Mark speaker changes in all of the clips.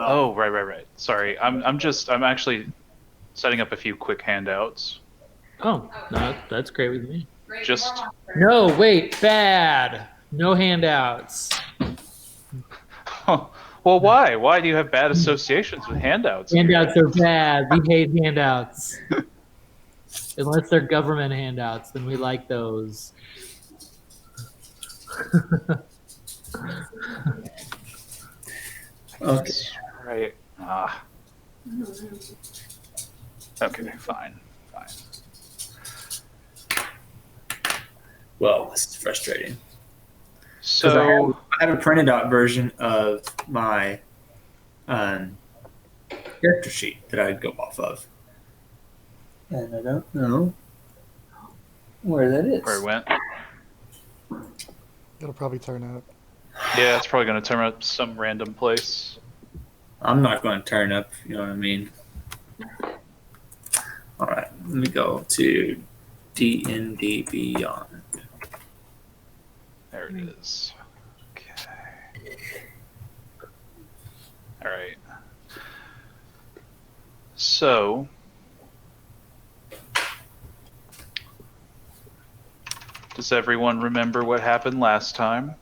Speaker 1: Oh, right. Sorry, I'm actually setting up a few quick handouts.
Speaker 2: Oh, no, that's great with me.
Speaker 1: Just
Speaker 2: No, wait, bad. No handouts.
Speaker 1: well, why? Why do you have bad associations with handouts?
Speaker 2: Handouts are bad. We hate handouts. Unless they're government handouts, then we like those.
Speaker 1: Okay. Right. Okay, fine.
Speaker 3: Well, this is frustrating.
Speaker 1: So
Speaker 3: I have a printed out version of my character sheet that I'd go off of. And I don't know where that is.
Speaker 1: Where it went?
Speaker 4: It'll probably turn up.
Speaker 1: Yeah, it's probably going to turn up some random place.
Speaker 3: I'm not going to turn up, you know what I mean? All right, let me go to D&D Beyond.
Speaker 1: There it is. Okay. All right. So, does everyone remember what happened last time?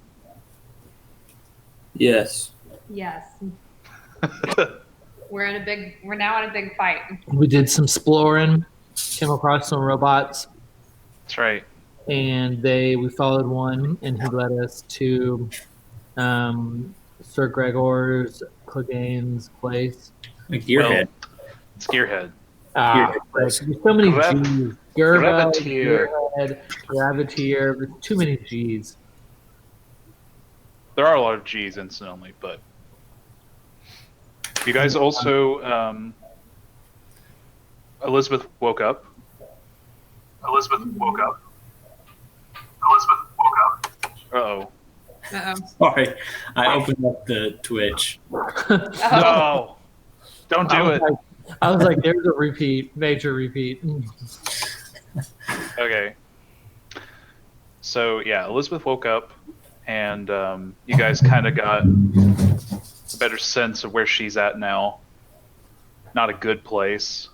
Speaker 3: Yes.
Speaker 5: Yes. We're now in a big fight.
Speaker 2: We did some exploring, came across some robots,
Speaker 1: That's right.
Speaker 2: and we followed one, and he led us to Sir Gregor's Clegane's place.
Speaker 3: Gearhead.
Speaker 1: It's Gearhead.
Speaker 2: There's so many G's. Gerbo,
Speaker 1: Gravitier.
Speaker 2: Gearhead, Gravitier. There's too many G's.
Speaker 1: There are a lot of G's, incidentally, but you guys also, Elizabeth woke up. Uh-oh.
Speaker 3: Sorry, I opened up the Twitch.
Speaker 1: No! Don't do it.
Speaker 2: I was like, there's a repeat, major repeat.
Speaker 1: Okay. So, yeah, Elizabeth woke up, and you guys kind of got a better sense of where she's at now. Not a good place,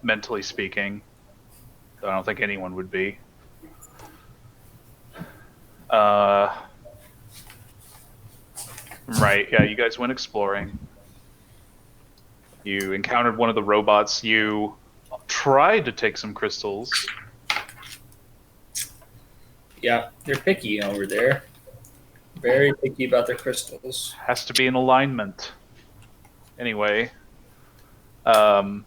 Speaker 1: mentally speaking. I don't think anyone would be. Right, yeah, you guys went exploring. You encountered one of the robots. You tried to take some crystals.
Speaker 3: Yeah, they're picky over there. Very picky about their crystals.
Speaker 1: Has to be in alignment. Anyway. And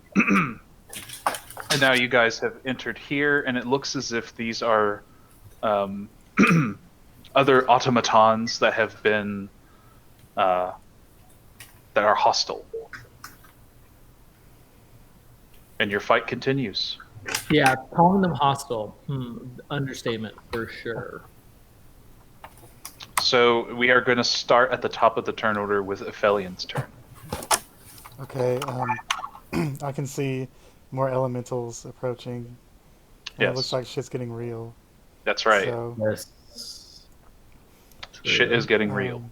Speaker 1: now you guys have entered here, and it looks as if these are other automatons that have been that are hostile. And your fight continues.
Speaker 2: Yeah, calling them hostile. Understatement for sure.
Speaker 1: So we are going to start at the top of the turn order with Ephelien's turn.
Speaker 4: Okay, I can see more elementals approaching. And
Speaker 1: Yes.
Speaker 4: It looks like shit's getting real.
Speaker 1: That's right.
Speaker 4: So,
Speaker 2: Yes.
Speaker 1: Shit is getting real.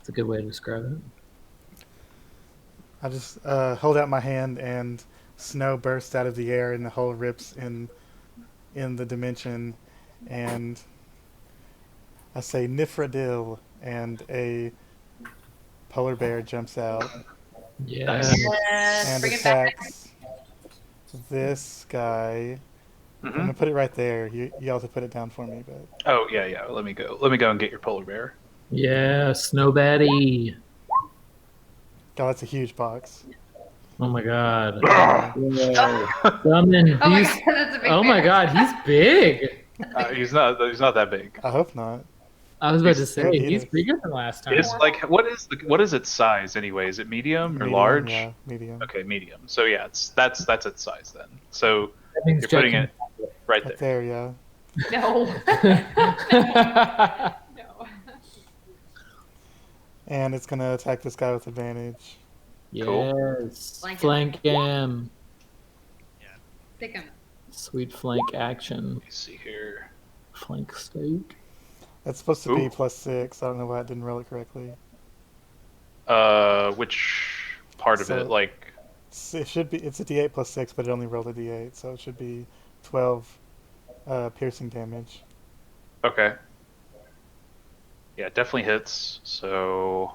Speaker 2: It's a good way to describe it.
Speaker 4: I just hold out my hand and snow bursts out of the air and the hole rips in the dimension, and I say Nifradil, and a polar bear jumps out
Speaker 2: Yes.
Speaker 4: and
Speaker 5: Bring it back.
Speaker 4: attacks this guy. I'm
Speaker 1: Mhm.
Speaker 4: gonna put it right there. You have to put it down for me, but
Speaker 1: Oh, yeah. Let me go and get your polar bear.
Speaker 2: Yeah, Snow Baddie.
Speaker 4: God, that's a huge box.
Speaker 2: Oh my god.
Speaker 1: Ah!
Speaker 2: Summon
Speaker 5: Oh my
Speaker 2: beast.
Speaker 5: god, that's a big
Speaker 2: Oh my
Speaker 5: bear.
Speaker 2: god, he's big.
Speaker 1: He's not that big.
Speaker 4: I hope not.
Speaker 2: I was about to
Speaker 4: He's
Speaker 2: say
Speaker 4: so
Speaker 2: he's
Speaker 4: huge.
Speaker 2: bigger than last time.
Speaker 1: It's like what is its size anyway? Is it medium or
Speaker 4: Medium,
Speaker 1: large?
Speaker 4: Yeah, medium.
Speaker 1: Okay, medium. So yeah, that's its size then. So
Speaker 2: That means
Speaker 1: you're putting
Speaker 2: Jack
Speaker 1: it right
Speaker 4: Right
Speaker 1: there.
Speaker 4: there, yeah.
Speaker 5: No.
Speaker 2: can-
Speaker 5: No.
Speaker 4: And it's gonna attack this guy with advantage.
Speaker 2: Yes.
Speaker 5: Flank him.
Speaker 2: Flank him.
Speaker 5: Pick him.
Speaker 2: Sweet flank action.
Speaker 1: Let me see here.
Speaker 2: Flank state.
Speaker 4: That's supposed to
Speaker 1: Ooh.
Speaker 4: be +6. I don't know why I didn't roll it correctly.
Speaker 1: Which part of
Speaker 4: So-
Speaker 1: it? Like,
Speaker 4: It should be. It's a D8 plus 6, but it only rolled a D8, so it should be 12 piercing damage.
Speaker 1: okay. Yeah, it definitely hits. So,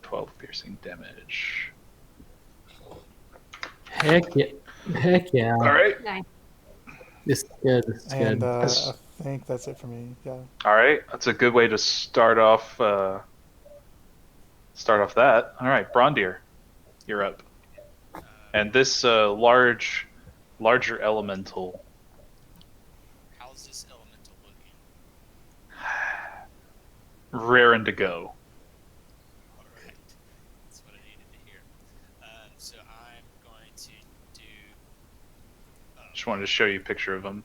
Speaker 1: 12 piercing damage.
Speaker 2: Heck yeah. Heck yeah.
Speaker 1: All right.
Speaker 5: Nice.
Speaker 2: This is good. This is
Speaker 4: And
Speaker 2: good.
Speaker 4: I think that's it for me. Yeah.
Speaker 1: All right. That's a good way to start off. Start off that. All right, Braundir, you're up. And this larger elemental.
Speaker 6: How's this elemental looking?
Speaker 1: Raring to go.
Speaker 6: Alright. That's what I needed to hear. So I'm going to do.
Speaker 1: Just wanted to show you a picture of him.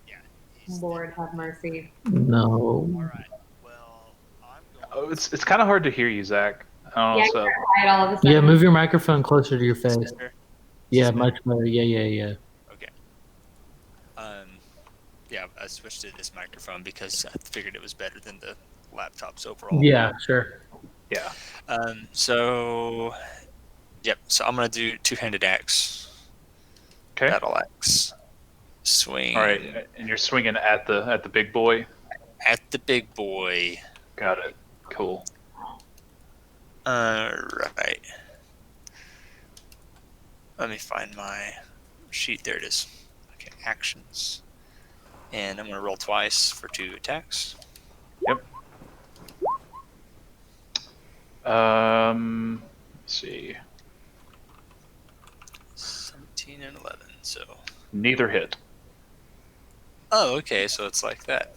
Speaker 6: Yeah. He's
Speaker 5: Lord have mercy.
Speaker 2: No.
Speaker 6: Alright. Well, I'm going.
Speaker 1: Oh, it's kind of hard to hear you, Zach. I don't
Speaker 5: Yeah,
Speaker 1: know. So
Speaker 5: you're quiet all of a sudden.
Speaker 2: Yeah, move your microphone closer to your face.
Speaker 6: Better?
Speaker 2: Yeah, much better. Yeah.
Speaker 6: Okay. Yeah, I switched to this microphone because I figured it was better than the laptops overall.
Speaker 2: Yeah, sure.
Speaker 1: yeah.
Speaker 6: So, yep. So I'm gonna do two-handed axe,
Speaker 1: Okay.
Speaker 6: battle axe, swing.
Speaker 1: All right, and you're swinging at the big boy.
Speaker 6: At the big boy.
Speaker 1: Got it. Cool.
Speaker 6: Right. Let me find my sheet. There it is. Okay, actions. And I'm going to roll twice for 2 attacks.
Speaker 1: Yep. Let's see.
Speaker 6: 17 and 11, so...
Speaker 1: Neither hit.
Speaker 6: Oh, okay, so it's like that.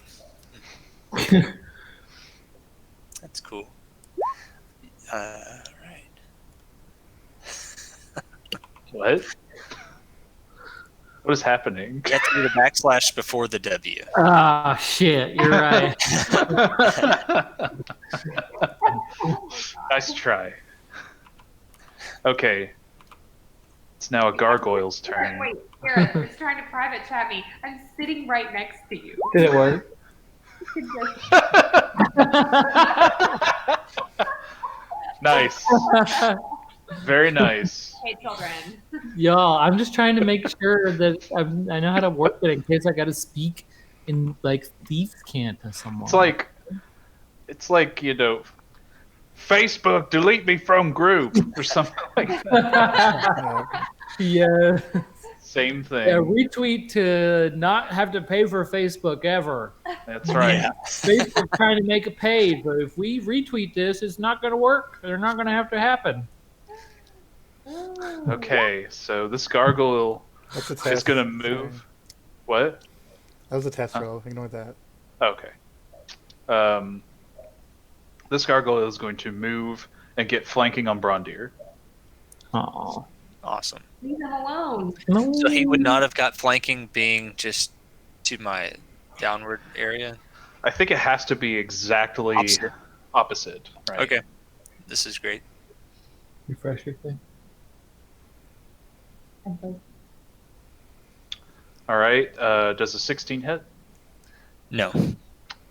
Speaker 6: That's cool. Right.
Speaker 1: What? What is happening?
Speaker 6: You have to do the backslash before the W.
Speaker 2: Ah, shit. You're right.
Speaker 1: Nice try. Okay. It's now a gargoyle's turn.
Speaker 5: Wait, Gareth, it's trying to private chat me. I'm sitting right next to you.
Speaker 2: Did it work?
Speaker 5: You can just-
Speaker 1: Nice. Very nice.
Speaker 5: Hey, children.
Speaker 2: Y'all, I'm just trying to make sure that I know how to work it in case I got to speak in like thieves' cant to someone.
Speaker 1: It's like, you know, Facebook delete me from group or something like that.
Speaker 2: Yeah.
Speaker 1: Same thing.
Speaker 2: Yeah, retweet to not have to pay for Facebook ever.
Speaker 1: That's right.
Speaker 6: Yeah.
Speaker 2: Facebook's trying to make it paid, but if we retweet this, it's not going to work. They're not going to have to happen.
Speaker 1: Okay, so this gargoyle
Speaker 4: That's a
Speaker 1: is
Speaker 4: test.
Speaker 1: going to
Speaker 4: Sorry.
Speaker 1: move. What?
Speaker 4: That was a test roll. Ignore that.
Speaker 1: Okay. This gargoyle is going to move and get flanking on Braundir.
Speaker 2: Oh.
Speaker 6: Awesome.
Speaker 5: Leave him alone.
Speaker 6: So he would not have got flanking being just to my downward area?
Speaker 1: I think it has to be exactly opposite, right?
Speaker 6: Okay. This is great.
Speaker 2: Refresh your thing.
Speaker 1: All right. Does a 16 hit?
Speaker 6: No.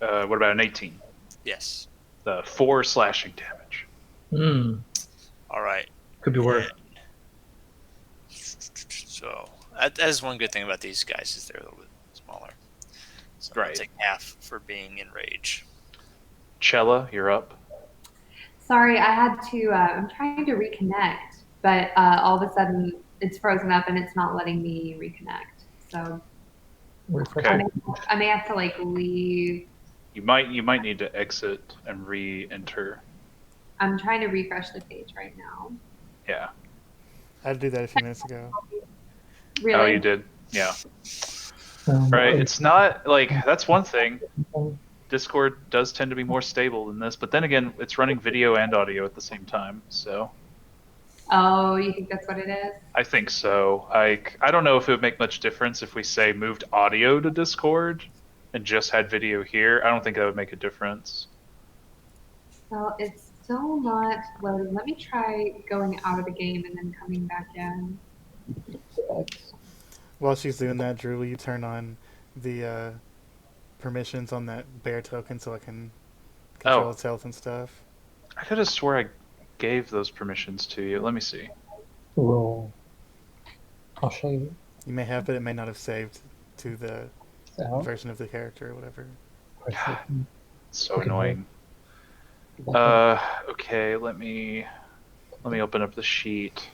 Speaker 1: What about an 18?
Speaker 6: Yes.
Speaker 1: 4 slashing damage.
Speaker 2: Hmm.
Speaker 6: All right.
Speaker 2: Could be worse.
Speaker 6: So that is one good thing about these guys is they're a little bit smaller. So I'll
Speaker 1: Right.
Speaker 6: take half for being in rage.
Speaker 1: Cella, you're up.
Speaker 5: Sorry, I had to. I'm trying to reconnect, but all of a sudden it's frozen up and it's not letting me reconnect. So
Speaker 2: Refresh.
Speaker 1: Okay.
Speaker 5: I may have to like leave.
Speaker 1: You might need to exit and re-enter.
Speaker 5: I'm trying to refresh the page right now.
Speaker 1: Yeah.
Speaker 4: I had to do that a few minutes ago.
Speaker 5: Really?
Speaker 1: Oh, you did. Yeah. Right. It's not like that's one thing. Discord does tend to be more stable than this, but then again, it's running video and audio at the same time, so
Speaker 5: Oh, you think that's what it is?
Speaker 1: I think so. I don't know if it would make much difference if we say moved audio to Discord and just had video here. I don't think that would make a difference.
Speaker 5: Well, it's still not loading. Let me try going out of the game and then coming back in.
Speaker 4: While she's doing that, Drew, will you turn on the permissions on that bear token so I can control
Speaker 1: Oh.
Speaker 4: its health and stuff?
Speaker 1: I could have swore I gave those permissions to you. Let me see.
Speaker 2: Roll. I'll show you.
Speaker 4: You may have, but it may not have saved to the
Speaker 2: So,
Speaker 4: version of the character or whatever.
Speaker 1: So
Speaker 2: Okay.
Speaker 1: annoying. Okay, let me open up the sheet.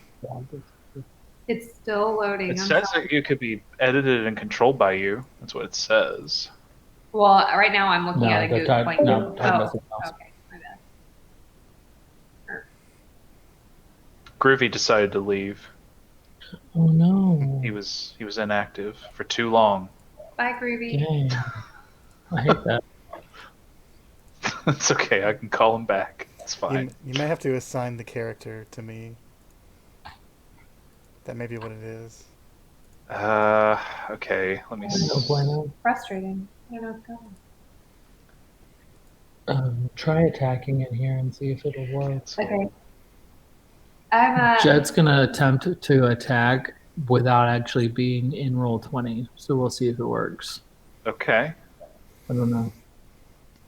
Speaker 5: It's still loading.
Speaker 1: It
Speaker 5: I'm
Speaker 1: says
Speaker 5: sorry.
Speaker 1: that you could be edited and controlled by you. That's what it says.
Speaker 5: Well, right now I'm looking
Speaker 2: No,
Speaker 5: at a
Speaker 2: they're
Speaker 5: Google.
Speaker 2: talking-
Speaker 5: Like,
Speaker 2: no, talking about
Speaker 5: oh,
Speaker 2: something else.
Speaker 5: okay, my bad.
Speaker 1: Groovy decided to leave.
Speaker 2: Oh no.
Speaker 1: He was inactive for too long.
Speaker 5: Bye, Groovy.
Speaker 2: Dang. I hate that.
Speaker 1: It's okay. I can call him back. It's
Speaker 4: You,
Speaker 1: fine.
Speaker 4: you may have to assign the character to me. That may be what it is.
Speaker 1: Okay. Let me
Speaker 2: No
Speaker 1: see.
Speaker 2: bueno.
Speaker 5: Frustrating. I don't know what's going on.
Speaker 2: Try attacking in here and see if it'll work.
Speaker 5: Okay. I'm
Speaker 2: Jed's gonna attempt to attack without actually being in roll 20, so we'll see if it works.
Speaker 1: Okay.
Speaker 2: I don't know.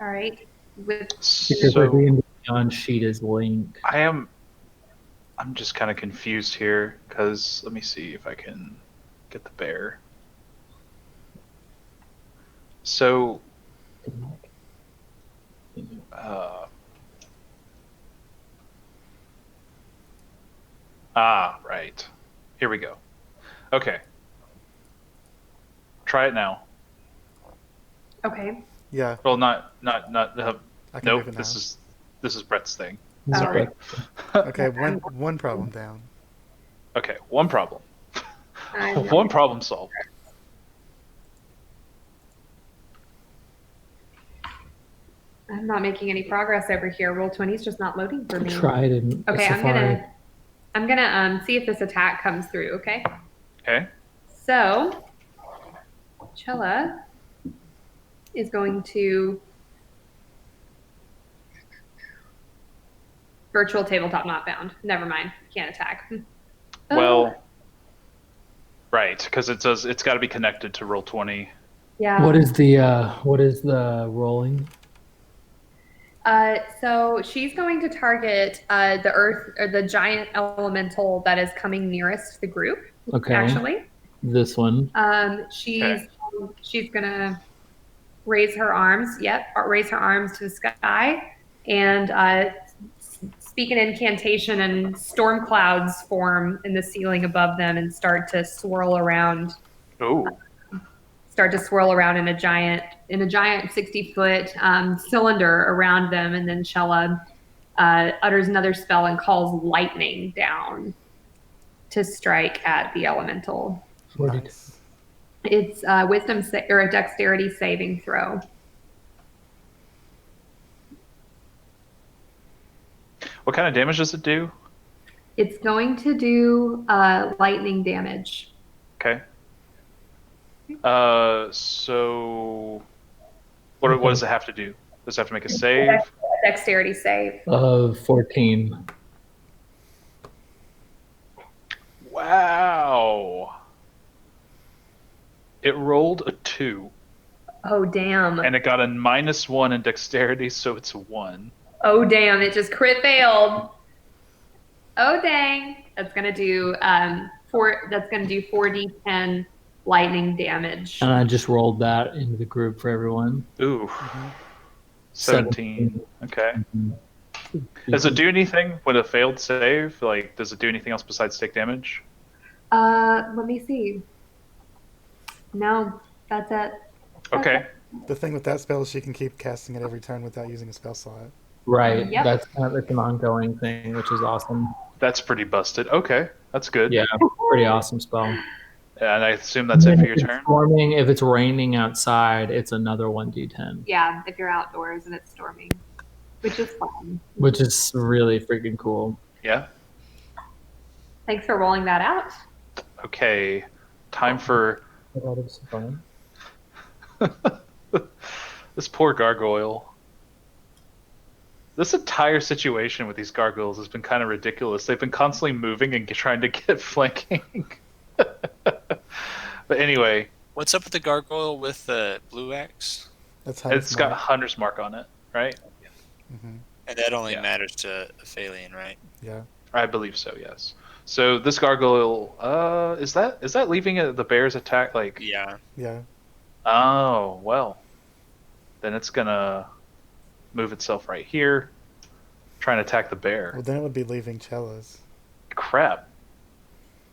Speaker 5: all right. With
Speaker 2: Because
Speaker 1: So
Speaker 2: the on sheet is linked.
Speaker 1: I'm just kind of confused here because let me see if I can get the bear. So, right. Here we go. Okay. Try it now.
Speaker 5: okay.
Speaker 4: Yeah,
Speaker 1: Well, not.
Speaker 4: I can
Speaker 1: Nope.
Speaker 4: move it now.
Speaker 1: This is Brett's thing.
Speaker 2: This is
Speaker 1: Sorry.
Speaker 2: great.
Speaker 4: Okay, one problem down.
Speaker 1: Okay. One problem.
Speaker 5: I'm not-
Speaker 1: One problem solved.
Speaker 5: I'm not making any progress over here. Roll 20 is just not loading for me.
Speaker 2: Tried in
Speaker 5: Okay,
Speaker 2: Safari.
Speaker 5: I'm gonna see if this attack comes through. Okay.
Speaker 1: Okay.
Speaker 5: So, Cella is going to virtual tabletop not found. Never mind. Can't attack.
Speaker 1: Well, right, because it says it's got to be connected to roll 20.
Speaker 5: Yeah.
Speaker 2: What is the rolling?
Speaker 5: So she's going to target the earth or the giant elemental that is coming nearest the group.
Speaker 2: Okay.
Speaker 5: Actually,
Speaker 2: This one.
Speaker 5: She's gonna raise her arms. Yep, raise her arms to the sky and speak an incantation, and storm clouds form in the ceiling above them and start to swirl around.
Speaker 1: Oh.
Speaker 5: In a giant 60-foot cylinder around them, and then Cella utters another spell and calls lightning down to strike at the elemental.
Speaker 4: Nice.
Speaker 5: It's wisdom or a dexterity saving throw.
Speaker 1: What kind of damage does it do?
Speaker 5: It's going to do lightning damage.
Speaker 1: Okay. So what does it have to do? Does it have to make a save?
Speaker 5: Dexterity save.
Speaker 2: Of 14.
Speaker 1: Wow. It rolled a 2,
Speaker 5: Oh damn.
Speaker 1: and it got a -1 in dexterity, so it's a 1.
Speaker 5: Oh damn, it just crit failed. Oh dang. That's gonna do 4d10 lightning damage.
Speaker 2: And I just rolled that into the group for everyone.
Speaker 1: Ooh. 17. Okay. Does it do anything with a failed save? Like, does it do anything else besides take damage?
Speaker 5: Let me see. No, that's it.
Speaker 1: Okay.
Speaker 4: The thing with that spell is she can keep casting it every turn without using a spell slot.
Speaker 2: Right.
Speaker 5: Yep.
Speaker 2: That's an ongoing thing, which is awesome.
Speaker 1: That's pretty busted. Okay. That's good.
Speaker 2: Yeah, pretty awesome spell.
Speaker 1: And I assume that's it for your
Speaker 2: If it's
Speaker 1: turn?
Speaker 2: storming, if it's raining outside, it's another 1d10,
Speaker 5: Yeah, if you're outdoors and it's storming, which is fun.
Speaker 2: which is really freaking cool.
Speaker 1: Yeah.
Speaker 5: Thanks for rolling that out.
Speaker 1: Okay. Time for this poor gargoyle. This entire situation with these gargoyles has been kind of ridiculous. They've been constantly moving and trying to get flanking. But anyway,
Speaker 6: What's up with the gargoyle with the blue axe?
Speaker 4: That's how
Speaker 1: it's got Hunter's Mark on it, right?
Speaker 4: Mm-hmm.
Speaker 6: And that only
Speaker 1: Yeah.
Speaker 6: matters to Ephelien, right?
Speaker 4: Yeah.
Speaker 1: I believe so. Yes. So this gargoyle, is that leaving it the bear's attack? Like,
Speaker 6: Yeah.
Speaker 4: Yeah.
Speaker 1: oh well, then it's gonna move itself right here, try and attack the bear.
Speaker 4: Well, then it would be leaving Cella's.
Speaker 1: Crap.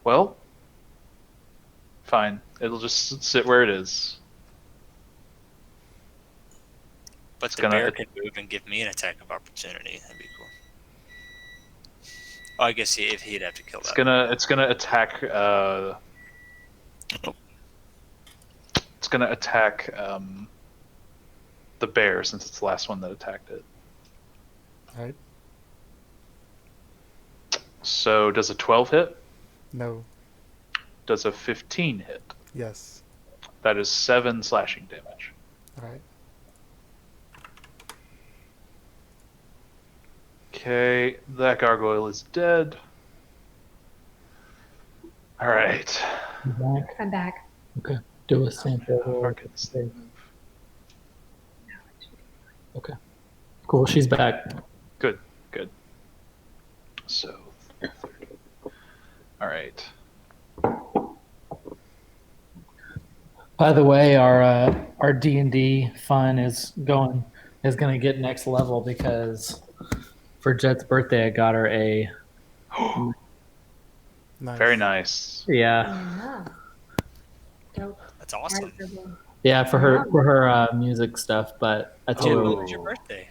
Speaker 1: Well, fine. It'll just sit where it is.
Speaker 6: But
Speaker 1: It's
Speaker 6: the
Speaker 1: gonna-
Speaker 6: bear can move and give me an attack of opportunity. That'd be cool. Oh, I guess if he'd have to kill that.
Speaker 1: It's gonna attack. It's gonna attack the bear since it's the last one that attacked it.
Speaker 4: All right.
Speaker 1: So does a 12 hit?
Speaker 4: No.
Speaker 1: Does a 15 hit?
Speaker 4: Yes.
Speaker 1: That is 7 slashing damage.
Speaker 4: All right.
Speaker 1: Okay, that gargoyle is dead. All right.
Speaker 2: Back.
Speaker 5: I'm back.
Speaker 2: Okay. Do a sample roll.
Speaker 1: Harken save.
Speaker 2: Okay. Cool. She's back.
Speaker 1: Good. So, all right.
Speaker 2: By the way, our D&D fun is gonna get next level because for Jet's birthday I got her a
Speaker 4: Nice.
Speaker 1: Very nice.
Speaker 2: yeah
Speaker 5: Dope.
Speaker 6: That's awesome.
Speaker 2: for her music stuff. But I
Speaker 6: Dude,
Speaker 2: told
Speaker 6: when
Speaker 2: her
Speaker 6: was your birthday?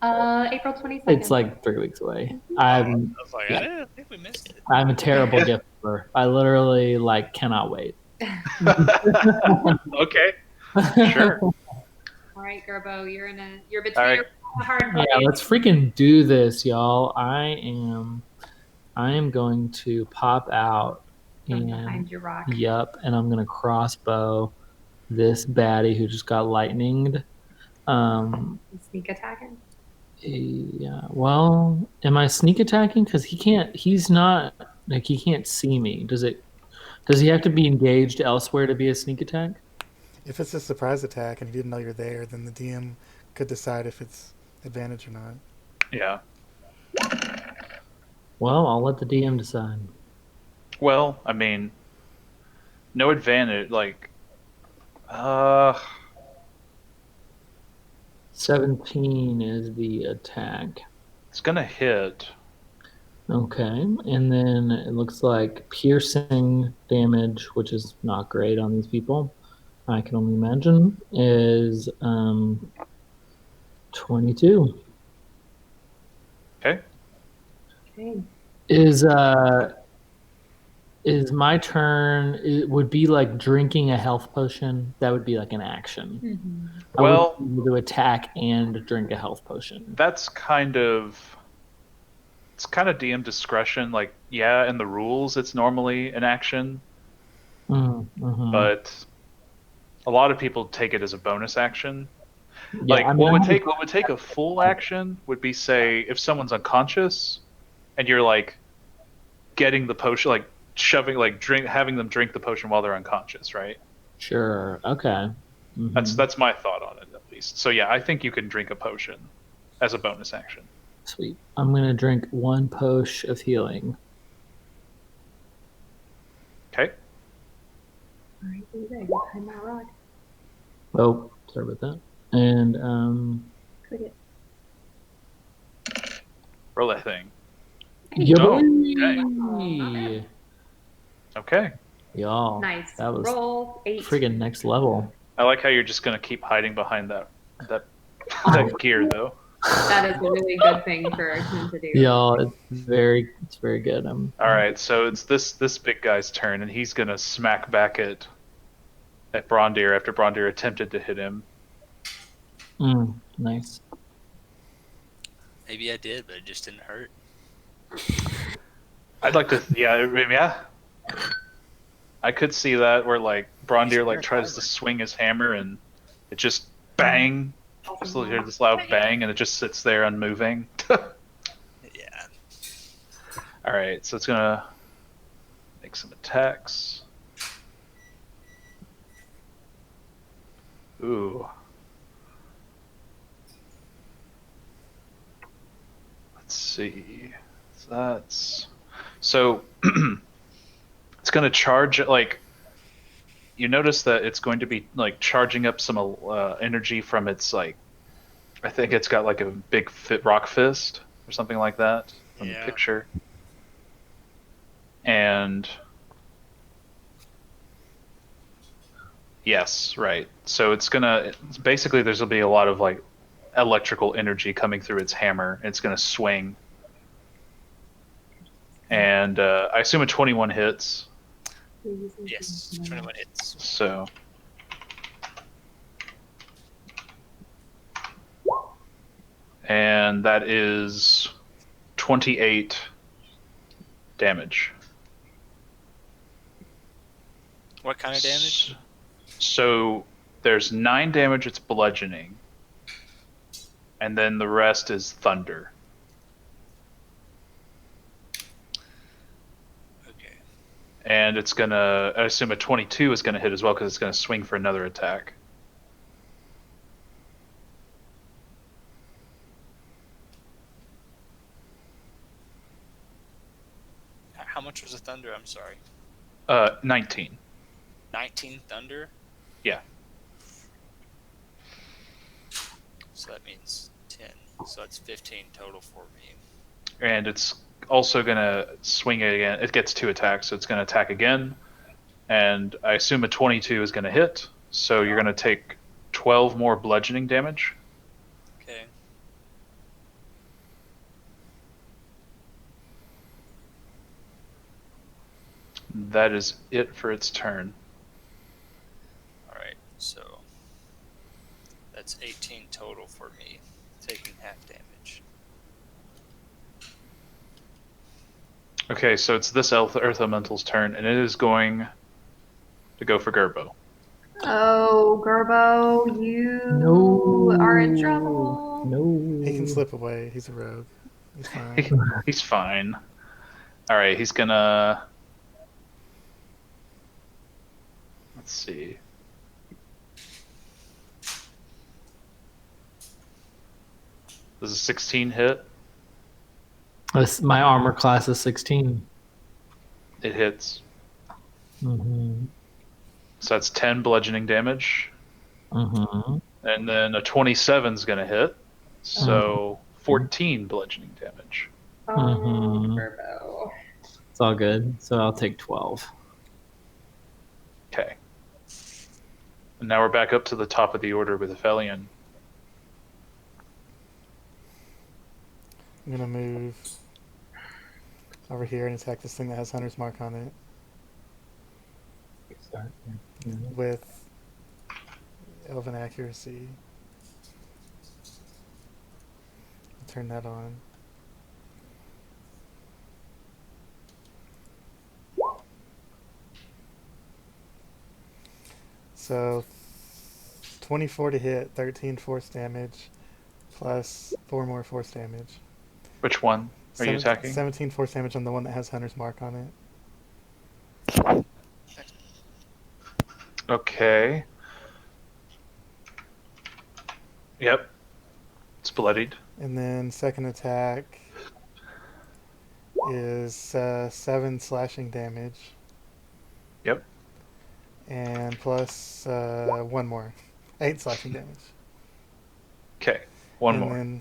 Speaker 5: April 22nd.
Speaker 2: it's like 3 weeks away.
Speaker 6: I was like,
Speaker 2: yeah.
Speaker 6: I didn't think we missed it.
Speaker 2: I'm a terrible gift giver. I literally cannot wait.
Speaker 1: Okay. Sure.
Speaker 5: All right, Gerbo, you're between
Speaker 1: All right.
Speaker 5: your hard
Speaker 2: Yeah,
Speaker 5: place.
Speaker 2: let's freaking do this, y'all. I am going to pop out
Speaker 5: From
Speaker 2: and
Speaker 5: behind your rock.
Speaker 2: yep, and I'm gonna crossbow this baddie who just got lightninged.
Speaker 5: Sneak attacking.
Speaker 2: Yeah. Well, am I sneak attacking? Because he can't. He's not he can't see me. Does he have to be engaged elsewhere to be a sneak attack?
Speaker 4: If it's a surprise attack and he didn't know you're there, then the DM could decide if it's advantage or not.
Speaker 1: Yeah.
Speaker 2: Well, I'll let the DM decide.
Speaker 1: Well, I mean, no advantage.
Speaker 2: 17 is the attack.
Speaker 1: It's gonna hit.
Speaker 2: Okay, and then it looks like piercing damage, which is not great on these people. I can only imagine is 22.
Speaker 1: Okay.
Speaker 5: Okay.
Speaker 2: Is my turn? It would be like drinking a health potion. That would be like an action.
Speaker 5: Mm-hmm.
Speaker 2: I
Speaker 1: Well,
Speaker 2: would be able to attack and drink a health potion.
Speaker 1: that's kind of DM discretion. Like, yeah, in the rules, it's normally an action,
Speaker 2: Mm-hmm.
Speaker 1: but a lot of people take it as a bonus action.
Speaker 2: Yeah,
Speaker 1: Like,
Speaker 2: I mean,
Speaker 1: what would take a full action would be, say, if someone's unconscious, and you're like getting the potion, like shoving, like having them drink the potion while they're unconscious, right?
Speaker 2: Sure. Okay. Mhm.
Speaker 1: That's my thought on it, at least. So yeah, I think you can drink a potion as a bonus action.
Speaker 2: Sweet. I'm gonna drink 1 potion of healing.
Speaker 1: Okay.
Speaker 5: All right, here you go. You're behind my rock.
Speaker 2: Oh, sorry about that. And
Speaker 5: Click it.
Speaker 1: Roll that thing.
Speaker 2: yeah,
Speaker 1: Oh,
Speaker 2: boy.
Speaker 1: Okay.
Speaker 2: Y'all,
Speaker 5: Nice.
Speaker 2: that was
Speaker 5: Roll 8.
Speaker 2: friggin' next level.
Speaker 1: I like how you're just gonna keep hiding behind that gear, though.
Speaker 5: That is a really good thing for him to do.
Speaker 2: Y'all, it's very good.
Speaker 1: All right, so it's this big guy's turn, and he's gonna smack back at Braundir after Braundir attempted to hit him.
Speaker 2: Nice.
Speaker 6: Maybe I did, but it just didn't hurt.
Speaker 1: I'd like to, yeah. I could see that where like Braundir like tries to swing his hammer and it just bang. Just hear this loud bang and it just sits there unmoving.
Speaker 6: Yeah.
Speaker 1: All right, so it's gonna make some attacks. Ooh. see. So it's going to charge like you notice that it's going to be like charging up some energy from its like I think it's got like a big rock fist or something like that from the
Speaker 6: Yeah.
Speaker 1: picture. And yes, right. So it's basically there's gonna be a lot of like electrical energy coming through its hammer. It's gonna swing, and I assume a 21 hits.
Speaker 6: Yes, 21 hits.
Speaker 1: So and that is 28 damage.
Speaker 6: What kind of damage?
Speaker 1: So there's 9 damage. It's bludgeoning, and then the rest is thunder.
Speaker 6: Okay.
Speaker 1: And it's gonna. I assume a 22 is gonna hit as well because it's gonna swing for another attack.
Speaker 6: How much was the thunder? I'm sorry.
Speaker 1: 19.
Speaker 6: 19 thunder?
Speaker 1: Yeah.
Speaker 6: So that means 10. So that's 15 total for me.
Speaker 1: And it's also gonna swing it again. It gets 2 attacks, so it's gonna attack again. And I assume a 22 is gonna hit. So you're gonna take 12 more bludgeoning damage.
Speaker 6: Okay.
Speaker 1: That is it for its turn.
Speaker 6: Alright, so that's 18 total for me, taking half damage.
Speaker 1: Okay, so it's this Earth Elemental's turn, and it is going to go for Gerbo.
Speaker 5: Oh, Gerbo, you are in trouble.
Speaker 2: No.
Speaker 4: He can slip away. He's a rogue. He's fine.
Speaker 1: He's fine. Alright, he's gonna... Let's see. Does a 16 hit?
Speaker 2: My armor class is 16.
Speaker 1: It hits.
Speaker 2: Mm-hmm.
Speaker 1: So that's 10 bludgeoning damage.
Speaker 2: Mm-hmm.
Speaker 1: And then a 27 is going to hit. So 14 bludgeoning damage.
Speaker 5: Oh,
Speaker 2: Mhm.
Speaker 5: Gerbo.
Speaker 2: It's all good. So I'll take 12.
Speaker 1: Okay. And now we're back up to the top of the order with Ephelien.
Speaker 4: I'm gonna move over here and attack this thing that has Hunter's Mark on it with Elven Accuracy. Turn that on. So 24 to hit, 13 force damage, plus 4 more force damage.
Speaker 1: Which one are you attacking?
Speaker 4: 17 force damage on the one that has Hunter's Mark on it.
Speaker 1: Okay. Yep. It's bloodied.
Speaker 4: And then second attack is 7 slashing damage.
Speaker 1: Yep.
Speaker 4: And plus 1 more. 8 slashing damage.
Speaker 1: Okay. One
Speaker 4: and
Speaker 1: more.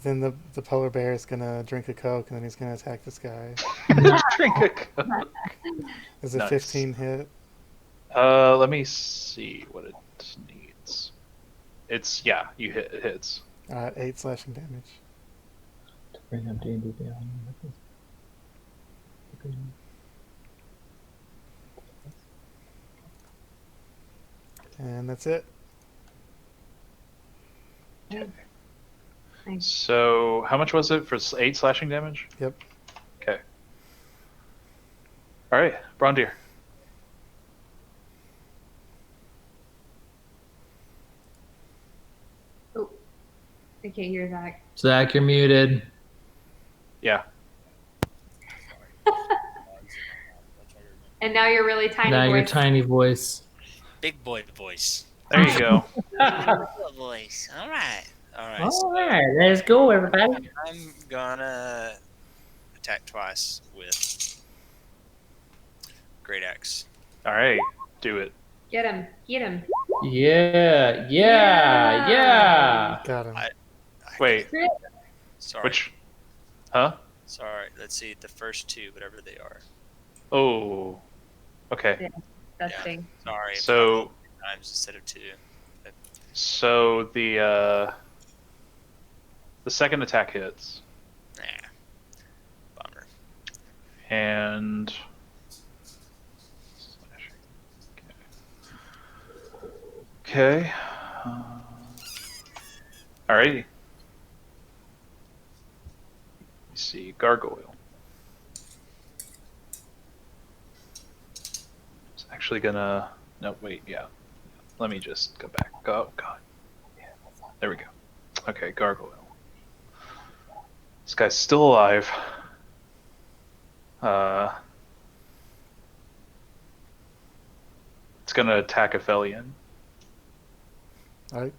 Speaker 4: Then the polar bear is gonna drink a Coke and then he's gonna attack this guy.
Speaker 1: Drink a Coke.
Speaker 4: Is a
Speaker 1: Nice.
Speaker 4: 15 hit?
Speaker 1: Let me see what it needs. It hits.
Speaker 4: 8 slashing damage.
Speaker 2: To bring up D&D Beyond.
Speaker 4: And that's it.
Speaker 5: Thanks.
Speaker 1: So how much was it for 8 slashing damage?
Speaker 4: Yep.
Speaker 1: Okay. All right, Braundir.
Speaker 5: Oh, I can't hear Zach.
Speaker 2: Zach, you're muted.
Speaker 1: Yeah.
Speaker 5: And now you're really tiny.
Speaker 2: Now your
Speaker 5: voice.
Speaker 2: tiny voice.
Speaker 6: Big boy voice.
Speaker 1: There you go.
Speaker 6: Little voice. All right. All right.
Speaker 2: All right, let's go, everybody.
Speaker 6: I'm gonna attack twice with Great Axe.
Speaker 1: All right, do it.
Speaker 5: Get him. Get him.
Speaker 2: Yeah.
Speaker 4: Got him.
Speaker 6: I
Speaker 1: Wait,
Speaker 6: Sorry.
Speaker 1: which? Huh?
Speaker 6: Sorry. Let's see. The first two, whatever they are.
Speaker 1: Oh. Okay.
Speaker 5: That's
Speaker 6: Yeah.
Speaker 5: thing.
Speaker 6: Sorry. if I
Speaker 1: So-
Speaker 6: rolled three times instead of two.
Speaker 1: So the second attack hits,
Speaker 6: Nah. Bummer.
Speaker 1: and okay. Alrighty. Let's see, gargoyle. It's actually gonna. No, wait. Yeah. Let me just go back. Oh God. Yeah. There we go. Okay, gargoyle. This guy's still alive. It's gonna attack Ephelien.
Speaker 4: All right.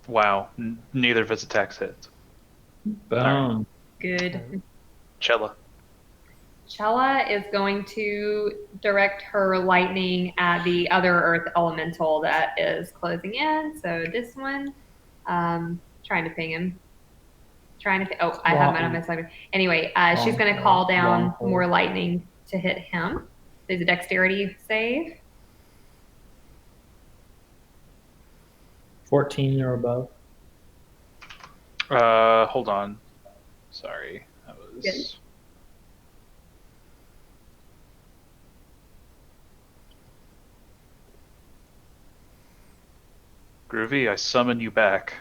Speaker 1: Wow. Neither of its attacks hit.
Speaker 2: Boom.
Speaker 5: Good.
Speaker 1: Cella.
Speaker 5: Cella is going to direct her lightning at the other earth elemental that is closing in. So this one, trying to ping him. Oh, I have mine on my side. Anyway, she's going to call down more lightning to hit him. There's a dexterity save.
Speaker 2: 14 or above.
Speaker 1: Hold on. Sorry. That was.
Speaker 5: Good.
Speaker 1: Groovy, I summon you back.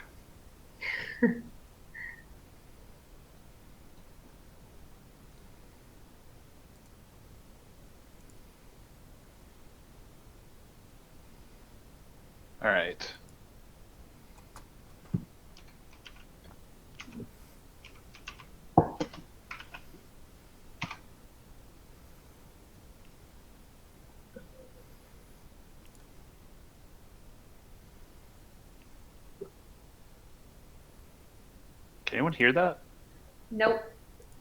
Speaker 1: All right. Can anyone hear that?
Speaker 5: Nope.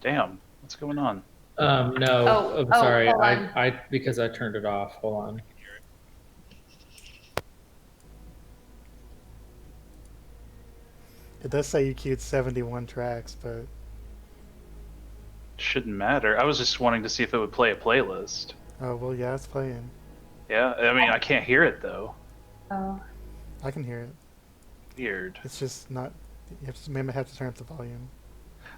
Speaker 1: Damn, what's going on?
Speaker 2: No.
Speaker 5: Oh,
Speaker 2: I'm sorry.
Speaker 5: hold on.
Speaker 2: I because I turned it off. Hold on.
Speaker 4: It does say you queued 71 tracks, but
Speaker 1: Shouldn't matter. I was just wanting to see if it would play a playlist.
Speaker 4: oh well, yeah, it's playing.
Speaker 1: Yeah, I mean, I can't hear it though.
Speaker 5: Oh.
Speaker 4: I can hear it.
Speaker 1: Weird.
Speaker 4: It's just not. You have to, maybe have to turn up the volume.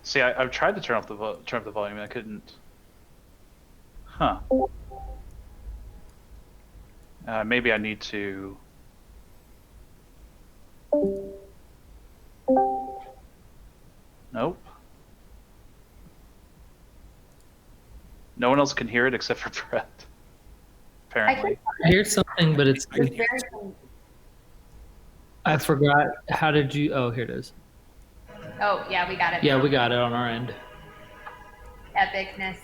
Speaker 1: See, I've tried to turn up the volume, and I couldn't. Huh. Maybe I need to. Nope. No one else can hear it except for Brett. Apparently.
Speaker 2: I hear something, but it's.
Speaker 5: It's very.
Speaker 2: I forgot. How did you? Oh, here it is.
Speaker 5: Oh, yeah, we got it.
Speaker 2: Yeah, we got it on our end.
Speaker 5: Epicness.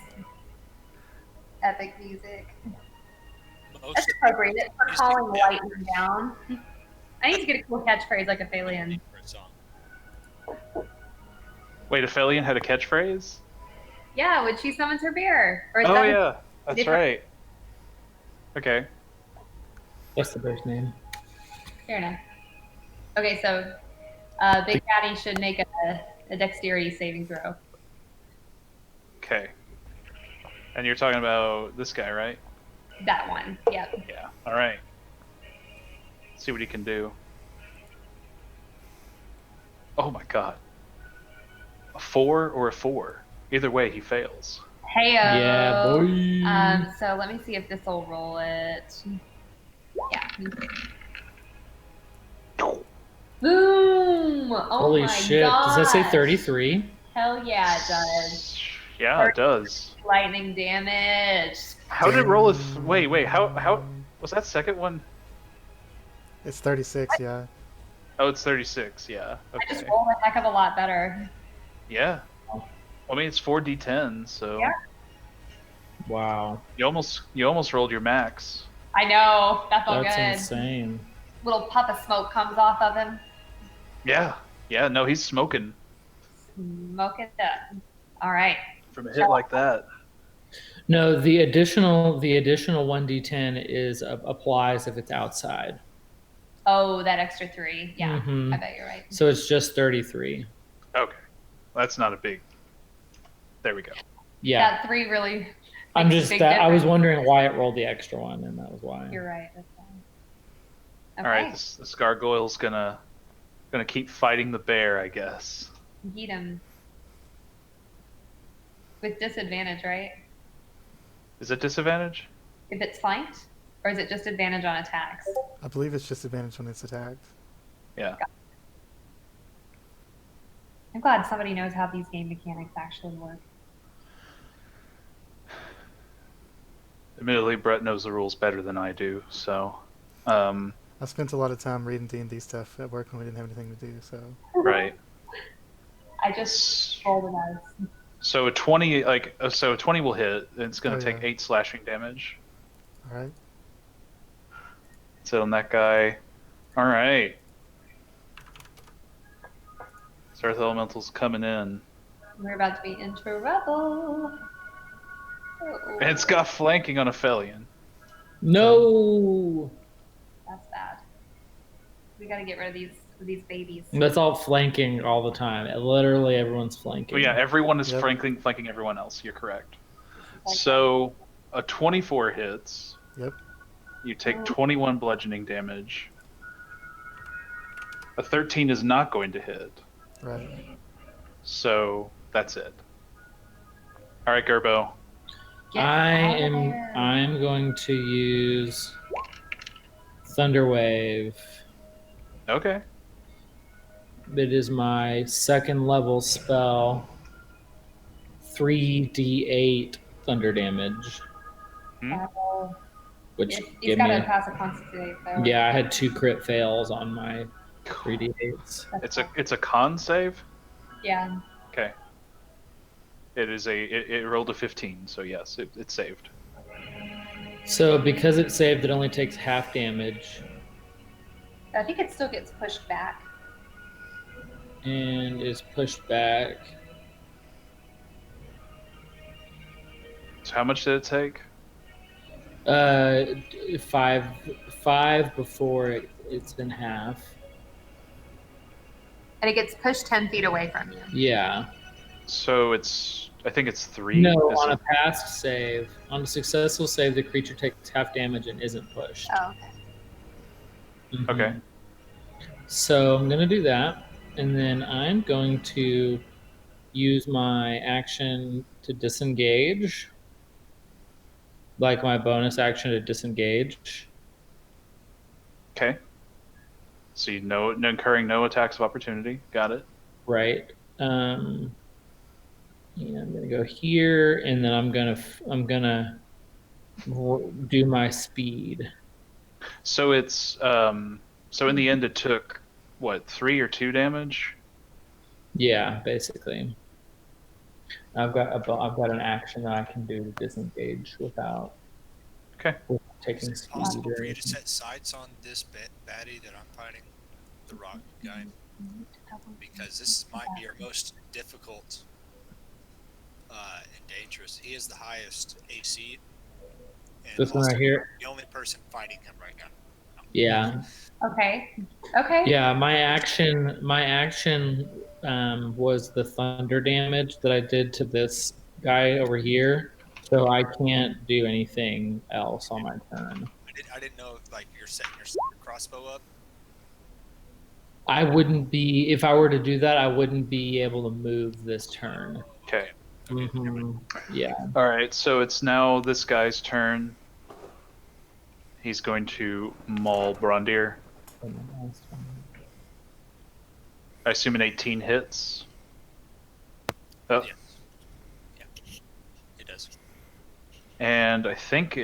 Speaker 5: Epic music.
Speaker 6: Most
Speaker 5: That's appropriate for
Speaker 6: Music,
Speaker 5: calling
Speaker 6: yeah.
Speaker 5: lightning down. I need to get a cool catchphrase like Ephelien.
Speaker 6: for a song.
Speaker 1: Wait, Ephelien had a catchphrase?
Speaker 5: Yeah, when she summons her bear. Or
Speaker 1: Oh
Speaker 5: summons-
Speaker 1: yeah, that's
Speaker 5: different-
Speaker 1: right. Okay.
Speaker 2: What's the bear's name?
Speaker 5: Fair enough. Okay, so Big Daddy should make a dexterity saving throw.
Speaker 1: Okay. And you're talking about this guy, right?
Speaker 5: That one. Yep.
Speaker 1: Yeah. All right. See what he can do. Oh my god. A 4 or a 4. Either way, he fails.
Speaker 5: Heyo.
Speaker 2: Yeah, boy.
Speaker 5: So let me see if this will roll it. Yeah. Boom! Oh
Speaker 2: Holy
Speaker 5: my
Speaker 2: shit! Does that say
Speaker 5: gosh.
Speaker 2: 33?
Speaker 5: Hell yeah, it does.
Speaker 1: Yeah, it does.
Speaker 5: Lightning damage.
Speaker 1: How did it roll? Wait. How was that second one?
Speaker 4: It's 36, yeah.
Speaker 1: Oh, it's 36. Yeah.
Speaker 5: I just
Speaker 1: Okay.
Speaker 5: rolled a heck of a lot better.
Speaker 1: Yeah. I mean, it's 4d10, so.
Speaker 5: Yeah.
Speaker 2: Wow.
Speaker 1: You almost rolled your max.
Speaker 5: I know. That felt
Speaker 2: That's
Speaker 5: good.
Speaker 2: insane.
Speaker 5: Little puff of smoke comes off of him.
Speaker 1: Yeah. Yeah, no, he's smoking
Speaker 5: Smoke it up. All right.
Speaker 1: from a hit like that.
Speaker 2: No, the additional 1d10 is applies if it's outside.
Speaker 5: Oh, that extra 3. Yeah,
Speaker 2: Mhm.
Speaker 5: I bet you're right.
Speaker 2: So it's just 33.
Speaker 1: Okay. That's not a big. There we go.
Speaker 2: Yeah.
Speaker 5: That 3 really.
Speaker 2: I'm
Speaker 5: makes a
Speaker 2: just
Speaker 5: big
Speaker 2: that I was
Speaker 5: difference.
Speaker 2: wondering why it rolled the extra one, and that was why.
Speaker 5: You're right. That's fine. Okay.
Speaker 1: All right, this gargoyle's gonna keep fighting the bear, I guess.
Speaker 5: Eat him. With disadvantage, right?
Speaker 1: Is it disadvantage?
Speaker 5: If it's flanked? Or is it just advantage on attacks?
Speaker 4: I believe it's just advantage when it's attacked.
Speaker 1: Yeah.
Speaker 5: I'm glad somebody knows how these game mechanics actually work.
Speaker 1: Admittedly, Brett knows the rules better than I do, so.
Speaker 4: I spent a lot of time reading D&D stuff at work when we didn't have anything to do. So
Speaker 1: Right.
Speaker 5: I just rolled a dice.
Speaker 1: So a 20, so a 20 will hit. And it's gonna take
Speaker 4: yeah.
Speaker 1: 8 slashing damage.
Speaker 4: all right.
Speaker 1: So on that guy. All right. Earth Elemental's coming in.
Speaker 5: We're about to be in trouble.
Speaker 1: And it's got flanking on Ephelien.
Speaker 2: No.
Speaker 5: That's bad. We gotta get rid of these babies.
Speaker 2: That's all flanking all the time. Literally everyone's flanking.
Speaker 1: Well, yeah, everyone is
Speaker 4: Yep.
Speaker 1: flanking everyone else. You're correct.
Speaker 5: Like
Speaker 1: So a 24 hits.
Speaker 4: Yep.
Speaker 1: You take 21 bludgeoning damage. A 13 is not going to hit.
Speaker 4: Right.
Speaker 1: So that's it. All right, Gerbo.
Speaker 5: Get out of
Speaker 2: I'm
Speaker 5: there.
Speaker 2: going to use Thunderwave.
Speaker 1: Okay.
Speaker 2: It is my second level spell. 3d8 thunder damage,
Speaker 5: Oh,
Speaker 2: which
Speaker 5: he's
Speaker 2: give
Speaker 5: gotta
Speaker 2: me.
Speaker 5: pass a constitution save though.
Speaker 2: Yeah, I had 2 crit fails on my 3d8s.
Speaker 1: It's a con save.
Speaker 5: Yeah.
Speaker 1: Okay. It rolled a 15, so yes, it saved.
Speaker 2: So because it saved, it only takes half damage
Speaker 5: I think it still gets pushed back.
Speaker 2: and is pushed back.
Speaker 1: So how much did it take?
Speaker 2: 5 before it's been half.
Speaker 5: And it gets pushed 10 feet away from you.
Speaker 2: Yeah.
Speaker 1: So I think it's 3.
Speaker 2: No,
Speaker 1: Is
Speaker 2: on
Speaker 1: it-
Speaker 2: a past save, on a successful save, the creature takes half damage and isn't pushed.
Speaker 5: Oh, okay.
Speaker 2: Mhm.
Speaker 1: Okay.
Speaker 2: So I'm going to do that. And then I'm going to use my action to disengage. Like my bonus action to disengage.
Speaker 1: Okay. So you know, incurring no attacks of opportunity. Got it.
Speaker 2: Right. Yeah, I'm going to go here, and then I'm gonna do my speed.
Speaker 1: So it's so in the end it took what, 3 or 2 damage?
Speaker 2: Yeah, basically. I've got an action that I can do to disengage without
Speaker 1: Okay.
Speaker 2: taking
Speaker 6: Is it
Speaker 2: speed.
Speaker 6: possible
Speaker 2: or
Speaker 6: for you to
Speaker 2: anything.
Speaker 6: set sights on this baddie that I'm fighting? The rock guy? Because this might be our most difficult and dangerous. He is the highest AC. And
Speaker 2: This one
Speaker 6: also
Speaker 2: right here.
Speaker 6: the only person fighting him right now.
Speaker 2: Yeah.
Speaker 5: Okay. Okay.
Speaker 2: Yeah, my action was the thunder damage that I did to this guy over here, so I can't do anything else on my turn.
Speaker 6: I didn't know if, like, you're setting your crossbow up.
Speaker 2: I wouldn't be, if I were to do that, I wouldn't be able to move this turn.
Speaker 1: Okay.
Speaker 2: Yeah.
Speaker 1: All right. So it's now this guy's turn. He's going to maul Braundir. I assume an 18 hits. Oh.
Speaker 6: Yeah. Yeah. It does.
Speaker 1: And I think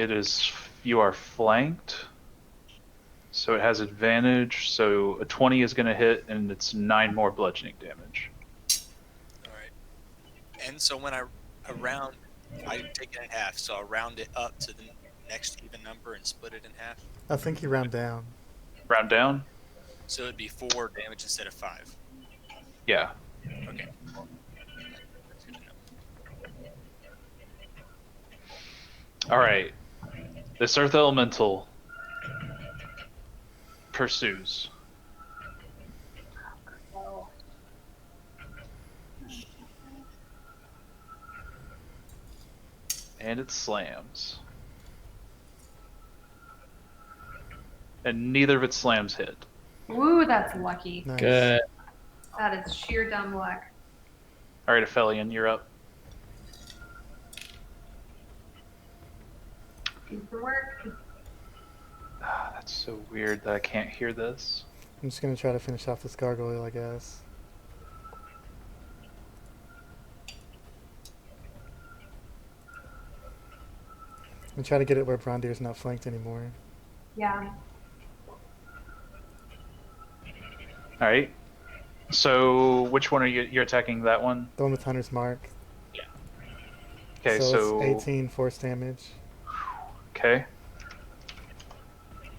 Speaker 1: you are flanked. So it has advantage. So a 20 is going to hit, and it's 9 more bludgeoning damage.
Speaker 6: All right. And so when I around I take it in half, so I'll round it up to the next even number and split it in half.
Speaker 4: I think you round down.
Speaker 1: Round down.
Speaker 6: So it'd be 4 damage instead of 5.
Speaker 1: Yeah.
Speaker 6: Okay. That's good to know.
Speaker 1: All right. This earth elemental pursues. And it slams. And neither of its slams hit.
Speaker 5: Ooh, that's lucky.
Speaker 4: Nice.
Speaker 2: Good.
Speaker 5: That is sheer dumb luck.
Speaker 1: All right, Ephelien, you're up.
Speaker 5: Do some work.
Speaker 1: Ah, that's so weird that I can't hear this.
Speaker 4: I'm just gonna try to finish off this gargoyle, I guess. I'm trying to get it where Braundir's not flanked anymore.
Speaker 5: Yeah.
Speaker 1: All right. So which one are you're attacking? That one?
Speaker 4: The one with Hunter's Mark.
Speaker 1: Okay,
Speaker 4: so
Speaker 1: so
Speaker 4: it's 18 force damage.
Speaker 1: okay.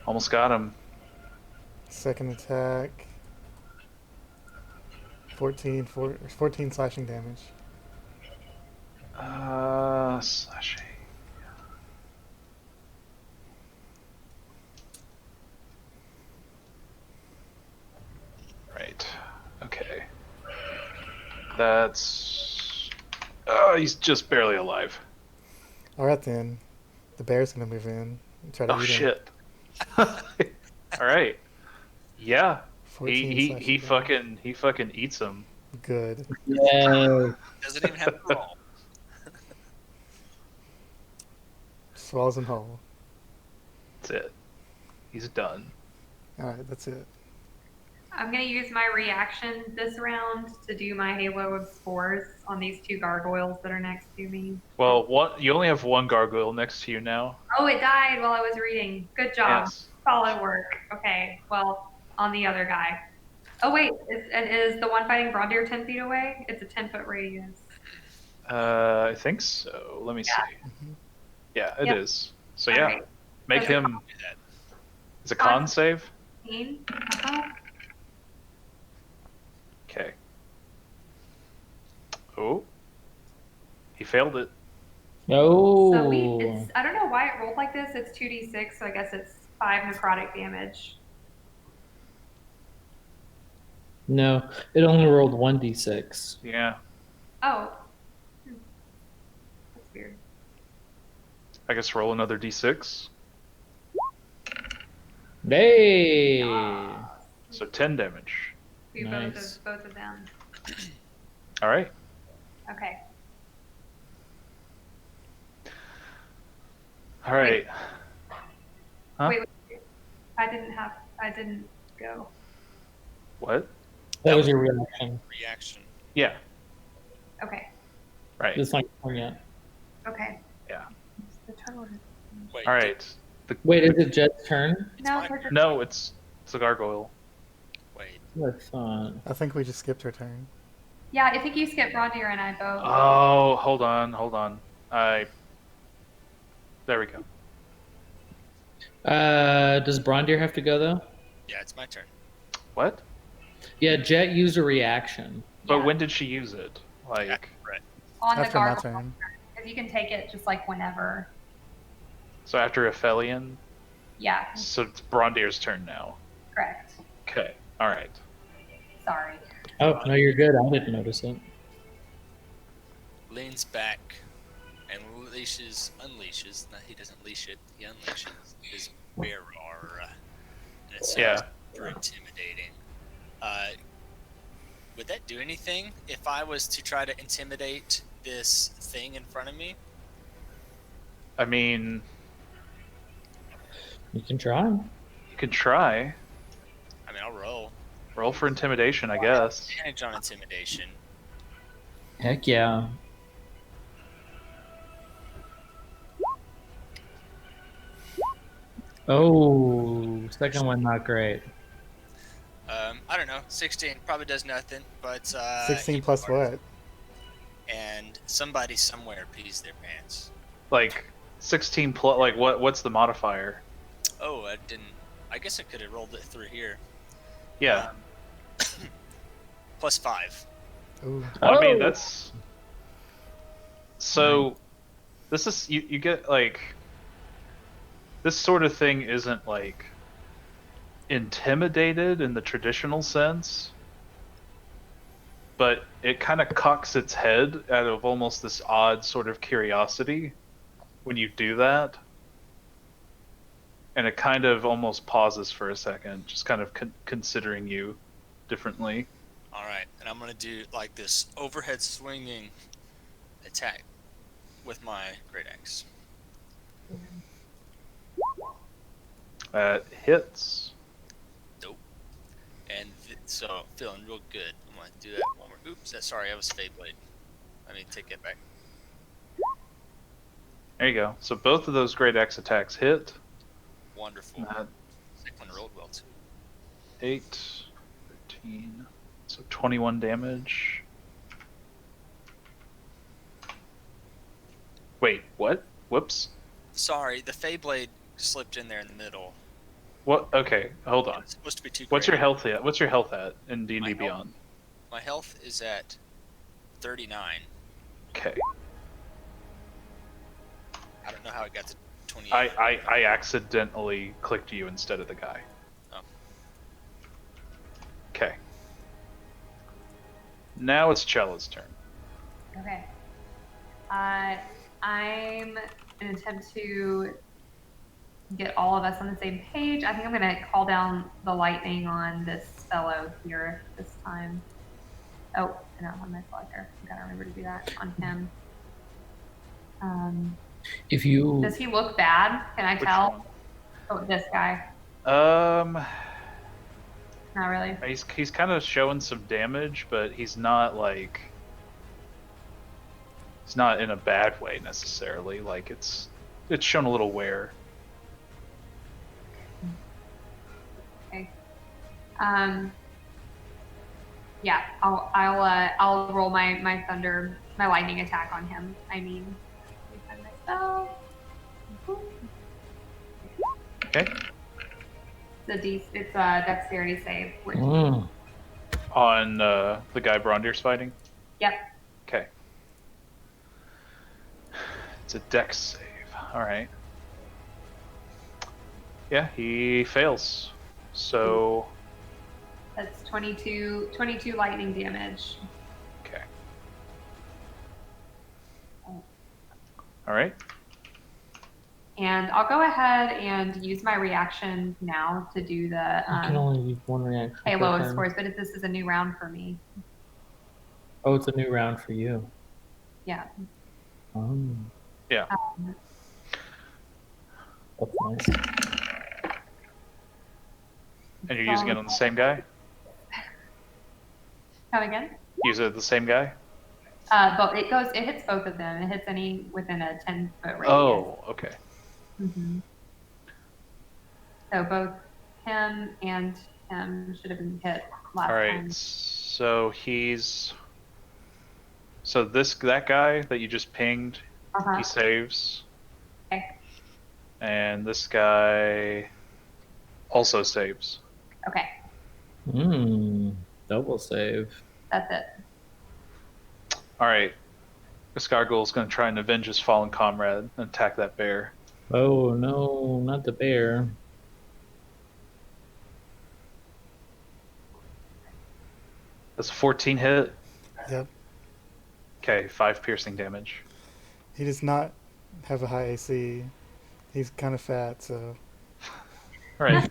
Speaker 1: Almost got him.
Speaker 4: Second attack. 14 slashing damage.
Speaker 1: Slashing. Right. Okay. That's. Oh, he's just barely alive.
Speaker 4: Alright then. The bear's gonna move in and try to
Speaker 1: Oh
Speaker 4: eat him.
Speaker 1: shit. All right. Yeah.
Speaker 4: 14
Speaker 1: He
Speaker 4: slashing
Speaker 1: fucking eats him.
Speaker 4: damage. Good.
Speaker 2: Yeah.
Speaker 6: Doesn't even have to roll.
Speaker 4: Swallows him whole.
Speaker 1: That's it. He's done.
Speaker 4: Alright, that's it.
Speaker 5: I'm going to use my reaction this round to do my Halo of Spores on these 2 gargoyles that are next to me.
Speaker 1: Well, you only have one gargoyle next to you now.
Speaker 5: Oh, it died while I was reading. Good job.
Speaker 1: Yes.
Speaker 5: Solid work. Okay, well, on the other guy. Oh, wait, is the one fighting Braundir 10 feet away? It's a 10-foot radius.
Speaker 1: I think so. Let me see. Yeah, it is. So yeah,
Speaker 5: Alright.
Speaker 1: make
Speaker 5: Okay.
Speaker 1: him.
Speaker 6: Do that.
Speaker 1: Is a con save?
Speaker 5: 15. Uh-huh.
Speaker 1: Okay. Oh, he failed it.
Speaker 2: No.
Speaker 5: So I don't know why it rolled like this. It's 2d6, so I guess it's 5 necrotic damage.
Speaker 2: No, it only rolled 1d6.
Speaker 1: Yeah,
Speaker 5: Oh. That's weird.
Speaker 1: I guess roll another d6.
Speaker 2: Hey.
Speaker 1: So 10 damage.
Speaker 5: Do
Speaker 2: Nice.
Speaker 5: both of them.
Speaker 1: All right.
Speaker 5: Okay.
Speaker 1: All right. Huh?
Speaker 5: Wait, I didn't go.
Speaker 1: What?
Speaker 2: That was your reaction.
Speaker 6: Reaction.
Speaker 1: Yeah.
Speaker 5: Okay.
Speaker 1: Right.
Speaker 2: It's not turn yet.
Speaker 5: Okay.
Speaker 1: Yeah.
Speaker 5: The turn order.
Speaker 6: Wait.
Speaker 1: All right.
Speaker 2: Wait, is it Jet's turn?
Speaker 5: No,
Speaker 6: fine.
Speaker 5: it's
Speaker 1: No, it's a gargoyle.
Speaker 6: Wait.
Speaker 2: I thought.
Speaker 4: I think we just skipped her turn.
Speaker 5: yeah, I think you skipped Braundir and I both.
Speaker 1: Oh, hold on. There we go.
Speaker 2: Does Braundir have to go though?
Speaker 6: Yeah, it's my turn.
Speaker 1: What?
Speaker 2: Yeah, Jet used a reaction.
Speaker 1: But
Speaker 5: Yeah.
Speaker 1: when did she use it? Like,
Speaker 6: Right.
Speaker 5: On the
Speaker 4: After my
Speaker 5: gargoyle.
Speaker 4: turn.
Speaker 5: Because you can take it just like whenever.
Speaker 1: so after Ephelien?
Speaker 5: Yeah,
Speaker 1: So it's Braundir's turn now.
Speaker 5: correct.
Speaker 1: Okay. All right.
Speaker 5: Sorry.
Speaker 2: Oh no, you're good. I didn't notice it.
Speaker 6: Leans back and unleashes. No, he doesn't leash it. He unleashes his bear aura. And it sounds
Speaker 1: Yeah.
Speaker 6: super intimidating. Would that do anything if I was to try to intimidate this thing in front of me?
Speaker 1: I mean,
Speaker 2: You can try.
Speaker 1: you could try.
Speaker 6: I mean, I'll roll.
Speaker 1: Roll for intimidation, I guess.
Speaker 6: Advantage on intimidation.
Speaker 2: Heck yeah. Oh, second one not great.
Speaker 6: I don't know. 16 probably does nothing, but
Speaker 4: 16 plus what?
Speaker 6: and somebody somewhere pees their pants.
Speaker 1: Like 16 plus. Like what's the modifier?
Speaker 6: Oh, I didn't. I guess I could have rolled it through here.
Speaker 1: Yeah.
Speaker 6: +5.
Speaker 4: Ooh.
Speaker 1: I mean
Speaker 2: Oh!
Speaker 1: that's. So, this is you get like. This sort of thing isn't like intimidated in the traditional sense, but it kind of cocks its head out of almost this odd sort of curiosity when you do that. And it kind of almost pauses for a second, just kind of considering you differently.
Speaker 6: All right, and I'm gonna do like this overhead swinging attack with my great axe.
Speaker 1: That hits.
Speaker 6: Nope. And so feeling real good. I'm gonna do that one more. Oops, sorry, I was Feyblade. I need to take it back.
Speaker 1: There you go. So both of those great axe attacks hit.
Speaker 6: Wonderful.
Speaker 1: That
Speaker 6: Second one rolled well too.
Speaker 1: 8, 13, so 21 damage. Wait, what? Whoops.
Speaker 6: Sorry, the Feyblade slipped in there in the middle.
Speaker 1: What? Okay, hold on.
Speaker 6: It's supposed to be too.
Speaker 1: What's your health at? What's your health at in D&D
Speaker 6: My health?
Speaker 1: Beyond?
Speaker 6: My health is at 39.
Speaker 1: Okay.
Speaker 6: I don't know how it got to 28.
Speaker 1: I accidentally clicked you instead of the guy.
Speaker 6: Oh.
Speaker 1: Okay. Now it's Cella's turn.
Speaker 5: Okay. I'm in an attempt to get all of us on the same page. I think I'm going to call down the lightning on this fellow here this time. Oh, I don't have my selector. I gotta remember to do that on him.
Speaker 2: If you
Speaker 5: Does he look bad? Can I
Speaker 1: Which
Speaker 5: tell?
Speaker 1: one?
Speaker 5: Oh, this guy. Not really.
Speaker 1: He's kind of showing some damage, but he's not like he's not in a bad way necessarily. Like it's shown a little wear.
Speaker 5: Okay. Yeah, I'll roll my thunder, my lightning attack on him. I mean, let me find myself.
Speaker 1: Okay.
Speaker 5: It's a dexterity save. Which,
Speaker 1: On the guy Braundir's fighting.
Speaker 5: Yep.
Speaker 1: Okay. It's a dex save. All right. Yeah, he fails. So.
Speaker 5: That's 22 lightning damage.
Speaker 1: Okay. All right.
Speaker 5: And I'll go ahead and use my reaction now to do the
Speaker 2: you can only use one reaction. per
Speaker 5: Halo of
Speaker 2: turn.
Speaker 5: Spores, but this is a new round for me.
Speaker 2: Oh, it's a new round for you.
Speaker 5: Yeah.
Speaker 1: Yeah.
Speaker 2: That's nice.
Speaker 1: And you're using it on the same guy?
Speaker 5: Come again?
Speaker 1: Use it at the same guy?
Speaker 5: But it hits both of them. It hits any within a 10-foot radius.
Speaker 1: Oh, okay.
Speaker 5: Mm-hmm. So both him and him should have been hit last
Speaker 1: All right.
Speaker 5: time.
Speaker 1: So that guy that you just pinged,
Speaker 5: Uh-huh.
Speaker 1: he saves,
Speaker 5: Okay.
Speaker 1: and this guy also saves.
Speaker 5: Okay.
Speaker 2: Double save.
Speaker 5: That's it.
Speaker 1: All right. Escargul's going to try and avenge his fallen comrade and attack that bear.
Speaker 2: Oh no, not the bear.
Speaker 1: That's a 14 hit.
Speaker 4: Yep.
Speaker 1: Okay, 5 piercing damage.
Speaker 4: He does not have a high AC. He's kind of fat, so.
Speaker 1: All right.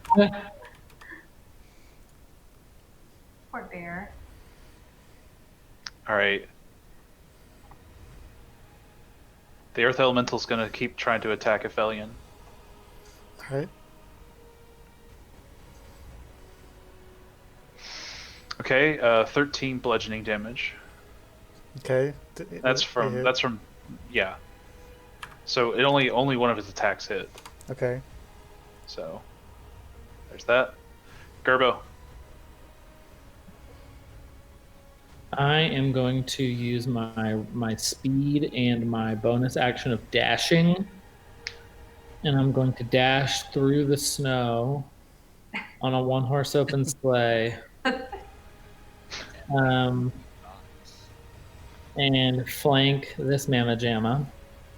Speaker 5: Poor bear.
Speaker 1: All right. The Earth Elemental's going to keep trying to attack Ephelien.
Speaker 4: All right.
Speaker 1: Okay, 13 bludgeoning damage.
Speaker 4: Okay.
Speaker 1: That's from, yeah. So it only one of his attacks hit.
Speaker 4: Okay.
Speaker 1: So there's that. Gerbo.
Speaker 2: I am going to use my speed and my bonus action of dashing, and I'm going to dash through the snow on a one-horse open sleigh, and flank this Mama Jamma.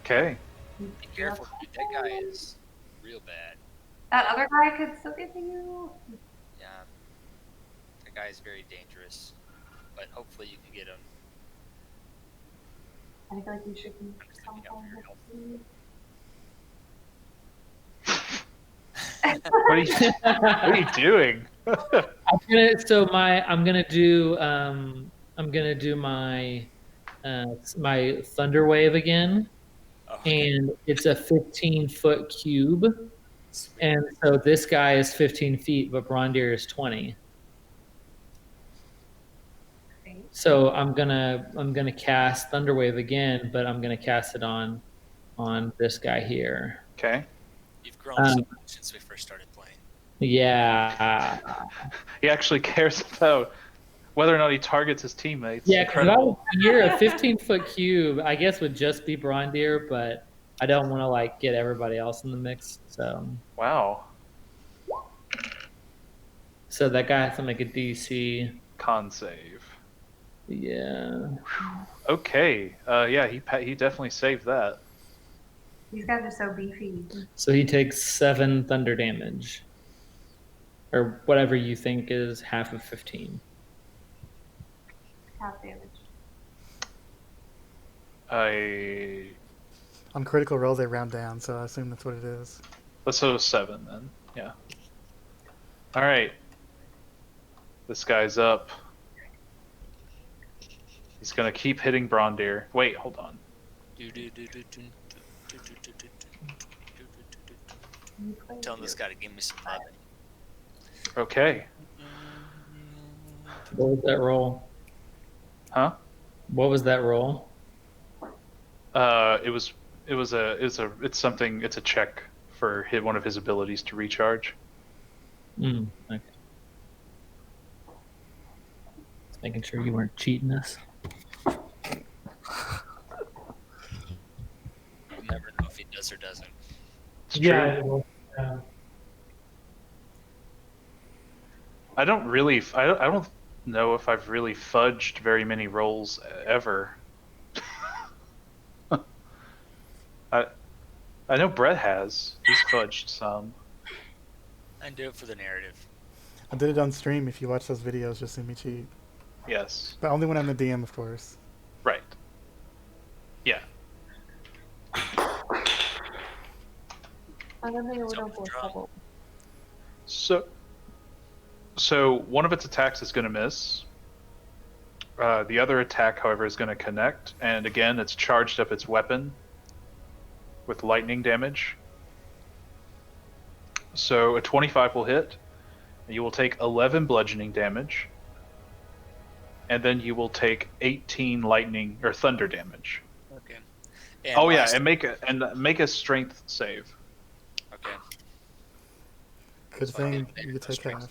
Speaker 1: Okay.
Speaker 6: Be careful, dude. That guy is real bad.
Speaker 5: That other guy could still get to you.
Speaker 6: Yeah. That guy is very dangerous. But hopefully you can get him.
Speaker 5: I feel like you should be
Speaker 6: I'm just looking out for your health.
Speaker 1: What are you doing?
Speaker 2: I'm gonna do my my thunder wave again,
Speaker 6: Okay.
Speaker 2: and it's a 15-foot cube,
Speaker 6: Sweet.
Speaker 2: and so this guy is 15 feet, but Braundir is 20. So I'm gonna cast thunder wave again, but I'm gonna cast it on this guy here.
Speaker 1: Okay.
Speaker 6: You've grown so much since we first started playing.
Speaker 2: Yeah.
Speaker 1: He actually cares about whether or not he targets his teammates.
Speaker 2: Yeah, because
Speaker 1: Incredible.
Speaker 2: you're a 15-foot cube, I guess would just be Braundir, but I don't want to like get everybody else in the mix.
Speaker 1: Wow.
Speaker 2: So that guy has to make a DC.
Speaker 1: Con save.
Speaker 2: Yeah.
Speaker 1: Okay. Yeah, he definitely saved that.
Speaker 5: These guys are so beefy.
Speaker 2: So he takes 7 thunder damage, or whatever you think is half of 15.
Speaker 5: Half damage.
Speaker 4: On critical roll, they round down, so I assume that's what it is.
Speaker 1: Let's go 7 then. Yeah. All right. This guy's up. He's gonna keep hitting Braundir. Wait, hold on.
Speaker 6: Telling this guy to give me some love.
Speaker 1: Okay.
Speaker 2: What was that roll?
Speaker 1: Huh?
Speaker 2: What was that roll?
Speaker 1: It's a check for one of his abilities to recharge.
Speaker 2: Okay. Just making sure you weren't cheating us.
Speaker 6: We'll never know if he does or doesn't.
Speaker 1: It's true. I don't know if I've really fudged very many rolls ever. I know Brett has. He's fudged some.
Speaker 6: I do it for the narrative.
Speaker 4: I did it on stream. If you watch those videos, you'll see me cheat.
Speaker 1: Yes.
Speaker 4: But only when I'm the DM, of course.
Speaker 1: Right. Yeah.
Speaker 5: I don't think it would open trouble.
Speaker 1: So one of its attacks is going to miss. The other attack, however, is going to connect, and again, it's charged up its weapon with lightning damage. So a 25 will hit, and you will take 11 bludgeoning damage, and then you will take 18 lightning or thunder damage.
Speaker 6: Okay.
Speaker 1: And make a strength save.
Speaker 6: Okay.
Speaker 4: Good thing you take half.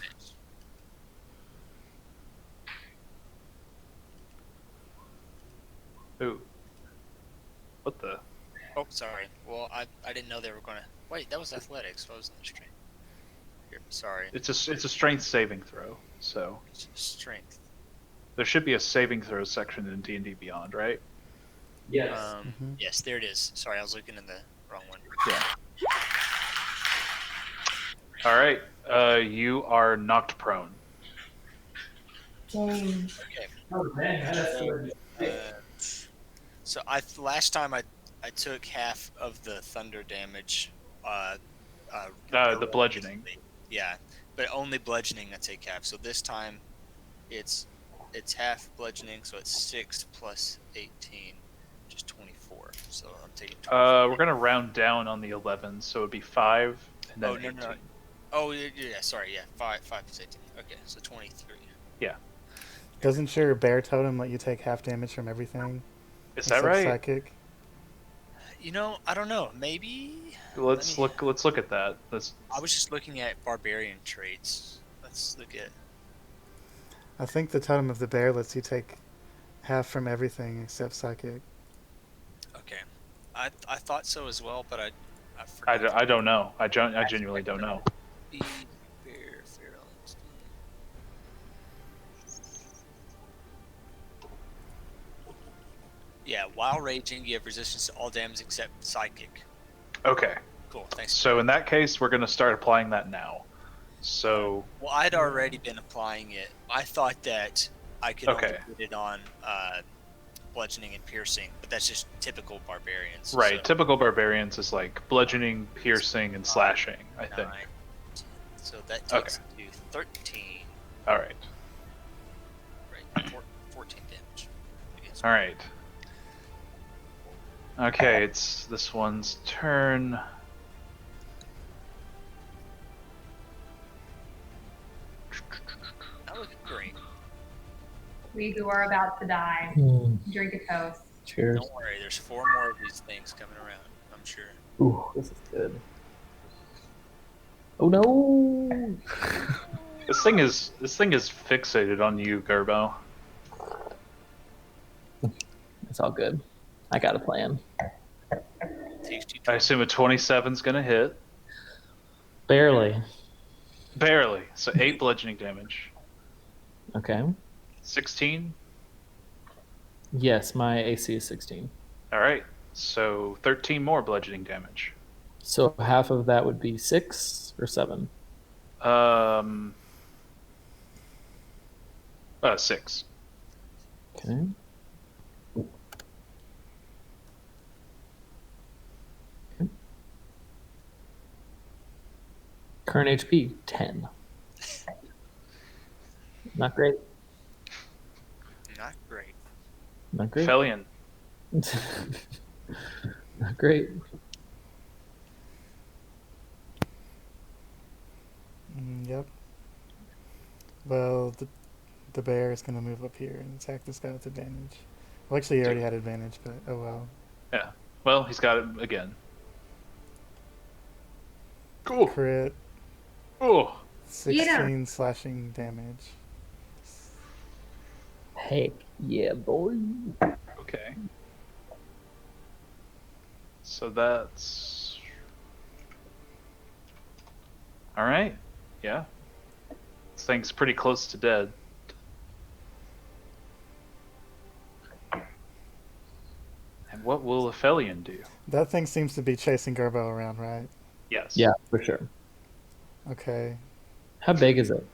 Speaker 1: Ooh. What the?
Speaker 6: Oh, sorry. Well, I didn't know they were gonna. Wait, that was athletics. What was that strength? Here, sorry.
Speaker 1: It's a strength saving throw. So
Speaker 6: Strength.
Speaker 1: there should be a saving throw section in D&D Beyond, right?
Speaker 2: Yes.
Speaker 6: Yes, there it is. Sorry, I was looking in the wrong one.
Speaker 1: Yeah. All right. You are knocked prone.
Speaker 5: Dang.
Speaker 6: Okay.
Speaker 2: Oh, man.
Speaker 6: So last time I took half of the thunder damage.
Speaker 1: The bludgeoning.
Speaker 6: Yeah, but only bludgeoning I take half. So this time, it's half bludgeoning, so it's 6 plus 18, which is 24. So I'm taking. 24.
Speaker 1: We're gonna round down on the 11, so it'd be 5 and then 18.
Speaker 6: No. Oh yeah, sorry, yeah, 5 plus 18. Okay, so 23.
Speaker 1: Yeah.
Speaker 4: Doesn't your bear totem let you take half damage from everything?
Speaker 1: Is that
Speaker 4: Except
Speaker 1: right?
Speaker 4: Psychic?
Speaker 6: You know, I don't know. Maybe.
Speaker 1: Let's look at that.
Speaker 6: I was just looking at barbarian traits. Let's look at.
Speaker 4: I think the totem of the bear lets you take half from everything except psychic.
Speaker 6: Okay. I thought so as well, but I forgot.
Speaker 1: I don't know. I genuinely don't know.
Speaker 6: Be fair, feral instinct. Yeah, while raging, you have resistance to all damage except psychic.
Speaker 1: Okay.
Speaker 6: Cool, thanks.
Speaker 1: So in that case, we're going to start applying that now. So
Speaker 6: Well, I'd already been applying it. I thought that I could only put it on bludgeoning and piercing, but that's just typical barbarians.
Speaker 1: right,
Speaker 6: so-
Speaker 1: typical barbarians is like bludgeoning, piercing, and slashing. I think.
Speaker 6: 9, 10. So that takes to 13.
Speaker 1: All right.
Speaker 6: Right, 14 damage. Against
Speaker 1: All right. Okay, it's this one's turn.
Speaker 6: Not looking great.
Speaker 5: We who are about to die, drink a toast.
Speaker 2: Cheers.
Speaker 6: Don't worry, there's 4 more of these things coming around, I'm sure.
Speaker 2: Ooh, this is good. Oh no!
Speaker 1: This thing is fixated on you, Gerbo.
Speaker 2: It's all good. I got a plan.
Speaker 6: Takes you
Speaker 1: I assume a 27's gonna hit.
Speaker 2: Barely.
Speaker 1: Barely. So 8 bludgeoning damage.
Speaker 2: Okay.
Speaker 1: 16.
Speaker 2: Yes, my AC is 16.
Speaker 1: All right. So 13 more bludgeoning damage.
Speaker 2: So half of that would be 6 or 7.
Speaker 1: 6.
Speaker 2: Okay. Current HP 10. Not great.
Speaker 6: Not great.
Speaker 2: Not great.
Speaker 1: Ephelien.
Speaker 2: Not great.
Speaker 4: Yep. Well, the bear is going to move up here and attack this guy with advantage. Well, actually, he already had advantage, but oh well.
Speaker 1: Yeah. Well, he's got it again. Cool.
Speaker 4: Crit.
Speaker 1: Oh.
Speaker 4: 16 slashing damage.
Speaker 2: Heck yeah, boy.
Speaker 1: Okay. So that's all right. Yeah. This thing's pretty close to dead. And what will Ephelien do?
Speaker 4: That thing seems to be chasing Gerbo around, right?
Speaker 1: Yes.
Speaker 2: Yeah, for sure.
Speaker 4: Okay.
Speaker 2: How big is it?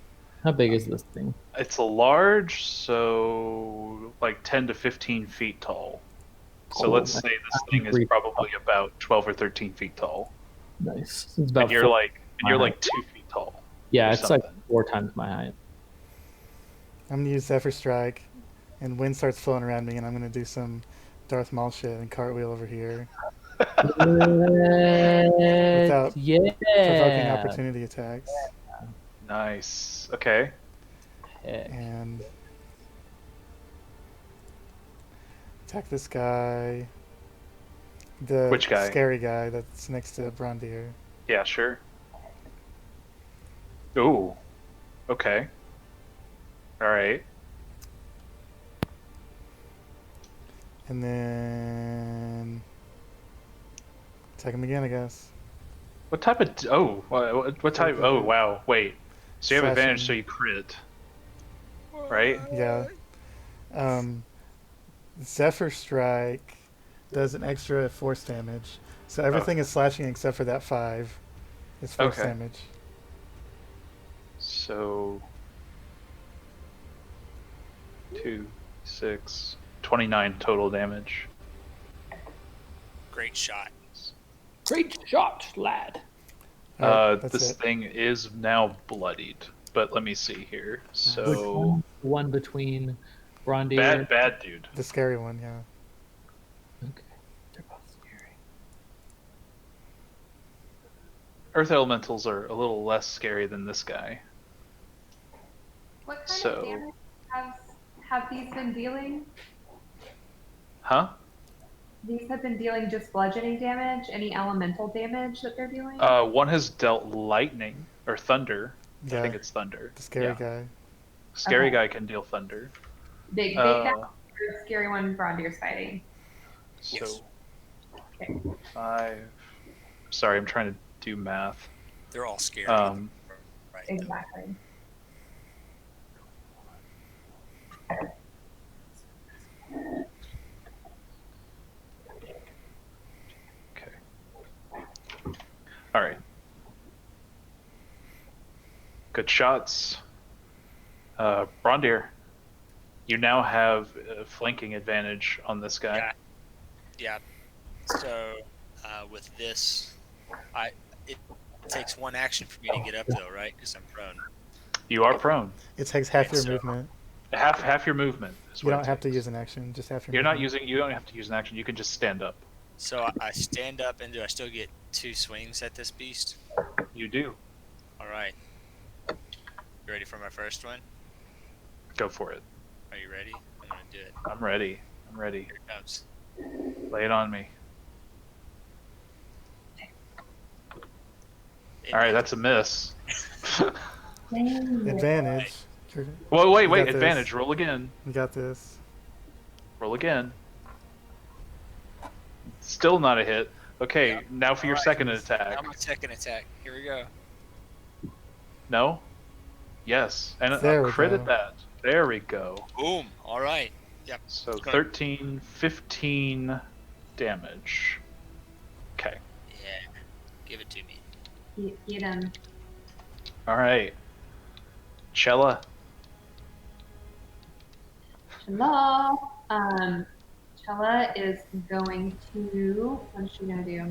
Speaker 2: How big is this thing?
Speaker 1: It's a large, so like 10 to 15 feet tall. So
Speaker 2: Cool.
Speaker 1: let's say this thing is probably about 12 or 13 feet tall.
Speaker 2: Nice. It's about
Speaker 1: And you're
Speaker 2: 4
Speaker 1: like
Speaker 2: my height.
Speaker 1: 2 feet tall.
Speaker 2: Yeah,
Speaker 1: or
Speaker 2: it's like
Speaker 1: something.
Speaker 2: 4 times my height.
Speaker 4: I'm going to use Zephyr Strike, and wind starts flowing around me, and I'm going to do some Darth Maul shit and cartwheel over here. Without provoking opportunity attacks.
Speaker 1: Nice. Okay.
Speaker 2: Heck.
Speaker 4: And attack this guy. The
Speaker 1: Which guy?
Speaker 4: scary guy that's next to Braundir.
Speaker 1: Yeah, sure. Ooh. Okay. All right.
Speaker 4: And then attack him again, I guess.
Speaker 1: What type of what type? Oh wow! Wait. So you have advantage, so
Speaker 4: Slashing.
Speaker 1: you crit, right?
Speaker 4: Yeah. Zephyr Strike does an extra force damage. So everything is slashing except for that 5 is force
Speaker 1: Okay.
Speaker 4: damage.
Speaker 1: So 2, 6, 29 total damage.
Speaker 6: Great shot.
Speaker 2: Great shot, lad.
Speaker 4: Alright, that's
Speaker 1: This
Speaker 4: it.
Speaker 1: thing is now bloodied, but let me see here. So
Speaker 2: One between Braundir.
Speaker 1: bad dude.
Speaker 4: The scary one, yeah.
Speaker 2: Okay. They're both scary.
Speaker 1: Earth elementals are a little less scary than this guy.
Speaker 5: What kind
Speaker 1: So-
Speaker 5: of damage have these been dealing?
Speaker 1: Huh?
Speaker 5: These have been dealing just bludgeoning damage. Any elemental damage that they're dealing?
Speaker 1: One has dealt lightning or thunder. I
Speaker 4: Yeah.
Speaker 1: think it's thunder.
Speaker 4: The scary
Speaker 1: Yeah.
Speaker 4: guy.
Speaker 1: Scary
Speaker 5: Okay.
Speaker 1: guy can deal thunder.
Speaker 5: Big guy. scary one Braundir's fighting.
Speaker 1: So,
Speaker 6: Yes.
Speaker 5: Okay.
Speaker 1: 5. Sorry, I'm trying to do math.
Speaker 6: They're all scary.
Speaker 1: Um,
Speaker 6: right.
Speaker 5: Exactly.
Speaker 1: Okay. All right. Good shots. Braundir, you now have a flanking advantage on this guy.
Speaker 6: Yeah. So with this, it takes one action for me to get up though, right? Because I'm prone.
Speaker 1: You are prone.
Speaker 4: It takes half
Speaker 6: Okay,
Speaker 4: your
Speaker 6: so-
Speaker 4: movement.
Speaker 1: Half your movement is
Speaker 4: You
Speaker 1: what
Speaker 4: don't
Speaker 1: it
Speaker 4: have to
Speaker 1: takes.
Speaker 4: use an action, just half your
Speaker 1: You're not
Speaker 4: movement.
Speaker 1: using. You don't have to use an action. You can just stand up.
Speaker 6: So I stand up, and do I still get 2 swings at this beast?
Speaker 1: You do.
Speaker 6: All right. You ready for my first one?
Speaker 1: Go for it.
Speaker 6: Are you ready? I'm gonna do it.
Speaker 1: I'm ready. I'm ready.
Speaker 6: Here it comes.
Speaker 1: Lay it on me. All right, that's a miss.
Speaker 4: Advantage.
Speaker 1: Well, wait.
Speaker 4: You got this.
Speaker 1: Advantage. Roll again.
Speaker 4: You got this.
Speaker 1: Roll again. Still not a hit. Okay,
Speaker 6: Yeah.
Speaker 1: now for your
Speaker 6: Alright.
Speaker 1: second
Speaker 6: Now
Speaker 1: attack.
Speaker 6: my second attack. Here we go.
Speaker 1: No? Yes. And
Speaker 4: There we
Speaker 1: crit
Speaker 4: go.
Speaker 1: at that. There we go.
Speaker 6: Boom. All right. Yep.
Speaker 1: So
Speaker 6: It's gonna-
Speaker 1: 13, 15 damage. Okay.
Speaker 6: Yeah. Give it to me.
Speaker 5: Get him.
Speaker 1: All right. Cella.
Speaker 5: Hello. Cella is going to. What is she gonna do?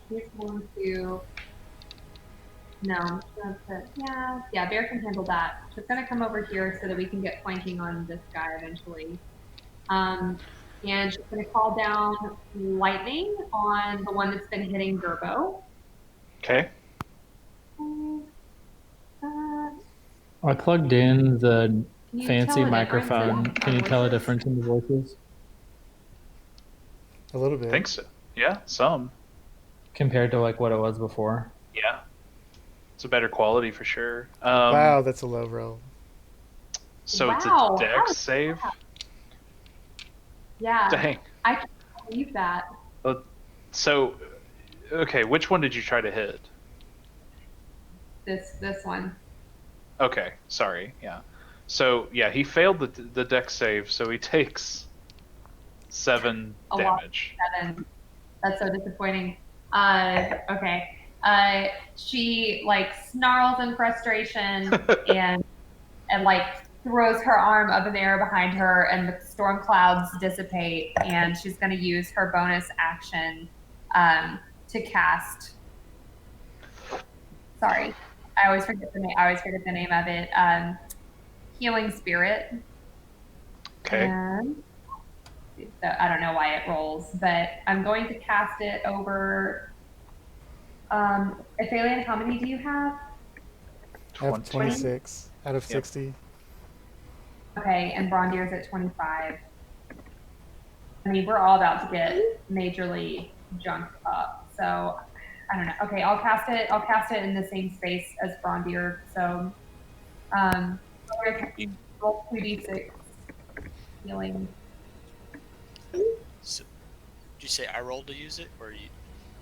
Speaker 5: She's going to. No, she's gonna put. Yeah. Bear can handle that. She's gonna come over here so that we can get flanking on this guy eventually. And she's gonna call down lightning on the one that's been hitting Gerbo.
Speaker 1: Okay.
Speaker 2: I plugged in the
Speaker 5: Can you
Speaker 2: fancy
Speaker 5: tell the
Speaker 2: microphone.
Speaker 5: difference in
Speaker 2: Can you tell the
Speaker 5: voices?
Speaker 2: difference in the voices
Speaker 4: A little bit.
Speaker 1: I think so. Yeah, some.
Speaker 2: compared to like what it was before?
Speaker 1: Yeah. It's a better quality for sure.
Speaker 4: Wow, that's a low roll.
Speaker 1: So
Speaker 5: Wow,
Speaker 1: it's a
Speaker 5: how
Speaker 1: dex
Speaker 5: is
Speaker 1: save?
Speaker 5: Yeah,
Speaker 1: Dang.
Speaker 5: I can't believe that.
Speaker 1: So, okay, which one did you try to hit?
Speaker 5: This one.
Speaker 1: Okay, sorry. Yeah. So yeah, he failed the dex save, so he takes 7
Speaker 5: A lot.
Speaker 1: damage.
Speaker 5: 7. That's so disappointing. Okay. She like snarls in frustration and like throws her arm up in the air behind her, and the storm clouds dissipate, and she's going to use her bonus action to cast. Sorry, I always forget the name. I always forget the name of it. Healing Spirit.
Speaker 1: Okay.
Speaker 5: And so I don't know why it rolls, but I'm going to cast it over. Ephelien, how many do you have?
Speaker 4: I have 26 out of
Speaker 1: Yep.
Speaker 4: 60.
Speaker 5: Okay, and Braundir's at 25. I mean, we're all about to get majorly junked up, so I don't know. Okay, I'll cast it. I'll cast it in the same space as Braundir. So, roll 2d6 healing.
Speaker 6: So, did you say I rolled to use it, or you?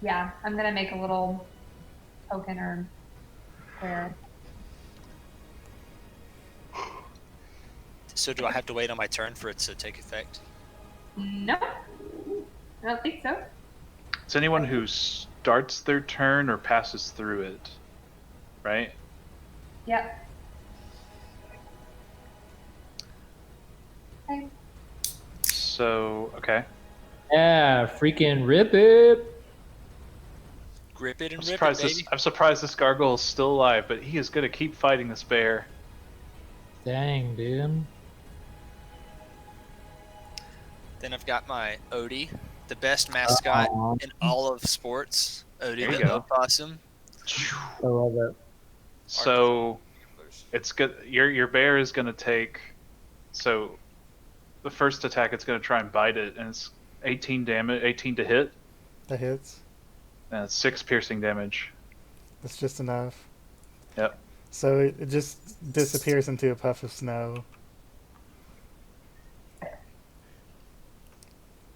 Speaker 5: Yeah, I'm gonna make a little token or prayer.
Speaker 6: So do I have to wait on my turn for it to take effect?
Speaker 5: Nope, I don't think so.
Speaker 1: It's anyone who starts their turn or passes through it, right?
Speaker 5: Yep. Okay.
Speaker 1: So, okay.
Speaker 2: Yeah, freaking rip it.
Speaker 6: Grip it
Speaker 1: I'm
Speaker 6: and rip it,
Speaker 1: surprised
Speaker 6: baby.
Speaker 1: I'm surprised this gargoyle is still alive, but he is going to keep fighting this bear.
Speaker 2: Dang, dude.
Speaker 6: Then I've got my Odie, the best mascot
Speaker 2: Aw,
Speaker 6: in all of sports. Odie
Speaker 1: There you
Speaker 6: the
Speaker 1: go.
Speaker 6: opossum.
Speaker 2: I love it.
Speaker 1: So it's good. Your bear is going to take. So the first attack, it's going to try and bite it, and it's 18 damage, 18 to hit,
Speaker 4: That hits.
Speaker 1: and it's 6 piercing damage.
Speaker 4: That's just enough.
Speaker 1: Yep.
Speaker 4: So it just disappears into a puff of snow.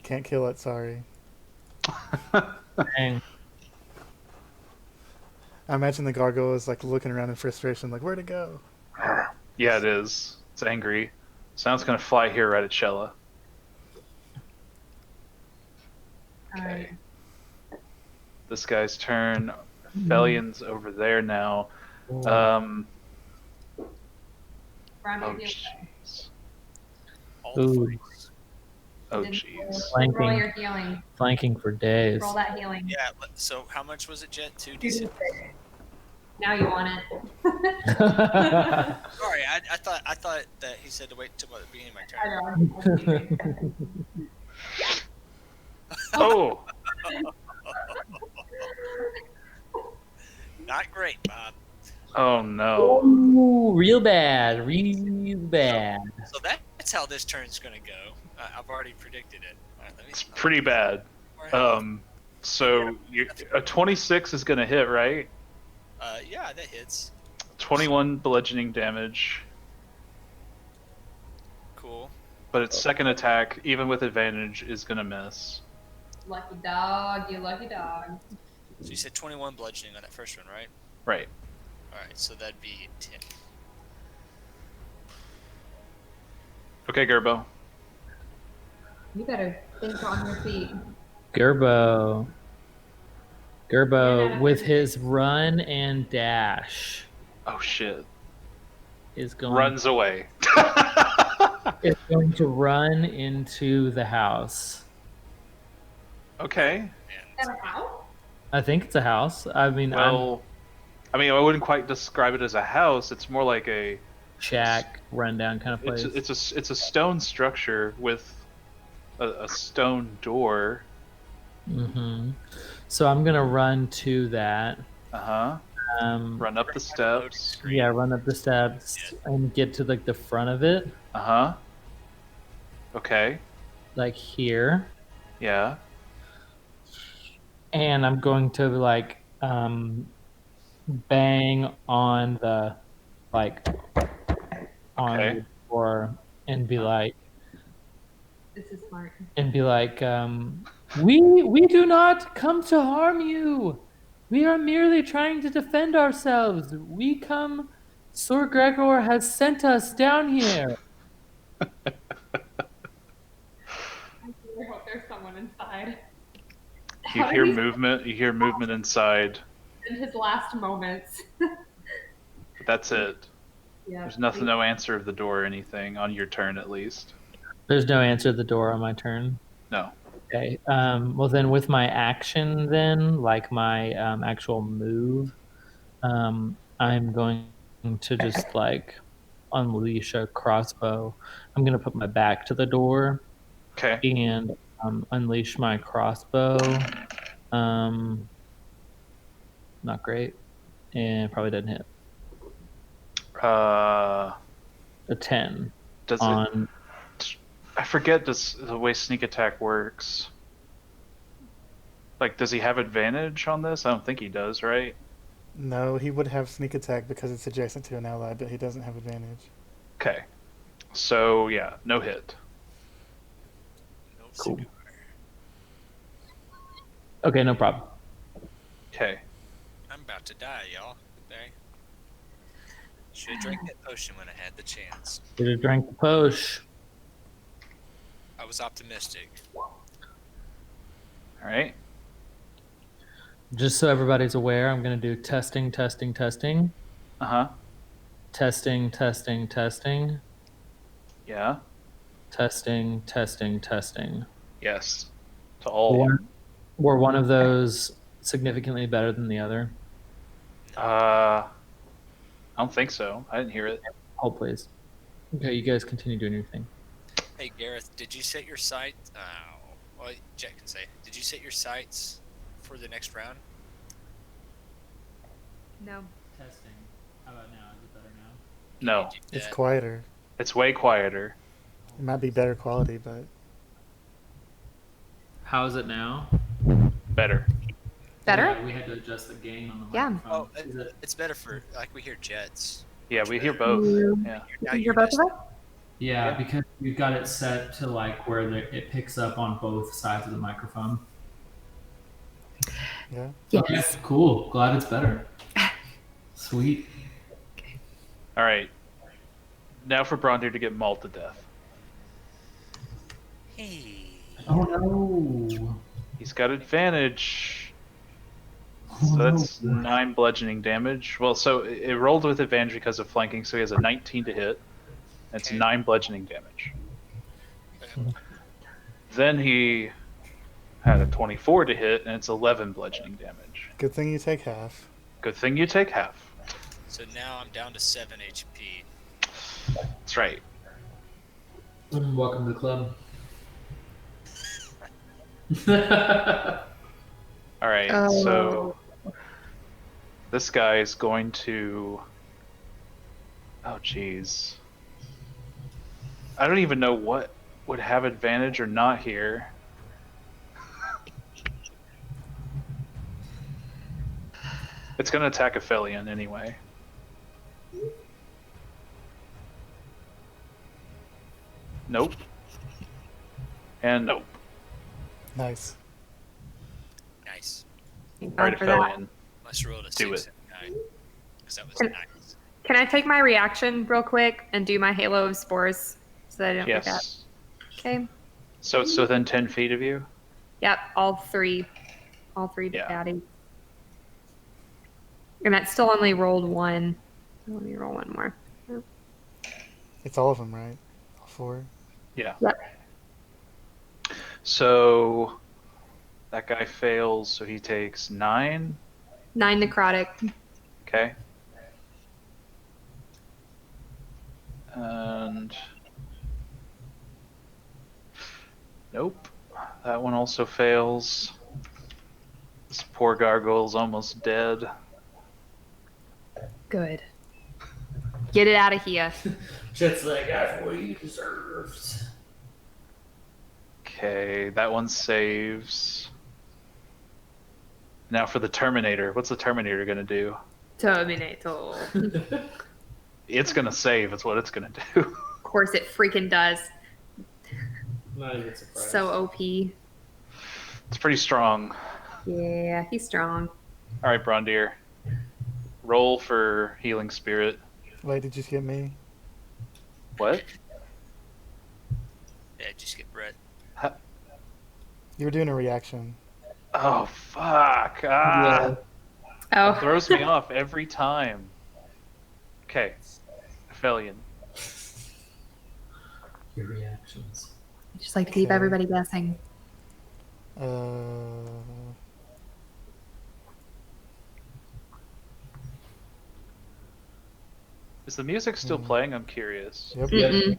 Speaker 4: Can't kill it, sorry.
Speaker 2: Dang.
Speaker 4: I imagine the gargoyle is like looking around in frustration, like, where'd it go?
Speaker 1: Yeah, it is. It's angry. So now it's going to fly here right at Cella.
Speaker 5: Alright.
Speaker 1: This guy's turn. Ephelien's over there now. Oh,
Speaker 5: Braundir heals.
Speaker 1: jeez.
Speaker 6: All
Speaker 2: Ooh.
Speaker 6: three.
Speaker 1: Oh,
Speaker 5: Didn't-
Speaker 1: jeez.
Speaker 5: Roll your healing.
Speaker 2: Flanking for days.
Speaker 5: Roll that healing.
Speaker 6: Yeah. So how much was it, Jet? 2d6.
Speaker 5: Now you want it.
Speaker 6: Sorry, I thought that he said to wait until the beginning of my turn.
Speaker 5: I know.
Speaker 1: Oh!
Speaker 6: Not great, Bob.
Speaker 1: Oh, no.
Speaker 2: Ooh, real bad. Real bad.
Speaker 6: So that's how this turn's gonna go. I've already predicted it. All right,
Speaker 1: It's pretty bad.
Speaker 6: Alright.
Speaker 1: So a 26 is going to hit, right?
Speaker 6: Yeah, that hits.
Speaker 1: 21 bludgeoning damage.
Speaker 6: Cool.
Speaker 1: But its second attack, even with advantage, is going to miss.
Speaker 5: Lucky dog, you lucky dog.
Speaker 6: So you said 21 bludgeoning on that first one, right?
Speaker 1: Right.
Speaker 6: All right, so that'd be 10.
Speaker 1: Okay, Gerbo.
Speaker 5: You better think on your feet.
Speaker 2: Gerbo.
Speaker 5: Yeah.
Speaker 2: Gerbo, with his run and dash,
Speaker 1: Oh, shit.
Speaker 2: is going
Speaker 1: Runs away.
Speaker 2: is going to run into the house.
Speaker 1: Okay.
Speaker 6: And
Speaker 2: I think it's a house. I mean,
Speaker 1: Well, I mean, I wouldn't quite describe it as a house. It's more like a...
Speaker 2: shack, rundown kind of place.
Speaker 1: It's a stone structure with a stone door.
Speaker 2: Mm-hmm. So I'm gonna run to that.
Speaker 1: Uh-huh. Run up the steps.
Speaker 2: Yeah, run up the steps and get to like the front of it,
Speaker 1: Uh-huh. Okay.
Speaker 2: like here.
Speaker 1: Yeah.
Speaker 2: And I'm going to like bang on the on
Speaker 1: Okay.
Speaker 2: the door and be like
Speaker 5: This is smart.
Speaker 2: we do not come to harm you. We are merely trying to defend ourselves. Sir Gregor has sent us down here.
Speaker 5: I really hope there's someone inside.
Speaker 1: You hear movement. You hear movement inside.
Speaker 5: In his last moments.
Speaker 1: But that's it.
Speaker 5: Yeah.
Speaker 1: There's nothing, no answer of the door or anything on your turn, at least.
Speaker 2: There's no answer to the door on my turn.
Speaker 1: No.
Speaker 2: Okay. Well, then with my action, then like my actual move, I'm going to just like unleash a crossbow. I'm gonna put my back to the door
Speaker 1: Okay.
Speaker 2: and unleash my crossbow. Not great, and probably doesn't hit. A 10
Speaker 1: Does
Speaker 2: on.
Speaker 1: it? I forget the way sneak attack works. Like, does he have advantage on this? I don't think he does, right?
Speaker 4: No, he would have sneak attack because it's adjacent to an ally, but he doesn't have advantage.
Speaker 1: Okay. So yeah, no hit.
Speaker 6: no
Speaker 2: Cool.
Speaker 6: cigar.
Speaker 2: Okay, no problem.
Speaker 1: Okay.
Speaker 6: I'm about to die, y'all. Okay. Should have drank that potion when I had the chance.
Speaker 2: Should have drank the potion.
Speaker 6: I was optimistic.
Speaker 1: All right.
Speaker 2: Just so everybody's aware, I'm going to do testing, testing, testing,
Speaker 1: Uh-huh.
Speaker 2: testing, testing, testing,
Speaker 1: Yeah.
Speaker 2: testing, testing, testing.
Speaker 1: Yes. To all.
Speaker 2: Were one of those significantly better than the other?
Speaker 1: I don't think so. I didn't hear it.
Speaker 2: Hold, please. Okay, you guys continue doing your thing.
Speaker 6: Hey, Gareth, did you set your sight? Well, Jack can say. Did you set your sights for the next round?
Speaker 5: No.
Speaker 2: Testing. How about now? Is it better now?
Speaker 1: No.
Speaker 6: Did you do
Speaker 4: It's
Speaker 6: that?
Speaker 4: quieter.
Speaker 1: It's way quieter.
Speaker 4: It might be better quality, but
Speaker 2: How is it now?
Speaker 1: Better.
Speaker 5: Better?
Speaker 2: Yeah, we had to adjust the gain on the
Speaker 5: Yeah.
Speaker 2: microphone.
Speaker 6: Oh, it's better for, like, we hear jets.
Speaker 1: Yeah, we hear both. Yeah.
Speaker 6: Now
Speaker 5: You hear
Speaker 6: you're
Speaker 5: both of
Speaker 6: just-
Speaker 5: us?
Speaker 2: Yeah,
Speaker 1: Yeah.
Speaker 2: because you've got it set to like where it picks up on both sides of the microphone.
Speaker 4: Yeah.
Speaker 2: Okay, cool. Glad it's better. Sweet.
Speaker 1: All right. Now for Braundir to get mauled to death.
Speaker 6: Hey.
Speaker 2: Oh no.
Speaker 1: He's got advantage.
Speaker 2: Oh,
Speaker 1: So
Speaker 2: no.
Speaker 1: that's 9 bludgeoning damage. Well, so it rolled with advantage because of flanking, so he has a 19 to hit. It's
Speaker 6: Okay.
Speaker 1: 9 bludgeoning damage.
Speaker 6: Okay.
Speaker 1: Then he had a 24 to hit, and it's 11 bludgeoning damage.
Speaker 4: Good thing you take half.
Speaker 1: Good thing you take half.
Speaker 6: So now I'm down to 7 HP.
Speaker 1: That's right.
Speaker 2: Welcome to the club.
Speaker 1: All right, so this guy is going to... Oh, jeez. I don't even know what would have advantage or not here. It's going to attack Ephelien anyway. Nope. And nope.
Speaker 4: Nice.
Speaker 6: Nice.
Speaker 1: All right,
Speaker 5: For that.
Speaker 1: Ephelien.
Speaker 6: Must roll a
Speaker 1: Do
Speaker 6: 6
Speaker 1: it.
Speaker 6: and 9. Because that was
Speaker 5: Can-
Speaker 6: nice.
Speaker 5: Can I take my reaction real quick and do my Halo of Spores so that I don't forget?
Speaker 1: Yes.
Speaker 5: Okay.
Speaker 1: So it's within 10 feet of you?
Speaker 5: Yep, all three. All three
Speaker 1: Yeah.
Speaker 5: daddy. And that still only rolled one. Let me roll one more.
Speaker 4: It's all of them, right? All 4?
Speaker 1: Yeah.
Speaker 5: Yep.
Speaker 1: So that guy fails, so he takes 9.
Speaker 5: 9 necrotic.
Speaker 1: Okay. And nope, that one also fails. This poor gargoyle's almost dead.
Speaker 5: Good. Get it out of here.
Speaker 2: Just like that's what you deserved.
Speaker 1: Okay, that one saves. Now for the Terminator. What's the Terminator gonna do?
Speaker 5: Terminator.
Speaker 1: It's gonna save. It's what it's gonna do.
Speaker 5: Of course it freaking does.
Speaker 2: Not even surprised.
Speaker 5: So OP.
Speaker 1: It's pretty strong.
Speaker 5: Yeah, he's strong.
Speaker 1: All right, Braundir. Roll for healing spirit.
Speaker 4: Wait, did you hit me?
Speaker 1: What?
Speaker 6: Yeah, just get Brett.
Speaker 4: You were doing a reaction.
Speaker 1: Oh fuck! Ah,
Speaker 5: Oh.
Speaker 1: it throws me off every time. Okay, Ephelien.
Speaker 2: Your reactions.
Speaker 5: Just like to keep
Speaker 4: Okay.
Speaker 5: everybody guessing.
Speaker 1: Is the music still playing? I'm curious.
Speaker 4: Yep.
Speaker 5: Mm-mm.
Speaker 1: It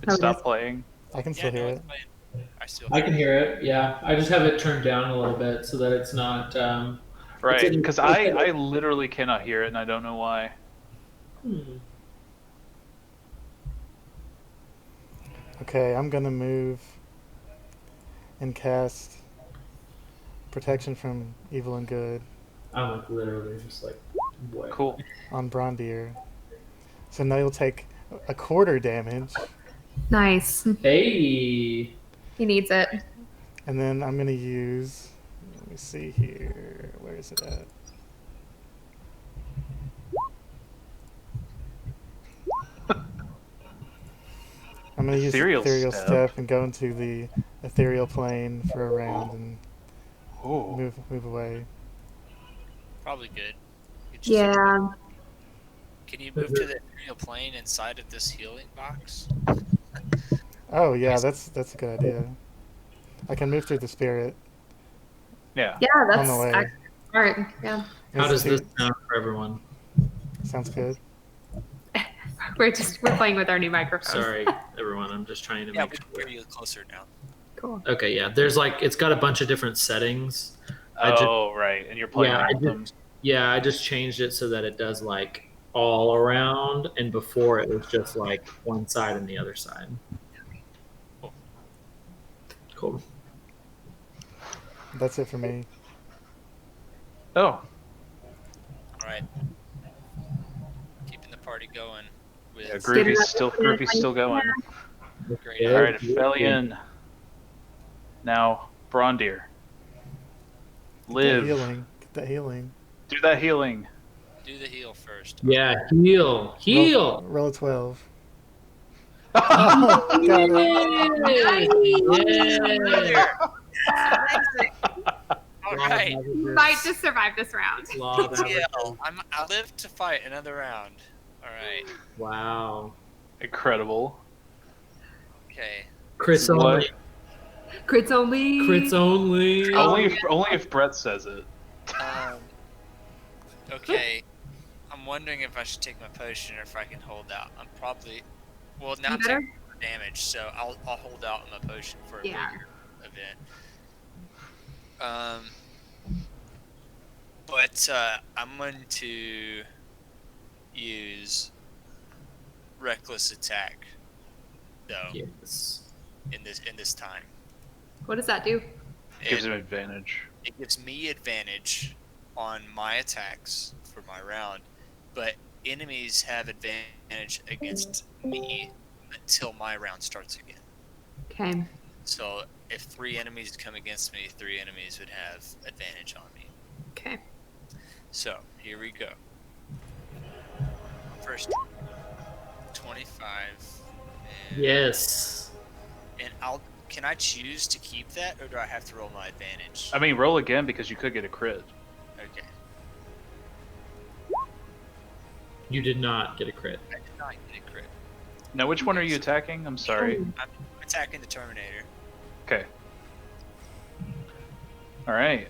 Speaker 5: Oh,
Speaker 1: stopped
Speaker 5: yes.
Speaker 1: playing.
Speaker 4: I can
Speaker 6: Yeah,
Speaker 4: still
Speaker 6: no,
Speaker 4: hear
Speaker 6: it's
Speaker 4: it.
Speaker 6: fine. I still
Speaker 2: I can hear it. Yeah, I just have it turned down a little bit so that it's not.
Speaker 1: Right,
Speaker 2: in-
Speaker 1: because I literally cannot hear it, and I don't know why.
Speaker 4: Okay, I'm gonna move and cast protection from evil and good
Speaker 2: I'm like literally just like, what?
Speaker 1: Cool.
Speaker 4: on Braundir. So now you'll take a quarter damage,
Speaker 5: Nice.
Speaker 2: Hey.
Speaker 5: He needs it.
Speaker 4: and then I'm gonna use. Let me see here. Where is it at? I'm gonna use
Speaker 1: Ethereal
Speaker 4: ethereal
Speaker 1: step.
Speaker 4: step and go into the ethereal plane for a round and
Speaker 1: Ooh.
Speaker 4: move away.
Speaker 6: Probably good. You just-
Speaker 5: Yeah.
Speaker 6: Can you move to the ethereal plane inside of this healing box?
Speaker 4: Oh yeah, that's a good idea. I can move through the spirit
Speaker 1: Yeah.
Speaker 5: Yeah,
Speaker 4: on
Speaker 5: that's
Speaker 4: the way.
Speaker 5: actually smart. Yeah.
Speaker 2: How does
Speaker 4: It's
Speaker 2: this sound for everyone?
Speaker 4: Sounds good.
Speaker 5: We're playing with our new microphones.
Speaker 2: Sorry, everyone. I'm just trying to
Speaker 6: Yeah,
Speaker 2: make
Speaker 6: we can
Speaker 2: sure.
Speaker 6: hear you closer now.
Speaker 5: Cool.
Speaker 2: Okay, yeah. There's like it's got a bunch of different settings. I just-
Speaker 1: Oh, right. And you're playing
Speaker 2: Yeah, I
Speaker 1: with them.
Speaker 2: Yeah, I just changed it so that it does like all around, and before it was just like one side and the other side. Cool.
Speaker 4: That's it for me.
Speaker 1: Oh,
Speaker 6: All right. Keeping the party going. with
Speaker 1: Yeah, Groovy's still going.
Speaker 6: great.
Speaker 1: All right, Ephelien. Now, Braundir.
Speaker 4: Get that
Speaker 1: Live.
Speaker 4: healing. Get that healing.
Speaker 1: Do that healing.
Speaker 6: Do the heal first.
Speaker 2: Yeah, heal. Heal.
Speaker 4: Roll a 12. Oh, got it.
Speaker 6: All right.
Speaker 5: You might just survive this round.
Speaker 2: Law of averages.
Speaker 6: I live to fight another round. All right.
Speaker 2: Wow.
Speaker 1: Incredible.
Speaker 6: Okay.
Speaker 2: Crits
Speaker 1: What?
Speaker 2: only.
Speaker 5: Crits only.
Speaker 2: Crits only.
Speaker 1: Only if Brett says it.
Speaker 6: Okay. I'm wondering if I should take my potion or if I can hold out. I'm probably. Well, now
Speaker 5: You
Speaker 6: I'm
Speaker 5: better?
Speaker 6: taking damage, so I'll hold out on my potion for a
Speaker 5: Yeah.
Speaker 6: later event. But I'm going to use reckless attack though
Speaker 2: Yes.
Speaker 6: in this time.
Speaker 5: What does that do?
Speaker 1: Gives
Speaker 6: And
Speaker 1: him advantage.
Speaker 6: it gives me advantage on my attacks for my round, but enemies have advantage against me until my round starts again.
Speaker 5: Okay.
Speaker 6: So if 3 enemies come against me, 3 enemies would have advantage on me.
Speaker 5: Okay.
Speaker 6: So here we go. First 25. And,
Speaker 2: Yes.
Speaker 6: And can I choose to keep that, or do I have to roll my advantage?
Speaker 1: I mean, roll again because you could get a crit.
Speaker 6: Okay.
Speaker 2: You did not get a crit.
Speaker 6: I did not get a crit.
Speaker 1: Now, which one are you attacking? I'm sorry.
Speaker 6: I'm attacking the Terminator.
Speaker 1: Okay. All right.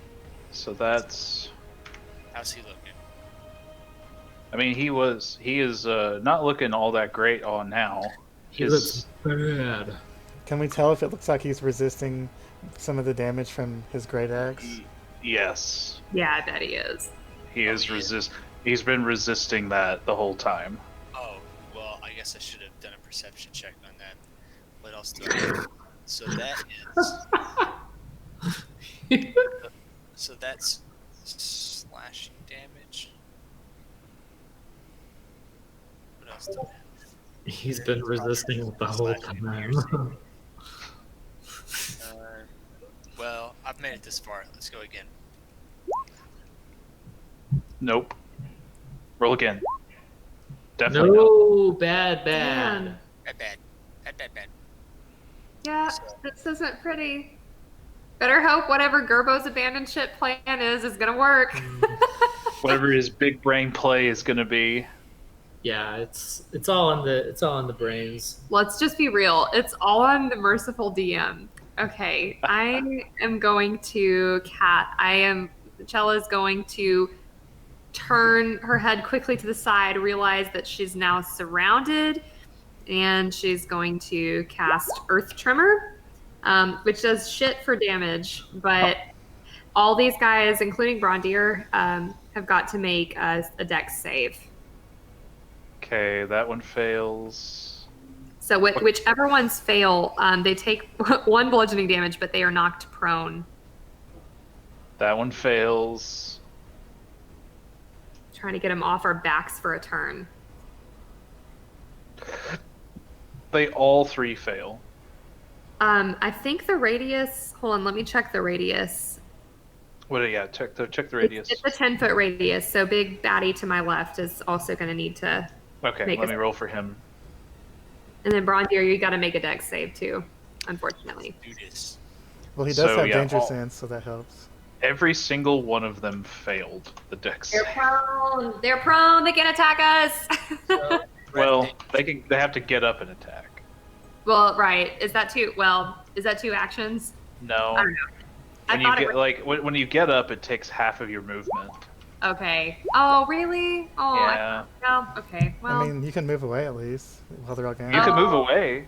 Speaker 1: So that's.
Speaker 6: How's he looking?
Speaker 1: I mean, he is not looking all that great on now.
Speaker 2: He looks bad.
Speaker 4: Can we tell if it looks like he's resisting some of the damage from his great axe?
Speaker 1: Yes,
Speaker 5: Yeah, I bet he is.
Speaker 1: he is He's been resisting that the whole time.
Speaker 6: Oh, well, I guess I should have done a perception check on that. What else do I have? So that is. So that's slashing damage. What else do I have?
Speaker 2: He's been resisting it the whole time.
Speaker 6: Well, I've made it this far. Let's go again.
Speaker 1: Nope. Roll again. Definitely not.
Speaker 2: No, bad.
Speaker 5: Man.
Speaker 6: Bad.
Speaker 5: Yeah, this isn't pretty. Better hope whatever Gerbo's abandoned ship plan is gonna work.
Speaker 1: Whatever his big brain play is going to be.
Speaker 2: Yeah, it's all in the brains.
Speaker 5: Let's just be real. It's all on the merciful DM. Okay, I am going to Cella's going to turn her head quickly to the side, realize that she's now surrounded, and she's going to cast Earth Tremor, which does shit for damage, but all these guys, including Braundir, have got to make a dex save.
Speaker 1: Okay, that one fails.
Speaker 5: So whichever ones fail, they take 1 bludgeoning damage, but they are knocked prone.
Speaker 1: That one fails.
Speaker 5: Trying to get them off our backs for a turn.
Speaker 1: They all 3 fail.
Speaker 5: I think the radius. Hold on, let me check the radius.
Speaker 1: Check the radius.
Speaker 5: It's a 10-foot radius, so big baddie to my left is also going to need to.
Speaker 1: Okay, let me roll for him.
Speaker 5: And then Braundir, you got to make a dex save too, unfortunately.
Speaker 6: Do this.
Speaker 4: Well, he does have
Speaker 1: yeah,
Speaker 4: danger sense, so that helps.
Speaker 1: Every single one of them failed the dex.
Speaker 5: They're prone. They're prone. They can attack us.
Speaker 1: Well, they have to get up and attack.
Speaker 5: Well, right. Is that 2 actions?
Speaker 1: No.
Speaker 5: I don't know.
Speaker 1: When you get when you get up, it takes half of your movement.
Speaker 5: Okay. Oh, really? Oh,
Speaker 1: Yeah.
Speaker 5: No. Okay. Well.
Speaker 4: I mean, you can move away at least while they're all going.
Speaker 1: You can move
Speaker 5: Oh.
Speaker 1: away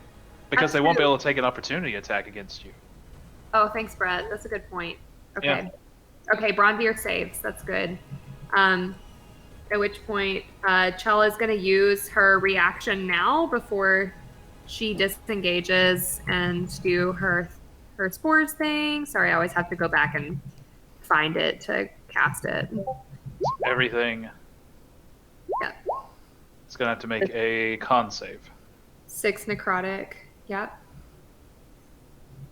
Speaker 1: because
Speaker 5: That's
Speaker 1: they won't be
Speaker 5: true.
Speaker 1: able to take an opportunity attack against you.
Speaker 5: Oh, thanks, Brett. That's a good point. Okay.
Speaker 1: Yeah.
Speaker 5: Okay, Braundir saves. That's good. At which point, Cella is going to use her reaction now before she disengages and do her spores thing. Sorry, I always have to go back and find it to cast it.
Speaker 1: Everything.
Speaker 5: Yeah.
Speaker 1: It's gonna have to make a con save.
Speaker 5: 6 necrotic. Yep.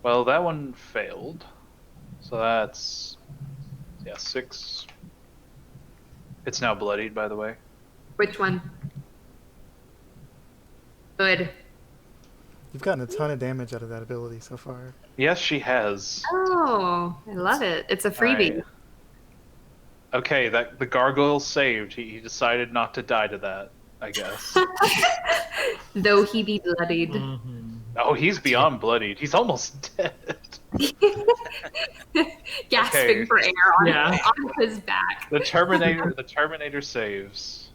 Speaker 1: Well, that one failed. So that's 6. It's now bloodied, by the way.
Speaker 5: Which one? Good.
Speaker 4: You've gotten a ton of damage out of that ability so far.
Speaker 1: Yes, she has.
Speaker 5: Oh, I love it. It's a freebie.
Speaker 1: Alright. Okay, the gargoyle saved. He decided not to die to that, I guess.
Speaker 5: Though he be bloodied.
Speaker 2: Mm-hmm.
Speaker 1: Oh, he's beyond bloodied. He's almost dead.
Speaker 5: Gasping
Speaker 1: Okay.
Speaker 5: for air on,
Speaker 2: Yeah.
Speaker 5: on his back.
Speaker 1: The Terminator saves.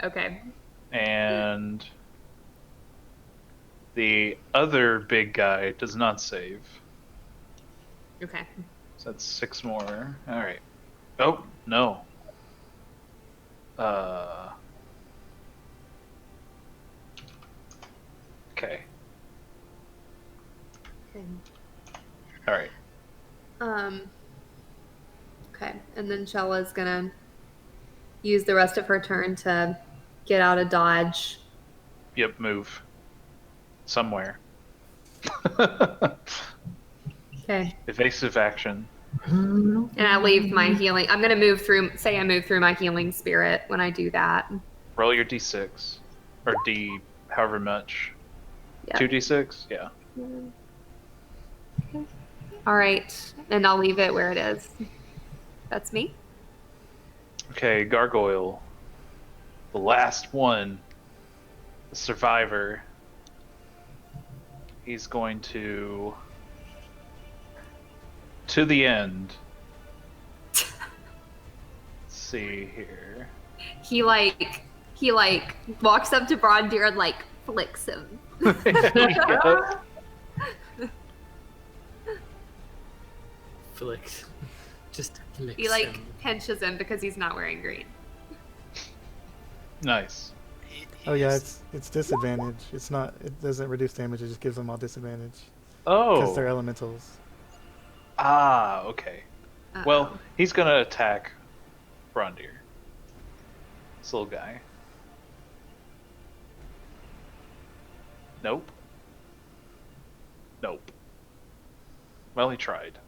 Speaker 5: Okay.
Speaker 1: And the other big guy does not save.
Speaker 5: Okay.
Speaker 1: So that's 6 more. Alright. Oh, no. Okay. Alright.
Speaker 5: Okay, and then Cella's gonna use the rest of her turn to get out of dodge.
Speaker 1: Yep, move. Somewhere.
Speaker 5: Okay.
Speaker 1: Evasive action.
Speaker 5: And I leave my healing. I'm gonna move through. Say I move through my healing spirit when I do that.
Speaker 1: Roll your d6. Or d however much.
Speaker 5: Yeah.
Speaker 1: 2d6? Yeah.
Speaker 5: All right, and I'll leave it where it is. That's me.
Speaker 1: Okay, Gargoyle. The last one. The survivor. He's going to the end. Let's see here.
Speaker 5: He walks up to Braundir and like flicks him.
Speaker 2: Flicks. Just flicks.
Speaker 5: He like
Speaker 2: him.
Speaker 5: pinches him because he's not wearing green.
Speaker 1: Nice.
Speaker 6: He
Speaker 4: Oh yeah,
Speaker 6: is-
Speaker 4: it's disadvantage. It's not. It doesn't reduce damage. It just gives them all disadvantage
Speaker 1: Oh.
Speaker 4: because they're elementals.
Speaker 1: Ah, okay.
Speaker 5: Uh-oh.
Speaker 1: Well, he's gonna attack Braundir. This little guy. Nope. Nope. Well, he tried.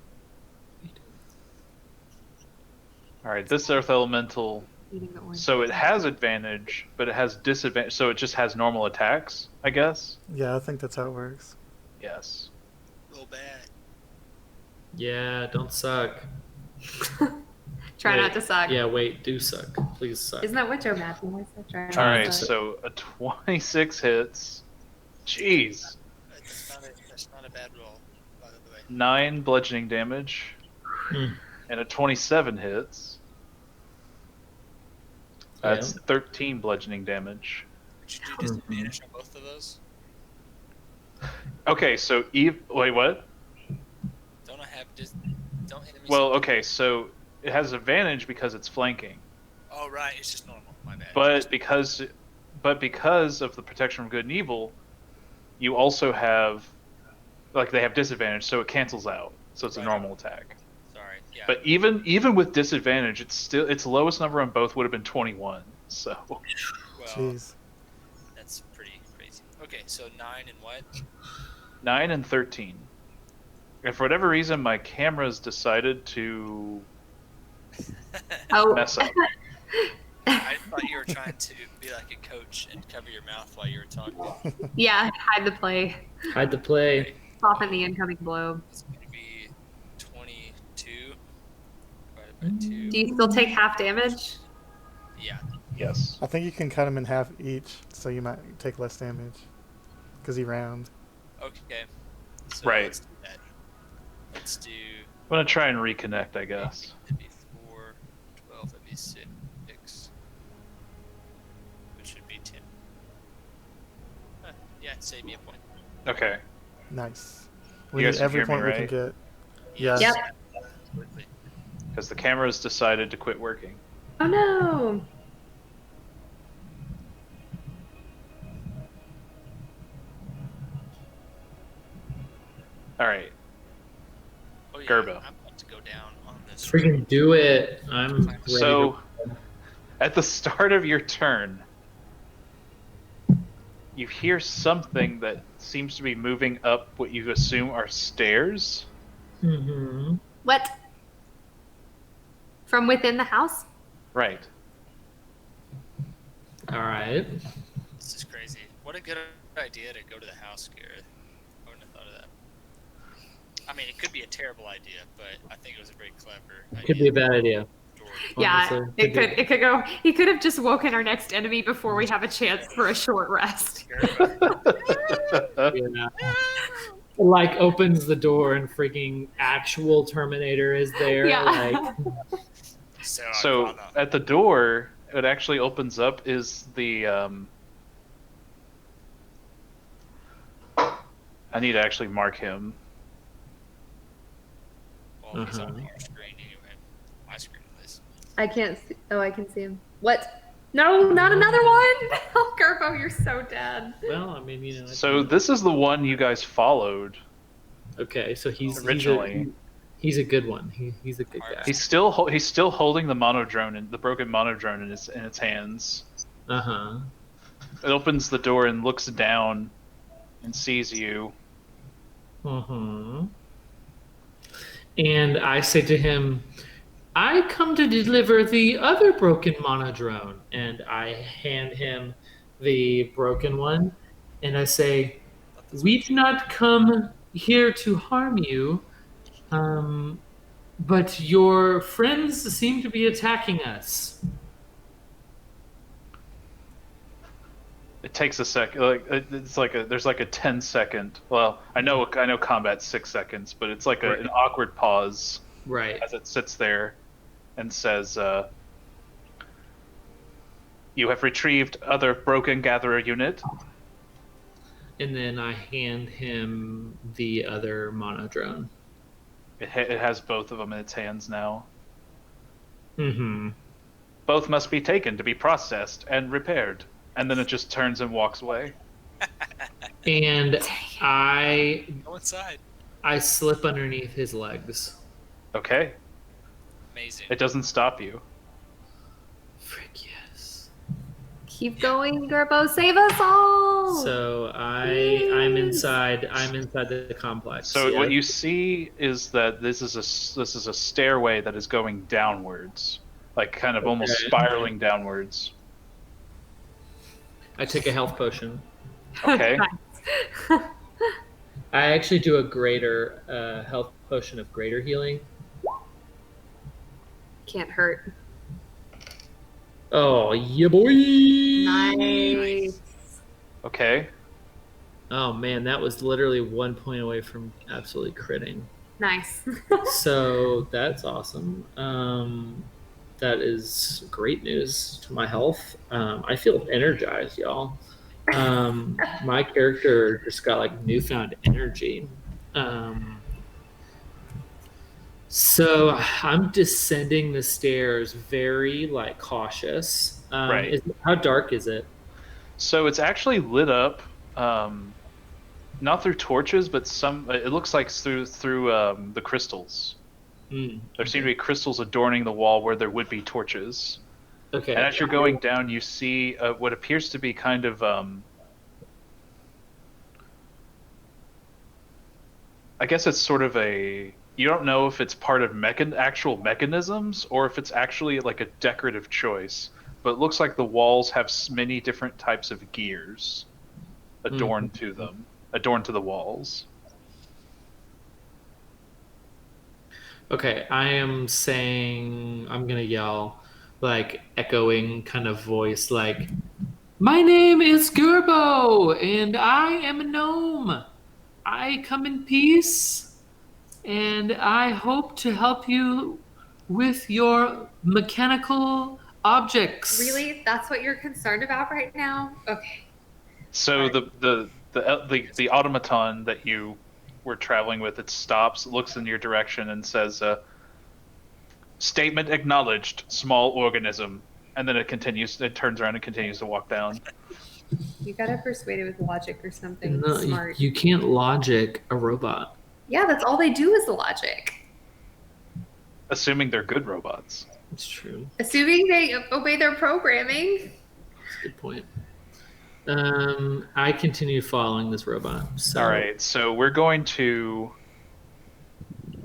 Speaker 1: Alright, this Earth Elemental,
Speaker 5: Eating the orange.
Speaker 1: so it has advantage, but it has disadvantage, so it just has normal attacks, I guess?
Speaker 4: Yeah, I think that's how it works.
Speaker 1: Yes.
Speaker 6: real bad.
Speaker 2: Yeah, don't suck.
Speaker 5: Try
Speaker 2: Wait,
Speaker 5: not to suck.
Speaker 2: Yeah, wait, do suck. Please suck.
Speaker 5: Isn't that what Joe Matthew always said? Try not to
Speaker 1: Alright,
Speaker 5: suck.
Speaker 1: so a 26 hits. Jeez.
Speaker 6: That's not a bad roll, by the way.
Speaker 1: 9 bludgeoning damage.
Speaker 2: Hmm.
Speaker 1: And a 27 hits. That's
Speaker 2: Yeah.
Speaker 1: 13 bludgeoning damage.
Speaker 6: Would you do disadvantage on both of those?
Speaker 1: Okay, so wait, what?
Speaker 6: Don't I have don't enemies?
Speaker 1: Well, okay, so it has advantage because it's flanking,
Speaker 6: Oh right, it's just normal. My bad.
Speaker 1: but because of the protection from good and evil, you also have they have disadvantage, so it cancels out. So it's a
Speaker 6: Right.
Speaker 1: normal attack.
Speaker 6: Sorry. Yeah.
Speaker 1: But even with disadvantage, its lowest number on both would have been 21. So
Speaker 6: well,
Speaker 4: Jeez.
Speaker 6: that's pretty crazy. Okay, so 9 and what?
Speaker 1: 9 and 13. And for whatever reason, my camera's decided to
Speaker 5: Oh,
Speaker 1: mess up.
Speaker 6: I thought you were trying to be like a coach and cover your mouth while you were talking.
Speaker 5: yeah, hide the play.
Speaker 2: Hide the play.
Speaker 5: Soften the incoming blow.
Speaker 6: It's going to be 22 divided by 2.
Speaker 5: Do you still take half damage?
Speaker 6: Yeah.
Speaker 1: Yes.
Speaker 4: I think you can cut them in half each, so you might take less damage because you round.
Speaker 6: Okay. So
Speaker 1: Right.
Speaker 6: Let's do that. Let's do.
Speaker 1: I'm gonna try and reconnect, I guess.
Speaker 6: That'd be 4, 12, that'd be 6. Which would be 10. Huh, yeah, save me a point.
Speaker 1: Okay.
Speaker 4: Nice.
Speaker 1: You
Speaker 4: We
Speaker 1: guys
Speaker 4: need
Speaker 1: can
Speaker 4: every
Speaker 1: hear me,
Speaker 4: point we
Speaker 1: right?
Speaker 4: can get. Yeah.
Speaker 5: Yep.
Speaker 6: Absolutely.
Speaker 1: Because the camera's decided to quit working.
Speaker 5: Oh no.
Speaker 1: All right.
Speaker 6: Oh, yeah,
Speaker 1: Gerbo.
Speaker 6: I'm about to go down on this.
Speaker 2: Freaking do it. I'm ready
Speaker 1: So,
Speaker 2: to...
Speaker 1: at the start of your turn, you hear something that seems to be moving up what you assume are stairs.
Speaker 2: Mm-hmm.
Speaker 5: What? From within the house?
Speaker 1: Right.
Speaker 2: All right.
Speaker 6: This is crazy. What a good idea to go to the house, Gareth. I wouldn't have thought of that. I mean, it could be a terrible idea, but I think it was a very clever idea.
Speaker 2: Could be a bad idea.
Speaker 5: Yeah,
Speaker 2: Honestly,
Speaker 5: it could go. He could have just woken our next enemy before we have a chance for a short rest.
Speaker 2: Yeah. Like opens the door and freaking actual Terminator is there.
Speaker 5: Yeah.
Speaker 2: Like,
Speaker 1: So at the door, it actually opens up is the. I need to actually mark him.
Speaker 6: Well, he's on your screen anyway. My screen is.
Speaker 5: I can't see. Oh, I can see him. What? No, not another one. Oh, Gerbo, you're so dead.
Speaker 2: well, I mean, you know.
Speaker 1: So this is the one you guys followed.
Speaker 2: Okay, so he's
Speaker 1: Originally.
Speaker 2: he's a good one. He's a good guy.
Speaker 1: He's still holding the monodrone and the broken monodrone in its hands.
Speaker 2: Uh-huh.
Speaker 1: It opens the door and looks down and sees you.
Speaker 2: Uh-huh. And I say to him, I come to deliver the other broken monodrone. And I hand him the broken one. And I say, we do not come here to harm you, but your friends seem to be attacking us.
Speaker 1: It takes a sec. It's like there's like a 10-second. Well, I know combat's 6 seconds, but it's like an awkward pause
Speaker 2: Right.
Speaker 1: as it sits there and says, "You have retrieved other broken gatherer unit."
Speaker 2: And then I hand him the other monodrone.
Speaker 1: It has both of them in its hands now.
Speaker 2: Mm-hmm.
Speaker 1: Both must be taken to be processed and repaired. And then it just turns and walks away.
Speaker 2: And I
Speaker 6: Go inside.
Speaker 2: slip underneath his legs.
Speaker 1: Okay.
Speaker 6: Amazing.
Speaker 1: It doesn't stop you.
Speaker 2: Frick yes.
Speaker 5: Keep going, Gerbo. Save us all.
Speaker 2: So I'm inside the complex.
Speaker 1: So
Speaker 2: yeah?
Speaker 1: what you see is that this is a stairway that is going downwards, like kind of almost spiraling downwards.
Speaker 2: I take a health potion.
Speaker 1: Okay.
Speaker 2: I actually do a greater health potion of greater healing.
Speaker 5: Can't hurt.
Speaker 2: Oh yeah, boy!
Speaker 5: Nice.
Speaker 1: Okay.
Speaker 2: Oh man, that was literally 1 point away from absolutely critting.
Speaker 5: Nice.
Speaker 2: So that's awesome. That is great news to my health. I feel energized, y'all. My character just got like newfound energy. So I'm descending the stairs very like cautious.
Speaker 1: Right.
Speaker 2: How dark is it?
Speaker 1: So it's actually lit up, not through torches, but it looks like through the crystals. There seem to be crystals adorning the wall where there would be torches.
Speaker 2: Okay.
Speaker 1: And as you're going down, you see what appears to be kind of I guess it's sort of a. You don't know if it's part of actual mechanisms or if it's actually like a decorative choice. But it looks like the walls have many different types of gears adorned to them, adorned to the walls.
Speaker 2: Okay, I'm gonna yell, like echoing kind of voice, like, my name is Gerbo, and I am a gnome. I come in peace, and I hope to help you with your mechanical objects.
Speaker 5: Really? That's what you're concerned about right now? Okay.
Speaker 1: So the automaton that you were traveling with, it stops, looks in your direction, and says, "Statement acknowledged, small organism." And then it turns around and continues to walk down.
Speaker 5: You gotta persuade it with logic or something
Speaker 2: No,
Speaker 5: smart.
Speaker 2: you can't logic a robot.
Speaker 5: Yeah, that's all they do is logic.
Speaker 1: Assuming they're good robots.
Speaker 2: It's true.
Speaker 5: Assuming they obey their programming.
Speaker 2: That's a good point. I continue following this robot. So,
Speaker 1: All right, so we're going to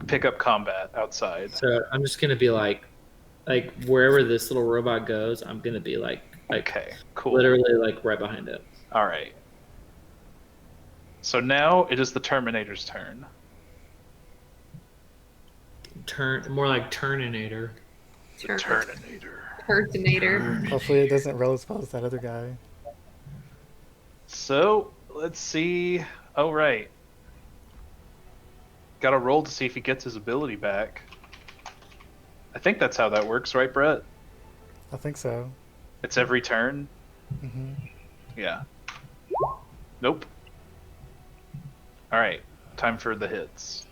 Speaker 1: pick up combat outside.
Speaker 2: So I'm just gonna be like wherever this little robot goes, I'm gonna be like
Speaker 1: Okay, cool.
Speaker 2: literally like right behind it.
Speaker 1: All right. So now it is the Terminator's turn.
Speaker 2: More like Turninator.
Speaker 1: The Turninator.
Speaker 5: Turtonator.
Speaker 4: Hopefully it doesn't roll as well as that other guy.
Speaker 1: So let's see. Oh, right. Got to roll to see if he gets his ability back. I think that's how that works, right, Brett?
Speaker 4: I think so.
Speaker 1: It's every turn?
Speaker 4: Hmm.
Speaker 1: Yeah. Nope. Alright, time for the hits.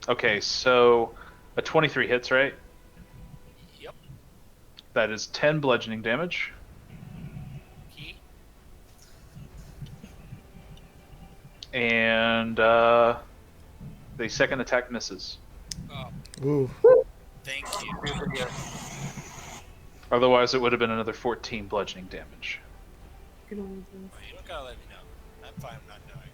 Speaker 1: Okay, so a 23 hits, right?
Speaker 6: Yep.
Speaker 1: That is 10 bludgeoning damage.
Speaker 6: Key.
Speaker 1: And the second attack misses.
Speaker 6: Oh,
Speaker 4: Ooh.
Speaker 6: thank you.
Speaker 1: Otherwise, it would have been another 14 bludgeoning damage.
Speaker 6: Well, you don't gotta let me know. I'm fine not knowing.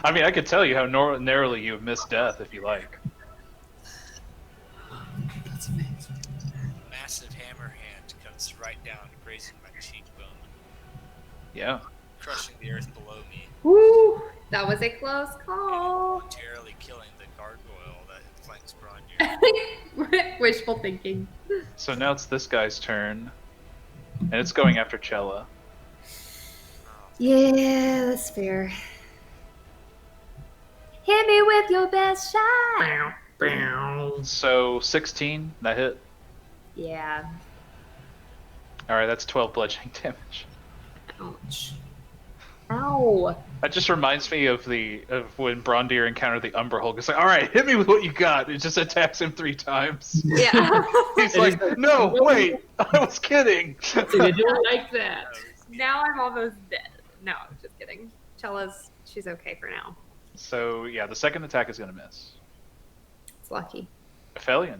Speaker 1: I mean, I could tell you how narrowly you have missed death if you like.
Speaker 2: That's amazing.
Speaker 6: Massive hammer hand comes right down, grazing my cheekbone,
Speaker 1: Yeah.
Speaker 6: crushing the earth below me,
Speaker 5: Woo! That was a close call.
Speaker 6: momentarily killing the gargoyle that flanks Braundir.
Speaker 5: Wishful thinking.
Speaker 1: So now it's this guy's turn, and it's going after Cella.
Speaker 5: Yeah, that's fair. Hit me with your best shot.
Speaker 1: So 16, that hit.
Speaker 5: Yeah.
Speaker 1: All right, that's 12 bludgeoning damage.
Speaker 5: Ouch. Ow.
Speaker 1: That just reminds me of when Braundir encountered the Umber Hulk. It's like, all right, hit me with what you got. It just attacks him 3 times.
Speaker 5: Yeah.
Speaker 1: He's like, no, wait, I was kidding.
Speaker 2: You don't like that.
Speaker 5: Now I'm almost dead. No, I'm just kidding. She's okay for now.
Speaker 1: So yeah, the second attack is gonna miss.
Speaker 5: It's lucky.
Speaker 1: Ephelien.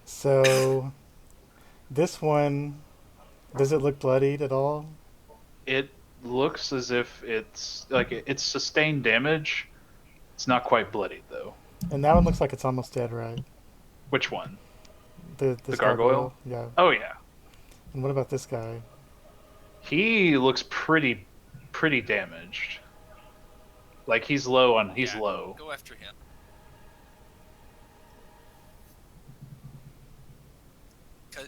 Speaker 4: So, this one, does it look bloodied at all?
Speaker 1: It looks as if it's sustained damage. It's not quite bloodied though.
Speaker 4: And that one looks like it's almost dead, right?
Speaker 1: Which one?
Speaker 4: This
Speaker 1: The gargoyle?
Speaker 4: Yeah.
Speaker 1: Oh yeah.
Speaker 4: And what about this guy?
Speaker 1: He looks pretty damaged. Like he's low.
Speaker 6: Go after him.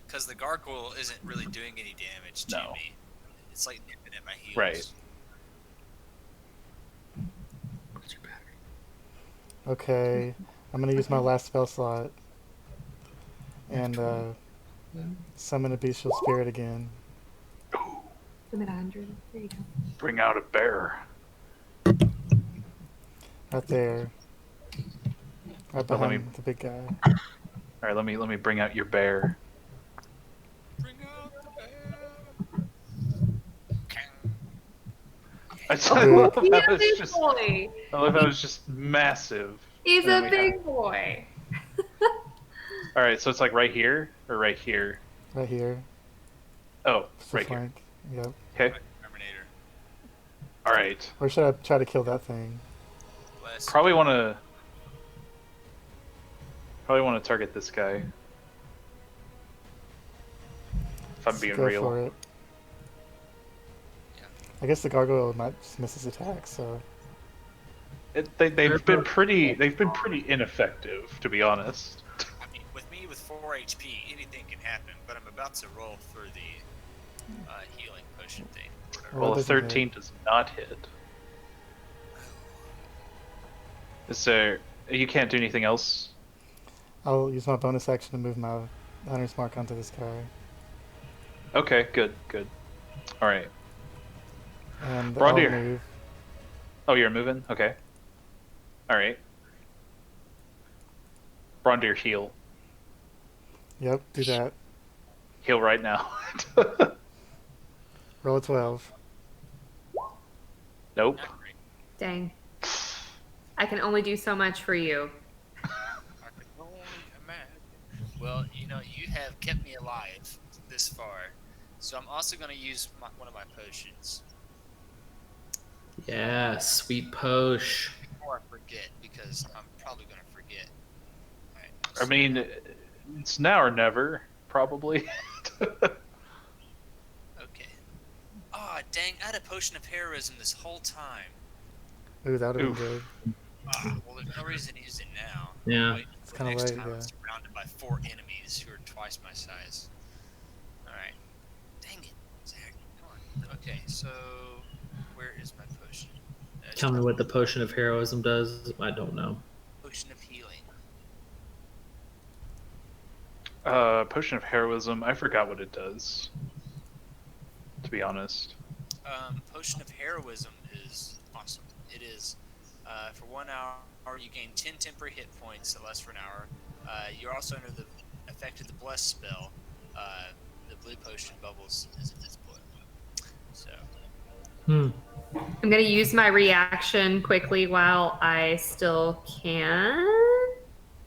Speaker 6: Because the gargoyle isn't really doing any damage to
Speaker 1: No.
Speaker 6: me. It's like nipping at my heels.
Speaker 1: Right.
Speaker 4: Okay, I'm gonna use my last spell slot and summon a bestial spirit again.
Speaker 5: I'm at 100. There you go.
Speaker 1: Bring out a bear.
Speaker 4: Right there. Right
Speaker 1: Well, let
Speaker 4: behind the big guy.
Speaker 1: All right, let me bring out your bear.
Speaker 6: Bring out the bear.
Speaker 1: I
Speaker 5: He's
Speaker 1: love
Speaker 5: a
Speaker 1: how it's
Speaker 5: big
Speaker 1: just.
Speaker 5: boy.
Speaker 1: I love how it's just massive.
Speaker 5: He's
Speaker 1: And
Speaker 5: a
Speaker 1: we
Speaker 5: big boy.
Speaker 1: All right, so it's like right here or right here.
Speaker 4: Right here.
Speaker 1: Oh,
Speaker 4: Just the
Speaker 1: right here.
Speaker 4: flank. Yep.
Speaker 1: Okay.
Speaker 6: Terminator.
Speaker 1: All right.
Speaker 4: Or should I try to kill that thing?
Speaker 6: Bless.
Speaker 1: Probably want to target this guy. If I'm
Speaker 4: Let's
Speaker 1: being
Speaker 4: go
Speaker 1: real.
Speaker 4: for it.
Speaker 6: Yeah.
Speaker 4: I guess the gargoyle might just miss his attack, so
Speaker 1: They've been pretty ineffective, to be honest.
Speaker 6: I mean, with me with 4 HP, anything can happen. But I'm about to roll for the healing potion thing. Whatever.
Speaker 4: Well,
Speaker 1: Well, a
Speaker 4: doesn't hit.
Speaker 1: 13 does not hit. Is there? You can't do anything else.
Speaker 4: I'll use my bonus action to move my hunter's mark onto this guy.
Speaker 1: Okay, good. All right.
Speaker 4: And
Speaker 1: Braundir.
Speaker 4: I'll move.
Speaker 1: Oh, you're moving? Okay. All right. Braundir, heal.
Speaker 4: Yep, do that.
Speaker 1: Heal right now.
Speaker 4: Roll a 12.
Speaker 1: Nope.
Speaker 6: Not great.
Speaker 5: Dang. I can only do so much for you.
Speaker 6: Well, you know, you have kept me alive this far, so I'm also going to use one of my potions.
Speaker 2: Yeah, sweet posh.
Speaker 6: Before I forget, because I'm probably going to forget. All right,
Speaker 1: I mean, it's now or never, probably.
Speaker 6: Okay. Ah, dang! I had a potion of heroism this whole time.
Speaker 4: Ooh, that would have
Speaker 1: Oof.
Speaker 4: been good.
Speaker 6: Well, there's no reason to use it now.
Speaker 2: Yeah.
Speaker 6: Wait
Speaker 4: It's
Speaker 6: till
Speaker 4: kinda
Speaker 6: next
Speaker 4: late,
Speaker 6: time I'm
Speaker 4: yeah.
Speaker 6: surrounded by 4 enemies who are twice my size. Alright. Dang it, Zach. Come on. Okay, so where is my potion?
Speaker 2: Tell me what the potion of heroism does. I don't know.
Speaker 6: Potion of healing.
Speaker 1: Potion of heroism. I forgot what it does. To be honest.
Speaker 6: Potion of heroism is awesome. It is for 1 hour you gain 10 temporary hit points that last for an hour. You're also under the effect of the bless spell. The blue potion bubbles as it is blue. So
Speaker 2: Hmm.
Speaker 5: I'm gonna use my reaction quickly while I still can.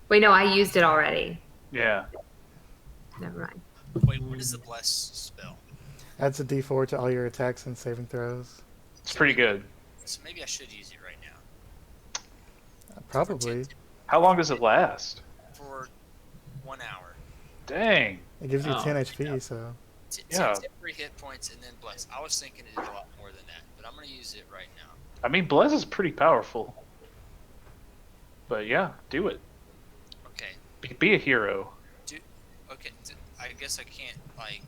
Speaker 5: Wait, no, I used it already.
Speaker 1: Yeah.
Speaker 5: Never mind.
Speaker 6: wait, what is the bless spell?
Speaker 4: Adds a D4 to all your attacks and saving throws.
Speaker 1: It's pretty good.
Speaker 6: So maybe I should use it right now.
Speaker 4: Probably.
Speaker 1: How long does it last?
Speaker 6: For 1 hour.
Speaker 1: Dang.
Speaker 4: It gives you
Speaker 2: Oh.
Speaker 4: 10 HP, so.
Speaker 6: 10
Speaker 1: Yeah.
Speaker 6: temporary hit points and then bless. I was thinking it did a lot more than that, but I'm gonna use it right now.
Speaker 1: I mean, Bless is pretty powerful. But yeah, do it.
Speaker 6: Okay.
Speaker 1: Be a hero.
Speaker 6: Okay. I guess I can't like.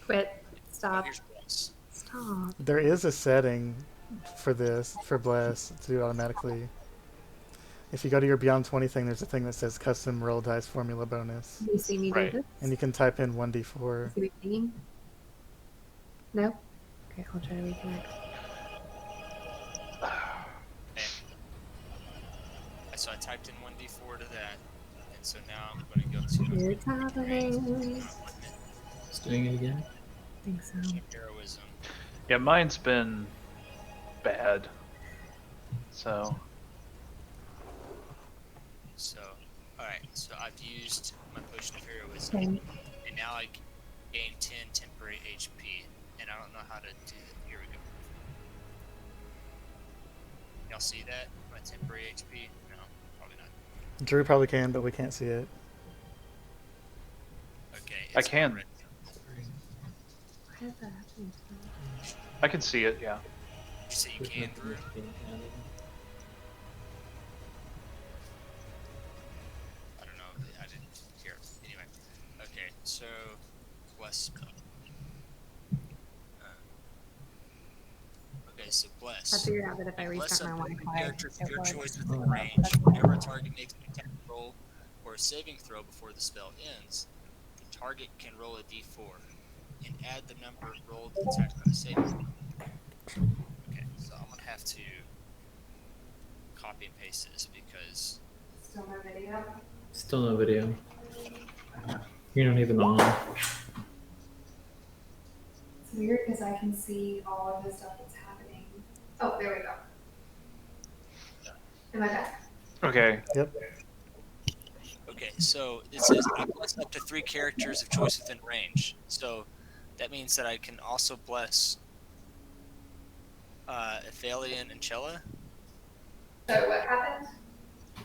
Speaker 5: Quit. Stop.
Speaker 6: Here's bless.
Speaker 5: Stop.
Speaker 4: There is a setting for this, for Bless, to do automatically. If you go to your Beyond 20 thing, there's a thing that says custom roll dice formula bonus.
Speaker 5: You see me
Speaker 1: Right.
Speaker 5: do this?
Speaker 4: And you can type in 1d4.
Speaker 5: See me singing? No? Okay, I'll try to reconnect.
Speaker 6: Okay. So I typed in 1d4 to that, and so now I'm going to go to
Speaker 5: It's happening.
Speaker 2: Just doing it again.
Speaker 5: I think so.
Speaker 6: heroism.
Speaker 1: Yeah, mine's been bad. So,
Speaker 6: So, alright, so I've used my potion of heroism,
Speaker 5: Okay.
Speaker 6: and now I gain 10 temporary HP, and I don't know how to do that. Here we go. Y'all see that? My temporary HP? No, probably not.
Speaker 4: Drew probably can, but we can't see it.
Speaker 6: Okay.
Speaker 1: I
Speaker 6: it's
Speaker 1: can.
Speaker 6: already-
Speaker 5: Why is that happening?
Speaker 1: I can see it, yeah.
Speaker 6: You say you can, Drew? I don't know. I didn't hear it. Anyway. Okay, so bless spell. Okay, so bless.
Speaker 5: I figured out that if I
Speaker 6: Bless
Speaker 5: restart my
Speaker 6: up to
Speaker 5: Wi-Fi,
Speaker 6: characters of
Speaker 5: it
Speaker 6: your
Speaker 5: works.
Speaker 6: choice within range. Whenever a target makes an attack roll or a saving throw before the spell ends, the target can roll a d4 and add the number rolled to the attack by saving throw. Okay, so I'm gonna have to copy and paste this because
Speaker 5: Still no video?
Speaker 2: Still no video. You're not even on.
Speaker 5: It's weird because I can see all of the stuff that's happening. Oh, there we go. Am I back?
Speaker 1: Okay.
Speaker 4: Yep.
Speaker 6: okay, so it says I bless up to 3 characters of choice within range. So that means that I can also bless Ephelien and Cella.
Speaker 5: So what happened?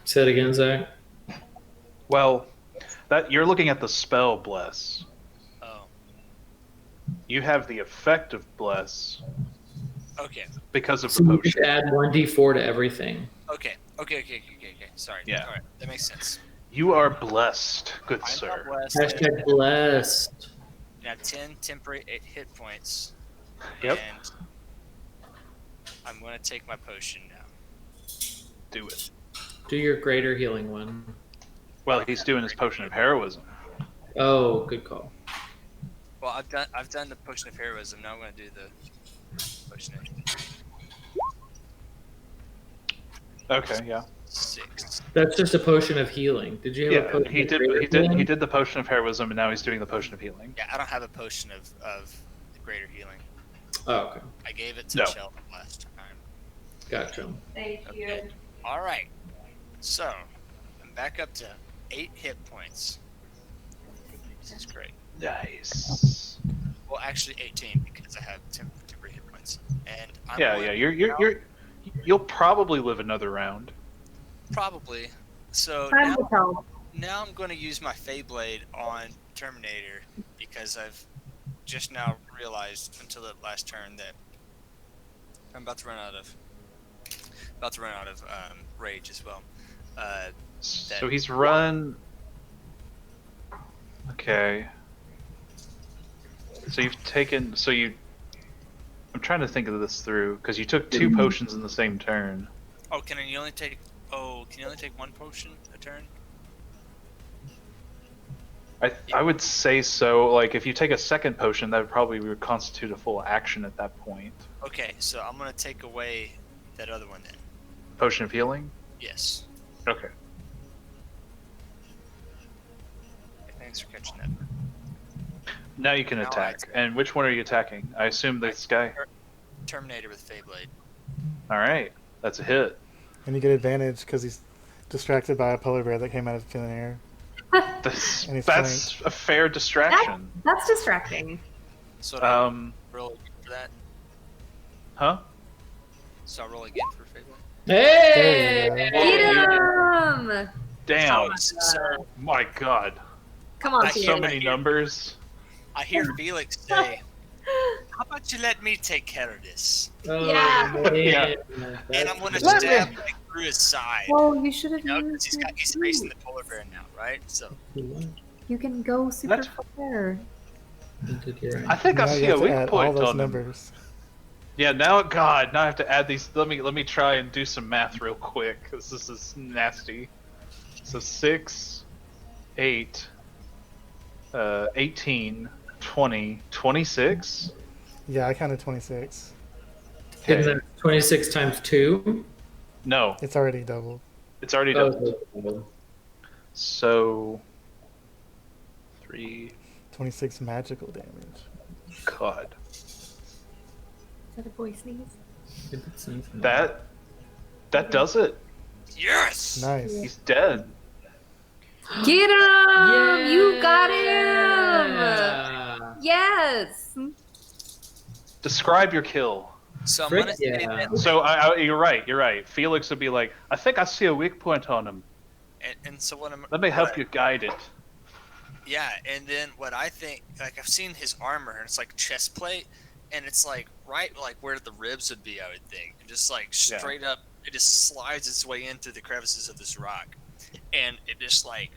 Speaker 2: Say it again, Zach.
Speaker 1: Well, that you're looking at the spell Bless.
Speaker 6: Oh,
Speaker 1: You have the effect of Bless
Speaker 6: okay.
Speaker 1: because of
Speaker 2: So
Speaker 1: the
Speaker 2: you just
Speaker 1: potion.
Speaker 2: add 1d4 to everything.
Speaker 6: Okay. Sorry.
Speaker 1: Yeah.
Speaker 6: All right. That makes sense.
Speaker 1: You are blessed, good
Speaker 6: I'm
Speaker 1: sir.
Speaker 6: not blessed.
Speaker 2: Hashtag blessed.
Speaker 6: Now 10 temporary hit points.
Speaker 1: Yep.
Speaker 6: And I'm going to take my potion now.
Speaker 1: Do it.
Speaker 2: Do your greater healing one.
Speaker 1: Well, he's doing his potion of heroism.
Speaker 2: Oh, good call.
Speaker 6: Well, I've done the potion of heroism. Now I'm going to do the potion of
Speaker 1: Okay, yeah.
Speaker 6: 6.
Speaker 2: That's just a potion of healing. Did you have a
Speaker 1: Yeah,
Speaker 2: potion
Speaker 1: he
Speaker 2: of
Speaker 1: did.
Speaker 2: greater
Speaker 1: He did.
Speaker 2: healing?
Speaker 1: He did the potion of heroism, and now he's doing the potion of healing.
Speaker 6: Yeah, I don't have a potion of the greater healing.
Speaker 2: Oh, okay.
Speaker 6: I gave it to
Speaker 1: No.
Speaker 6: Chell last time.
Speaker 2: Gotcha.
Speaker 5: Thank you.
Speaker 6: Okay. All right. So I'm back up to 8 hit points. This is great.
Speaker 1: Nice.
Speaker 6: Well, actually 18 because I have temporary hit points. And I'm
Speaker 1: Yeah,
Speaker 6: going
Speaker 1: you'll probably live another round.
Speaker 6: probably. So
Speaker 5: Time to tell.
Speaker 6: now I'm going to use my Feyblade on Terminator because I've just now realized until the last turn that I'm about to run out of rage as well.
Speaker 1: So he's run. Okay. So you've taken. So you. I'm trying to think of this through because you took 2 potions in the same turn.
Speaker 6: Oh, can you only take 1 potion a turn?
Speaker 1: I would say so. Like if you take a second potion, that would probably constitute a full action at that point.
Speaker 6: Okay, so I'm gonna take away that other one then.
Speaker 1: Potion of healing.
Speaker 6: Yes.
Speaker 1: Okay.
Speaker 6: Thanks for catching that.
Speaker 1: Now you can
Speaker 6: Now
Speaker 1: attack. And which one are you attacking? I assume this guy.
Speaker 6: Terminator with Feyblade.
Speaker 1: All right, that's a hit.
Speaker 4: And you get advantage because he's distracted by a polar bear that came out of thin air.
Speaker 1: That's
Speaker 4: And he's
Speaker 1: a fair distraction.
Speaker 5: That's distracting.
Speaker 6: So do I roll again for that?
Speaker 1: Huh?
Speaker 6: So I roll again for Feyblade.
Speaker 2: Hey!
Speaker 4: There
Speaker 5: Get him!
Speaker 1: Damn.
Speaker 6: So
Speaker 1: My God.
Speaker 5: Come on,
Speaker 6: I
Speaker 1: So
Speaker 5: Peter.
Speaker 1: many numbers.
Speaker 6: I hear Felix say, "How about you let me take care of this?"
Speaker 2: Oh,
Speaker 5: Yeah.
Speaker 2: man.
Speaker 1: Yeah.
Speaker 6: And I'm gonna
Speaker 1: Let
Speaker 6: stab
Speaker 1: me-
Speaker 6: like through his side.
Speaker 5: Oh, you should have
Speaker 6: You know,
Speaker 5: used
Speaker 6: because he's facing the polar bear now, right? So
Speaker 5: You can go super
Speaker 1: That's-
Speaker 5: far.
Speaker 1: I think I
Speaker 4: Now you
Speaker 1: see a
Speaker 4: have to
Speaker 1: weak
Speaker 4: add all
Speaker 1: point
Speaker 4: those
Speaker 1: on them.
Speaker 4: numbers.
Speaker 1: Yeah, now I have to add these. Let me try and do some math real quick because this is nasty. So 6, 8, 18, 20, 26.
Speaker 4: Yeah, I counted 26.
Speaker 2: Isn't
Speaker 1: Okay.
Speaker 2: that 26 times 2?
Speaker 1: No,
Speaker 4: It's already doubled.
Speaker 1: it's already done.
Speaker 2: Oh,
Speaker 1: So 3.
Speaker 4: 26 magical damage.
Speaker 1: God,
Speaker 5: Is that a boy sneeze?
Speaker 1: that does it.
Speaker 6: yes.
Speaker 4: Nice.
Speaker 1: He's dead.
Speaker 5: Get him! You got him!
Speaker 2: Yeah.
Speaker 5: Yes!
Speaker 1: Describe your kill.
Speaker 6: So I'm
Speaker 2: Frick
Speaker 6: gonna say
Speaker 2: yeah.
Speaker 6: that,
Speaker 1: So you're right. Felix would be like, I think I see a weak point on him.
Speaker 6: and so what I'm.
Speaker 1: Let me help
Speaker 6: what I-
Speaker 1: you guide it.
Speaker 6: Yeah, and then what I think, like I've seen his armor, and it's like chest plate, and it's like right like where the ribs would be, I would think, and just like
Speaker 1: Yeah.
Speaker 6: straight up, it just slides its way into the crevices of this rock, and it just like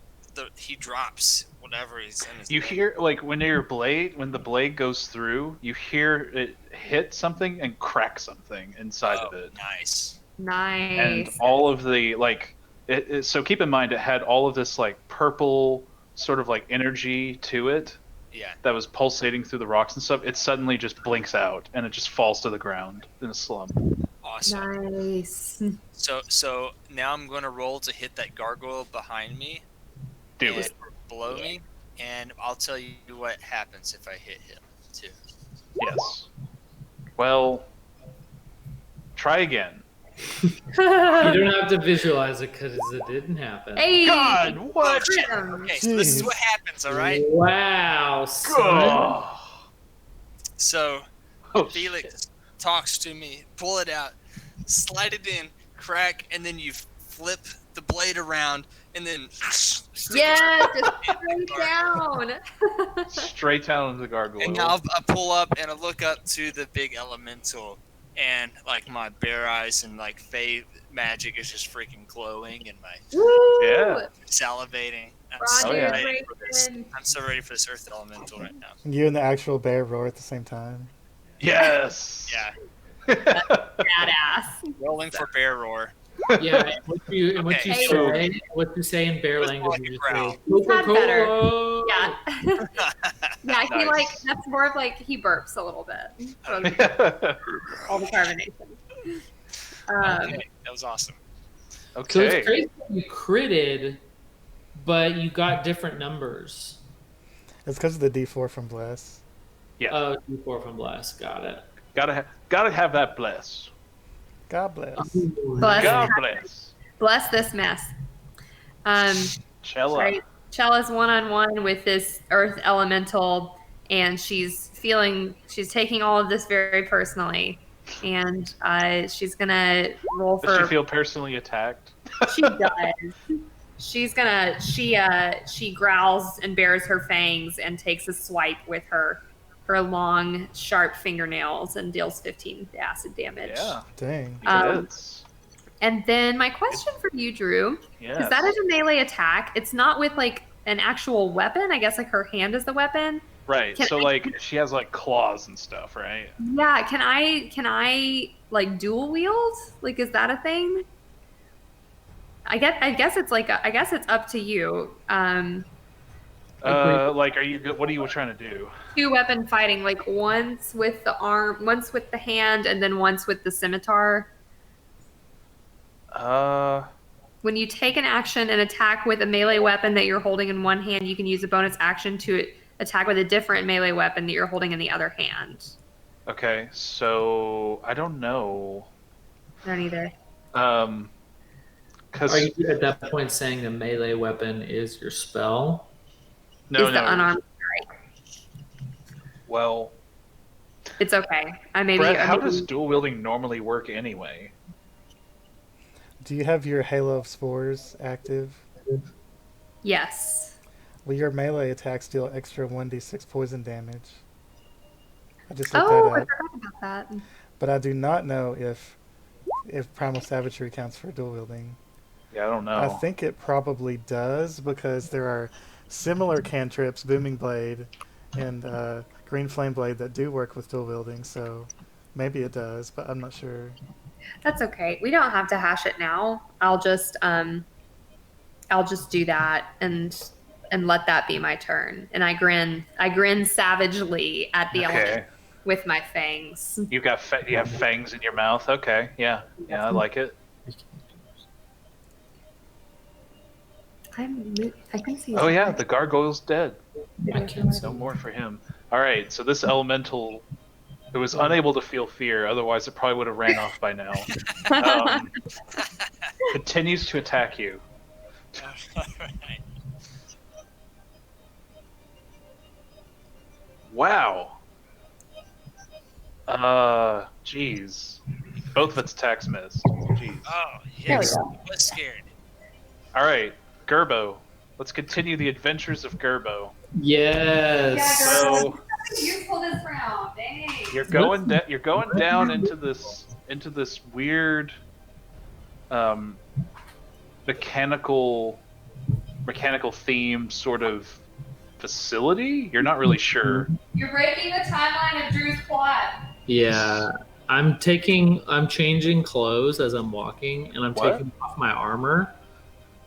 Speaker 6: he drops whenever he's in his.
Speaker 1: You hear like when the blade goes through, you hear it hit something and crack something inside of it.
Speaker 6: Nice.
Speaker 5: Nice.
Speaker 1: And all of the like so keep in mind it had all of this like purple sort of like energy to it
Speaker 6: Yeah.
Speaker 1: that was pulsating through the rocks and stuff. It suddenly just blinks out and it just falls to the ground in a slump.
Speaker 6: Awesome.
Speaker 5: Nice.
Speaker 6: So now I'm gonna roll to hit that gargoyle behind me.
Speaker 1: Do
Speaker 6: and
Speaker 1: it.
Speaker 6: below me, and I'll tell you what happens if I hit him too.
Speaker 1: Yes. Well, try again.
Speaker 2: You don't have to visualize it because it didn't happen.
Speaker 5: Hey!
Speaker 1: God, what?
Speaker 5: Get him.
Speaker 6: Okay, so this is what happens, all right?
Speaker 2: Wow, son.
Speaker 1: Oh,
Speaker 6: So
Speaker 1: oh
Speaker 6: Felix talks to me, pull it out, slide it in, crack, and then you flip the blade around, and then
Speaker 5: Yeah, just straight down.
Speaker 1: shit. Straight down into the gargoyle.
Speaker 6: And now I pull up and I look up to the big elemental, and like my bare eyes and like Fey magic is just freaking glowing, and my
Speaker 5: Woo!
Speaker 1: Yeah.
Speaker 6: salivating. I'm
Speaker 5: Ron,
Speaker 6: so
Speaker 1: yeah.
Speaker 6: ready for this.
Speaker 5: Racing.
Speaker 6: I'm so ready for this earth elemental right now.
Speaker 4: And you and the actual bear roar at the same time.
Speaker 1: Yes.
Speaker 6: Yeah,
Speaker 5: Badass.
Speaker 6: rolling for bear roar.
Speaker 2: Yeah, and what you
Speaker 6: Okay.
Speaker 2: say in bear
Speaker 6: It was
Speaker 2: language,
Speaker 6: like a
Speaker 2: you
Speaker 6: growl.
Speaker 2: say,
Speaker 5: He's had better.
Speaker 2: Coca-Cola.
Speaker 5: Yeah. Yeah, he
Speaker 1: Nice.
Speaker 5: like that's more of like he burps a little bit from all the carbonation.
Speaker 6: Okay, that was awesome.
Speaker 2: So
Speaker 1: Okay.
Speaker 2: it's crazy that you critted, but you got different numbers.
Speaker 4: It's because of the D4 from Bless.
Speaker 1: Yeah.
Speaker 2: Oh, 4 from Blast. Got it.
Speaker 1: Gotta have that bless.
Speaker 4: God bless.
Speaker 5: Bless,
Speaker 1: God bless.
Speaker 5: bless this mess.
Speaker 1: Cella.
Speaker 5: Right. Cella's one-on-one with this earth elemental, and she's taking all of this very personally, and she's gonna roll
Speaker 1: Does she
Speaker 5: for.
Speaker 1: feel personally attacked?
Speaker 5: She does. She growls and bares her fangs and takes a swipe with her long, sharp fingernails and deals 15 acid damage.
Speaker 1: Yeah.
Speaker 4: Dang.
Speaker 1: Hits.
Speaker 5: And then my question for you, Drew,
Speaker 1: Yes.
Speaker 5: because that is a melee attack. It's not with like an actual weapon. I guess like her hand is the weapon.
Speaker 1: Right. So like she has like claws and stuff, right?
Speaker 5: Yeah. Can I like dual wield? Like, is that a thing? I guess it's like I guess it's up to you.
Speaker 1: Like, are you? What are you trying to do?
Speaker 5: 2-weapon fighting, like once with the arm, once with the hand, and then once with the scimitar. When you take an action and attack with a melee weapon that you're holding in one hand, you can use a bonus action to attack with a different melee weapon that you're holding in the other hand.
Speaker 1: Okay, so I don't know.
Speaker 5: I don't either.
Speaker 1: Because
Speaker 2: Are you at that point saying a melee weapon is your spell?
Speaker 1: no,
Speaker 5: Is the unarmed strike.
Speaker 1: Well,
Speaker 5: It's okay.
Speaker 1: Brett, how does dual wielding normally work anyway?
Speaker 4: Do you have your Halo of Spores active?
Speaker 5: Yes.
Speaker 4: Well, your melee attacks deal extra 1d6 poison damage. I just looked
Speaker 5: Oh, I
Speaker 4: that up.
Speaker 5: forgot about that.
Speaker 4: But I do not know if Primal Savagery counts for dual wielding.
Speaker 1: Yeah, I don't know.
Speaker 4: I think it probably does because there are similar cantrips, Booming Blade and Green Flame Blade, that do work with dual wielding. So maybe it does, but I'm not sure.
Speaker 5: That's okay. We don't have to hash it now. I'll just do that and let that be my turn. And I grin savagely at the element with my fangs.
Speaker 1: You have fangs in your mouth. Okay, yeah, I like it.
Speaker 5: I can see.
Speaker 1: Oh yeah, the gargoyle's dead.
Speaker 2: I can't
Speaker 1: No more for him. All right, so this elemental, it was unable to feel fear. Otherwise, it probably would have ran off by now. Continues to attack you.
Speaker 6: Alright.
Speaker 1: Wow. Jeez. Both of its attacks missed. Jeez.
Speaker 6: Oh, yes. I was scared.
Speaker 1: All right, Gerbo. Let's continue the adventures of Gerbo.
Speaker 2: Yes.
Speaker 1: So
Speaker 5: useful this round. Dang.
Speaker 1: you're going down into this weird mechanical themed sort of facility. You're not really sure.
Speaker 5: You're breaking the timeline of Drew's plot.
Speaker 2: Yeah. I'm changing clothes as I'm walking, and I'm
Speaker 1: What?
Speaker 2: taking off my armor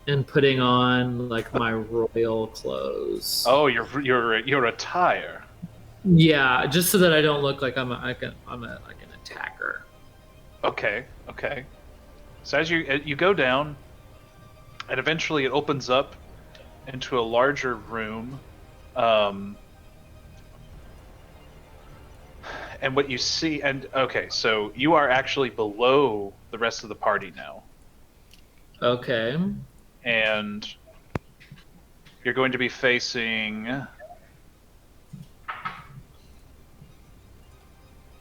Speaker 2: and putting on like my royal clothes.
Speaker 1: Oh, your attire.
Speaker 2: Yeah, just so that I don't look like I'm like an attacker.
Speaker 1: Okay. So as you go down, and eventually it opens up into a larger room, and what you see, so you are actually below the rest of the party now,
Speaker 2: Okay.
Speaker 1: and you're going to be facing.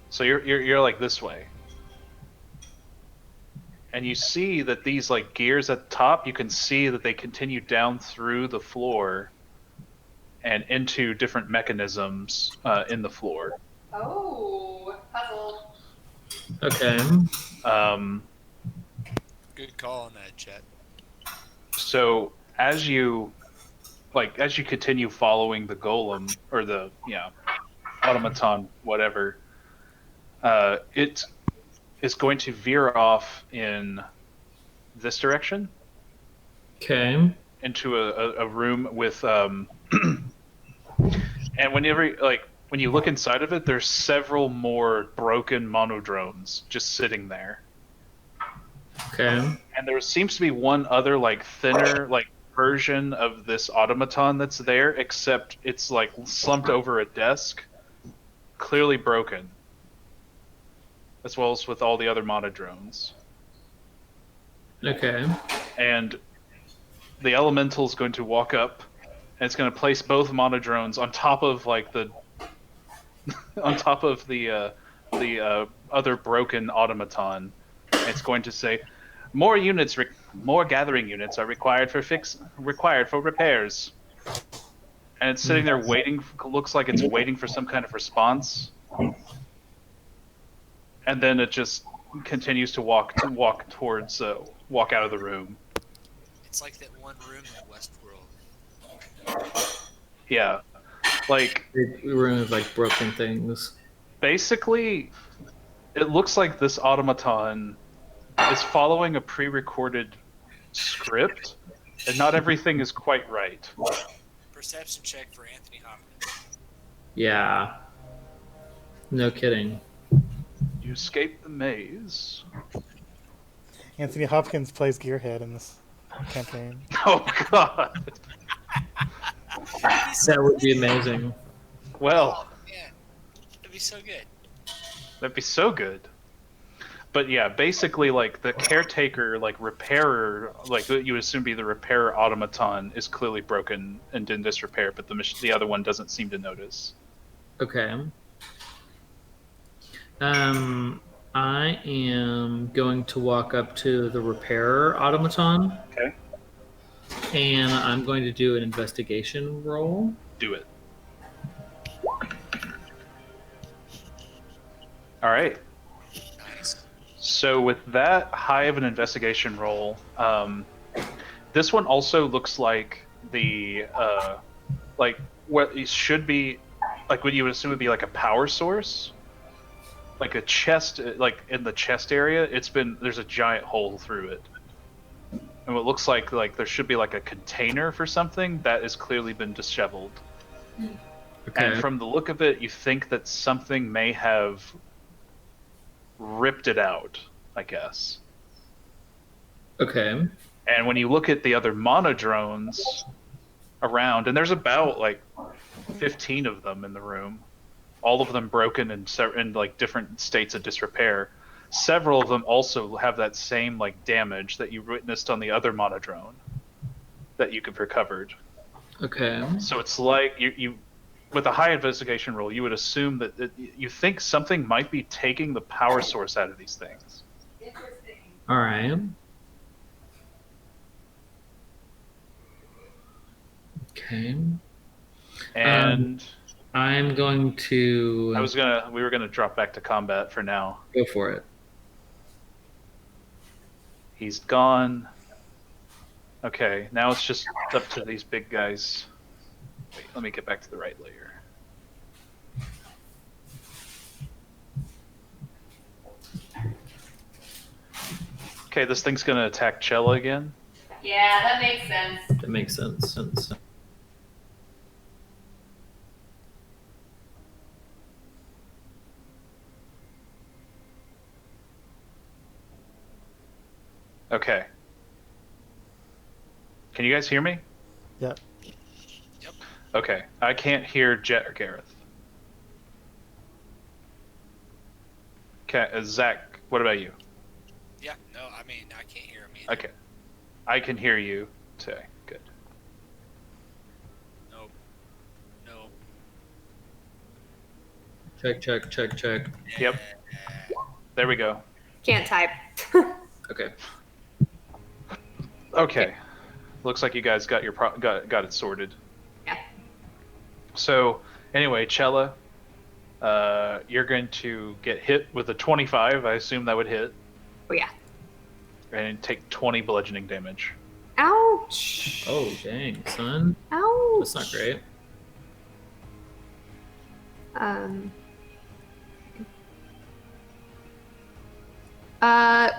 Speaker 1: So you're like this way. And you see that these like gears at the top, you can see that they continue down through the floor and into different mechanisms in the floor.
Speaker 5: Oh, puzzle.
Speaker 2: Okay.
Speaker 6: Good call on that, Chet.
Speaker 1: So as you continue following the golem or the automaton, whatever, it is going to veer off in this direction.
Speaker 2: Okay.
Speaker 1: Into a room with and when you look inside of it, there's several more broken monodrones just sitting there.
Speaker 2: Okay.
Speaker 1: And there seems to be one other like thinner like version of this automaton that's there, except it's like slumped over a desk, clearly broken, as well as with all the other monodrones.
Speaker 2: Okay.
Speaker 1: And the elemental's going to walk up, and it's going to place both monodrones on top of like the on top of the other broken automaton. It's going to say, more gathering units are required for repairs. And it's sitting there waiting. Looks like it's waiting for some kind of response. And then it just continues to walk towards walk out of the room.
Speaker 6: It's like that one room in Westworld.
Speaker 1: Yeah, like
Speaker 2: We were in like broken things.
Speaker 1: basically, it looks like this automaton is following a pre-recorded script, and not everything is quite right.
Speaker 6: Perception check for Anthony Hopkins.
Speaker 2: Yeah. No kidding.
Speaker 1: You escape the maze.
Speaker 4: Anthony Hopkins plays Gearhead in this campaign.
Speaker 1: Oh God.
Speaker 2: That would be amazing.
Speaker 1: Well,
Speaker 6: Oh, man. That'd be so good.
Speaker 1: that'd be so good. But yeah, basically, like the caretaker, like repairer, like you would assume be the repairer automaton is clearly broken and in disrepair, but the other one doesn't seem to notice.
Speaker 2: Okay. I am going to walk up to the repairer automaton.
Speaker 1: Okay.
Speaker 2: And I'm going to do an investigation roll.
Speaker 1: Do it. All right.
Speaker 6: Nice.
Speaker 1: So with that high of an investigation roll, this one also looks like the like what it should be, like what you would assume would be like a power source, like a chest, like in the chest area. There's a giant hole through it, and what looks like there should be like a container for something that has clearly been disheveled.
Speaker 2: Okay.
Speaker 1: And from the look of it, you think that something may have ripped it out, I guess.
Speaker 2: Okay.
Speaker 1: And when you look at the other monodrones around, and there's about like 15 of them in the room, all of them broken and in like different states of disrepair. Several of them also have that same like damage that you witnessed on the other monodrone that you could recovered.
Speaker 2: Okay.
Speaker 1: So it's like you with a high investigation roll, you would assume that you think something might be taking the power source out of these things.
Speaker 2: All right. Okay.
Speaker 1: And
Speaker 2: I'm going to
Speaker 1: we were gonna drop back to combat for now.
Speaker 2: go for it.
Speaker 1: He's gone. Okay, now it's just up to these big guys. Wait, let me get back to the right layer. Okay, this thing's gonna attack Cella again.
Speaker 5: Yeah, that makes sense.
Speaker 2: That makes sense.
Speaker 1: Okay. Can you guys hear me?
Speaker 4: Yep.
Speaker 6: Yep.
Speaker 1: Okay, I can't hear Jet or Gareth. Okay, Zach, what about you?
Speaker 6: Yeah, no, I mean, I can't hear him either.
Speaker 1: Okay, I can hear you today. Good.
Speaker 6: Nope. Nope.
Speaker 2: Check.
Speaker 1: Yep. There we go.
Speaker 5: Can't type.
Speaker 2: Okay.
Speaker 1: Okay. Looks like you guys got your got it sorted.
Speaker 5: Yeah.
Speaker 1: So anyway, Cella, you're going to get hit with a 25. I assume that would hit,
Speaker 5: Oh yeah.
Speaker 1: and take 20 bludgeoning damage.
Speaker 5: Ouch.
Speaker 2: Oh dang, son.
Speaker 5: Ouch.
Speaker 2: That's not great.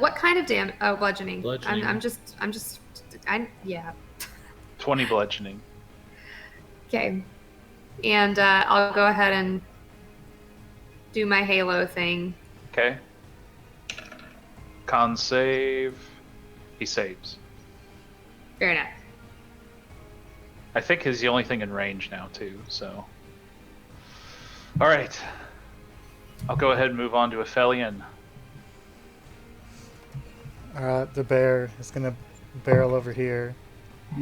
Speaker 5: What kind of damage? Oh, bludgeoning.
Speaker 2: Bludgeoning.
Speaker 5: Yeah.
Speaker 1: 20 bludgeoning.
Speaker 5: Okay. And I'll go ahead and do my halo thing.
Speaker 1: Okay. Con save. He saves.
Speaker 5: Fair enough.
Speaker 1: I think he's the only thing in range now too. So. All right. I'll go ahead and move on to Ephelien.
Speaker 4: The bear is gonna barrel over here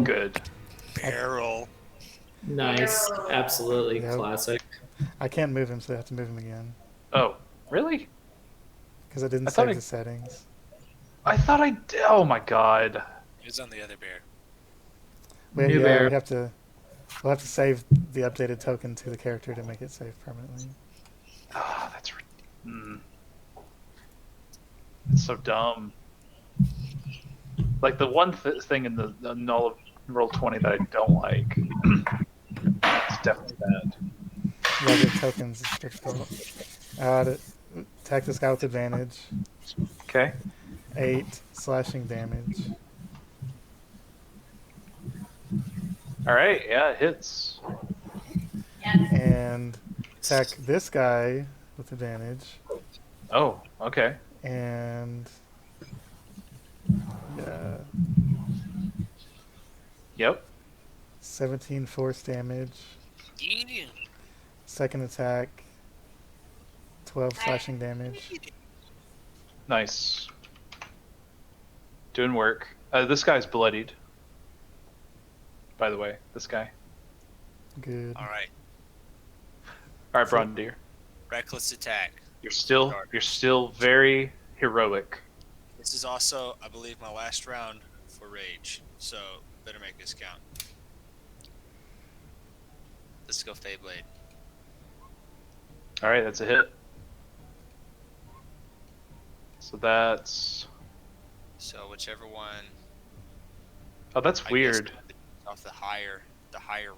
Speaker 1: Good.
Speaker 6: Barrel.
Speaker 2: Nice. Absolutely
Speaker 4: Yep.
Speaker 2: classic.
Speaker 4: I can't move him, so I have to move him again
Speaker 1: Oh, really?
Speaker 4: because I didn't
Speaker 1: I thought
Speaker 4: save
Speaker 1: I-
Speaker 4: the settings.
Speaker 1: I thought I did. Oh my god.
Speaker 6: He was on the other bear.
Speaker 2: New bear.
Speaker 4: We have to. We'll have to save the updated token to the character to make it save permanently.
Speaker 1: Ah, that's. It's so dumb. Like the one thing in the null of Roll20 that I don't like. It's definitely that.
Speaker 4: Yeah, the tokens is difficult. Attack this guy with advantage.
Speaker 1: Okay.
Speaker 4: 8 slashing damage.
Speaker 1: All right. Yeah, it hits.
Speaker 4: And attack this guy with advantage.
Speaker 1: Oh, okay.
Speaker 4: And
Speaker 1: Yep.
Speaker 4: 17 force damage.
Speaker 6: Yeah.
Speaker 4: Second attack, 12 slashing damage.
Speaker 1: Nice. Doing work. This guy's bloodied. By the way, this guy.
Speaker 4: Good.
Speaker 6: All right.
Speaker 1: All right, Braundir.
Speaker 6: Reckless attack.
Speaker 1: You're still very heroic.
Speaker 6: This is also, I believe, my last round for rage, so better make this count. Let's go Feyblade.
Speaker 1: All right, that's a hit. So that's.
Speaker 6: So whichever one.
Speaker 1: Oh, that's
Speaker 6: I guess
Speaker 1: weird.
Speaker 6: off the higher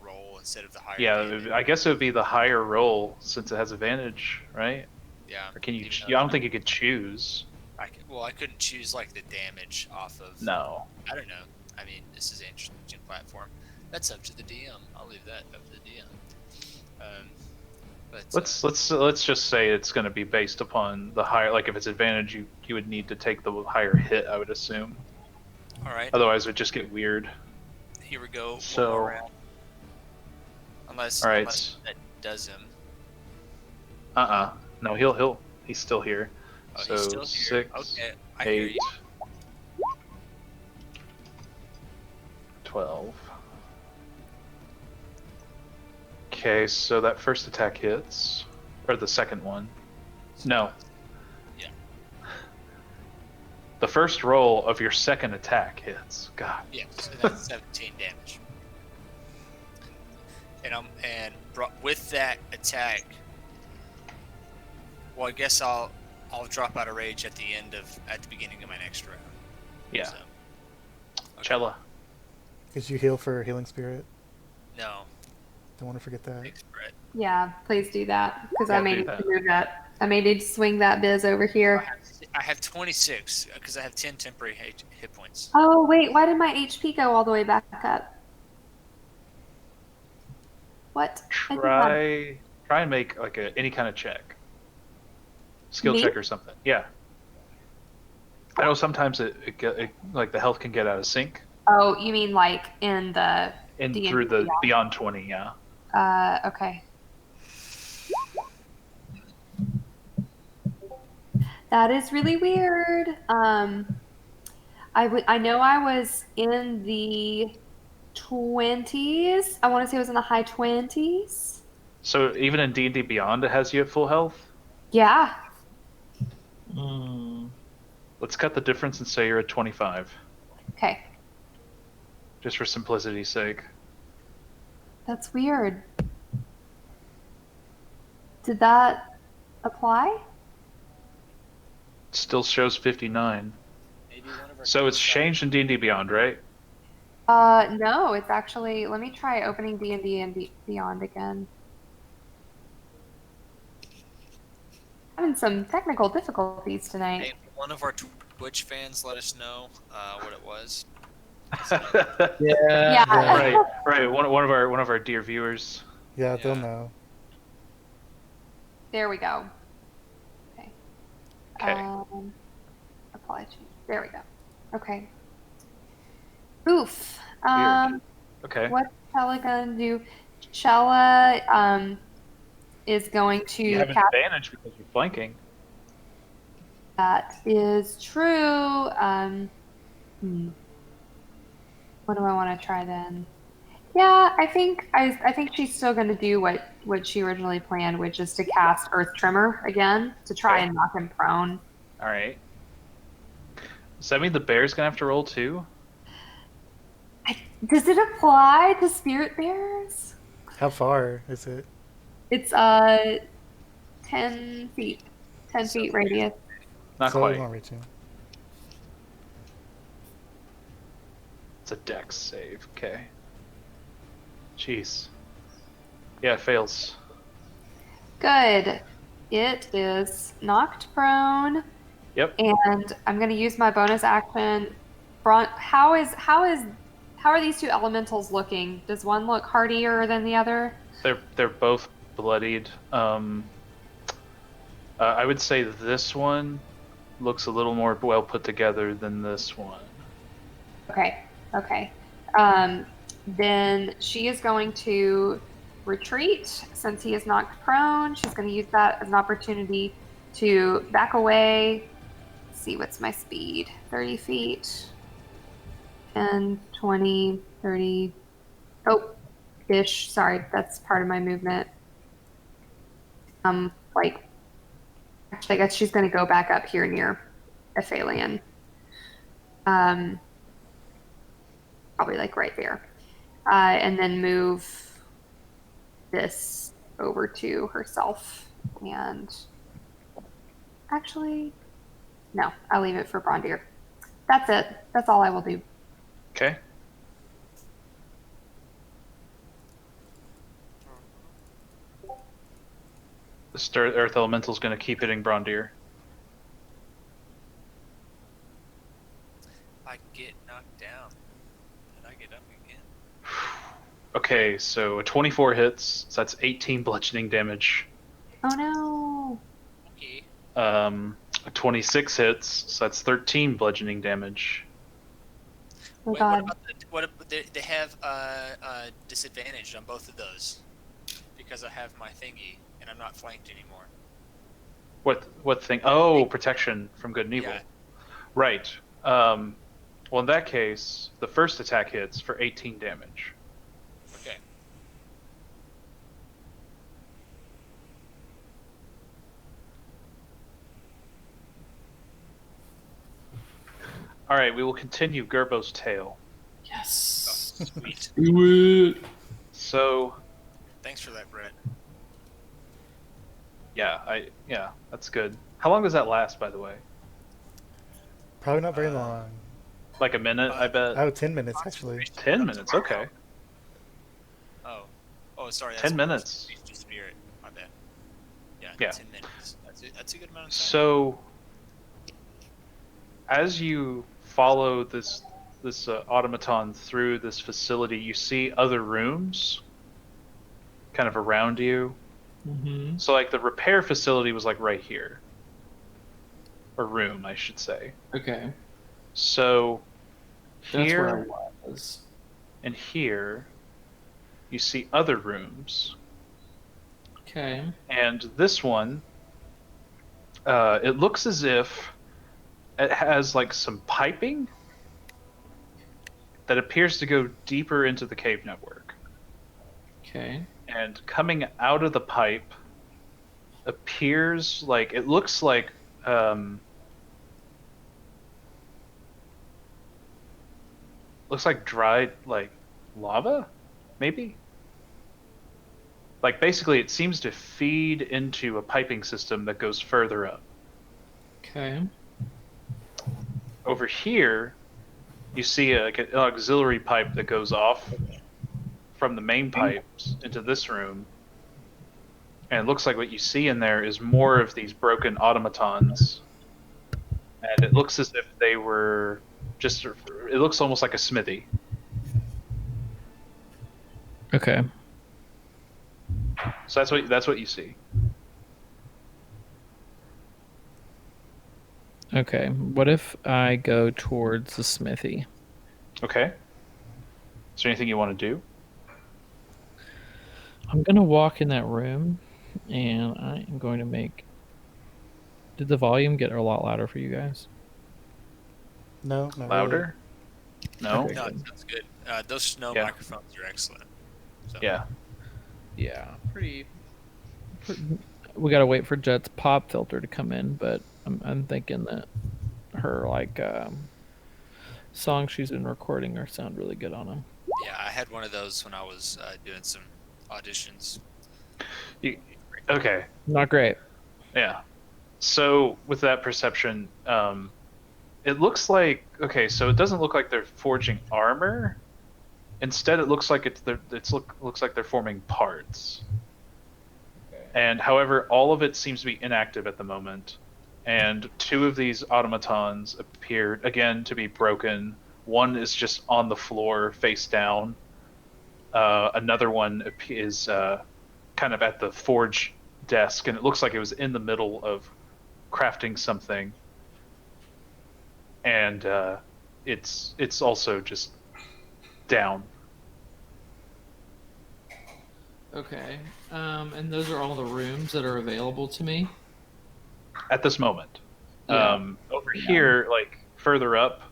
Speaker 6: roll instead of the higher.
Speaker 1: Yeah,
Speaker 6: damage.
Speaker 1: I guess it would be the higher roll since it has advantage, right?
Speaker 6: Yeah.
Speaker 1: Or can you?
Speaker 6: Even though
Speaker 1: Yeah, I don't think you could choose.
Speaker 6: I couldn't choose like the damage off of.
Speaker 1: No.
Speaker 6: I don't know. I mean, this is an interesting platform. That's up to the DM. I'll leave that up to the DM. But
Speaker 1: Let's just say it's going to be based upon the higher. Like if it's advantage, you would need to take the higher hit, I would assume.
Speaker 6: all right.
Speaker 1: Otherwise, it would just get weird.
Speaker 6: Here we go.
Speaker 1: So-
Speaker 6: One more round. Unless
Speaker 1: All right.
Speaker 6: that does him.
Speaker 1: No, he's still here.
Speaker 6: Oh,
Speaker 1: So
Speaker 6: he's still here.
Speaker 1: 6,
Speaker 6: Okay, I hear
Speaker 1: 8,
Speaker 6: you.
Speaker 1: 12. Okay, so that first attack hits, or the second one. No.
Speaker 6: Yeah.
Speaker 1: The first roll of your second attack hits. God.
Speaker 6: Yeah, so that's 17 damage. With that attack, well, I guess I'll drop out of rage at the beginning of my next round.
Speaker 1: Yeah.
Speaker 6: So, okay.
Speaker 1: Cella.
Speaker 4: Could you heal for healing spirit?
Speaker 6: No,
Speaker 4: Don't want to forget that.
Speaker 6: thanks, Brett.
Speaker 5: Yeah, please do that because I
Speaker 1: Yeah,
Speaker 5: may
Speaker 1: do
Speaker 5: need
Speaker 1: that.
Speaker 5: to move that. I may need to swing that biz over here.
Speaker 6: I have 26 because I have 10 temporary hit points.
Speaker 5: Oh wait, why did my HP go all the way back up? What? I did not-
Speaker 1: Try and make like any kind of check. Skill
Speaker 5: Me?
Speaker 1: check or something. Yeah. I know sometimes it like the health can get out of sync
Speaker 5: Oh, you mean like in the
Speaker 1: and
Speaker 5: D&D
Speaker 1: through the
Speaker 5: Beyond?
Speaker 1: beyond 20, yeah.
Speaker 5: Okay. That is really weird. I know I was in the 20s. I want to say it was in the high 20s.
Speaker 1: So even in D&D Beyond it has you at full health?
Speaker 5: Yeah.
Speaker 1: Let's cut the difference and say you're at 25.
Speaker 5: Okay.
Speaker 1: Just for simplicity's sake.
Speaker 5: That's weird. Did that apply?
Speaker 1: Still shows 59.
Speaker 6: Maybe one of our
Speaker 1: So it's changed in D&D Beyond, right?
Speaker 5: No, it's actually, let me try opening D&D and Beyond again. Having some technical difficulties tonight.
Speaker 6: Hey, one of our Twitch fans let us know what it was.
Speaker 2: Yeah.
Speaker 1: Right. One of our dear viewers.
Speaker 4: Yeah, they'll
Speaker 6: Yeah.
Speaker 4: know.
Speaker 5: There we go. Okay.
Speaker 1: Okay.
Speaker 5: Apply to. There we go. Okay. Oof.
Speaker 1: Okay.
Speaker 5: What's Cella gonna do? Cella is going to
Speaker 1: You have an
Speaker 5: cast.
Speaker 1: advantage because you're flanking.
Speaker 5: That is true. What do I want to try then? Yeah, I think she's still going to do what she originally planned, which is to cast Earth Tremor again to try
Speaker 1: Okay.
Speaker 5: and knock him prone.
Speaker 1: All right. Does that mean the bear's gonna have to roll too?
Speaker 5: Does it apply to spirit bears?
Speaker 4: How far is it?
Speaker 5: It's 10 feet. 10 feet radius.
Speaker 1: Not
Speaker 4: So
Speaker 1: quite.
Speaker 4: we won't reach him.
Speaker 1: It's a dex save. Okay. Jeez. Yeah, it fails.
Speaker 5: Good. It is knocked prone,
Speaker 1: Yep.
Speaker 5: and I'm going to use my bonus action. How are these two elementals looking? Does one look hardier than the other?
Speaker 1: They're both bloodied. I would say this one looks a little more well put together than this one.
Speaker 5: Okay. Okay. Then she is going to retreat since he is knocked prone. She's going to use that as an opportunity to back away. Let's see, what's my speed? 30 feet. 10, 20, 30. Oh, ish. Sorry, that's part of my movement. Like, actually, I guess she's going to go back up here near Ephelien. Probably like right there. And then move this over to herself. And actually, no, I'll leave it for Braundir. That's it. That's all I will do.
Speaker 1: Okay. The Earth Elemental is going to keep hitting Braundir.
Speaker 6: I get knocked down, and I get up again.
Speaker 1: Okay, so a 24 hits, so that's 18 bludgeoning damage.
Speaker 5: Oh no.
Speaker 6: Okay.
Speaker 1: A 26 hits, so that's 13 bludgeoning damage.
Speaker 5: Oh
Speaker 6: Wait,
Speaker 5: god.
Speaker 6: what about they have disadvantage on both of those because I have my thingy and I'm not flanked anymore.
Speaker 1: What thing? Oh, protection from good and evil.
Speaker 6: Yeah.
Speaker 1: Right. Well, in that case, the first attack hits for 18 damage.
Speaker 6: Okay.
Speaker 1: All right, we will continue Gerbo's tale.
Speaker 2: Yes.
Speaker 6: Oh, sweet.
Speaker 2: Do it.
Speaker 1: So,
Speaker 6: Thanks for that, Brett.
Speaker 1: yeah, that's good. How long does that last, by the way?
Speaker 4: Probably not very long.
Speaker 1: Like a minute, I bet.
Speaker 4: Oh, 10 minutes actually.
Speaker 1: 10 minutes, okay.
Speaker 6: Oh, sorry.
Speaker 1: 10 minutes.
Speaker 6: Spirit. My bad. Yeah.
Speaker 1: Yeah.
Speaker 6: 10 minutes. That's a good amount of time.
Speaker 1: So, as you follow this automaton through this facility, you see other rooms kind of around you.
Speaker 2: Mm-hmm.
Speaker 1: So, like, the repair facility was, like, right here. Or room, I should say.
Speaker 2: Okay.
Speaker 1: So,
Speaker 2: That's
Speaker 1: here
Speaker 2: where I was.
Speaker 1: and here, you see other rooms.
Speaker 2: Okay.
Speaker 1: And this one, it looks as if it has, like, some piping that appears to go deeper into the cave network.
Speaker 2: Okay.
Speaker 1: And coming out of the pipe appears like, it looks like dried, like, lava, maybe? Like, basically it seems to feed into a piping system that goes further up.
Speaker 2: Okay.
Speaker 1: Over here, you see an auxiliary pipe that goes off from the main pipes into this room. And it looks like what you see in there is more of these broken automatons. And it looks as if they were just, it looks almost like a smithy.
Speaker 2: Okay.
Speaker 1: So that's what you see.
Speaker 2: Okay. What if I go towards the smithy?
Speaker 1: Okay. Is there anything you want to do?
Speaker 2: I'm gonna walk in that room, and I am going to make. Did the volume get a lot louder for you guys?
Speaker 4: No, not
Speaker 1: Louder? No?
Speaker 2: Okay.
Speaker 6: No, that's good. Those snow
Speaker 1: Yeah.
Speaker 6: microphones are excellent. So.
Speaker 1: Yeah.
Speaker 2: Yeah, pretty. We gotta wait for Jet's pop filter to come in, but I'm thinking that her songs she's been recording are sound really good on them.
Speaker 6: Yeah, I had one of those when I was doing some auditions.
Speaker 1: Okay.
Speaker 2: Not great.
Speaker 1: Yeah. So with that perception, it looks like so it doesn't look like they're forging armor. Instead, it looks like looks like they're forming parts. And however, all of it seems to be inactive at the moment. And 2 of these automatons appeared again to be broken. One is just on the floor, face down. Another one is kind of at the forge desk, and it looks like it was in the middle of crafting something. And it's also just down.
Speaker 2: Okay. And those are all the rooms that are available to me.
Speaker 1: At this moment.
Speaker 2: Yeah.
Speaker 1: Over here, like further up,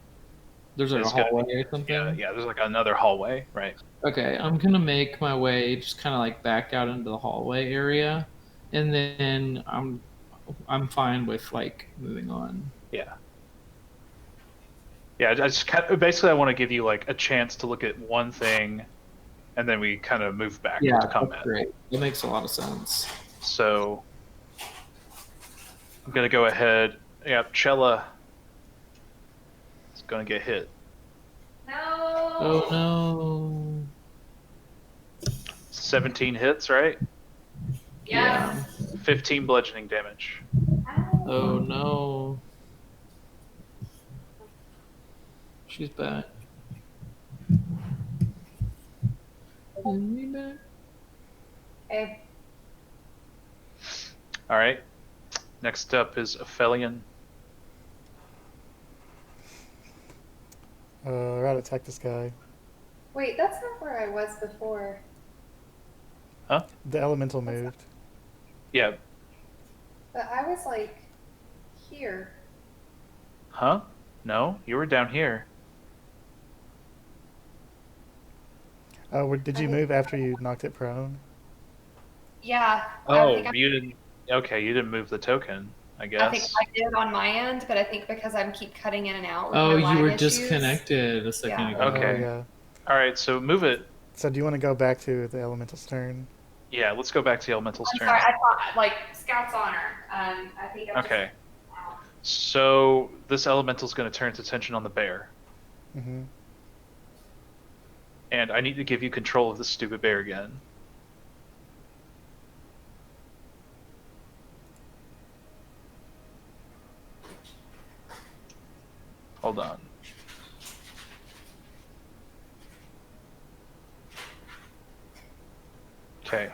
Speaker 2: There's like a
Speaker 1: it's gonna
Speaker 2: hallway
Speaker 1: be-
Speaker 2: or something.
Speaker 1: yeah, there's like another hallway, right?
Speaker 2: Okay, I'm gonna make my way just kind of like back out into the hallway area, and then I'm fine with like moving on.
Speaker 1: Yeah. Yeah, basically I want to give you like a chance to look at one thing, and then we kind of move back
Speaker 2: Yeah,
Speaker 1: into
Speaker 2: that's
Speaker 1: combat.
Speaker 2: great. That makes a lot of sense.
Speaker 1: So I'm gonna go ahead. Yeah, Cella is gonna get hit.
Speaker 5: No.
Speaker 2: Oh no.
Speaker 1: 17 hits, right?
Speaker 5: Yes.
Speaker 1: 15 bludgeoning damage.
Speaker 2: Oh no. She's back. Bring me back.
Speaker 5: Okay.
Speaker 1: All right. Next up is Ephelien.
Speaker 4: Right, attack this guy.
Speaker 5: Wait, that's not where I was before.
Speaker 4: The elemental moved.
Speaker 1: Yeah.
Speaker 5: But I was like here.
Speaker 1: Huh? No, you were down here.
Speaker 4: Oh, did you move after you knocked it prone?
Speaker 5: Yeah.
Speaker 1: Oh,
Speaker 5: I think
Speaker 1: you didn't. Okay, you didn't move the token, I guess.
Speaker 5: I think I did on my end, but I think because I keep cutting in and out. With
Speaker 2: Oh,
Speaker 5: my
Speaker 2: you
Speaker 5: lag
Speaker 2: were
Speaker 5: issues,
Speaker 2: disconnected a second
Speaker 5: Yeah.
Speaker 2: ago.
Speaker 1: Okay.
Speaker 4: Oh, yeah.
Speaker 1: All right, so move it.
Speaker 4: So do you want to go back to the elemental's turn?
Speaker 1: Yeah, let's go back to the Elemental's
Speaker 5: I'm
Speaker 1: turn.
Speaker 5: sorry, I thought like Scout's honor. I think I'm
Speaker 1: Okay.
Speaker 5: Just out.
Speaker 1: So this Elemental's going to turn its attention on the bear.
Speaker 4: Mm-hmm.
Speaker 1: And I need to give you control of this stupid bear again. Hold on. Okay.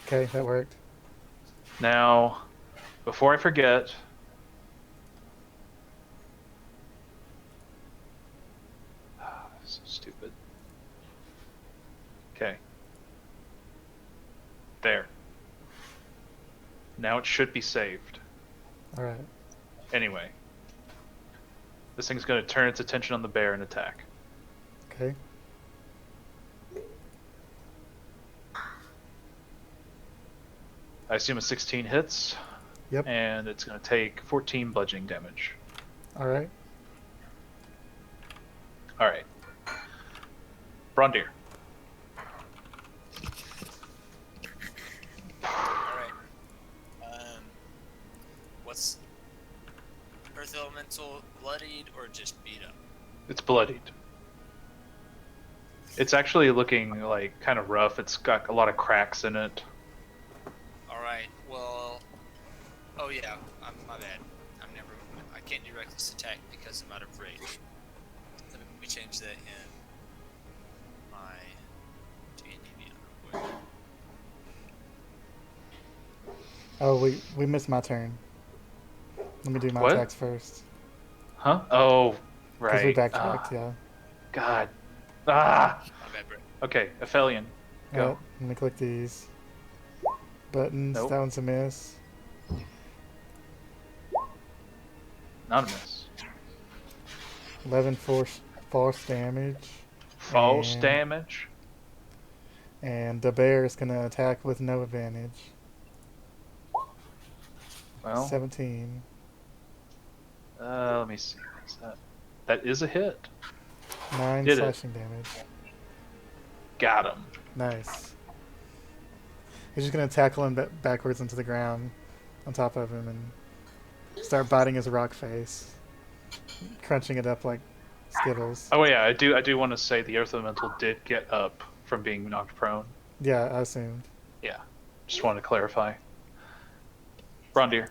Speaker 4: Okay, that worked.
Speaker 1: Now, before I forget, so stupid. Okay. There. Now it should be saved.
Speaker 4: All right.
Speaker 1: Anyway. This thing's going to turn its attention on the bear and attack.
Speaker 4: Okay.
Speaker 1: I assume a 16 hits.
Speaker 4: Yep.
Speaker 1: And it's going to take 14 bludgeoning damage.
Speaker 4: All right.
Speaker 1: All right. Braundir.
Speaker 6: Alright. What's Earth Elemental bloodied or just beat up?
Speaker 1: It's bloodied. It's actually looking like kind of rough. It's got a lot of cracks in it.
Speaker 6: Alright, well. Oh yeah, my bad. I can't do reckless attack because I'm out of rage. Let me change that in my D&D real quick.
Speaker 4: Oh, we missed my turn. Let me do my
Speaker 1: What?
Speaker 4: attacks first.
Speaker 1: Huh? Oh,
Speaker 4: Because
Speaker 1: right.
Speaker 4: we backtracked, yeah.
Speaker 1: God. Ah!
Speaker 6: My bad, Brett.
Speaker 1: Okay, Ephelien. Go.
Speaker 4: Alright, let me click these buttons.
Speaker 1: Nope.
Speaker 4: That one's a miss.
Speaker 1: Not a miss.
Speaker 4: 11 force damage.
Speaker 1: False
Speaker 4: And-
Speaker 1: damage.
Speaker 4: And the bear is going to attack with no advantage.
Speaker 1: Well,
Speaker 4: 17.
Speaker 1: let me see. What's that? That is a hit.
Speaker 4: 9
Speaker 1: Did it.
Speaker 4: slashing damage.
Speaker 1: Got him.
Speaker 4: Nice. He's just going to tackle him backwards into the ground on top of him and start biting his rock face, crunching it up like Skittles.
Speaker 1: Oh yeah, I do want to say the Earth Elemental did get up from being knocked prone.
Speaker 4: Yeah, I assumed.
Speaker 1: Yeah, just wanted to clarify. Braundir.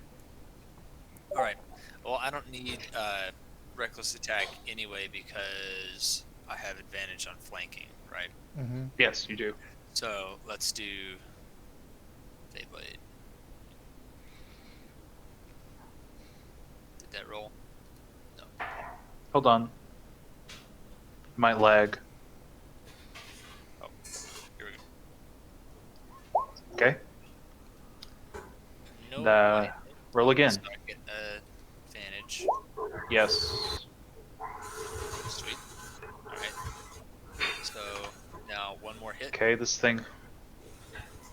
Speaker 6: All right. Well, I don't need reckless attack anyway because I have advantage on flanking, right?
Speaker 4: Mm-hmm.
Speaker 1: Yes, you do.
Speaker 6: So let's do Feyblade. Did that roll? No.
Speaker 1: Hold on. Might lag.
Speaker 6: Oh, here we go.
Speaker 1: Okay.
Speaker 6: No.
Speaker 1: The- Roll again.
Speaker 6: So I get advantage.
Speaker 1: Yes.
Speaker 6: Sweet. All right. So now one more hit.
Speaker 1: Okay, this thing. All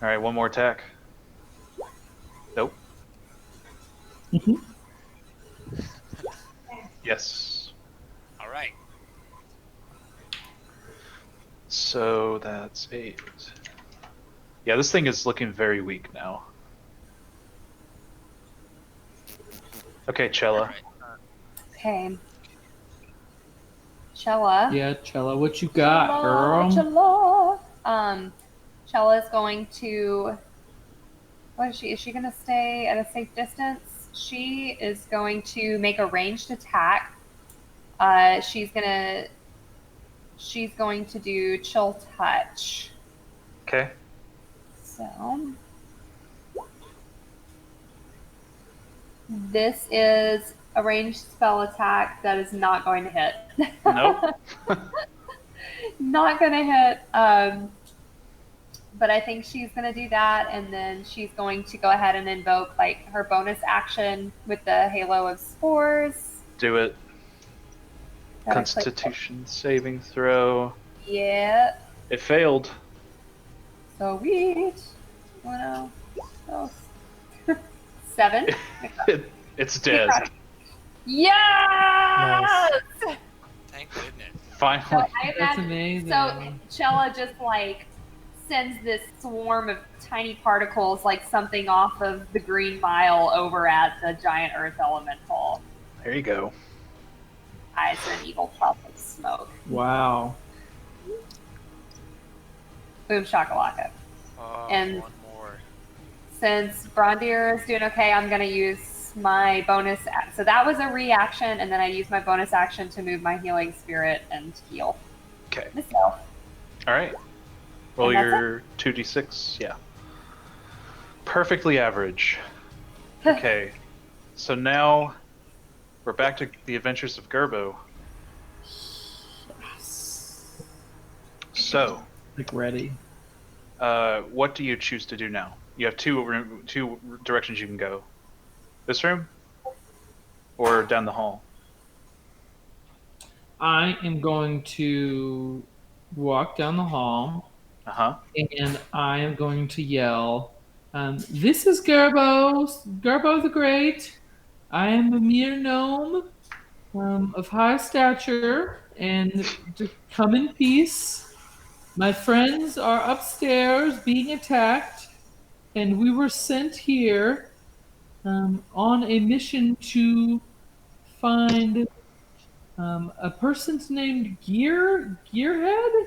Speaker 1: right, one more attack. Nope. Yes.
Speaker 6: All right.
Speaker 1: So that's 8. Yeah, this thing is looking very weak now. Okay,
Speaker 6: All
Speaker 1: Cella.
Speaker 6: right.
Speaker 5: Okay. Cella.
Speaker 2: Yeah, Cella, what you got, girl?
Speaker 5: Cella. Cella is going to. What is she? Is she going to stay at a safe distance? She is going to make a ranged attack. She's going to do chill touch.
Speaker 1: Okay.
Speaker 5: So this is a ranged spell attack that is not going to hit.
Speaker 1: Nope.
Speaker 5: Not going to hit. But I think she's going to do that, and then she's going to go ahead and invoke like her bonus action with the Halo of Spores.
Speaker 1: Do it.
Speaker 5: That I clicked.
Speaker 1: Constitution saving throw.
Speaker 5: Yeah.
Speaker 1: It failed.
Speaker 5: Sweet. Oh, no. Oh. 7.
Speaker 1: It's dead.
Speaker 5: Yes!
Speaker 6: Thank goodness.
Speaker 5: So
Speaker 1: Finally.
Speaker 5: I
Speaker 2: That's
Speaker 5: imagine,
Speaker 2: amazing.
Speaker 5: so Cella just like sends this swarm of tiny particles like something off of the green mile over at the giant earth elemental.
Speaker 1: There you go.
Speaker 5: Eyes an evil puff of smoke.
Speaker 2: Wow.
Speaker 5: Boom shakalaka. And-
Speaker 6: One more.
Speaker 5: Since Braundir is doing okay, I'm going to use my bonus. So that was a reaction, and then I used my bonus action to move my healing spirit and heal
Speaker 1: Okay.
Speaker 5: myself.
Speaker 1: All right. Roll
Speaker 5: And that's
Speaker 1: your 2d6. Yeah. Perfectly average. Okay. So now we're back to the adventures of Gerbo. So,
Speaker 2: Like ready.
Speaker 1: what do you choose to do now? You have two directions you can go. This room, or down the hall.
Speaker 2: I am going to walk down the hall, and I am going to yell, "This is Gerbo the Great. I am a mere gnome of high stature, and just come in peace. My friends are upstairs being attacked, and we were sent here on a mission to find a person named Gearhead?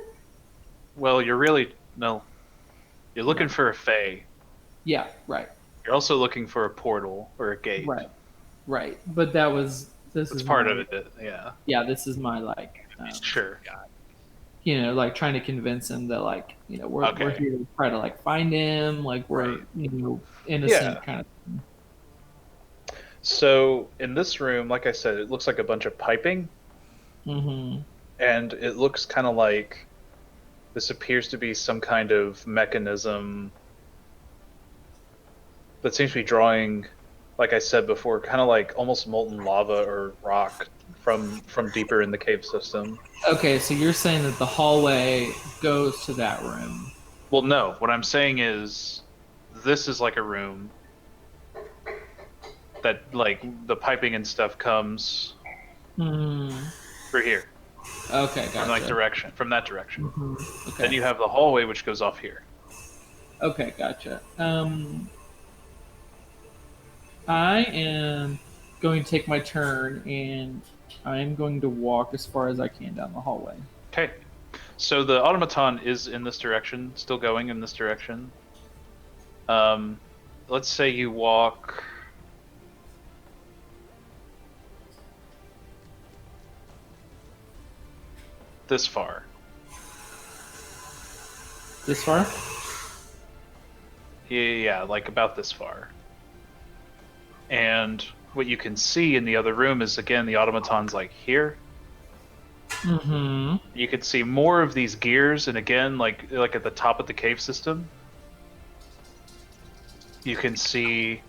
Speaker 1: Well, you're looking for a fae.
Speaker 2: Yeah, right.
Speaker 1: You're also looking for a portal or a gate.
Speaker 2: Right. But this
Speaker 1: That's
Speaker 2: is
Speaker 1: part
Speaker 2: my,
Speaker 1: of it. Yeah.
Speaker 2: Yeah, this is my
Speaker 1: Sure.
Speaker 2: like trying to convince him that we're
Speaker 1: Okay.
Speaker 2: here to try to find him, we're
Speaker 1: Right.
Speaker 2: innocent
Speaker 1: Yeah.
Speaker 2: kind of.
Speaker 1: So in this room, like I said, it looks like a bunch of piping,
Speaker 2: Mm-hmm.
Speaker 1: and it looks kind of like this appears to be some kind of mechanism that seems to be drawing like I said before, kind of like almost molten lava or rock from deeper in the cave system.
Speaker 2: Okay, so you're saying that the hallway goes to that room.
Speaker 1: Well, no. What I'm saying is, this is like a room that, like, the piping and stuff comes
Speaker 2: Hmm.
Speaker 1: through here,
Speaker 2: Okay, gotcha.
Speaker 1: from from that direction.
Speaker 2: Okay.
Speaker 1: Then you have the hallway, which goes off here.
Speaker 2: Okay, gotcha. I am going to take my turn, and I'm going to walk as far as I can down the hallway.
Speaker 1: Okay. So the automaton is in this direction, still going in this direction. Let's say you walk this far.
Speaker 2: This far?
Speaker 1: Yeah, like about this far. And what you can see in the other room is, again, the automaton's like here.
Speaker 2: Mm-hmm.
Speaker 1: You can see more of these gears, and again, like at the top of the cave system, you can see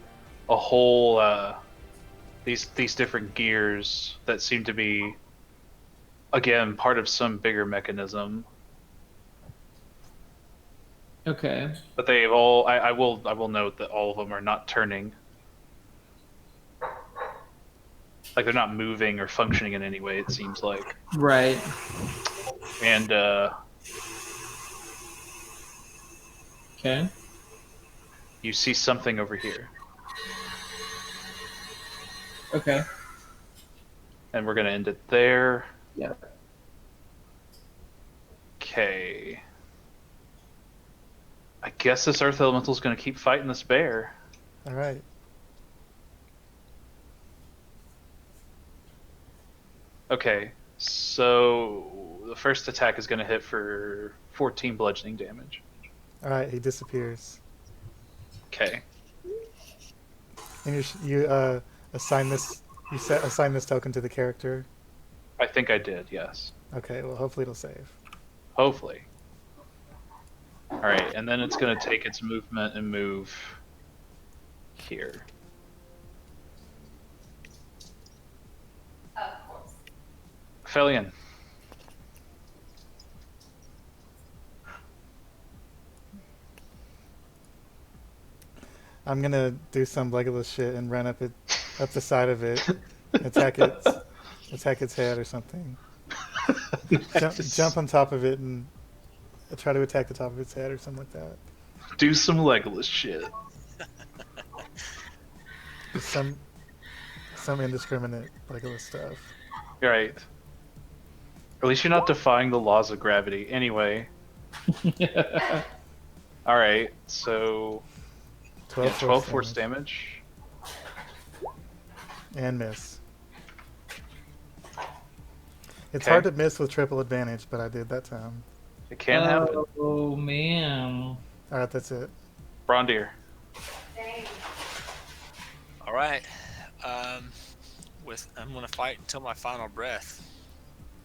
Speaker 1: a whole these different gears that seem to be, again, part of some bigger mechanism.
Speaker 2: Okay.
Speaker 1: But they've all I will note that all of them are not turning. Like, they're not moving or functioning in any way, it seems like.
Speaker 2: Right.
Speaker 1: And
Speaker 2: Okay.
Speaker 1: you see something over here.
Speaker 2: Okay.
Speaker 1: And we're gonna end it there.
Speaker 2: Yeah.
Speaker 1: Okay. I guess this earth elemental's gonna keep fighting this bear.
Speaker 4: All right.
Speaker 1: Okay, so the first attack is gonna hit for 14 bludgeoning damage.
Speaker 4: All right. He disappears.
Speaker 1: Okay.
Speaker 4: And you assign this. Assign this token to the character.
Speaker 1: I think I did, yes.
Speaker 4: Okay. Well, hopefully it'll save.
Speaker 1: Hopefully. Alright, and then it's gonna take its movement and move here.
Speaker 5: Of course.
Speaker 1: Ephelien.
Speaker 4: I'm gonna do some Legolas shit and run up the side of it, attack its head or something. Jump on top of it and try to attack the top of its head or something like that.
Speaker 1: Do some Legolas shit.
Speaker 4: Just some indiscriminate Legolas stuff.
Speaker 1: Right. Or at least you're not defying the laws of gravity. Anyway. Alright, so 12 force damage.
Speaker 4: And miss. It's
Speaker 1: Okay.
Speaker 4: hard to miss with triple advantage, but I did that time.
Speaker 1: It can happen.
Speaker 2: Oh man.
Speaker 4: All right, that's it.
Speaker 1: Braundir.
Speaker 6: All right. I'm gonna fight until my final breath.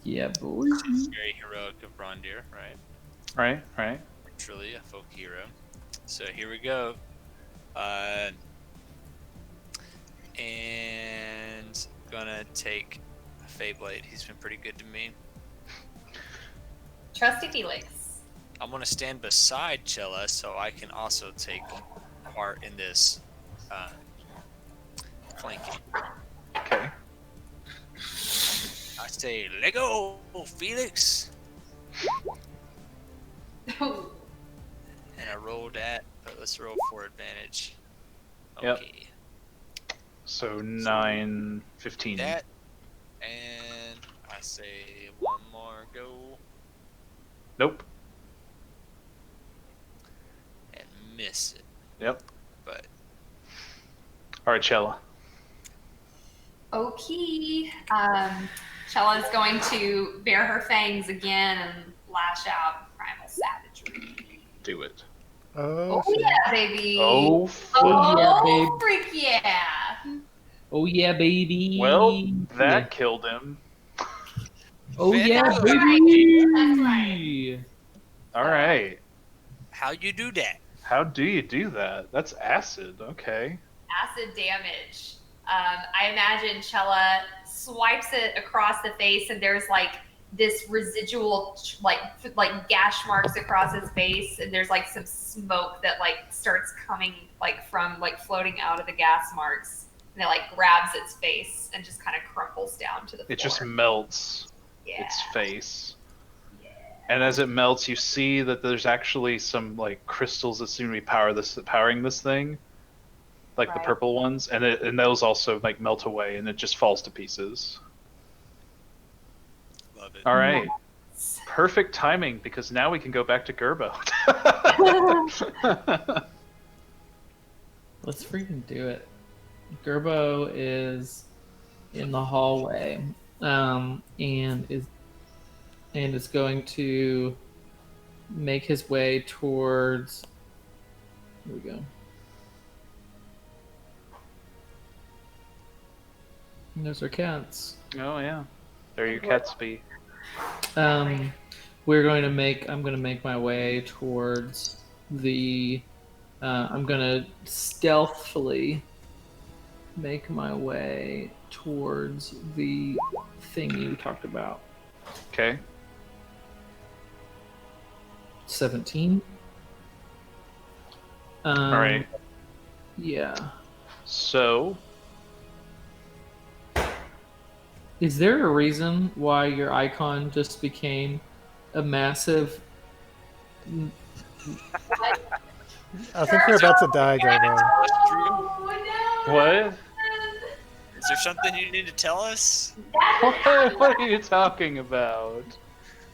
Speaker 2: Yeah, boy.
Speaker 6: It's very heroic of Braundir, right?
Speaker 1: Right.
Speaker 6: Truly a folk hero. So here we go. And gonna take Feyblade. He's been pretty good to me.
Speaker 5: Trusty Felix.
Speaker 6: I'm gonna stand beside Cella so I can also take part in this flanking.
Speaker 1: Okay.
Speaker 6: I say, Lego, Felix,
Speaker 5: Oh,
Speaker 6: and I rolled that. But let's roll for advantage.
Speaker 1: Yep.
Speaker 6: Okay.
Speaker 1: So 9, 15.
Speaker 6: That, and I say one more go
Speaker 1: Nope.
Speaker 6: and miss it.
Speaker 1: Yep.
Speaker 6: But
Speaker 1: Alright, Cella.
Speaker 5: okay. Chella's going to bare her fangs again and lash out primal savagery.
Speaker 1: Do it.
Speaker 4: Oh,
Speaker 5: Oh yeah, baby.
Speaker 1: Oh,
Speaker 5: Oh,
Speaker 2: yeah, babe.
Speaker 5: freak yeah.
Speaker 2: Oh yeah, baby.
Speaker 1: well, that killed him.
Speaker 2: Oh yeah,
Speaker 5: That's
Speaker 2: baby.
Speaker 5: That's right.
Speaker 1: Alright.
Speaker 6: how you do that?
Speaker 1: How do you do that? That's acid. Okay.
Speaker 5: acid damage. I imagine Cella swipes it across the face, and there's like this residual like gash marks across his face, and there's like some smoke that like starts coming like from like floating out of the gas marks, and it like grabs its face and just kind of crumples down to the floor.
Speaker 1: It just melts its face. And as it melts, you see that there's actually some like crystals that seem to be powering this thing, like the purple ones, and those also like melt away, and it just falls to pieces.
Speaker 6: Love it.
Speaker 1: All right, perfect timing because now we can go back to Gerbo.
Speaker 2: Let's freaking do it. Gerbo is in the hallway, and is going to make his way towards. Here we go. And there's our cats.
Speaker 1: Oh yeah, there your cats be.
Speaker 2: I'm going to make my way towards the. I'm going to stealthily make my way towards the thing you talked about.
Speaker 1: Okay.
Speaker 2: 17.
Speaker 1: All right.
Speaker 2: Yeah.
Speaker 1: So.
Speaker 2: Is there a reason why your icon just became a massive?
Speaker 4: I think you're about to die, Gerbo.
Speaker 5: Oh, no.
Speaker 1: What?
Speaker 6: Is there something you need to tell us?
Speaker 1: What are you talking about?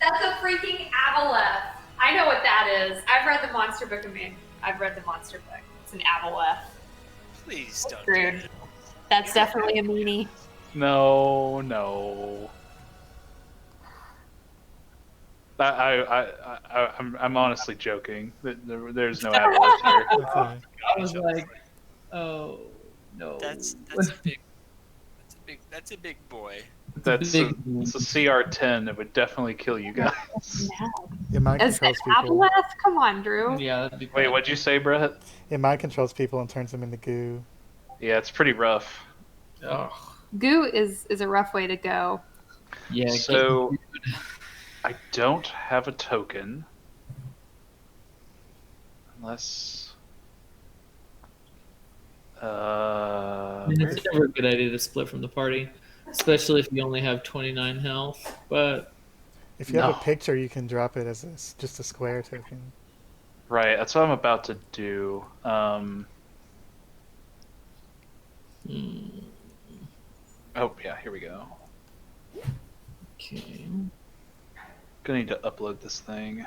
Speaker 5: That's a freaking aboleth. I know what that is. I've read the monster book of me. I've read the monster book. It's an aboleth.
Speaker 6: Please don't.
Speaker 5: Rude.
Speaker 6: Do it.
Speaker 5: That's definitely a meanie.
Speaker 1: No. I'm honestly joking. There's no aboleth here.
Speaker 4: Okay.
Speaker 2: I was like, oh no.
Speaker 6: That's a big boy.
Speaker 1: It's a CR10. It would definitely kill you guys.
Speaker 4: It mind
Speaker 5: Is
Speaker 4: controls
Speaker 5: it
Speaker 4: people.
Speaker 5: aboleth? Come on, Drew.
Speaker 2: Yeah, that'd be
Speaker 1: Wait, what'd you say, Brett?
Speaker 4: It mind controls people and turns them into goo.
Speaker 1: Yeah, it's pretty rough.
Speaker 2: Oh.
Speaker 5: Goo is a rough way to go.
Speaker 2: Yeah.
Speaker 1: So, I don't have a token. Unless...
Speaker 2: It's never a good idea to split from the party, especially if you only have 29 health. But
Speaker 4: If you have
Speaker 1: No.
Speaker 4: a picture, you can drop it as just a square token.
Speaker 1: right, that's what I'm about to do. Oh, yeah, here we go.
Speaker 2: okay.
Speaker 1: Gonna need to upload this thing.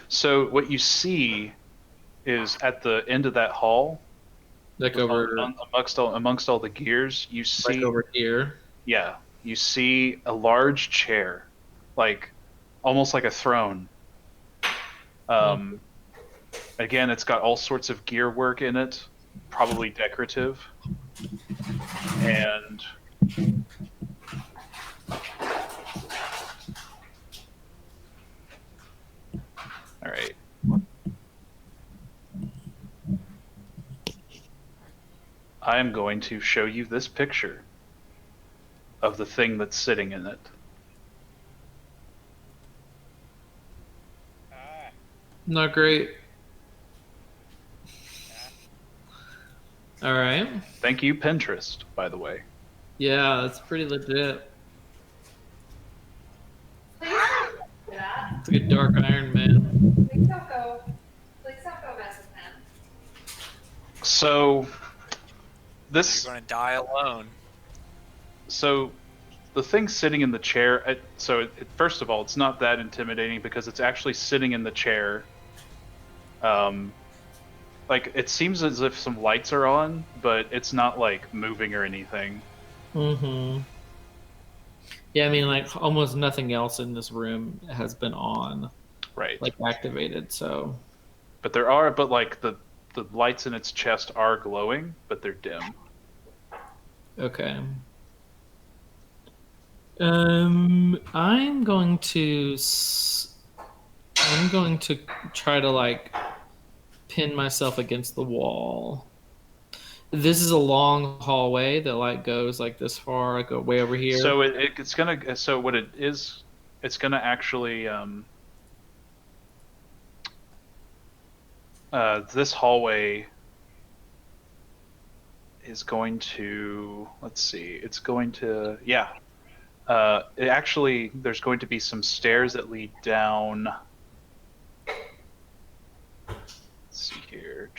Speaker 1: So what you see is at the end of that hall,
Speaker 2: Like over,
Speaker 1: amongst all the gears, you see
Speaker 2: like over here.
Speaker 1: yeah, you see a large chair, like almost like a throne. Again, it's got all sorts of gear work in it, probably decorative. And all right. I am going to show you this picture of the thing that's sitting in it.
Speaker 2: Not great. All right.
Speaker 1: Thank you, Pinterest, by the way.
Speaker 2: Yeah, that's pretty legit. It's like a dark Iron Man.
Speaker 5: Please don't go mess with him.
Speaker 1: So this
Speaker 6: You're going to die alone.
Speaker 1: so the thing sitting in the chair, first of all, it's not that intimidating because it's actually sitting in the chair. Like, it seems as if some lights are on, but it's not, like, moving or anything.
Speaker 2: Mm-hmm. Yeah, I mean, like, almost nothing else in this room has been on,
Speaker 1: Right.
Speaker 2: like, activated, so...
Speaker 1: But the lights in its chest are glowing, but they're dim.
Speaker 2: Okay. I'm going to I'm going to try to like pin myself against the wall. This is a long hallway that like goes like this far, like way over here.
Speaker 1: So it's gonna. So what it is, it's gonna actually. This hallway is going to. Let's see. It's going to. Yeah. It actually, there's going to be some stairs that lead down. Let's see here.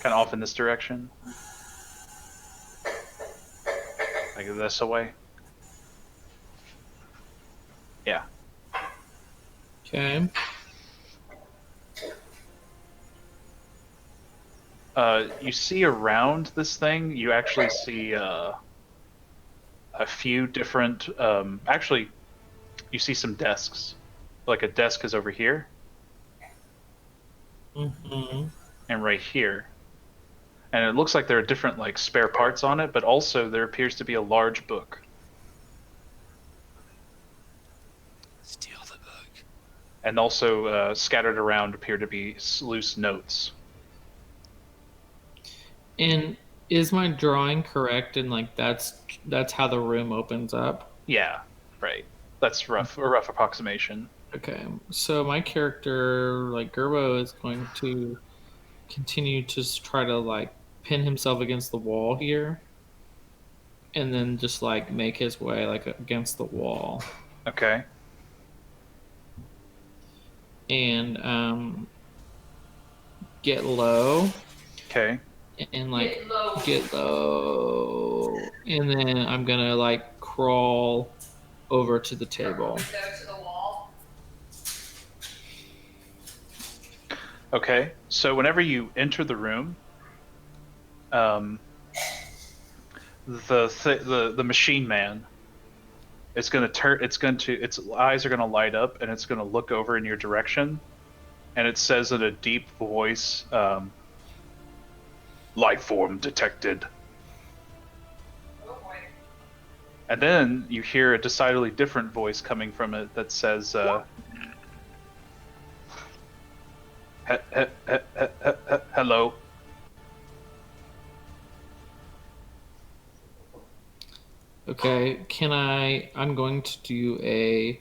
Speaker 1: Kind of off in this direction. Like this away. Yeah.
Speaker 2: Okay.
Speaker 1: You see around this thing, you actually see a few different. Actually, you see some desks. Like a desk is over here.
Speaker 2: Mm-hmm.
Speaker 1: And right here. And it looks like there are different like spare parts on it, but also there appears to be a large book.
Speaker 6: Steal the book.
Speaker 1: And also scattered around appear to be loose notes.
Speaker 2: And is my drawing correct? And like that's how the room opens up.
Speaker 1: Yeah, right. That's rough. A rough approximation.
Speaker 2: Okay, so my character, like Gerbo, is going to continue to try to like pin himself against the wall here, and then just like make his way like against the wall.
Speaker 1: Okay.
Speaker 2: And get low.
Speaker 1: Okay.
Speaker 2: And like get low, and then I'm gonna like crawl over to the table.
Speaker 1: Okay, so whenever you enter the room, the machine man is going to turn. Its eyes are going to light up, and it's going to look over in your direction, and it says in a deep voice, "Life form detected." And then you hear a decidedly different voice coming from it that says, hello.
Speaker 2: Okay, I'm going to do a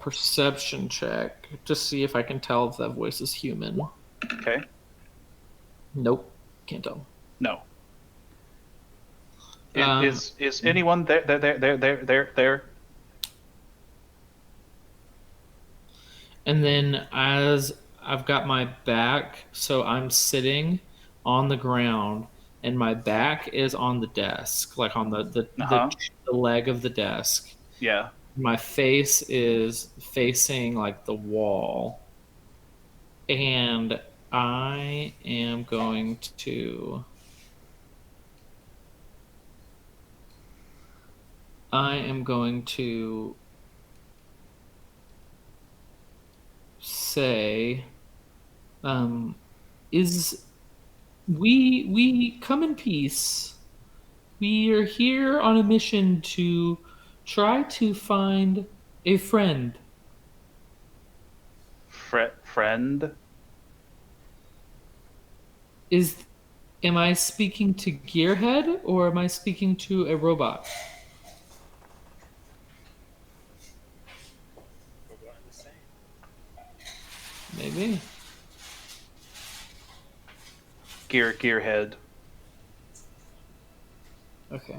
Speaker 2: perception check to see if I can tell if that voice is human.
Speaker 1: Okay.
Speaker 2: Nope, can't tell.
Speaker 1: No. Is anyone there?
Speaker 2: And then as I've got my back, so I'm sitting on the ground, and my back is on the desk, like on the leg of the desk.
Speaker 1: Yeah.
Speaker 2: My face is facing like the wall, and I am going to say, is we come in peace. We are here on a mission to try to find a friend.
Speaker 1: Friend?
Speaker 2: Am I speaking to Gearhead or am I speaking to a robot? Maybe.
Speaker 1: Gearhead.
Speaker 2: Okay.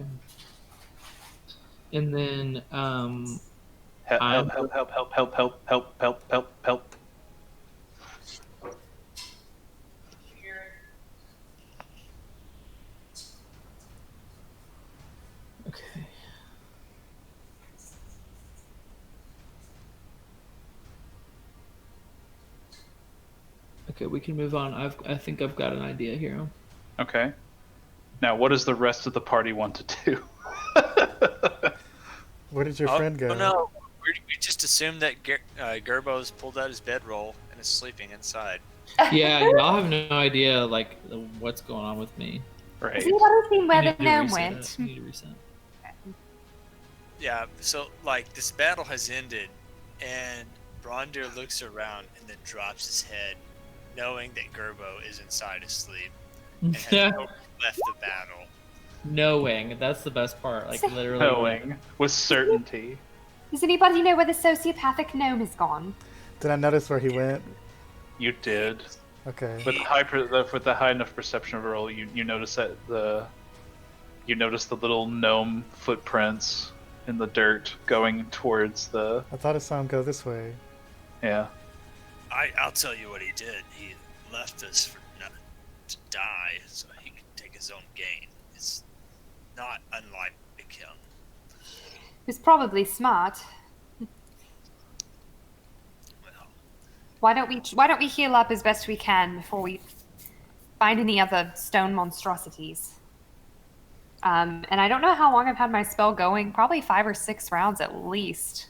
Speaker 2: And then
Speaker 1: help.
Speaker 2: Okay. Okay, we can move on. I think I've got an idea here.
Speaker 1: Okay. Now, what does the rest of the party want to do?
Speaker 4: Where did your friend go?
Speaker 6: Oh no, we just assumed that Gerbo's pulled out his bedroll and is sleeping inside.
Speaker 2: Yeah, y'all have no idea like what's going on with me.
Speaker 1: Right.
Speaker 5: Has anyone seen where the
Speaker 2: I
Speaker 5: gnome went?
Speaker 2: need to reset.
Speaker 6: Yeah, so like this battle has ended, And Braundir looks around and then drops his head, knowing that Gerbo is inside asleep and has totally left the battle.
Speaker 2: Knowing, that's the best part. Like literally
Speaker 1: Knowing with certainty.
Speaker 5: Does anybody know where the sociopathic gnome has gone?
Speaker 4: Did I notice where he went?
Speaker 1: You did.
Speaker 4: Okay.
Speaker 1: With the high enough perception of a roll, you notice that the little gnome footprints in the dirt going towards the.
Speaker 4: I thought I saw him go this way.
Speaker 1: Yeah.
Speaker 6: I'll tell you what he did. He left us to die so he could take his own gain. It's not unlike him.
Speaker 5: Who's probably smart.
Speaker 6: Well,
Speaker 5: Why don't we heal up as best we can before we find any other stone monstrosities? And I don't know how long I've had my spell going. Probably 5 or 6 rounds at least.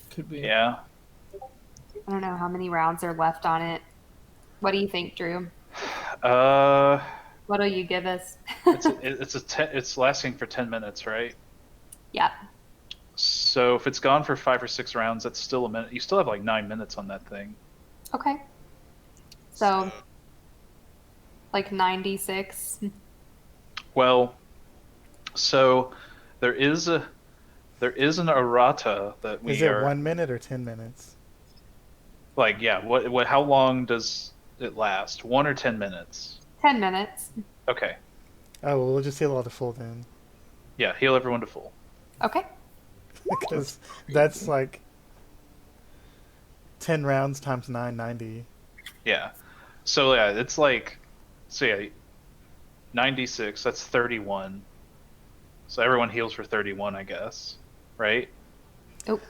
Speaker 2: could be.
Speaker 1: Yeah.
Speaker 5: I don't know how many rounds are left on it. What do you think, Drew? What'll you give us?
Speaker 1: It's lasting for 10 minutes, right?
Speaker 5: Yeah.
Speaker 1: So if it's gone for 5 or 6 rounds, that's still a minute. You still have like 9 minutes on that thing.
Speaker 5: Okay. So, like 96.
Speaker 1: Well, so there is an errata that we
Speaker 4: Is it
Speaker 1: are
Speaker 4: 1 minute or 10 minutes?
Speaker 1: like. Yeah. What? How long does it last? 1 or 10 minutes?
Speaker 5: 10 minutes.
Speaker 1: Okay.
Speaker 4: Oh, well, we'll just heal all to full then.
Speaker 1: Yeah. Heal everyone to full.
Speaker 5: Okay.
Speaker 4: Because that's like 10 rounds times 9, 90.
Speaker 1: Yeah. So yeah, it's like, so yeah, 96. That's 31. So everyone heals for 31, I guess, right?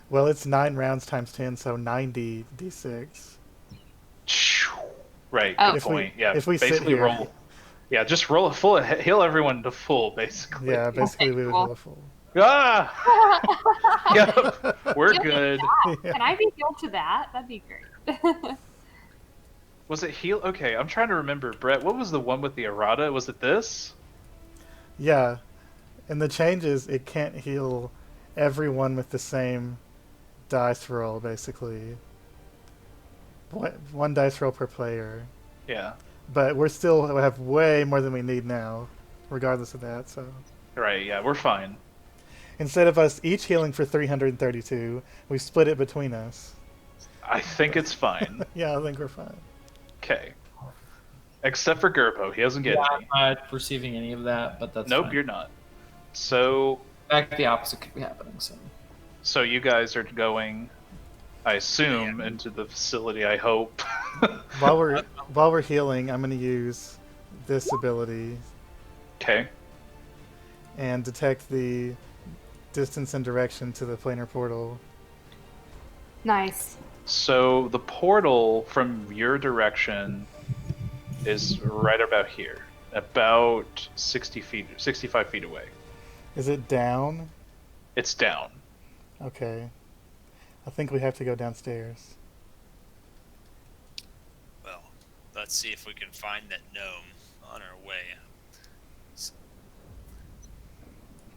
Speaker 4: Well, it's 9 rounds times 10, so 90 d6.
Speaker 1: Right.
Speaker 5: Oh.
Speaker 1: Good point. Yeah.
Speaker 4: If we sit
Speaker 1: basically
Speaker 4: here-
Speaker 1: roll. Yeah, just roll a full. Heal everyone to full, basically.
Speaker 4: Yeah, basically we would
Speaker 5: cool.
Speaker 4: heal a full.
Speaker 1: Ah. Yep. We're good.
Speaker 4: Yeah.
Speaker 5: Can I be healed to that? That'd be great.
Speaker 1: Was it heal? Okay, I'm trying to remember. Brett, what was the one with the errata? Was it this?
Speaker 4: Yeah. And the change is it can't heal everyone with the same dice roll, basically. One dice roll per player.
Speaker 1: Yeah.
Speaker 4: But we still have way more than we need now, regardless of that, so.
Speaker 1: Right. Yeah, we're fine.
Speaker 4: Instead of us each healing for 332, we split it between us.
Speaker 1: I think it's fine.
Speaker 4: Yeah, I think we're fine.
Speaker 1: Okay. Except for Gerbo, he doesn't get any.
Speaker 2: I'm not receiving any of that, but that's
Speaker 1: Nope,
Speaker 2: fine.
Speaker 1: you're not. So,
Speaker 2: In fact, the opposite could be happening.
Speaker 1: so you guys are going, I assume, into the facility. I hope.
Speaker 4: While we're healing, I'm going to use this ability
Speaker 1: Okay.
Speaker 4: and detect the distance and direction to the planar portal.
Speaker 5: Nice.
Speaker 1: So the portal from your direction is right about here, about 65 feet away.
Speaker 4: Is it down?
Speaker 1: It's down.
Speaker 4: Okay. I think we have to go downstairs.
Speaker 6: well, let's see if we can find that gnome on our way.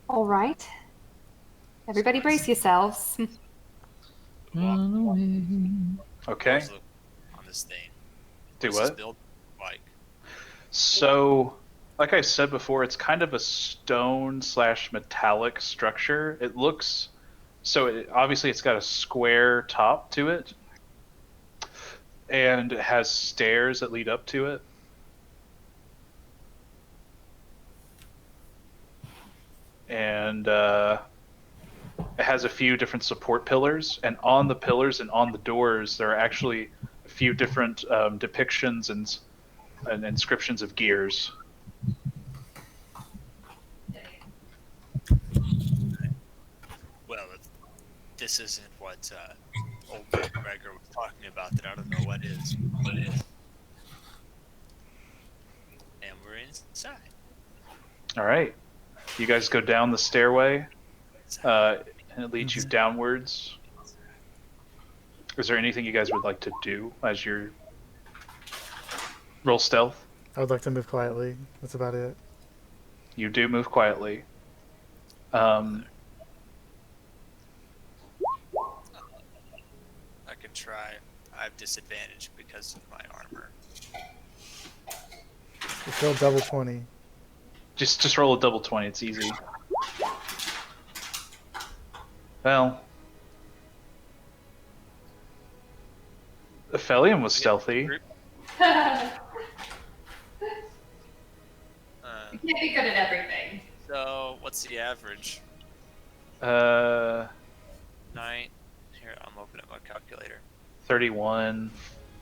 Speaker 5: All right. Everybody brace yourselves.
Speaker 1: Okay.
Speaker 6: Let's look on this thing.
Speaker 1: Do
Speaker 6: What's this
Speaker 1: what?
Speaker 6: build like?
Speaker 1: So, like I said before, it's kind of a stone/metallic structure. It looks so. Obviously, it's got a square top to it, and it has stairs that lead up to it. And it has a few different support pillars, and on the pillars and on the doors, there are actually a few different depictions and inscriptions of gears.
Speaker 6: Well, if this isn't what old McGregor was talking about, then I don't know what is. And we're inside.
Speaker 1: All right, you guys go down the stairway, and it leads you downwards. Is there anything you guys would like to do as you roll stealth?
Speaker 4: I would like to move quietly. That's about it.
Speaker 1: You do move quietly.
Speaker 6: could try. I have disadvantage because of my armor.
Speaker 4: Just roll double 20.
Speaker 1: Just roll a double 20. It's easy. Well, Ephelien was stealthy.
Speaker 5: You can't be good at everything.
Speaker 6: So what's the average?
Speaker 1: 9,
Speaker 6: Here, I'm opening up my calculator.
Speaker 1: 31,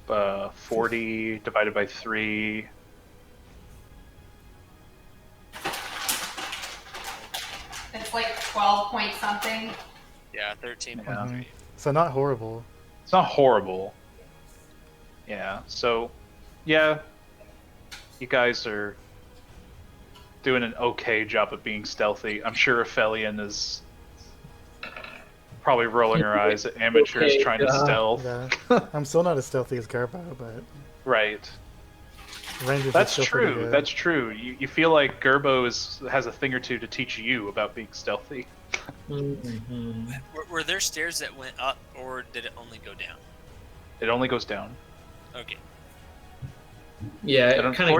Speaker 1: 40 divided by 3.
Speaker 5: It's like 12 point something.
Speaker 6: Yeah, 13.3.
Speaker 1: Yeah.
Speaker 4: So not horrible.
Speaker 1: It's not horrible. Yeah, so, yeah, you guys are doing an okay job of being stealthy. I'm sure Ephelien is probably rolling her eyes at amateurs
Speaker 2: Okay,
Speaker 1: trying to stealth.
Speaker 4: Yeah. I'm still not as stealthy as Gerbo, but
Speaker 1: Right.
Speaker 4: Rangers are
Speaker 1: That's
Speaker 4: still pretty
Speaker 1: true.
Speaker 4: good.
Speaker 1: That's true. You feel like Gerbo has a thing or two to teach you about being stealthy.
Speaker 2: Mm-hmm.
Speaker 6: Were there stairs that went up, or did it only go down?
Speaker 1: It only goes down.
Speaker 6: Okay.
Speaker 2: Yeah, it
Speaker 1: And
Speaker 2: kind of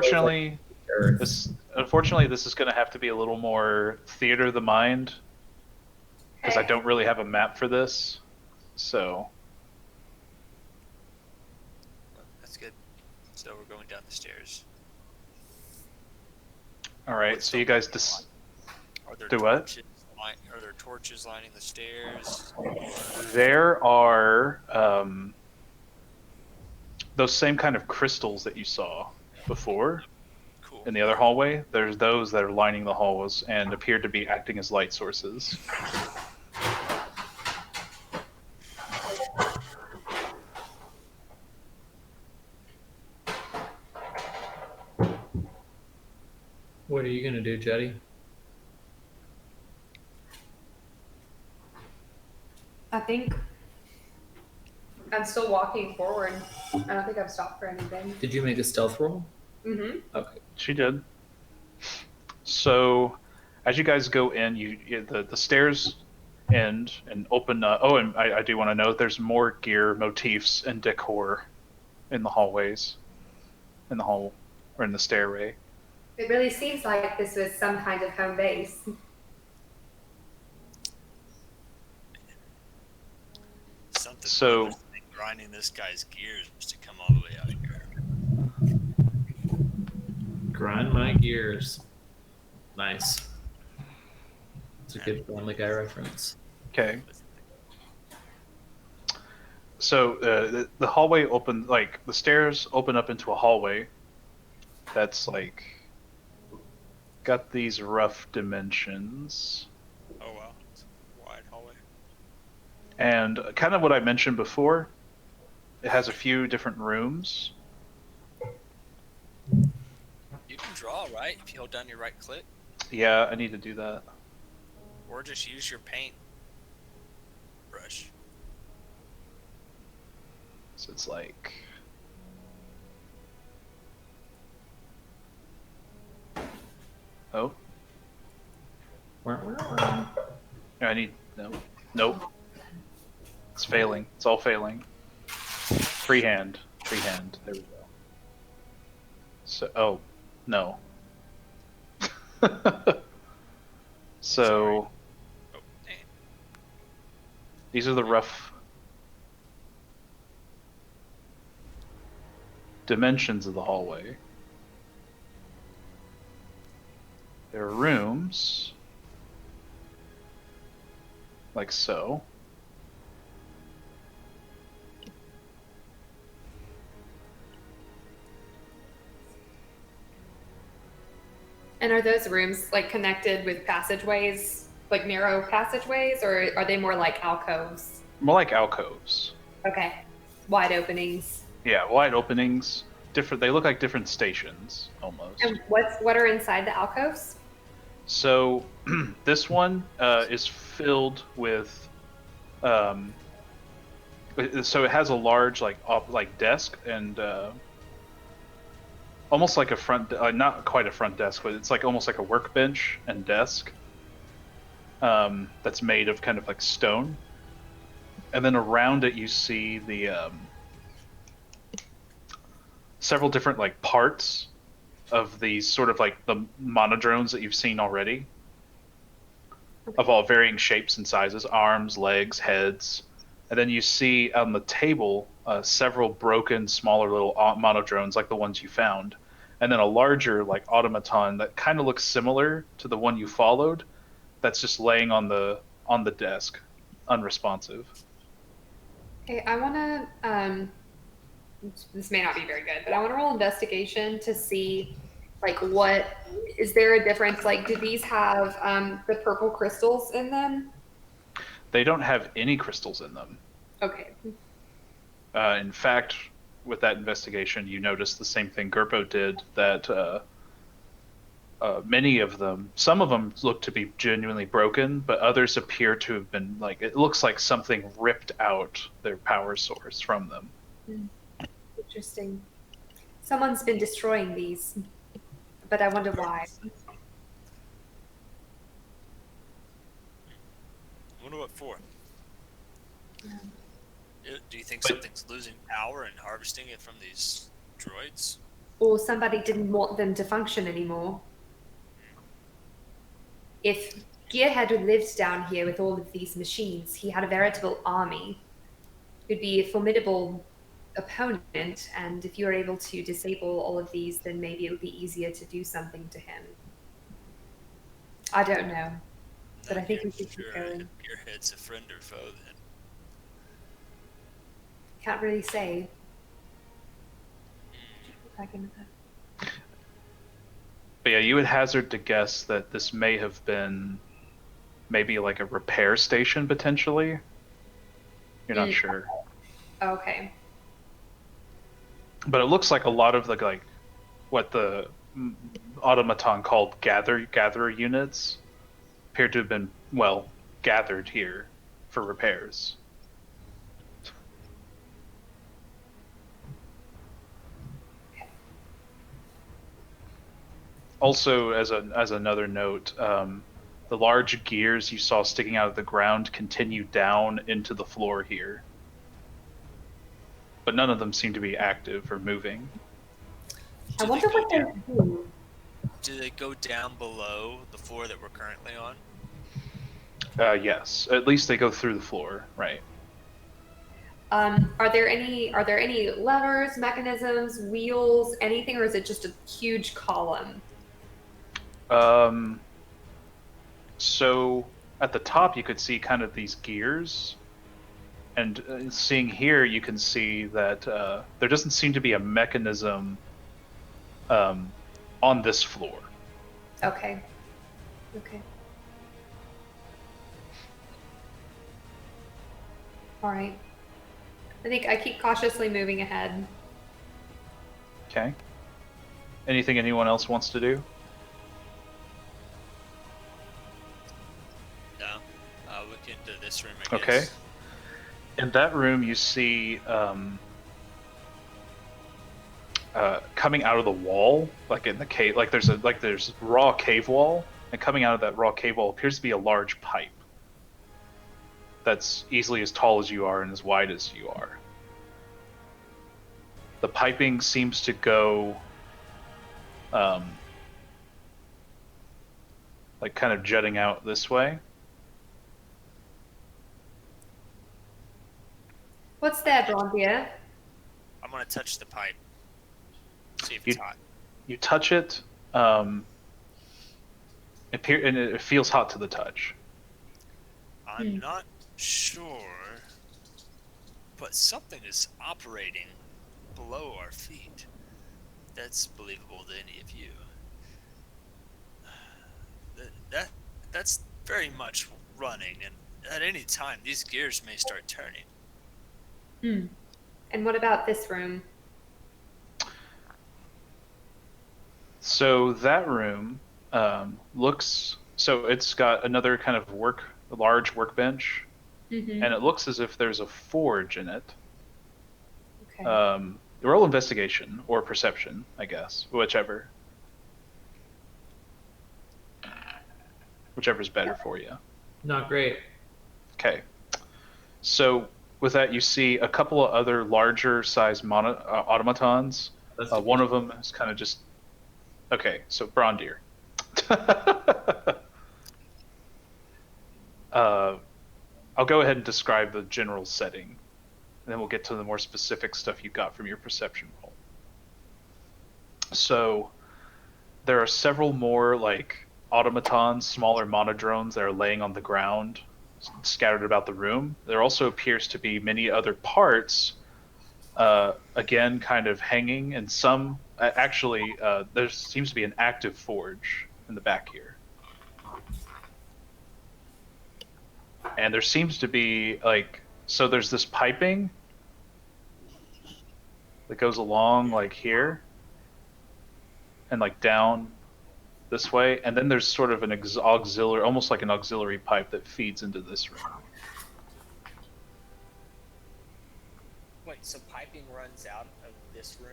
Speaker 1: unfortunately, this is going to have to be a little more theater of the mind, because I don't really have a map for this. So,
Speaker 6: That's good. So we're going down the stairs.
Speaker 1: all right.
Speaker 6: What's
Speaker 1: So
Speaker 6: the
Speaker 1: you guys
Speaker 6: Are there
Speaker 1: Do what?
Speaker 6: Are there torches lining the stairs?
Speaker 1: there are those same kind of crystals that you saw before
Speaker 6: Cool.
Speaker 1: in the other hallway. There's those that are lining the halls and appear to be acting as light sources.
Speaker 2: What are you gonna do, Jetty?
Speaker 5: I think I'm still walking forward. I don't think I've stopped for anything.
Speaker 2: Did you make a stealth roll?
Speaker 5: Mm-hmm.
Speaker 2: Okay.
Speaker 1: She did. So, as you guys go in, the stairs end and open. And I do want to note there's more gear motifs and decor in the hallways, in the hall or in the stairway.
Speaker 5: It really seems like this was some kind of home base.
Speaker 6: Something
Speaker 1: So-
Speaker 6: grinding this guy's gears to come all the way out here.
Speaker 2: Grind my gears. Nice. It's a good Family Guy reference.
Speaker 1: Okay. So the hallway open, like the stairs open up into a hallway that's like got these rough dimensions.
Speaker 6: Oh wow, it's a wide hallway.
Speaker 1: And kind of what I mentioned before, it has a few different rooms.
Speaker 6: You can draw, right? If you hold down your right click,
Speaker 1: Yeah, I need to do that.
Speaker 6: or just use your paint brush.
Speaker 1: So it's like, oh, I need, nope. It's failing. It's all failing. Freehand. There we go. So, oh, no. So,
Speaker 6: Oh, dang.
Speaker 1: these are the rough dimensions of the hallway. There are rooms, like so.
Speaker 5: And are those rooms like connected with passageways, like narrow passageways, or are they more like alcoves?
Speaker 1: More like alcoves.
Speaker 5: Okay. Wide openings.
Speaker 1: Yeah, wide openings. Different. They look like different stations almost.
Speaker 5: And what are inside the alcoves?
Speaker 1: So this one is filled with. So it has a large like desk and almost like a front, not quite a front desk, but it's like almost like a workbench and desk. That's made of kind of like stone. And then around it, you see the several different like parts of these sort of like the monodrones that you've seen already, of all varying shapes and sizes: arms, legs, heads. And then you see on the table several broken, smaller little monodrones like the ones you found, and then a larger like automaton that kind of looks similar to the one you followed, that's just laying on the desk, unresponsive.
Speaker 5: Okay, I want to. This may not be very good, but I want to roll investigation to see, like, what is there a difference? Like, do these have the purple crystals in them?
Speaker 1: They don't have any crystals in them.
Speaker 5: Okay.
Speaker 1: In fact, with that investigation, you notice the same thing Gerbo did, that many of them, some of them look to be genuinely broken, but others appear to have been, like, it looks like something ripped out their power source from them.
Speaker 5: Interesting. Someone's been destroying these, but I wonder why.
Speaker 6: I wonder what for.
Speaker 5: Yeah.
Speaker 6: Do you think something's losing power and harvesting it from these droids?
Speaker 5: Or somebody didn't want them to function anymore. If Gearhead had lived down here with all of these machines, he had a veritable army. He'd be a formidable opponent, and if you were able to disable all of these, then maybe it would be easier to do something to him. I don't know, but I think we should keep going.
Speaker 6: Gearhead's a friend or foe then.
Speaker 5: Can't really say. If I can.
Speaker 1: But yeah, you would hazard to guess that this may have been maybe like a repair station potentially. You're not sure.
Speaker 5: Okay.
Speaker 1: But it looks like a lot of the, like, what the automaton called gatherer units appear to have been, well, gathered here for repairs. Also, as another note, the large gears you saw sticking out of the ground continue down into the floor here, but none of them seem to be active or moving.
Speaker 5: I wonder what they're doing.
Speaker 6: Do they go down below the floor that we're currently on?
Speaker 1: Yes, at least they go through the floor, right?
Speaker 5: Are there any levers, mechanisms, wheels, anything, or is it just a huge column?
Speaker 1: So at the top you could see kind of these gears, and seeing here you can see that there doesn't seem to be a mechanism on this floor.
Speaker 5: Okay. Okay. All right. I think I keep cautiously moving ahead.
Speaker 1: Okay. Anything anyone else wants to do?
Speaker 6: No. I'll look into this room, I guess.
Speaker 1: Okay. In that room, you see coming out of the wall, like in the cave, like there's raw cave wall, and coming out of that raw cave wall appears to be a large pipe that's easily as tall as you are and as wide as you are. The piping seems to go like kind of jutting out this way.
Speaker 5: What's there, Braundir?
Speaker 6: I'm gonna touch the pipe. See if it's hot.
Speaker 1: You touch it, and it feels hot to the touch.
Speaker 6: I'm not sure, but something is operating below our feet. That's believable to any of you. That's very much running, and at any time these gears may start turning.
Speaker 5: And what about this room?
Speaker 1: So that room looks, so it's got another kind of large workbench, and it looks as if there's a forge in it.
Speaker 5: Okay.
Speaker 1: Roll investigation or perception, I guess, whichever's better for you.
Speaker 2: Not great.
Speaker 1: Okay. So with that, you see a couple of other larger size automatons. One of them is kind of just okay. So Braundir. I'll go ahead and describe the general setting, and then we'll get to the more specific stuff you got from your perception roll. So there are several more like automatons, smaller monodrones that are laying on the ground, scattered about the room. There also appears to be many other parts, again, kind of hanging, and some actually there seems to be an active forge in the back here. And there seems to be like, so there's this piping that goes along like here and like down this way, and then there's sort of an auxiliary, almost like an auxiliary pipe that feeds into this room.
Speaker 7: Wait, so piping runs out of this room?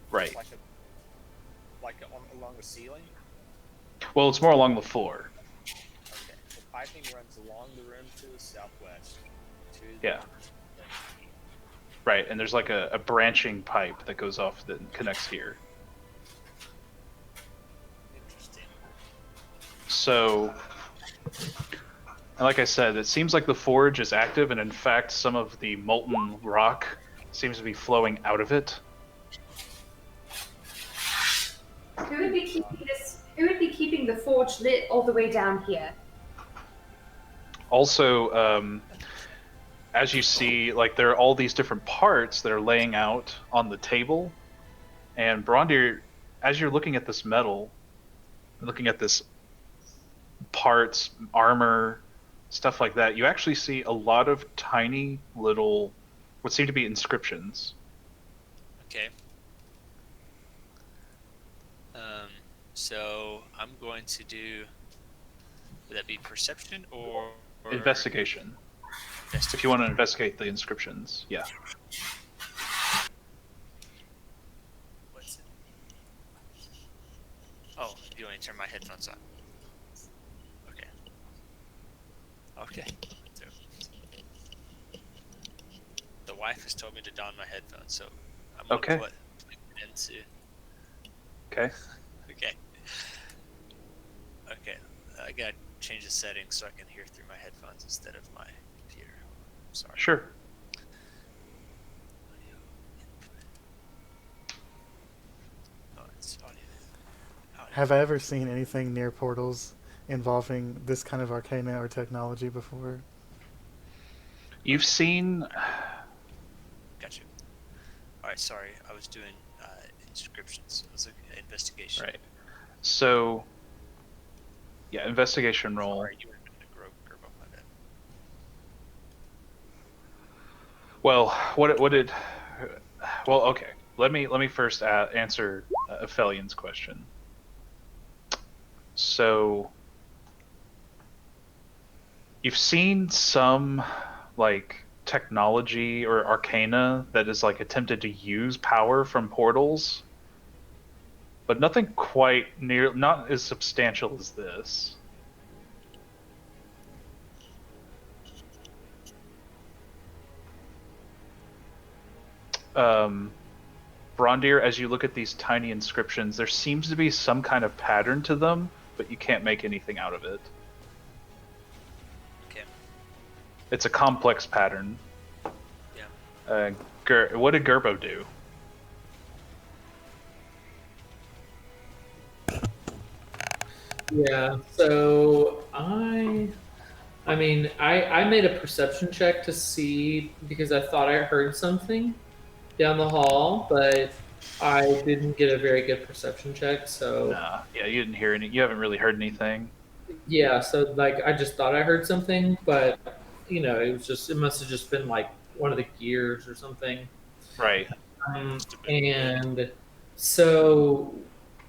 Speaker 1: Right.
Speaker 7: Along the ceiling?
Speaker 1: Well, it's more along the floor.
Speaker 7: Okay, so piping runs along the room to the southwest.
Speaker 1: Yeah. Right, and there's like a branching pipe that goes off that connects here.
Speaker 7: Interesting.
Speaker 1: So, and like I said, it seems like the forge is active, and in fact, some of the molten rock seems to be flowing out of it.
Speaker 5: Who would be keeping this? Who would be keeping the forge lit all the way down here?
Speaker 1: Also, as you see, like there are all these different parts that are laying out on the table, and Braundir, as you're looking at this metal, looking at this parts, armor, stuff like that, you actually see a lot of tiny little, what seem to be inscriptions.
Speaker 6: Okay. So I'm going to do. Would that be perception or
Speaker 1: Investigation. If you want to investigate the inscriptions, yeah.
Speaker 6: What's it? Oh, you want me to turn my headphones on? Okay. Okay. So, the wife has told me to don my headphones, so I'm gonna
Speaker 1: Okay.
Speaker 6: put it into.
Speaker 1: Okay.
Speaker 6: Okay. Okay. I gotta change the settings so I can hear through my headphones instead of my computer. Sorry.
Speaker 1: Sure.
Speaker 6: Audio input. Oh, it's audio.
Speaker 4: Have I ever seen anything near portals involving this kind of arcana or technology before?
Speaker 1: You've seen.
Speaker 6: Got you. All right. Sorry, I was doing inscriptions. It was an investigation.
Speaker 1: Right. So, yeah, investigation roll.
Speaker 6: Sorry, you were going to Gerbo, my bad.
Speaker 1: Well, what did? Well, okay. Let me first answer Ephelien's question. So, you've seen some like technology or arcana that is like attempted to use power from portals, but nothing quite not as substantial as this. Braundir, as you look at these tiny inscriptions, there seems to be some kind of pattern to them, but you can't make anything out of it.
Speaker 6: Okay.
Speaker 1: It's a complex pattern.
Speaker 6: Yeah.
Speaker 1: What did Gerbo do?
Speaker 2: Yeah, so I mean, I made a perception check to see because I thought I heard something down the hall, but I didn't get a very good perception check, so
Speaker 1: Nah, yeah, you didn't hear any. You haven't really heard anything.
Speaker 2: yeah, so like I just thought I heard something, but you know, it must have just been like one of the gears or something.
Speaker 1: Right.
Speaker 2: And so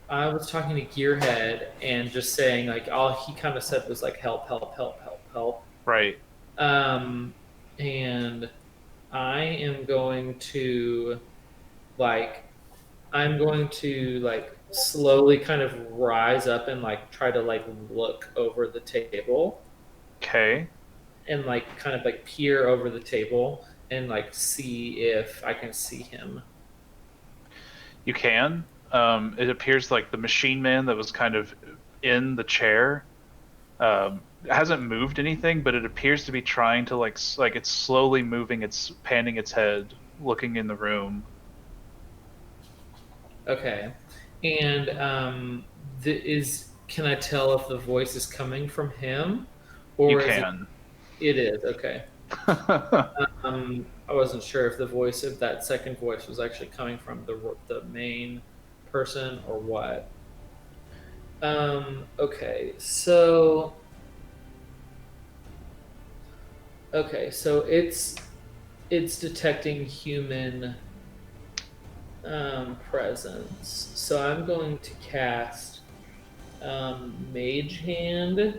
Speaker 2: I was talking to Gearhead and just saying like all he kind of said was like help, help, help, help, help.
Speaker 1: Right.
Speaker 2: And I am going to like slowly kind of rise up and like try to like look over the table.
Speaker 1: Okay.
Speaker 2: and like kind of like peer over the table and like see if I can see him.
Speaker 1: You can. It appears like the machine man that was kind of in the chair hasn't moved anything, but it appears to be trying to like it's slowly moving, it's panning its head, looking in the room.
Speaker 2: Okay, and can I tell if the voice is coming from him, or
Speaker 1: You
Speaker 2: is
Speaker 1: can.
Speaker 2: it is okay. I wasn't sure if the voice of that second voice was actually coming from the main person or what. Okay, so it's detecting human presence. So I'm going to cast Mage Hand,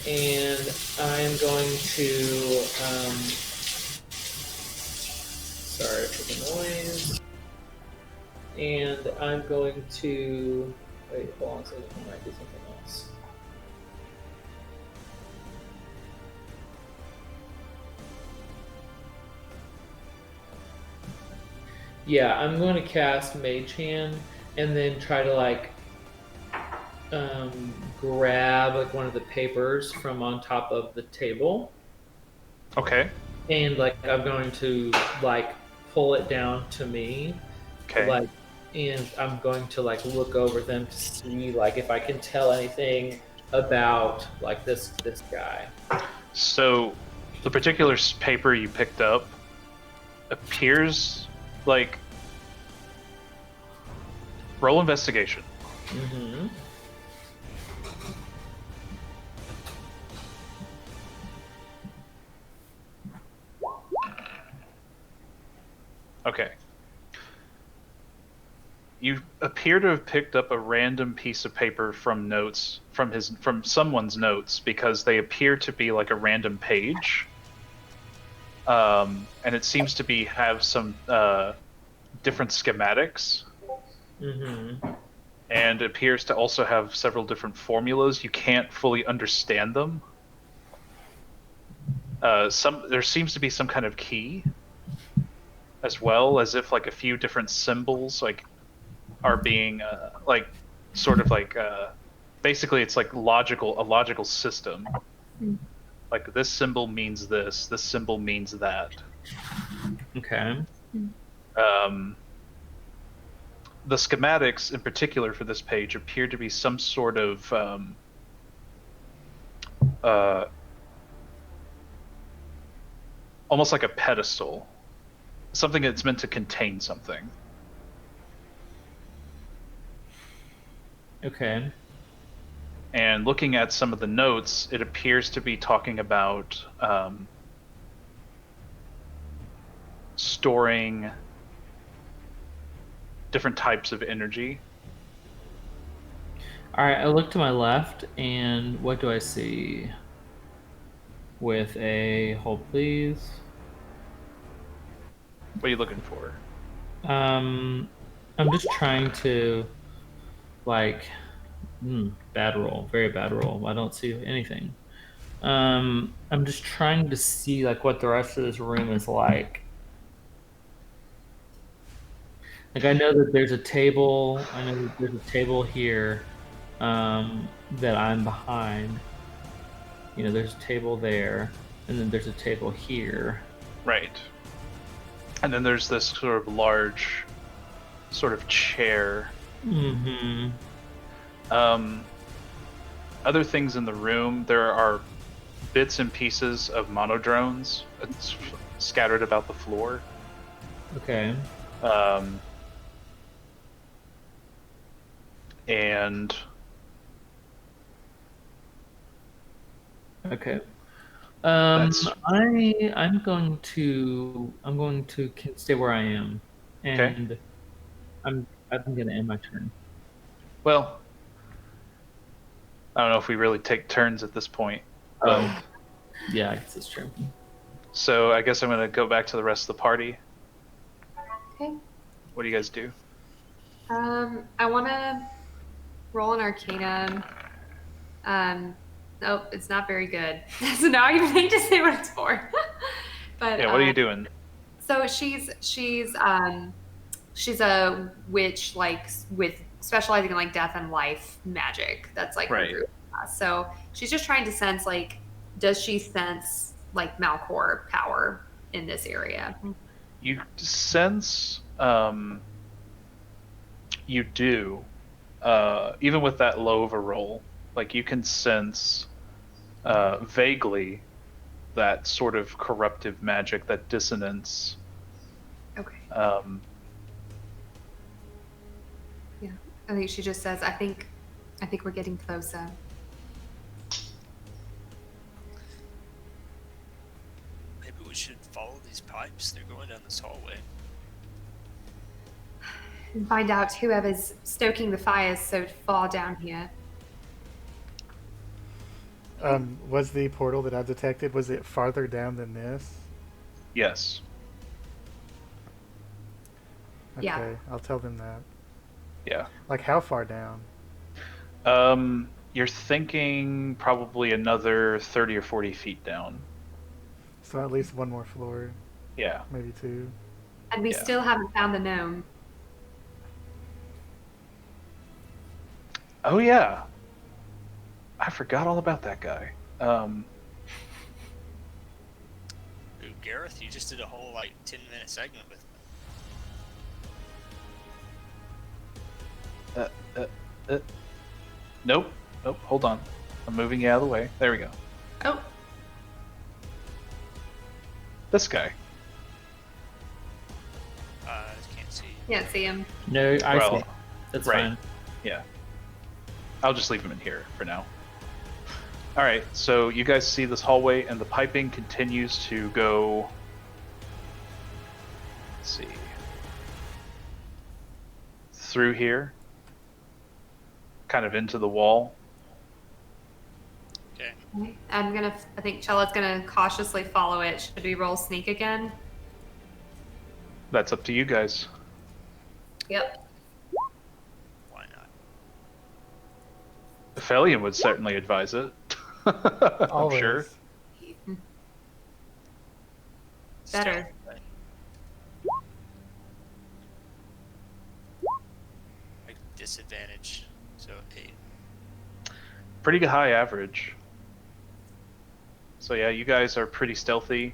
Speaker 2: and I'm going to sorry for the noise. And I'm going to wait. Hold on a second. I might do something else. Yeah, I'm going to cast Mage Hand and then try to like grab like one of the papers from on top of the table.
Speaker 1: Okay.
Speaker 2: And like I'm going to like pull it down to me.
Speaker 1: Okay.
Speaker 2: Like, and I'm going to like look over them to see like if I can tell anything about like this guy.
Speaker 1: So, the particular paper you picked up appears like. Roll investigation.
Speaker 2: Mm-hmm.
Speaker 1: Okay. You appear to have picked up a random piece of paper from notes from someone's notes because they appear to be like a random page, and it seems to have some different schematics,
Speaker 2: Mm-hmm.
Speaker 1: and it appears to also have several different formulas. You can't fully understand them. There seems to be some kind of key, as well as if like a few different symbols like are being like sort of like basically it's like a logical system. Like this symbol means this symbol means that.
Speaker 2: Okay.
Speaker 1: The schematics in particular for this page appear to be some sort of almost like a pedestal, something that's meant to contain something.
Speaker 2: Okay.
Speaker 1: And looking at some of the notes, it appears to be talking about storing different types of energy.
Speaker 2: All right. I look to my left, and what do I see? With a hold, please.
Speaker 1: What are you looking for?
Speaker 2: I'm just trying to like bad roll, very bad roll. I don't see anything. I'm just trying to see like what the rest of this room is like. Like I know that there's a table. I know that there's a table here that I'm behind. You know, there's a table there, and then there's a table here.
Speaker 1: Right. And then there's this sort of large sort of chair.
Speaker 2: Mm-hmm.
Speaker 1: Other things in the room, there are bits and pieces of monodrones scattered about the floor.
Speaker 2: Okay.
Speaker 1: And
Speaker 2: Okay.
Speaker 1: That's-
Speaker 2: I'm going to stay where I am, and I'm going to end my turn.
Speaker 1: well, I don't know if we really take turns at this point, but
Speaker 2: Yeah, I guess it's true.
Speaker 1: so I guess I'm going to go back to the rest of the party.
Speaker 5: Okay.
Speaker 1: What do you guys do?
Speaker 5: I want to roll an Arcana Nope, it's not very good. So now I need to say what it's for. But
Speaker 1: Yeah, what are you doing?
Speaker 5: So she's a witch, like with specializing in like death and life magic. That's like her
Speaker 1: Right.
Speaker 5: group. So she's just trying to sense, like, does she sense like Malcor power in this area?
Speaker 1: You sense, you do, even with that low of a roll, like you can sense vaguely that sort of corruptive magic, that dissonance.
Speaker 5: Okay.
Speaker 1: Yeah.
Speaker 5: I think she just says, I think we're getting closer.
Speaker 6: Maybe we should follow these pipes. They're going down this hallway.
Speaker 5: And find out whoever's stoking the fires so far down here.
Speaker 4: Was the portal that I detected, was it farther down than this?
Speaker 1: Yes.
Speaker 4: Okay,
Speaker 5: Yeah.
Speaker 4: I'll tell them that.
Speaker 1: Yeah.
Speaker 4: Like, how far down?
Speaker 1: You're thinking probably another 30 or 40 feet down.
Speaker 4: So at least one more floor,
Speaker 1: Yeah.
Speaker 4: maybe two.
Speaker 5: And we
Speaker 1: Yeah.
Speaker 5: still haven't found the gnome.
Speaker 1: Oh yeah. I forgot all about that guy.
Speaker 6: Ooh, Gareth, you just did a whole like 10-minute segment with me.
Speaker 1: Nope. Nope. Hold on. I'm moving you out of the way. There we go.
Speaker 5: Oh,
Speaker 1: This guy.
Speaker 6: I can't see.
Speaker 5: can't see him.
Speaker 2: No, I
Speaker 1: Well,
Speaker 2: see. That's
Speaker 1: right.
Speaker 2: fine.
Speaker 1: Yeah. I'll just leave him in here for now. All right. So you guys see this hallway, and the piping continues to go. Let's see. Through here. Kind of into the wall.
Speaker 6: Okay.
Speaker 5: I think Cella's gonna cautiously follow it. Should we roll sneak again?
Speaker 1: That's up to you guys.
Speaker 5: Yep.
Speaker 6: Why not?
Speaker 1: Ephelien would certainly advise it. I'm
Speaker 4: Always.
Speaker 1: sure.
Speaker 5: Better.
Speaker 6: Stealth, like disadvantage. So 8.
Speaker 1: Pretty high average. So yeah, you guys are pretty stealthy.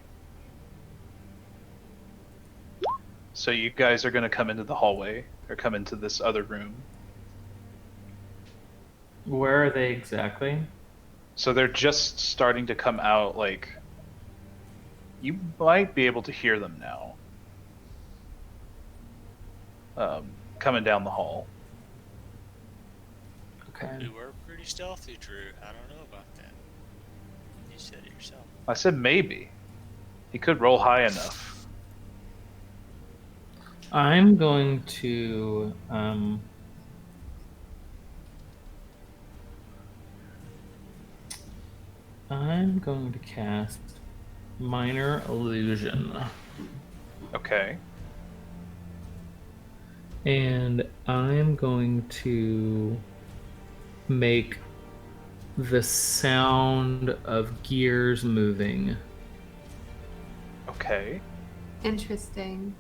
Speaker 1: So you guys are going to come into the hallway, or come into this other room.
Speaker 2: Where are they exactly?
Speaker 1: So they're just starting to come out, like, you might be able to hear them now. Coming down the hall.
Speaker 2: Okay.
Speaker 6: You were pretty stealthy, Drew. I don't know about that. You said it yourself.
Speaker 1: I said maybe. He could roll high enough.
Speaker 2: I'm going to I'm going to cast Minor Illusion.
Speaker 1: Okay.
Speaker 2: And I'm going to make the sound of gears moving.
Speaker 1: Okay.
Speaker 5: Interesting.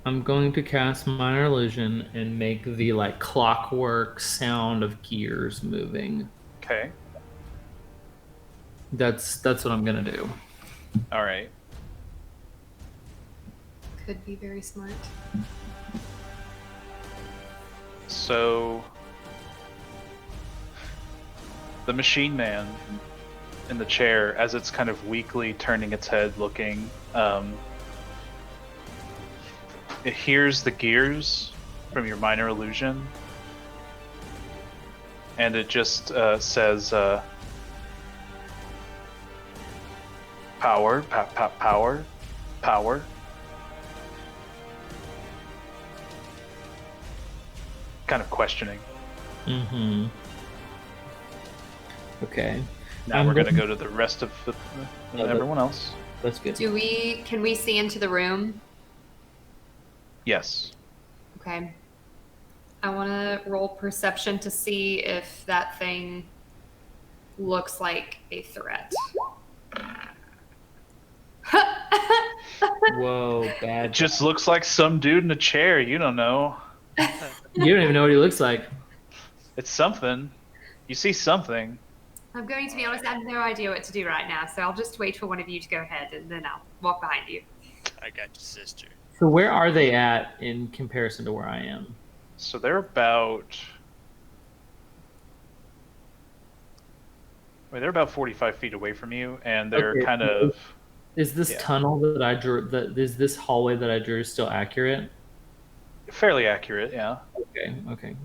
Speaker 2: I'm going to cast Minor Illusion and make the like clockwork sound of gears moving.
Speaker 1: Okay.
Speaker 2: That's what I'm gonna do.
Speaker 1: All right.
Speaker 5: Could be very smart.
Speaker 1: So the machine man in the chair, as it's kind of weakly turning its head looking, it hears the gears from your minor illusion, and it just says power, power, power. Kind of questioning.
Speaker 2: Mm-hmm. Okay.
Speaker 1: Now we're going to go to the rest of everyone else.
Speaker 2: That's good.
Speaker 5: Can we see into the room?
Speaker 1: Yes.
Speaker 5: Okay. I want to roll perception to see if that thing looks like a threat.
Speaker 2: Whoa,
Speaker 1: It
Speaker 2: bad.
Speaker 1: just looks like some dude in a chair. You don't know.
Speaker 2: You don't even know what he looks like.
Speaker 1: It's something. You see something.
Speaker 5: I'm going to be honest, I have no idea what to do right now, so I'll just wait for one of you to go ahead and then I'll walk behind you.
Speaker 6: I got your sister.
Speaker 2: So where are they at in comparison to where I am?
Speaker 1: So they're about. Well, they're about 45 feet away from you, and they're
Speaker 2: Okay.
Speaker 1: kind of.
Speaker 2: Is this
Speaker 1: Yeah.
Speaker 2: tunnel that I drew? Is this hallway that I drew still accurate?
Speaker 1: Fairly accurate, yeah.
Speaker 2: Okay.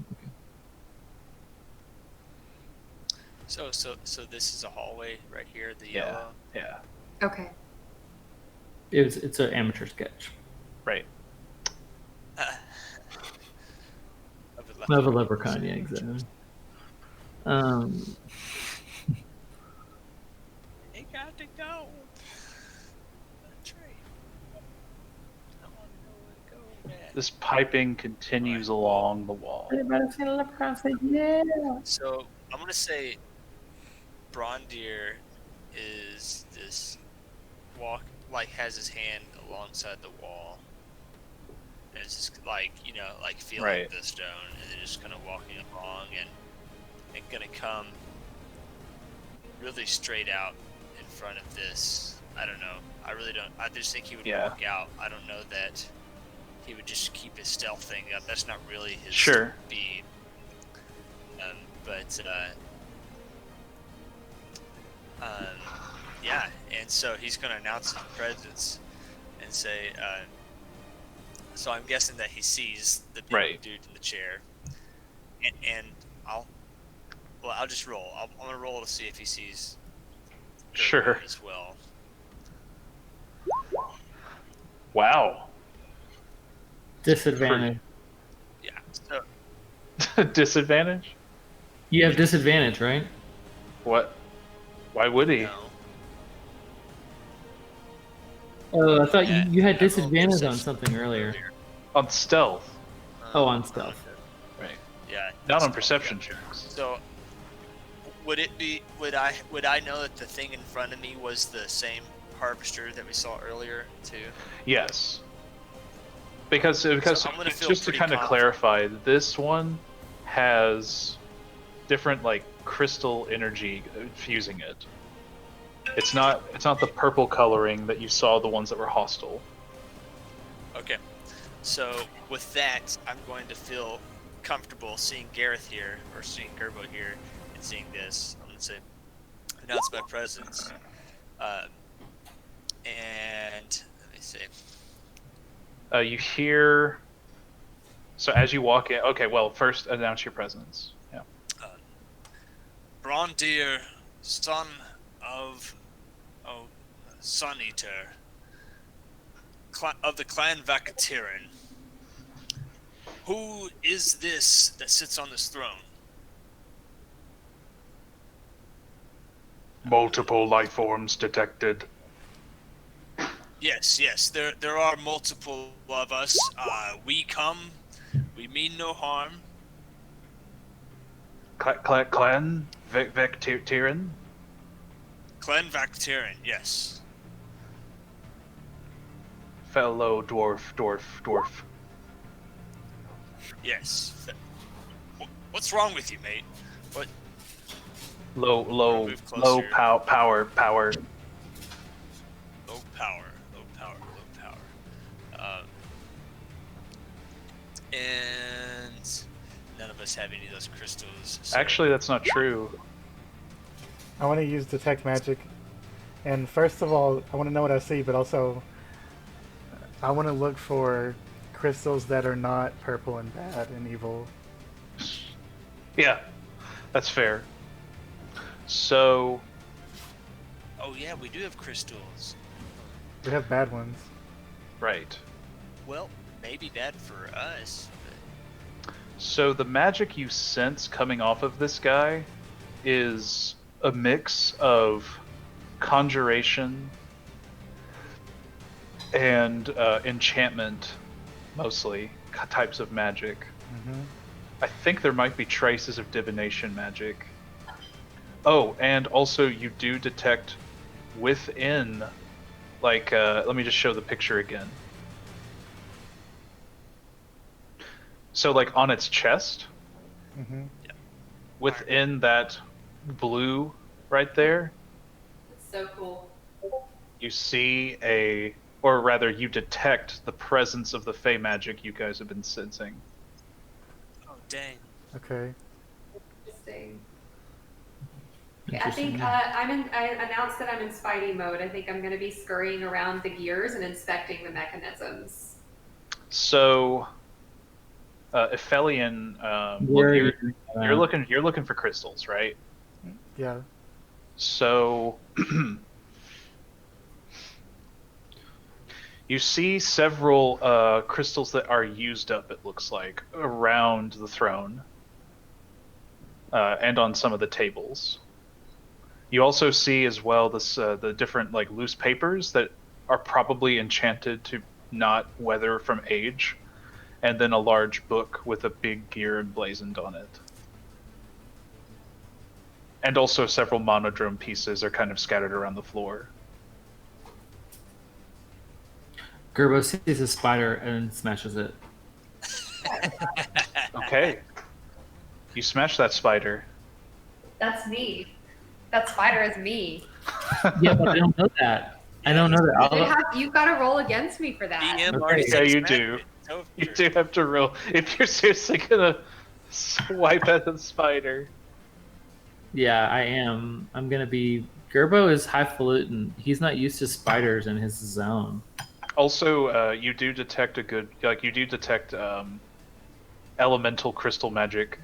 Speaker 6: So this is a hallway right here. The
Speaker 1: Yeah.
Speaker 6: yellow.
Speaker 1: Yeah.
Speaker 5: Okay.
Speaker 2: It's an amateur sketch.
Speaker 1: Right.
Speaker 2: Of a leprechaun, yeah, exactly.
Speaker 6: He got to go. Tree. I want to know where to go.
Speaker 1: This piping continues along the wall.
Speaker 6: So I'm gonna say Braundir is this has his hand alongside the wall. And it's just feeling
Speaker 1: Right.
Speaker 6: the stone and then just kind of walking along and gonna come really straight out in front of this. I don't know. I really don't. I just think he would
Speaker 1: Yeah.
Speaker 6: walk out. I don't know that he would just keep his stealth thing up. That's not really his
Speaker 1: Sure.
Speaker 6: speed. Yeah, and so he's going to announce his presence and say, so I'm guessing that he sees the big
Speaker 1: Right.
Speaker 6: dude in the chair, and I'll just roll. I'm going to roll to see if he sees Gerbo
Speaker 1: Sure.
Speaker 6: as well.
Speaker 1: Wow.
Speaker 2: Disadvantage.
Speaker 6: Yeah, so
Speaker 1: Disadvantage?
Speaker 2: You have disadvantage, right?
Speaker 1: What? Why would he?
Speaker 6: no.
Speaker 2: Oh, I thought
Speaker 6: Yeah,
Speaker 2: you had
Speaker 6: I rolled
Speaker 2: disadvantage on
Speaker 6: perception
Speaker 2: something earlier.
Speaker 1: On stealth.
Speaker 2: Oh, on stealth.
Speaker 1: Right.
Speaker 6: Yeah.
Speaker 1: Not on
Speaker 6: stealth,
Speaker 1: perception
Speaker 6: yeah.
Speaker 1: checks.
Speaker 6: So, would I know that the thing in front of me was the same harvester that we saw earlier too?
Speaker 1: Yes. Because
Speaker 6: I'm gonna feel
Speaker 1: just to
Speaker 6: pretty
Speaker 1: kind of
Speaker 6: confident.
Speaker 1: clarify, this one has different crystal energy fusing it. It's not the purple coloring that you saw the ones that were hostile.
Speaker 6: Okay. So with that, I'm going to feel comfortable seeing Gareth here or seeing Gerbo here and seeing this. I'm going to say announce my presence. And let me see.
Speaker 1: You hear. So as you walk in, okay. Well, first announce your presence. Yeah.
Speaker 6: Braundir, son of Sun Eater, of the clan Vakatirin. Who is this that sits on this throne?
Speaker 1: Multiple life forms detected.
Speaker 6: Yes. There are multiple of us. We come. We mean no harm.
Speaker 1: Clan Vectirin.
Speaker 6: Clan Vakatirin, yes.
Speaker 1: Fellow dwarf.
Speaker 6: Yes. What's wrong with you, mate? What?
Speaker 1: Low
Speaker 6: Move closer.
Speaker 1: power.
Speaker 6: Low power. And none of us have any of those crystals. So
Speaker 1: Actually, that's not true.
Speaker 4: I want to use detect magic, and first of all, I want to know what I see, but also I want to look for crystals that are not purple and bad and evil.
Speaker 1: Yeah, that's fair. So,
Speaker 6: Oh yeah, we do have crystals.
Speaker 4: We have bad ones.
Speaker 1: right.
Speaker 6: Well, maybe bad for us.
Speaker 1: So the magic you sense coming off of this guy is a mix of conjuration and enchantment, mostly types of magic.
Speaker 4: Mm-hmm.
Speaker 1: I think there might be traces of divination magic. Oh, and also you do detect within, like, let me just show the picture again. So, like, on its chest,
Speaker 4: Mm-hmm.
Speaker 1: within that blue right there,
Speaker 5: It's so cool.
Speaker 1: you see or rather, you detect the presence of the Fey magic you guys have been sensing.
Speaker 6: Oh dang!
Speaker 4: Okay.
Speaker 5: Interesting. Okay, I think I announced that I'm in Spidey mode. I think I'm going to be scurrying around the gears and inspecting the mechanisms.
Speaker 1: So, Ephelien,
Speaker 2: Where are
Speaker 1: you're looking for crystals, right?
Speaker 4: Yeah.
Speaker 1: So you see several crystals that are used up, it looks like, around the throne and on some of the tables. You also see as well the different like loose papers that are probably enchanted to not weather from age, and then a large book with a big gear emblazoned on it. And also several monodrome pieces are kind of scattered around the floor.
Speaker 2: Gerbo sees a spider and smashes it.
Speaker 1: Okay. You smash that spider.
Speaker 5: That's me. That spider is me.
Speaker 2: Yeah, but I don't know that. I don't know that.
Speaker 5: You've got to roll against me for that.
Speaker 6: DM
Speaker 2: Okay.
Speaker 6: already
Speaker 1: Yeah,
Speaker 6: said
Speaker 1: you
Speaker 6: smash
Speaker 1: do.
Speaker 6: it. It's over.
Speaker 1: You do have to roll. If you're seriously gonna swipe at the spider.
Speaker 2: Yeah, I am. I'm gonna be. Gerbo is highfalutin. He's not used to spiders in his zone.
Speaker 1: Also, you do detect elemental crystal magic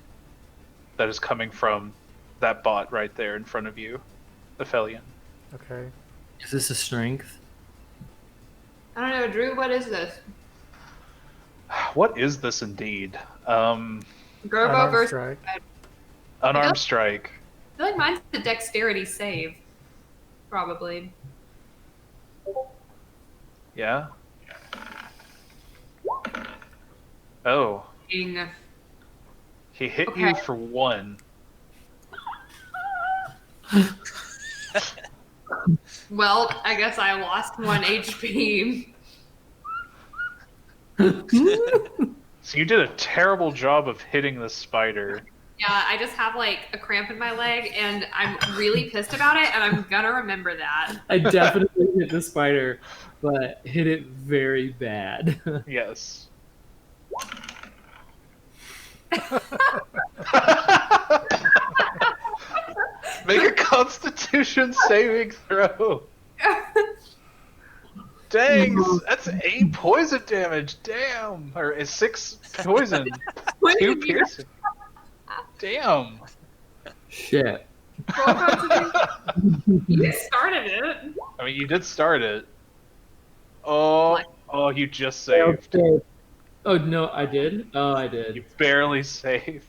Speaker 1: that is coming from that bot right there in front of you, Ephelien.
Speaker 4: Okay.
Speaker 2: Is this a strength?
Speaker 5: I don't know, Drew. What is this?
Speaker 1: What is this indeed?
Speaker 5: Gerbo
Speaker 4: Unarmed
Speaker 5: versus.
Speaker 4: strike.
Speaker 1: Unarmed strike.
Speaker 5: I feel like mine's a dexterity save, probably.
Speaker 1: Yeah. Oh,
Speaker 5: Dang.
Speaker 1: he hit
Speaker 5: Okay.
Speaker 1: you for 1.
Speaker 5: Well, I guess I lost 1 HP.
Speaker 1: So you did a terrible job of hitting the spider.
Speaker 5: Yeah, I just have like a cramp in my leg, and I'm really pissed about it, and I'm gonna remember that.
Speaker 2: I definitely hit the spider, but hit it very bad.
Speaker 1: Yes. Make a Constitution saving throw. Dang, that's 8 poison damage. Damn, or is 6 poison, 2 piercing. Damn.
Speaker 2: Shit.
Speaker 5: Roll Constitution. You started it.
Speaker 1: I mean, you did start it. Oh, you just saved.
Speaker 2: Oh no, I did. Oh, I
Speaker 1: You
Speaker 2: did.
Speaker 1: barely saved.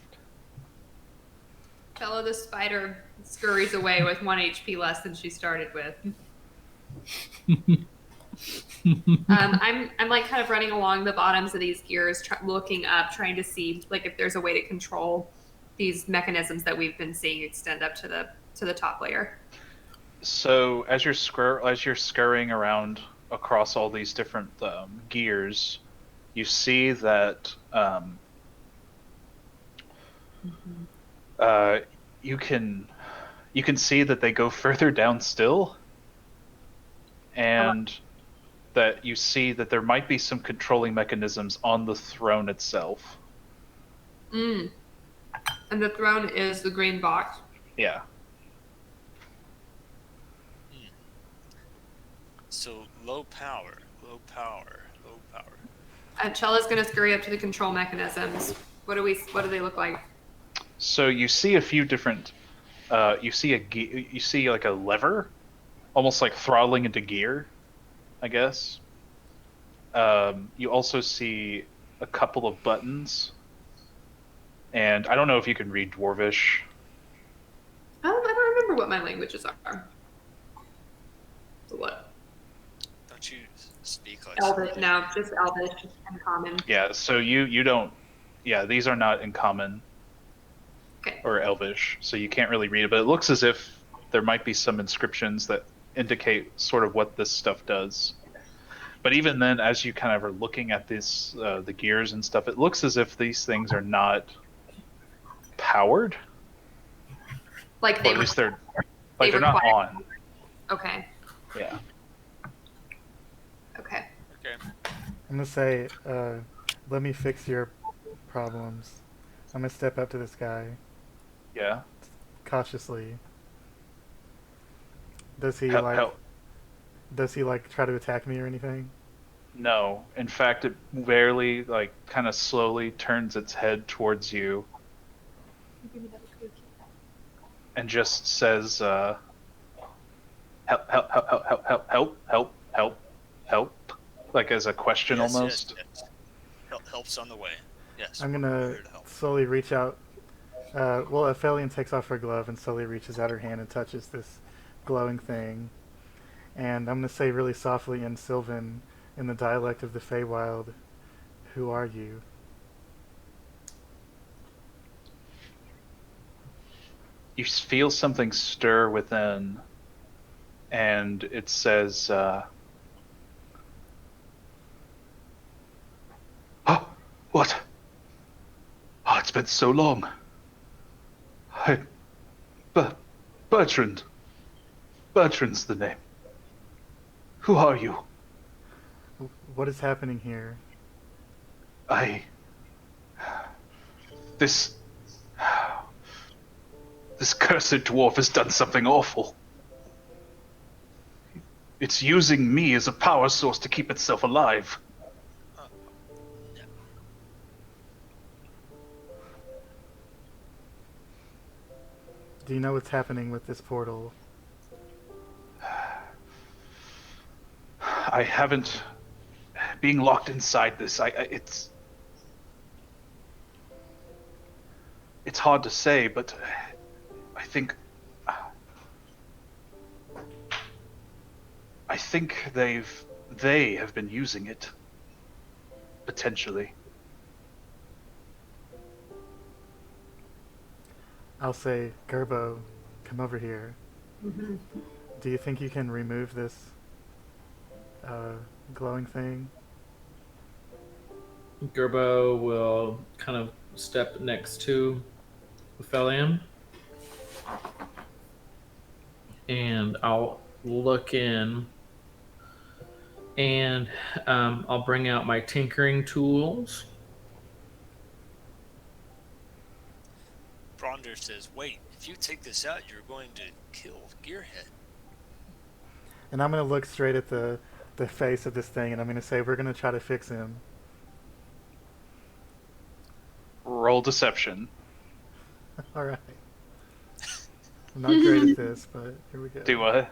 Speaker 5: Cella the spider scurries away with 1 HP less than she started with. I'm like kind of running along the bottoms of these gears, looking up, trying to see like if there's a way to control these mechanisms that we've been seeing extend up to the top layer.
Speaker 1: So as you're scurrying around across all these different gears, you see that you can see that they go further down still, and that you see that there might be some controlling mechanisms on the throne itself.
Speaker 5: And the throne is the green box.
Speaker 1: Yeah.
Speaker 6: So low power.
Speaker 5: Chella's gonna scurry up to the control mechanisms. What do they look like?
Speaker 1: So you see a few different. You see like a lever, almost like throttling into gear, I guess. You also see a couple of buttons, and I don't know if you can read Dwarvish.
Speaker 5: I don't remember what my languages are. So what?
Speaker 6: Don't you speak like
Speaker 5: Elvish? No, just Elvish and common.
Speaker 1: Yeah. So you don't. Yeah, these are not in common.
Speaker 5: Okay.
Speaker 1: or Elvish, so you can't really read it. But it looks as if there might be some inscriptions that indicate sort of what this stuff does. But even then, as you kind of are looking at this, the gears and stuff, it looks as if these things are not powered.
Speaker 5: Like
Speaker 1: Or
Speaker 5: they
Speaker 1: at
Speaker 5: were.
Speaker 1: least they're not
Speaker 5: require-
Speaker 1: on.
Speaker 5: Okay.
Speaker 1: Yeah.
Speaker 5: Okay.
Speaker 6: Okay.
Speaker 4: I'm gonna say, let me fix your problems. I'm gonna step up to this guy
Speaker 1: Yeah.
Speaker 4: cautiously. Does he
Speaker 1: Help.
Speaker 4: Does he like try to attack me or anything?
Speaker 1: No. In fact, it barely, like, kind of slowly turns its head towards you and just says, help, like as a question
Speaker 6: Yes,
Speaker 1: almost.
Speaker 6: yes. Help's on the way. Yes.
Speaker 4: I'm
Speaker 6: we're
Speaker 4: gonna
Speaker 6: here to help.
Speaker 4: slowly reach out. Well, Ephelien takes off her glove and slowly reaches out her hand and touches this glowing thing. And I'm gonna say really softly in Sylvan, in the dialect of the Feywild, "Who are you?"
Speaker 1: You feel something stir within, and it says, "Oh, what? Oh, it's been so long. Bertrand. Bertrand's the name. Who are you?"
Speaker 4: What is happening here?
Speaker 1: This cursed dwarf has done something awful. It's using me as a power source to keep itself alive.
Speaker 6: No.
Speaker 4: Do you know what's happening with this portal?
Speaker 1: I haven't. Being locked inside this, it's hard to say, but I think they have been using it, potentially.
Speaker 4: I'll say, Gerbo, come over here.
Speaker 5: Mm-hmm.
Speaker 4: Do you think you can remove this glowing thing?
Speaker 2: Gerbo will kind of step next to Ephelien, and I'll look in, and I'll bring out my tinkering tools.
Speaker 6: Braundir says, "Wait, if you take this out, you're going to kill Gearhead."
Speaker 4: And I'm gonna look straight at the face of this thing, and I'm gonna say, we're gonna try to fix him.
Speaker 1: Roll deception.
Speaker 4: All right. I'm not great at this, but here we go.
Speaker 1: Do what?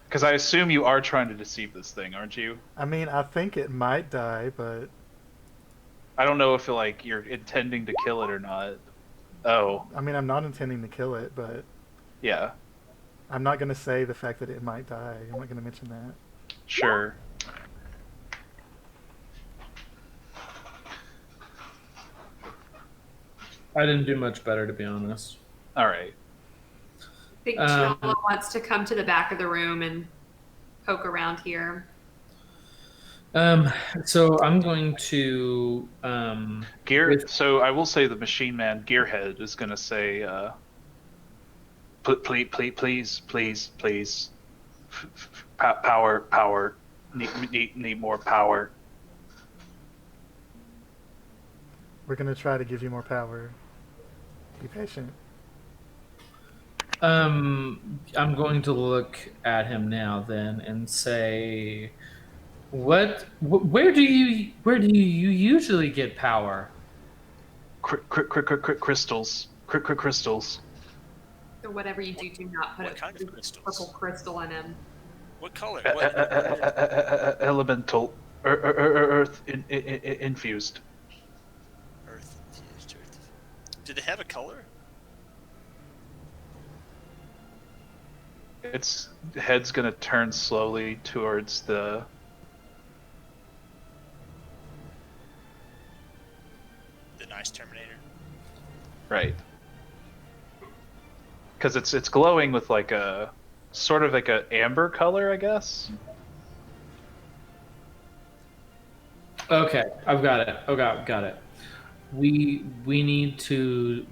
Speaker 1: Because I assume you are trying to deceive this thing, aren't you?
Speaker 4: I mean, I think it might die, but
Speaker 1: I don't know if like you're intending to kill it or not. Oh,
Speaker 4: I mean, I'm not intending to kill it, but
Speaker 1: yeah,
Speaker 4: I'm not gonna say the fact that it might die. I'm not gonna mention that.
Speaker 1: sure.
Speaker 2: I didn't do much better, to be honest.
Speaker 1: All right.
Speaker 5: I think Cella wants to come to the back of the room and poke around here.
Speaker 2: So I'm going to
Speaker 1: So I will say the machine man Gearhead is going to say, please, power, need more power.
Speaker 4: We're gonna try to give you more power. Be patient.
Speaker 2: I'm going to look at him now then and say, where do you usually get power?
Speaker 1: Crystals.
Speaker 5: So whatever you do not put
Speaker 6: What
Speaker 5: a
Speaker 6: kind of crystals?
Speaker 5: purple crystal in him.
Speaker 6: What color?
Speaker 1: Elemental, earth infused.
Speaker 6: Earth infused. Do they have a color?
Speaker 1: Its head's gonna turn slowly towards the
Speaker 6: The nice Terminator.
Speaker 1: Right. Because it's glowing with like a sort of like a amber color, I guess.
Speaker 2: Okay, I've got it. Got it. We need to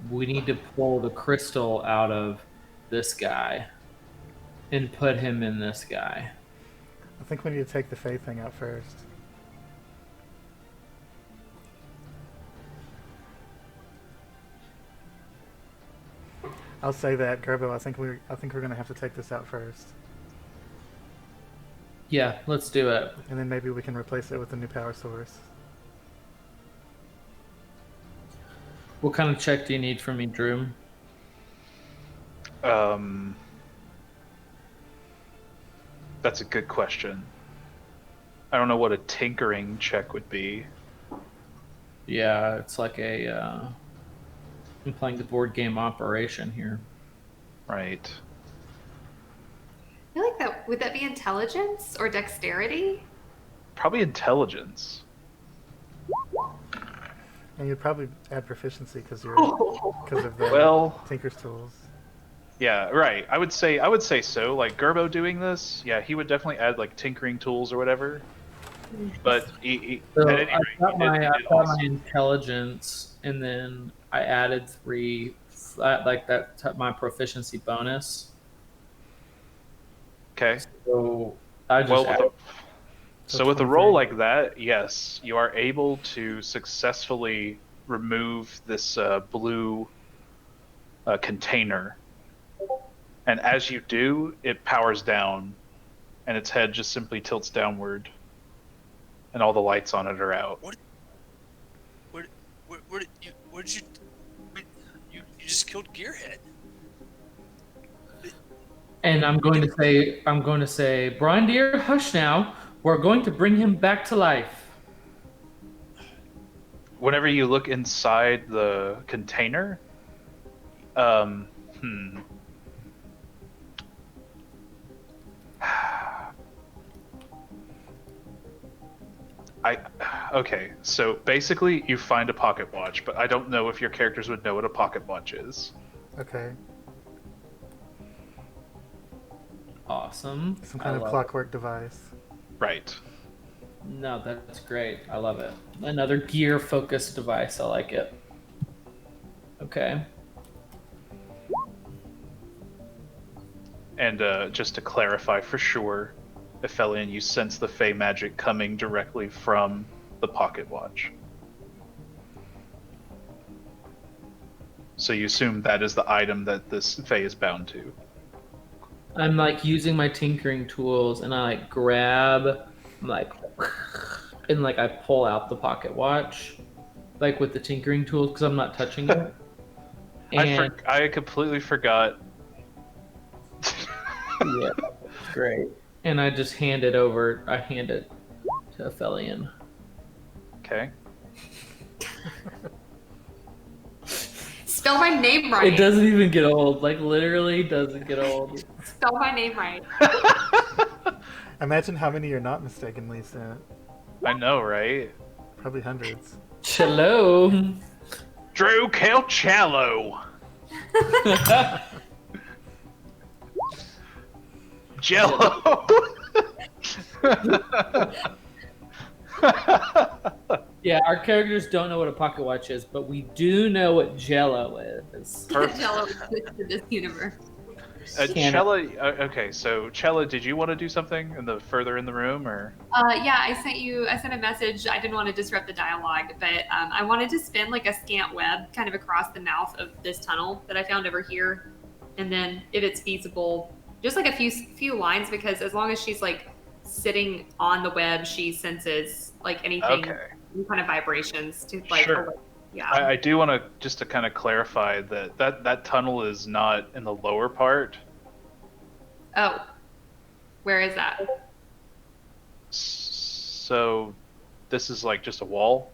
Speaker 2: pull the crystal out of this guy and put him in this guy.
Speaker 4: I think we need to take the Fae thing out first. I'll say that, Gerbo. I think we're gonna have to take this out first,
Speaker 2: Yeah, let's do it.
Speaker 4: and then maybe we can replace it with a new power source.
Speaker 2: What kind of check do you need from me, Drew?
Speaker 1: That's a good question. I don't know what a tinkering check would be.
Speaker 2: Yeah, it's like I'm playing the board game Operation here.
Speaker 1: Right.
Speaker 5: I feel like that would that be intelligence or dexterity?
Speaker 1: Probably intelligence.
Speaker 4: And you'd probably add proficiency because of the
Speaker 1: Well,
Speaker 4: Tinker's tools.
Speaker 1: yeah, right. I would say so. Like Gerbo doing this, yeah, he would definitely add like tinkering tools or whatever. But
Speaker 2: So
Speaker 1: at any
Speaker 2: I've
Speaker 1: rate,
Speaker 2: got
Speaker 1: he
Speaker 2: my,
Speaker 1: did
Speaker 2: I've got
Speaker 1: also-
Speaker 2: my intelligence, and then I added 3, like that, my proficiency bonus.
Speaker 1: Okay.
Speaker 2: So I just
Speaker 1: Well,
Speaker 2: added,
Speaker 1: so with a roll like that, yes, you are able to successfully remove this blue container. And as you do, it powers down, and its head just simply tilts downward, and all the lights on it are out.
Speaker 6: Where did you just killed Gearhead?
Speaker 2: and I'm going to say, Braundir, hush now. We're going to bring him back to life.
Speaker 1: Whenever you look inside the container, okay, so basically you find a pocket watch, but I don't know if your characters would know what a pocket watch is.
Speaker 4: Okay.
Speaker 2: Awesome.
Speaker 4: Some kind of clockwork device.
Speaker 1: Right.
Speaker 2: No, that's great. I love it. Another gear-focused device. I like it. Okay.
Speaker 1: And just to clarify for sure, Ephelien, you sense the Fey magic coming directly from the pocket watch. So you assume that is the item that this Fey is bound to.
Speaker 2: I'm like using my tinkering tools, and I like grab, like, and like I pull out the pocket watch, like with the tinkering tools, because I'm not touching it. And
Speaker 1: I completely forgot.
Speaker 2: yeah, great. And I just hand it over. I hand it to Ephelien.
Speaker 1: Okay.
Speaker 5: Spell my name right.
Speaker 2: It doesn't even get old. Like literally doesn't get old.
Speaker 5: Spell my name right.
Speaker 4: Imagine how many you're not mistakenly sent.
Speaker 1: I know, right?
Speaker 4: Probably hundreds.
Speaker 2: Cello.
Speaker 1: Drew Cello. Jello.
Speaker 2: Yeah, our characters don't know what a pocket watch is, but we do know what Jello is.
Speaker 5: Jello exists in this universe.
Speaker 1: Cella, okay, so Cella, did you want to do something further in the room, or?
Speaker 5: Yeah, I sent a message. I didn't want to disrupt the dialogue, but I wanted to spin like a scant web kind of across the mouth of this tunnel that I found over here, and then if it's feasible, just like a few lines, because as long as she's like sitting on the web, she senses like anything, any kind of vibrations to like.
Speaker 1: Sure.
Speaker 5: Yeah.
Speaker 1: I do want to just to kind of clarify that tunnel is not in the lower part.
Speaker 5: Oh, where is that?
Speaker 1: So this is like just a wall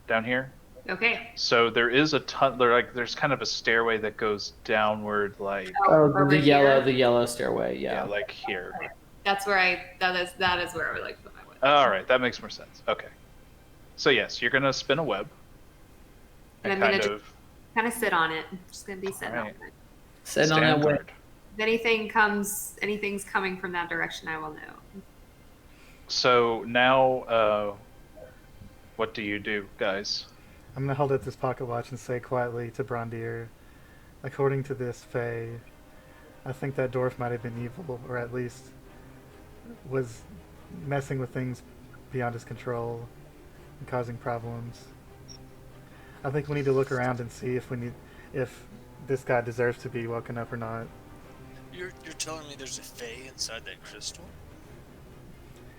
Speaker 1: down here.
Speaker 5: Okay.
Speaker 1: So there is there's kind of a stairway that goes downward, like
Speaker 2: Oh, the yellow stairway. Yeah,
Speaker 1: like here.
Speaker 5: Okay. That's where that is where I would like to put my web.
Speaker 1: All right, that makes more sense. Okay. So yes, you're gonna spin a web.
Speaker 5: And I'm gonna kind of sit on it. I'm just gonna be sitting
Speaker 1: Alright.
Speaker 5: on it.
Speaker 2: Sitting on that way.
Speaker 1: Standard.
Speaker 5: If anything's coming from that direction, I will know.
Speaker 1: So now, what do you do, guys?
Speaker 4: I'm gonna hold up this pocket watch and say quietly to Braundir, according to this Fae, I think that dwarf might have been evil, or at least was messing with things beyond his control and causing problems. I think we need to look around and see if this guy deserves to be woken up or not.
Speaker 6: You're telling me there's a Fae inside that crystal?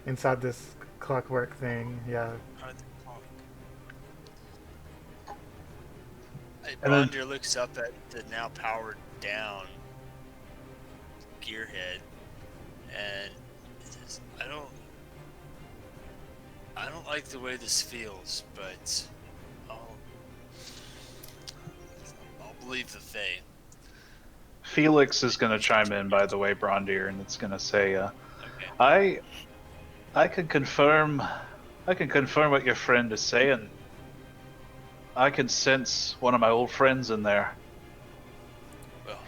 Speaker 4: Inside this clockwork thing, yeah.
Speaker 6: How did they talk? Hey,
Speaker 1: And then-
Speaker 6: Braundir looks up at the now powered down gearhead, and says, I don't like the way this feels, but I'll believe the Fae.
Speaker 1: Felix is going to chime in, by the way, Braundir, and it's going to say,
Speaker 6: Okay.
Speaker 1: I can confirm what your friend is saying. I can sense one of my old friends in there.
Speaker 6: Well,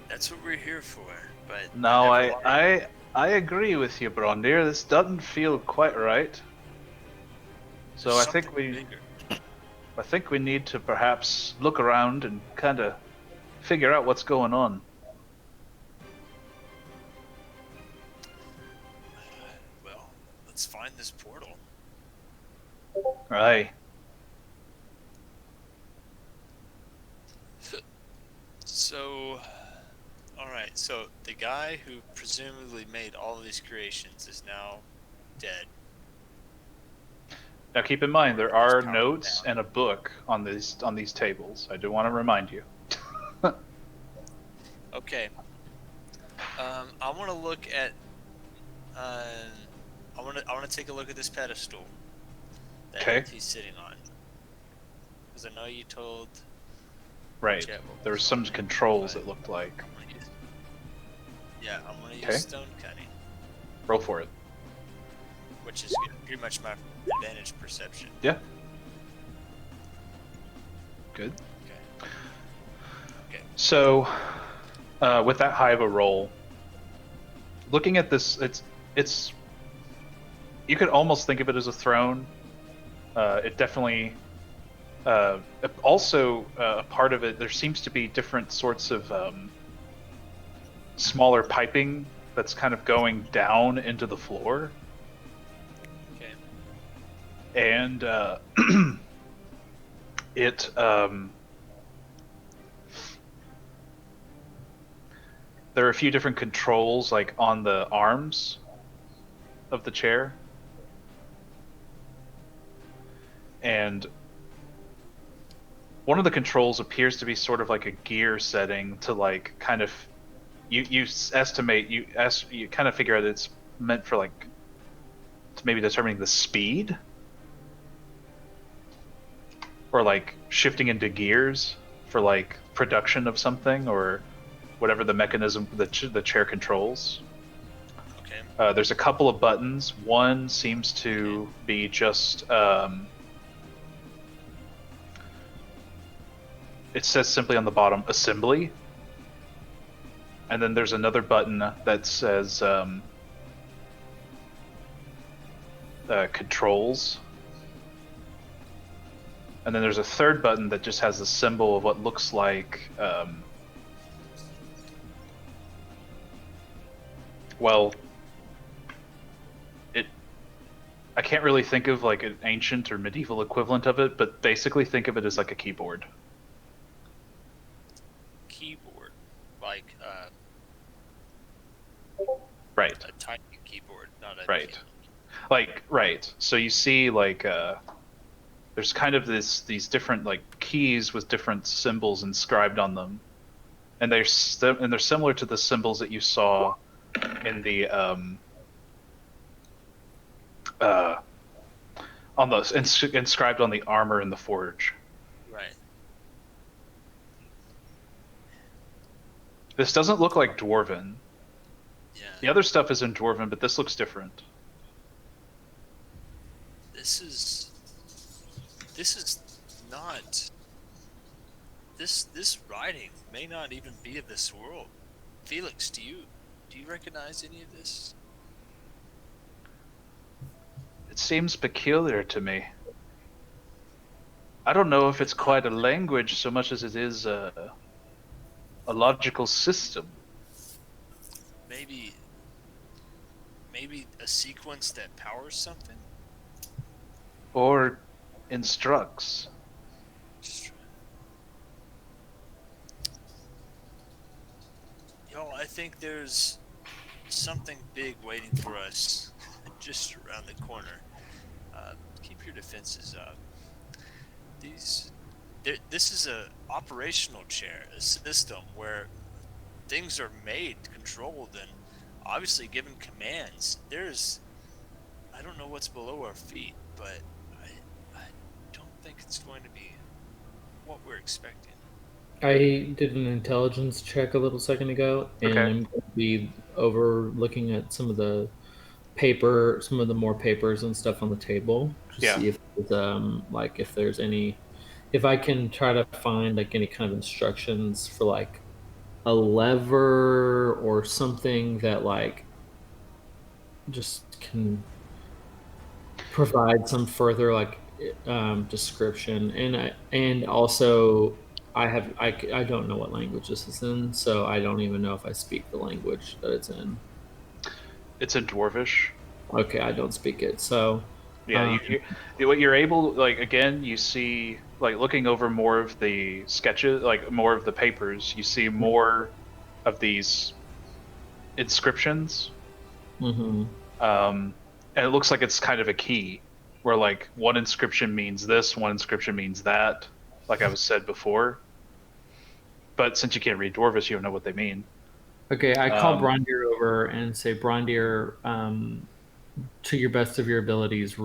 Speaker 6: that's what we're here for. But
Speaker 1: No,
Speaker 6: never mind.
Speaker 1: I agree with you, Braundir. This doesn't feel quite right. So
Speaker 6: There's
Speaker 1: I think
Speaker 6: something
Speaker 1: we
Speaker 6: bigger.
Speaker 1: need to perhaps look around and kind of figure out what's going on.
Speaker 6: Well, let's find this portal.
Speaker 1: Right.
Speaker 6: So, alright, so the guy who presumably made all of these creations is now dead.
Speaker 1: Now keep in mind there are
Speaker 6: Powered
Speaker 1: notes
Speaker 6: down.
Speaker 1: and a book on these tables. I do want to remind you.
Speaker 6: Okay. I want to look at. I want to take a look at this pedestal that
Speaker 1: Okay.
Speaker 6: he's sitting on. Because I know you told.
Speaker 1: Right.
Speaker 6: Jet what
Speaker 1: There were
Speaker 6: was
Speaker 1: some
Speaker 6: on it,
Speaker 1: controls
Speaker 6: but
Speaker 1: it looked like.
Speaker 6: I'm gonna use, I'm gonna
Speaker 1: Okay.
Speaker 6: use stone cutting,
Speaker 1: Roll for it.
Speaker 6: which is pretty much my advantage perception.
Speaker 1: Yeah. Good.
Speaker 6: Okay. Okay.
Speaker 1: So, with that high of a roll, looking at this, it's you could almost think of it as a throne. It definitely also a part of it. There seems to be different sorts of smaller piping that's kind of going down into the floor,
Speaker 6: Okay.
Speaker 1: and it there are a few different controls like on the arms of the chair, and one of the controls appears to be sort of like a gear setting to like kind of you kind of figure out it's meant for like to maybe determining the speed or like shifting into gears for like production of something or whatever the mechanism the chair controls.
Speaker 6: Okay.
Speaker 1: There's a couple of buttons. One seems to be just it says simply on the bottom assembly, and then there's another button that says controls, and then there's a third button that just has a symbol of what looks like I can't really think of like an ancient or medieval equivalent of it, but basically think of it as like a keyboard.
Speaker 6: Keyboard, like
Speaker 1: Right.
Speaker 6: a tiny keyboard, not a.
Speaker 1: Right. Right. So you see like there's kind of these different like keys with different symbols inscribed on them, and they're similar to the symbols that you saw in the on those inscribed on the armor in the forge.
Speaker 6: Right.
Speaker 1: This doesn't look like dwarven.
Speaker 6: Yeah.
Speaker 1: The other stuff is in dwarven, but this looks different.
Speaker 6: This is not this writing may not even be of this world. Felix, do you recognize any of this?
Speaker 1: It seems peculiar to me. I don't know if it's quite a language so much as it is a logical system.
Speaker 6: Maybe a sequence that powers something?
Speaker 1: Or instructs.
Speaker 6: Y'all, I think there's something big waiting for us just around the corner. Keep your defenses up. This is a operational chair, a system where things are made, controlled, and obviously given commands. I don't know what's below our feet, but I don't think it's going to be what we're expecting.
Speaker 2: I did an intelligence check a little second ago, and
Speaker 1: Okay.
Speaker 2: I'm going to be overlooking at some of the more papers and stuff on the table to
Speaker 1: Yeah.
Speaker 2: see if it's, like if there's any, if I can try to find like any kind of instructions for like a lever or something that like just can provide some further like description, and also I don't know what language this is in, so I don't even know if I speak the language that it's in.
Speaker 1: It's in Dwarvish.
Speaker 2: Okay, I don't speak it, so
Speaker 1: Yeah, what you're able, like, again, you see, like, looking over more of the sketches, like, more of the papers, you see more of these inscriptions.
Speaker 2: mhm.
Speaker 1: And it looks like it's kind of a key, where, like, one inscription means this, one inscription means that, like I was said before. But since you can't read Dwarvish, you don't know what they mean.
Speaker 2: Okay, I call Braundir over and say, Braundir, to your best of your abilities,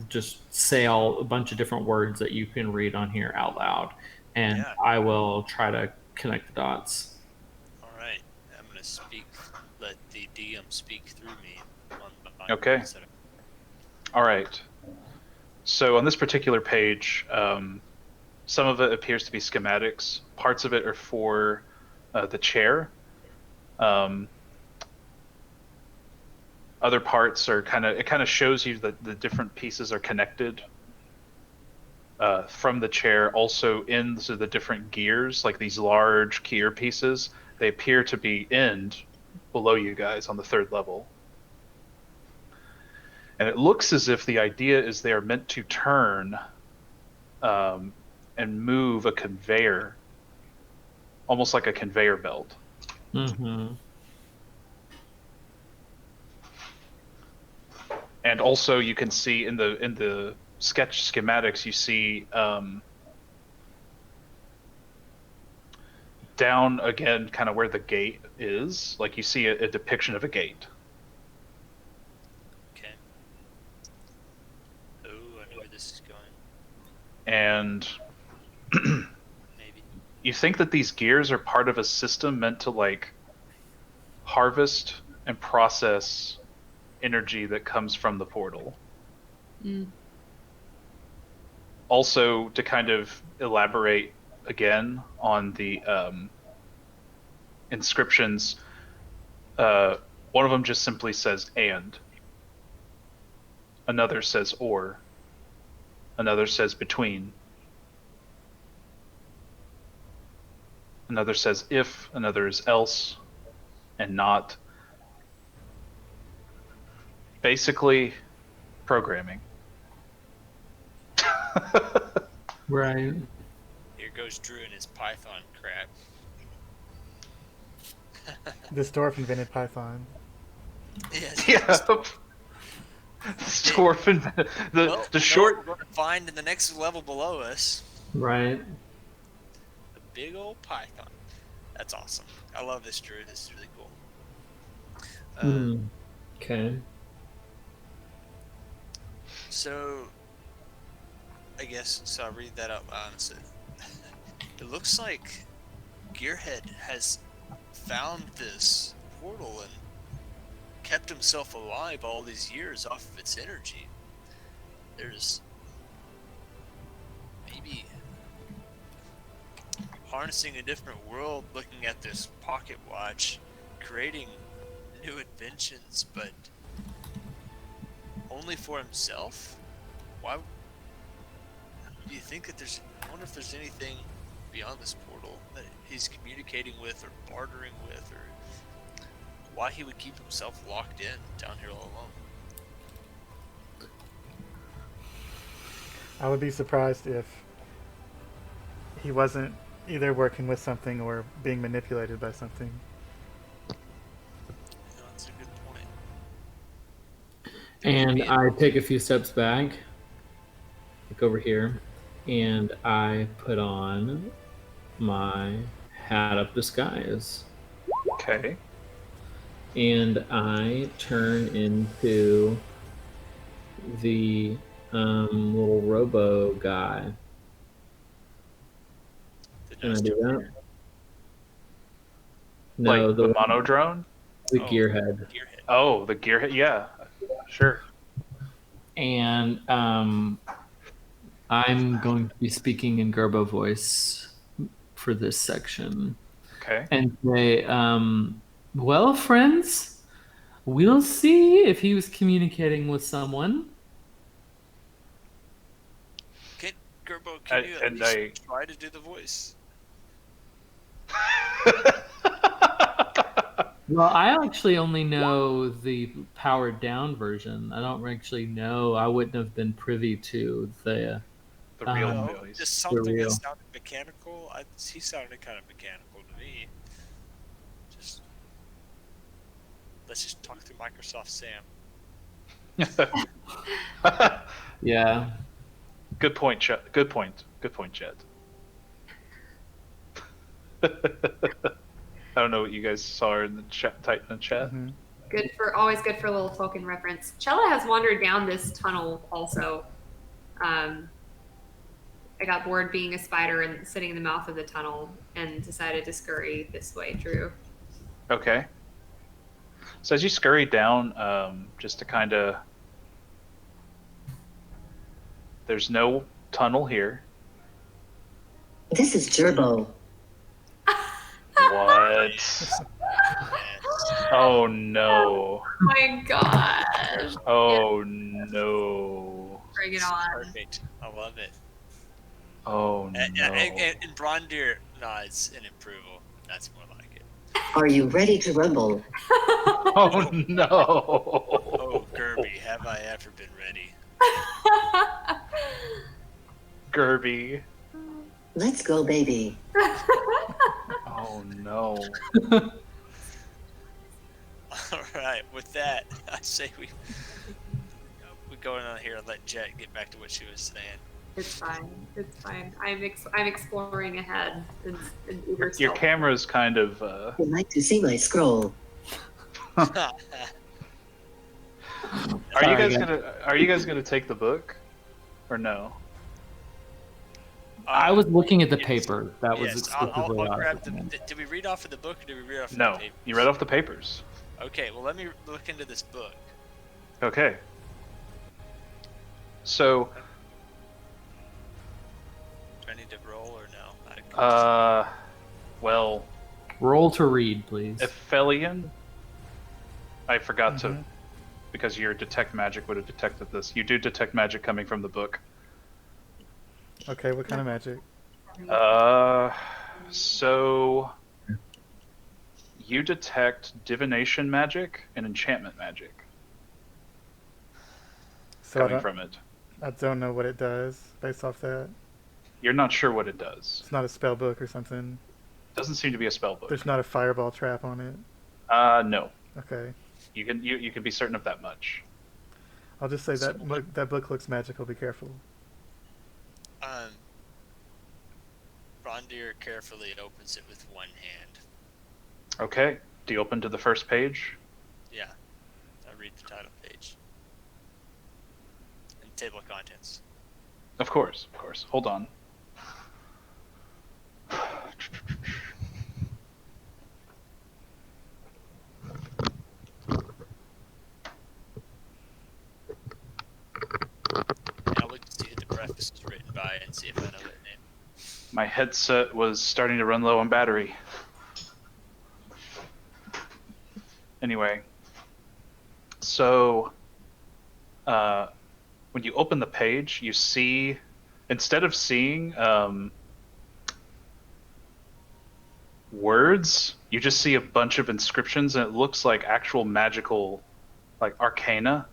Speaker 2: just say a bunch of different words that you can read on here out loud, and
Speaker 6: Yeah.
Speaker 2: I will try to connect the dots.
Speaker 6: All right, I'm going to let the DM speak through me.
Speaker 1: Okay. All right. So on this particular page, some of it appears to be schematics. Parts of it are for the chair. Other parts are it kind of shows you that the different pieces are connected from the chair. Also into the different gears, like these large gear pieces, they appear to be below you guys on the 3rd level. And it looks as if the idea is they are meant to turn and move a conveyor, almost like a conveyor belt.
Speaker 2: Mm-hmm.
Speaker 1: And also, you can see in the sketch schematics, you see down again, kind of where the gate is. Like you see a depiction of a gate.
Speaker 6: Okay. Oh, I know where this is going.
Speaker 1: And
Speaker 6: Maybe.
Speaker 1: you think that these gears are part of a system meant to like harvest and process energy that comes from the portal. Also, to kind of elaborate again on the inscriptions, one of them just simply says "and," another says "or," another says "between," another says "if," another is "else," and "not." Basically, programming.
Speaker 2: Right.
Speaker 6: Here goes Drew and his Python crap.
Speaker 4: This dwarf invented Python.
Speaker 6: Yes.
Speaker 1: Yeah. Dwarf and the short.
Speaker 6: We're going to find in the next level below us.
Speaker 2: Right.
Speaker 6: A big old Python. That's awesome. I love this, Drew. This is really cool.
Speaker 2: Okay.
Speaker 6: So, I guess, so I read that out loud and said, it looks like Gearhead has found this portal and kept himself alive all these years off of its energy. There's maybe harnessing a different world, looking at this pocket watch, creating new inventions, but only for himself? Why do you think that there's... I wonder if there's anything beyond this portal that he's communicating with or bartering with, or why he would keep himself locked in down here all alone.
Speaker 4: I would be surprised if he wasn't either working with something or being manipulated by something.
Speaker 6: No, that's a good point.
Speaker 2: And I take a few steps back, like over here, and I put on my hat of disguise.
Speaker 1: Okay.
Speaker 2: And I turn into the little robo guy. Can I do that? No,
Speaker 1: Like the mono drone?
Speaker 2: the gearhead.
Speaker 1: Oh, the gearhead. Yeah, sure.
Speaker 2: And I'm going to be speaking in Gerbo voice for this section.
Speaker 1: Okay.
Speaker 2: And say, well, friends, we'll see if he was communicating with someone.
Speaker 6: Gerbo, can you at least try to do the voice?
Speaker 2: Well, I actually only know the powered down version. I don't actually know. I wouldn't have been privy to the
Speaker 1: real
Speaker 6: No,
Speaker 1: voice.
Speaker 6: just something that sounded mechanical. He sounded kind of mechanical to me. Let's just talk through Microsoft Sam.
Speaker 2: Yeah.
Speaker 1: Good point, Chet. Good point. Good point, Chet. I don't know what you guys saw in the chat. Type in the chat.
Speaker 4: Mm-hmm.
Speaker 5: Always good for a little token reference. Cella has wandered down this tunnel also. I got bored being a spider and sitting in the mouth of the tunnel and decided to scurry this way, Drew.
Speaker 1: Okay. So as you scurry down, just to kind of... There's no tunnel here.
Speaker 8: This is Gerbo.
Speaker 1: What? Oh no.
Speaker 5: Oh my gosh.
Speaker 1: Oh no.
Speaker 5: Bring it on.
Speaker 6: Perfect. I love it.
Speaker 1: Oh no.
Speaker 6: And Braundir nods in approval. That's more like it.
Speaker 8: Are you ready to rumble?
Speaker 1: Oh no.
Speaker 6: Oh, Gerby, have I ever been ready?
Speaker 1: Gerby.
Speaker 8: Let's go, baby.
Speaker 1: Oh no.
Speaker 6: All right, with that, I say we go on here and let Jet get back to what she was saying.
Speaker 5: It's fine. It's fine. I'm exploring ahead.
Speaker 1: Your camera's kind of.
Speaker 8: I'd like to see my scroll.
Speaker 1: Are you guys gonna take the book, or no?
Speaker 2: I was looking at the paper. That was
Speaker 6: yes,
Speaker 2: exclusively
Speaker 6: I'll grab did we read off of the book or did we read off of
Speaker 1: No,
Speaker 6: the paper?
Speaker 1: you read off the papers.
Speaker 6: Okay, well let me look into this book.
Speaker 1: Okay. So.
Speaker 6: Do I need to roll or no?
Speaker 1: Well.
Speaker 2: Roll to read, please.
Speaker 1: Ephelien. I forgot to, because your detect magic would have detected this. You do detect magic coming from the book.
Speaker 4: Okay, what kind of magic?
Speaker 1: So you detect divination magic and enchantment magic coming from it.
Speaker 4: I don't know what it does based off that.
Speaker 1: You're not sure what it does.
Speaker 4: It's not a spell book or something.
Speaker 1: Doesn't seem to be a spell book.
Speaker 4: There's not a fireball trap on it.
Speaker 1: No.
Speaker 4: Okay.
Speaker 1: You can be certain of that much.
Speaker 4: I'll just say that book looks magical. Be careful.
Speaker 6: Braundir carefully opens it with one hand.
Speaker 1: Okay. Do you open to the first page?
Speaker 6: Yeah. I read the title page. And table of contents.
Speaker 1: Of course, of course. Hold on.
Speaker 6: I'll look to see who the preface is written by and see if I know that name.
Speaker 1: My headset was starting to run low on battery. Anyway, so when you open the page, you see, instead of seeing words, you just see a bunch of inscriptions, and it looks like actual magical, like arcana.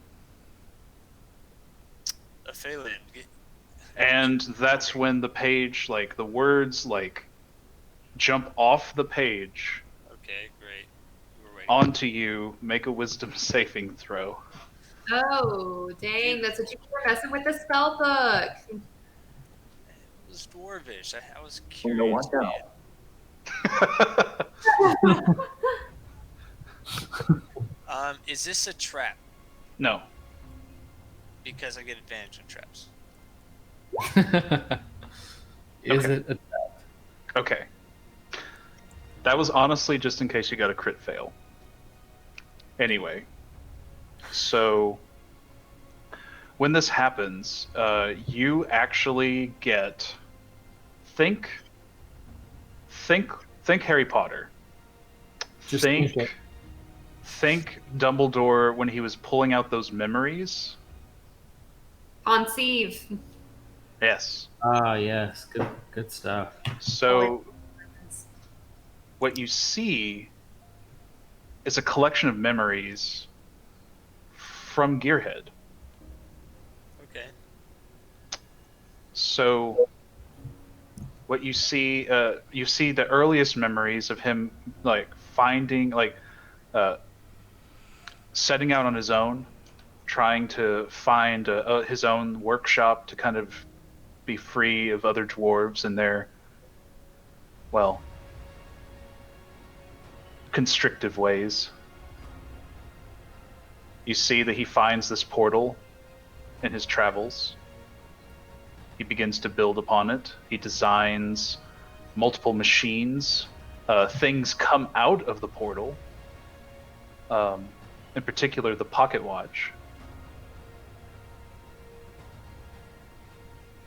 Speaker 6: Ephelien.
Speaker 1: And that's when the page, like the words, like jump off the page
Speaker 6: Okay, great. We're waiting.
Speaker 1: onto you. Make a wisdom saving throw.
Speaker 5: Oh, dang, that's what you were messing with the spell book.
Speaker 6: It was dwarvish. I was
Speaker 3: Oh, no,
Speaker 6: curious.
Speaker 3: watch out.
Speaker 6: man. Is this a trap?
Speaker 1: No.
Speaker 6: Because I get advantage on traps.
Speaker 2: Is
Speaker 1: Okay.
Speaker 2: it?
Speaker 1: Okay. That was honestly just in case you got a crit fail. Anyway, so when this happens, you actually get think Harry Potter.
Speaker 2: Just
Speaker 1: think
Speaker 2: think it.
Speaker 1: think Dumbledore when he was pulling out those memories.
Speaker 5: On Sieve.
Speaker 1: Yes.
Speaker 2: Ah, yes. Good stuff.
Speaker 1: So what you see is a collection of memories from Gearhead.
Speaker 6: Okay.
Speaker 1: So what you see the earliest memories of him like finding setting out on his own, trying to find his own workshop to kind of be free of other dwarves and their, well, constrictive ways. You see that he finds this portal in his travels. He begins to build upon it. He designs multiple machines. Things come out of the portal. In particular, the pocket watch.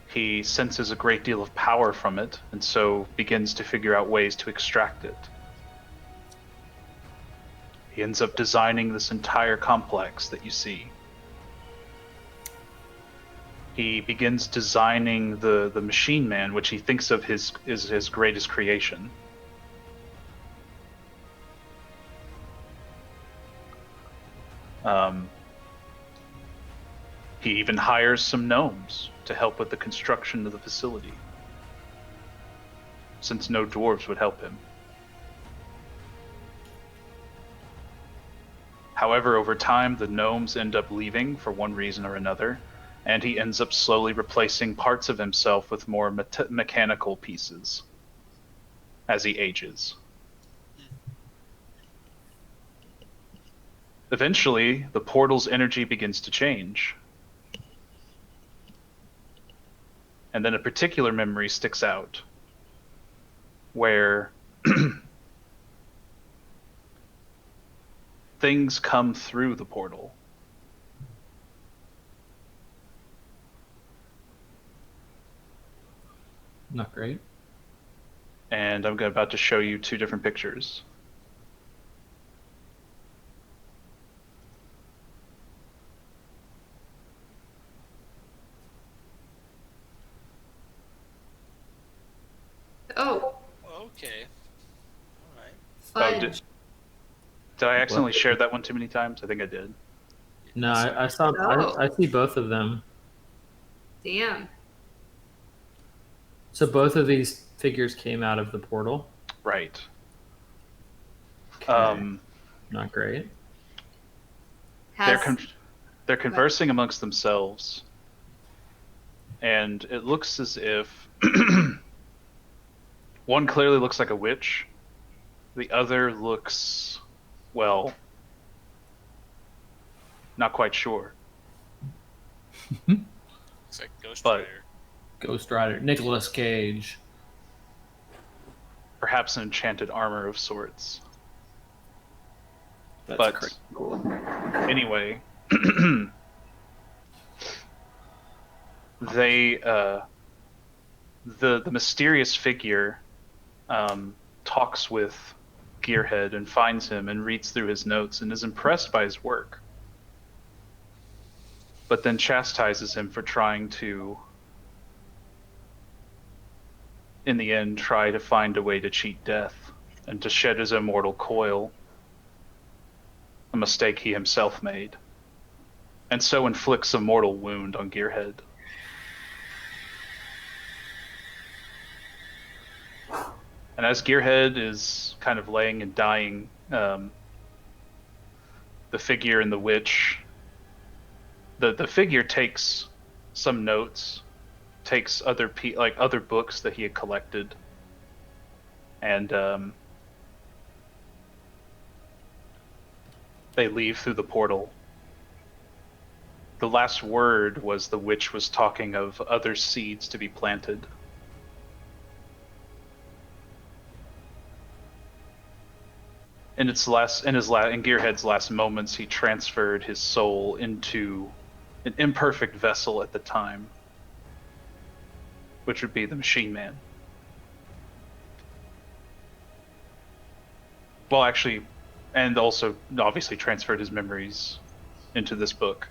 Speaker 1: He senses a great deal of power from it, and so begins to figure out ways to extract it. He ends up designing this entire complex that you see. He begins designing the machine man, which he thinks of is his greatest creation. He even hires some gnomes to help with the construction of the facility, since no dwarves would help him. However, over time, the gnomes end up leaving for one reason or another, and he ends up slowly replacing parts of himself with more mechanical pieces as he ages. Eventually, the portal's energy begins to change. And then a particular memory sticks out, where things come through the portal.
Speaker 2: Not great.
Speaker 1: And I'm about to show you two different pictures.
Speaker 5: Oh,
Speaker 6: Okay. All right.
Speaker 5: fudge.
Speaker 1: Oh, did I accidentally share that one too many times? I think I did.
Speaker 2: No, I saw.
Speaker 5: Oh.
Speaker 2: I see both of them.
Speaker 5: Damn.
Speaker 2: So both of these figures came out of the portal.
Speaker 1: Right.
Speaker 2: Okay. Not great.
Speaker 1: They're conversing amongst themselves, and it looks as if one clearly looks like a witch, the other looks, well, not quite sure.
Speaker 6: It's like Ghost
Speaker 1: But-
Speaker 6: Rider.
Speaker 2: Ghost Rider, Nicolas Cage.
Speaker 1: Perhaps an enchanted armor of sorts.
Speaker 2: That's
Speaker 1: But-
Speaker 2: crazy cool.
Speaker 1: Anyway, they the mysterious figure talks with Gearhead and finds him and reads through his notes and is impressed by his work, but then chastises him for trying to, in the end, try to find a way to cheat death and to shed his immortal coil, a mistake he himself made, and so inflicts a mortal wound on Gearhead. And as Gearhead is kind of laying and dying, the figure and the witch, the figure takes some notes, takes other other books that he had collected, and they leave through the portal. The last word was the witch was talking of other seeds to be planted. In Gearhead's last moments, he transferred his soul into an imperfect vessel at the time, which would be the Machine Man. Well, actually, and also obviously transferred his memories into this book.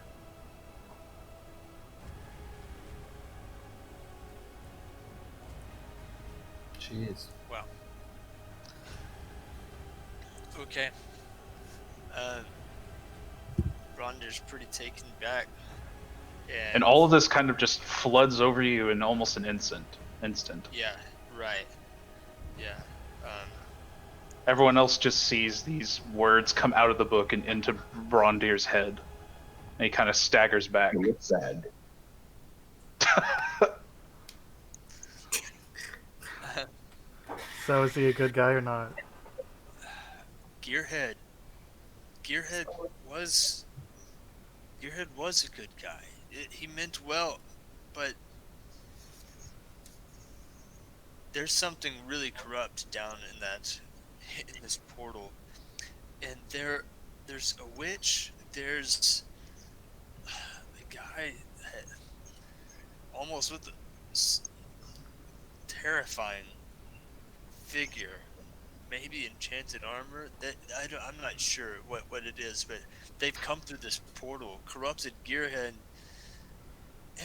Speaker 9: Jeez.
Speaker 6: Wow. Okay. Braundir's pretty taken back.
Speaker 1: And all of this kind of just floods over you in almost an instant.
Speaker 6: Yeah, right. Yeah.
Speaker 1: Everyone else just sees these words come out of the book and into Braundir's head. And he kind of staggers back.
Speaker 9: It's sad.
Speaker 4: So is he a good guy or not?
Speaker 6: Gearhead was a good guy. He meant well, but there's something really corrupt down in this portal, and there's a witch. There's a guy almost with a terrifying figure. Maybe enchanted armor. I'm not sure what it is, but they've come through this portal, corrupted Gearhead,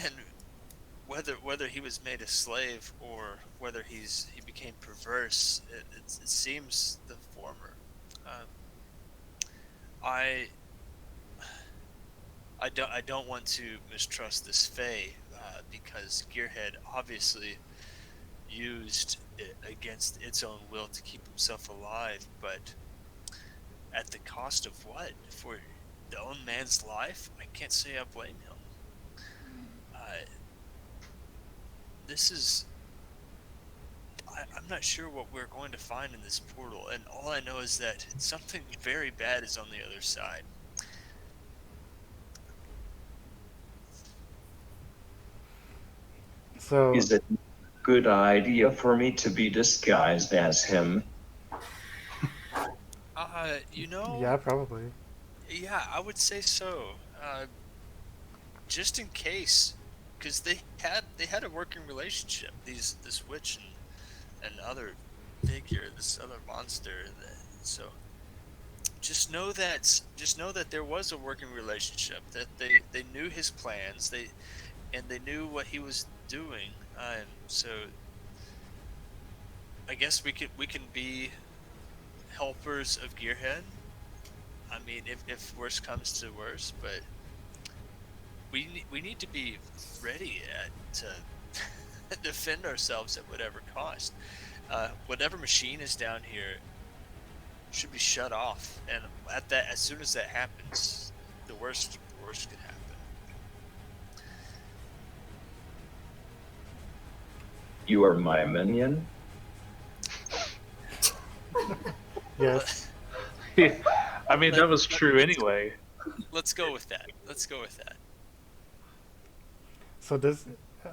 Speaker 6: and whether he was made a slave or whether he became perverse, it seems the former. I don't want to mistrust this Fae because Gearhead obviously used it against its own will to keep himself alive, but at the cost of what? For the own man's life? I can't say I blame him. I'm not sure what we're going to find in this portal, and all I know is that something very bad is on the other side.
Speaker 4: So
Speaker 9: Is it a good idea for me to be disguised as him?
Speaker 4: yeah, probably.
Speaker 6: Yeah, I would say so. Just in case, because they had a working relationship. This witch and other figure, this other monster. So just know that there was a working relationship. That they knew his plans. They knew what he was doing. So I guess we can be helpers of Gearhead. I mean, if worse comes to worse, but we need to be ready to defend ourselves at whatever cost. Whatever machine is down here should be shut off, and as soon as that happens, the worst could happen.
Speaker 9: You are my minion?
Speaker 4: Yes.
Speaker 1: I mean, that was true anyway.
Speaker 6: Let's go with that.
Speaker 4: So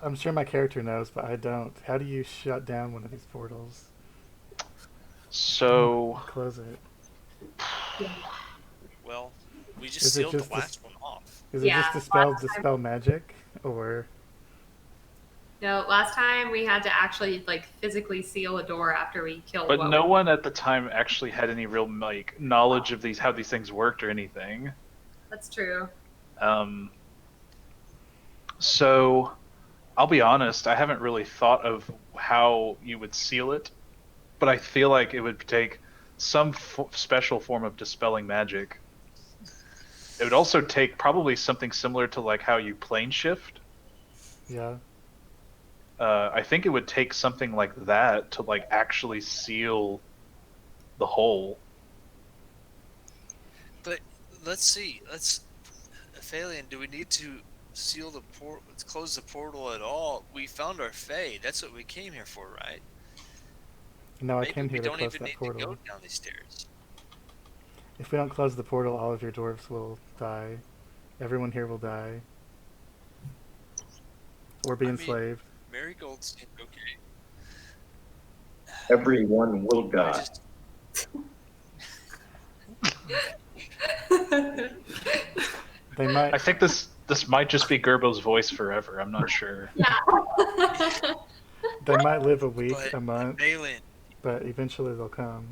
Speaker 4: I'm sure my character knows, but I don't. How do you shut down one of these portals?
Speaker 1: So
Speaker 4: Close it.
Speaker 6: Well, we just
Speaker 4: Is it
Speaker 6: sealed
Speaker 4: just
Speaker 6: the last one off.
Speaker 4: Is it
Speaker 5: Yeah,
Speaker 4: just
Speaker 5: last
Speaker 4: dispel magic, or?
Speaker 5: No, last time we had to actually like physically seal a door after we killed.
Speaker 1: But
Speaker 5: what
Speaker 1: no
Speaker 5: we-
Speaker 1: one at the time actually had any real like knowledge of how these things worked or anything.
Speaker 5: That's true.
Speaker 1: So I'll be honest, I haven't really thought of how you would seal it, but I feel like it would take some special form of dispelling magic. It would also take probably something similar to like how you plane shift.
Speaker 4: Yeah.
Speaker 1: I think it would take something like that to like actually seal the hole.
Speaker 6: But let's see. Ephelien, do we need to seal the port? Let's close the portal at all. We found our Fae. That's what we came here for, right?
Speaker 4: No, I
Speaker 6: Maybe
Speaker 4: came
Speaker 6: we
Speaker 4: here to
Speaker 6: don't
Speaker 4: close
Speaker 6: even
Speaker 4: that
Speaker 6: need
Speaker 4: portal.
Speaker 6: to go down these stairs.
Speaker 4: If we don't close the portal, all of your dwarves will die. Everyone here will die. Or be enslaved.
Speaker 6: Marigold seemed okay.
Speaker 9: Everyone will
Speaker 6: I
Speaker 9: die.
Speaker 6: just,
Speaker 4: They might.
Speaker 1: I think this might just be Gerbo's voice forever. I'm not sure.
Speaker 4: They might live a week,
Speaker 6: but
Speaker 4: a month,
Speaker 6: Ephelien,
Speaker 4: but eventually they'll come.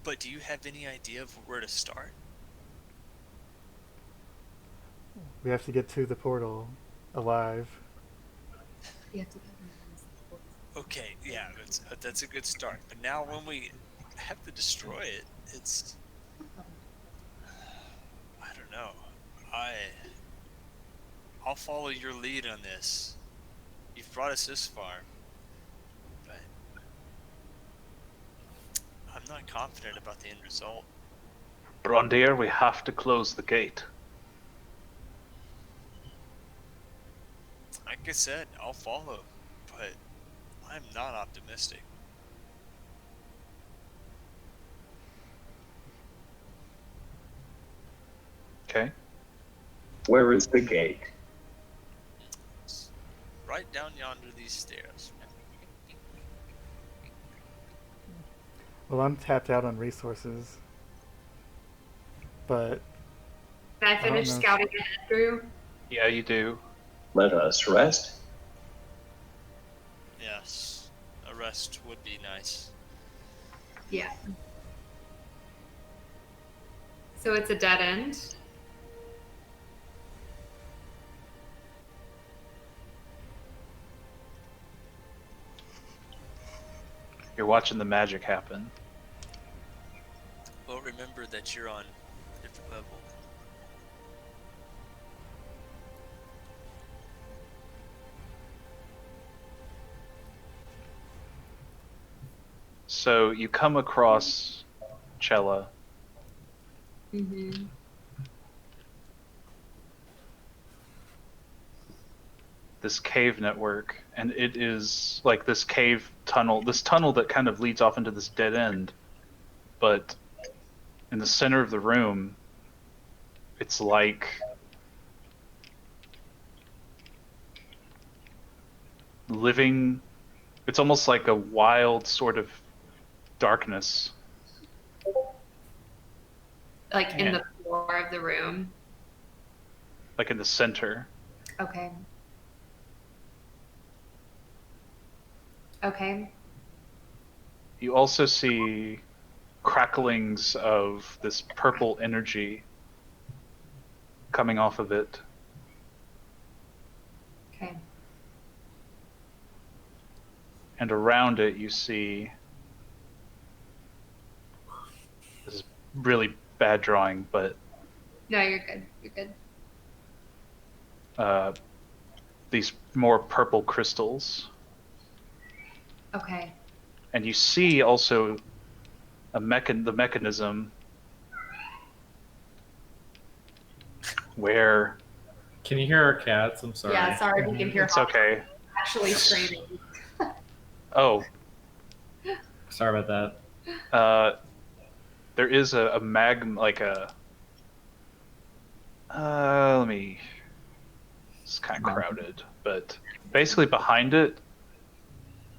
Speaker 6: but do you have any idea of where to start?
Speaker 4: We have to get to the portal alive.
Speaker 6: Okay, yeah, that's a good start. But now when we have to destroy it, it's I don't know. I'll follow your lead on this. You've brought us this far, but I'm not confident about the end result.
Speaker 1: Braundir, we have to close the gate.
Speaker 6: Like I said, I'll follow, but I'm not optimistic.
Speaker 1: Okay.
Speaker 9: Where is the gate?
Speaker 6: It's right down yonder these stairs.
Speaker 4: Well, I'm tapped out on resources. But
Speaker 5: Can I finish
Speaker 4: don't know.
Speaker 5: scouting ahead, Drew?
Speaker 1: Yeah, you do.
Speaker 9: Let us rest.
Speaker 6: Yes, a rest would be nice.
Speaker 5: Yeah. So it's a dead end.
Speaker 1: You're watching the magic happen.
Speaker 6: Well, remember that you're on a different level.
Speaker 1: So you come across Cella.
Speaker 5: Mm-hmm.
Speaker 1: This cave network, and it is like this cave tunnel, this tunnel that kind of leads off into this dead end. But in the center of the room, it's like living, it's almost like a wild sort of darkness.
Speaker 5: Like in
Speaker 1: Yeah.
Speaker 5: the floor of the room.
Speaker 1: Like in the center.
Speaker 5: Okay. Okay.
Speaker 1: You also see cracklings of this purple energy coming off of it.
Speaker 5: Okay.
Speaker 1: And around it you see, this is really bad drawing, but
Speaker 5: No, you're good. You're good.
Speaker 1: these more purple crystals.
Speaker 5: Okay.
Speaker 1: And you see also the mechanism where
Speaker 2: Can you hear our cats? I'm sorry.
Speaker 5: Yeah, sorry if you can hear
Speaker 1: it's
Speaker 5: Hawk
Speaker 1: okay.
Speaker 5: actually screaming.
Speaker 1: Oh,
Speaker 2: Sorry about that.
Speaker 1: there is a let me. It's kind of crowded, but basically behind it,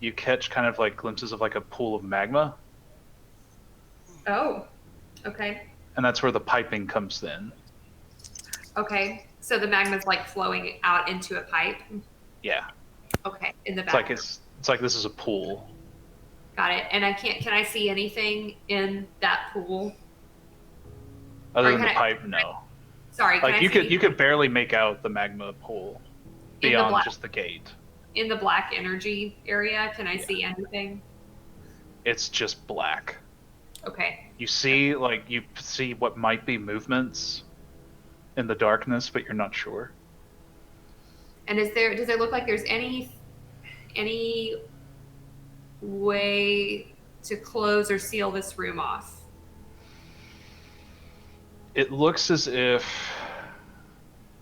Speaker 1: you catch kind of like glimpses of like a pool of magma,
Speaker 5: Oh. Okay.
Speaker 1: and that's where the piping comes in.
Speaker 5: Okay. So the magma's like flowing out into a pipe.
Speaker 1: Yeah.
Speaker 5: Okay, in the
Speaker 1: It's
Speaker 5: back.
Speaker 1: like it's like this is a pool.
Speaker 5: Got it. And can I see anything in that pool?
Speaker 1: Other
Speaker 5: Or
Speaker 1: than the
Speaker 5: can I-
Speaker 1: pipe, no.
Speaker 5: Sorry, can
Speaker 1: Like
Speaker 5: I see
Speaker 1: you could barely make out the magma pool
Speaker 5: in the
Speaker 1: beyond
Speaker 5: black,
Speaker 1: just the gate.
Speaker 5: in the black energy area? Can I see anything?
Speaker 1: It's just black.
Speaker 5: Okay.
Speaker 1: You see what might be movements in the darkness, but you're not sure.
Speaker 5: And does it look like there's any way to close or seal this room off?
Speaker 1: It looks as if,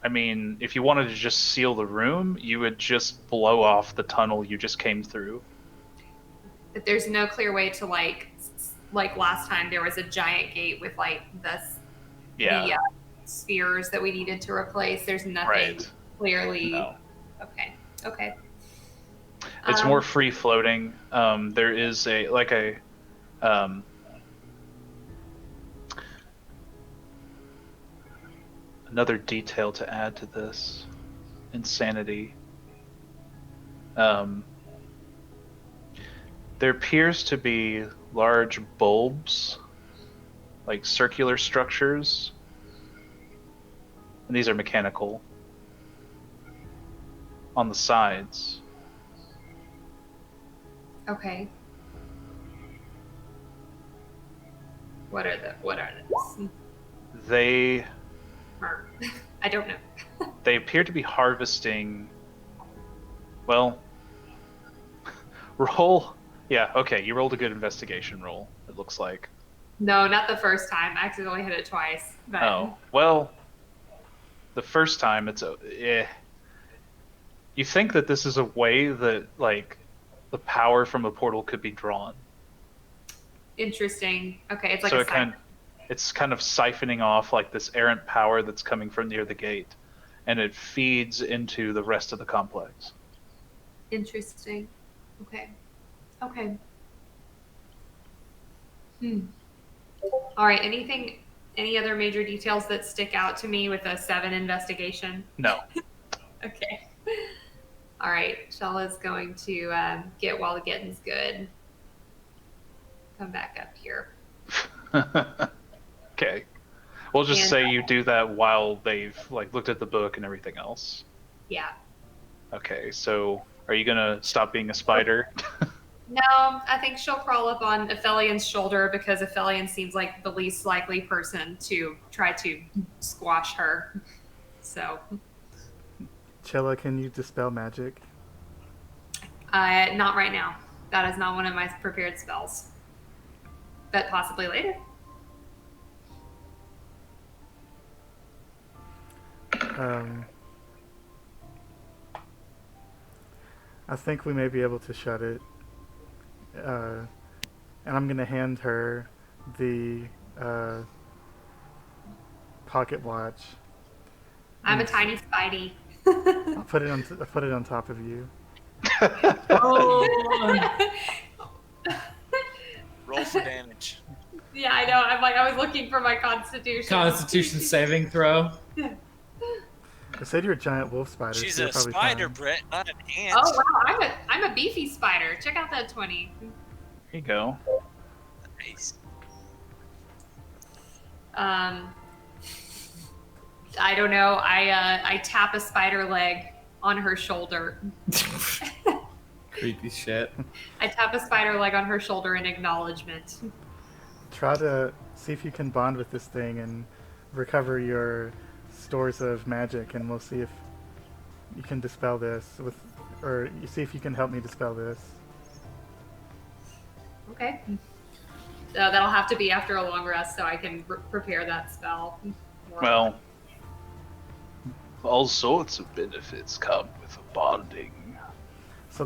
Speaker 1: I mean, if you wanted to just seal the room, you would just blow off the tunnel you just came through.
Speaker 5: But there's no clear way to like last time there was a giant gate with like the spheres that we needed to replace. There's nothing clearly.
Speaker 1: No.
Speaker 5: Okay.
Speaker 1: It's more free floating. There is another detail to add to this insanity. There appears to be large bulbs, like circular structures, and these are mechanical, on the sides.
Speaker 5: Okay. What are those?
Speaker 1: They
Speaker 5: I don't know.
Speaker 1: they appear to be harvesting. Well, roll. Yeah, okay, you rolled a good investigation roll, it looks like.
Speaker 5: No, not the first time. I accidentally hit it twice. But...
Speaker 1: Oh, well, the first time you think that this is a way that, like, the power from a portal could be drawn.
Speaker 5: Interesting. Okay, it's like
Speaker 1: so
Speaker 5: a
Speaker 1: it's kind of siphoning off, like, this errant power that's coming from near the gate, and it feeds into the rest of the complex.
Speaker 5: Interesting. Okay. All right, any other major details that stick out to me with a 7 investigation?
Speaker 1: No.
Speaker 5: Okay. All right, Cella's going to get while the getting's good. Come back up here.
Speaker 1: Okay. We'll just say you do that while they've, like, looked at the book and everything else.
Speaker 5: Yeah.
Speaker 1: Okay, so are you gonna stop being a spider?
Speaker 5: No, I think she'll crawl up on Ephelien's shoulder because Ephelien seems like the least likely person to try to squash her. So.
Speaker 4: Cella, can you dispel magic?
Speaker 5: Not right now. That is not one of my prepared spells. But possibly later.
Speaker 4: I think we may be able to shut it. And I'm going to hand her the pocket watch.
Speaker 5: I'm a tiny Spidey.
Speaker 4: I'll put it on top of you.
Speaker 5: Oh.
Speaker 6: Roll for damage.
Speaker 5: Yeah, I know. I was looking for my Constitution.
Speaker 2: Constitution saving throw.
Speaker 4: I said you're a giant wolf spider.
Speaker 6: She's
Speaker 4: so
Speaker 6: a spider,
Speaker 4: fine.
Speaker 6: Brett, not an ant.
Speaker 5: Oh wow, I'm a beefy spider. Check out that 20.
Speaker 1: Here you go.
Speaker 6: Nice.
Speaker 5: I don't know. I tap a spider leg on her shoulder.
Speaker 2: Creepy shit.
Speaker 5: I tap a spider leg on her shoulder in acknowledgement.
Speaker 4: Try to see if you can bond with this thing and recover your stores of magic, and we'll see if you can dispel this or you see if you can help me dispel this.
Speaker 5: Okay. So that'll have to be after a long rest so I can prepare that spell.
Speaker 1: Well, all sorts of benefits come with bonding.
Speaker 4: So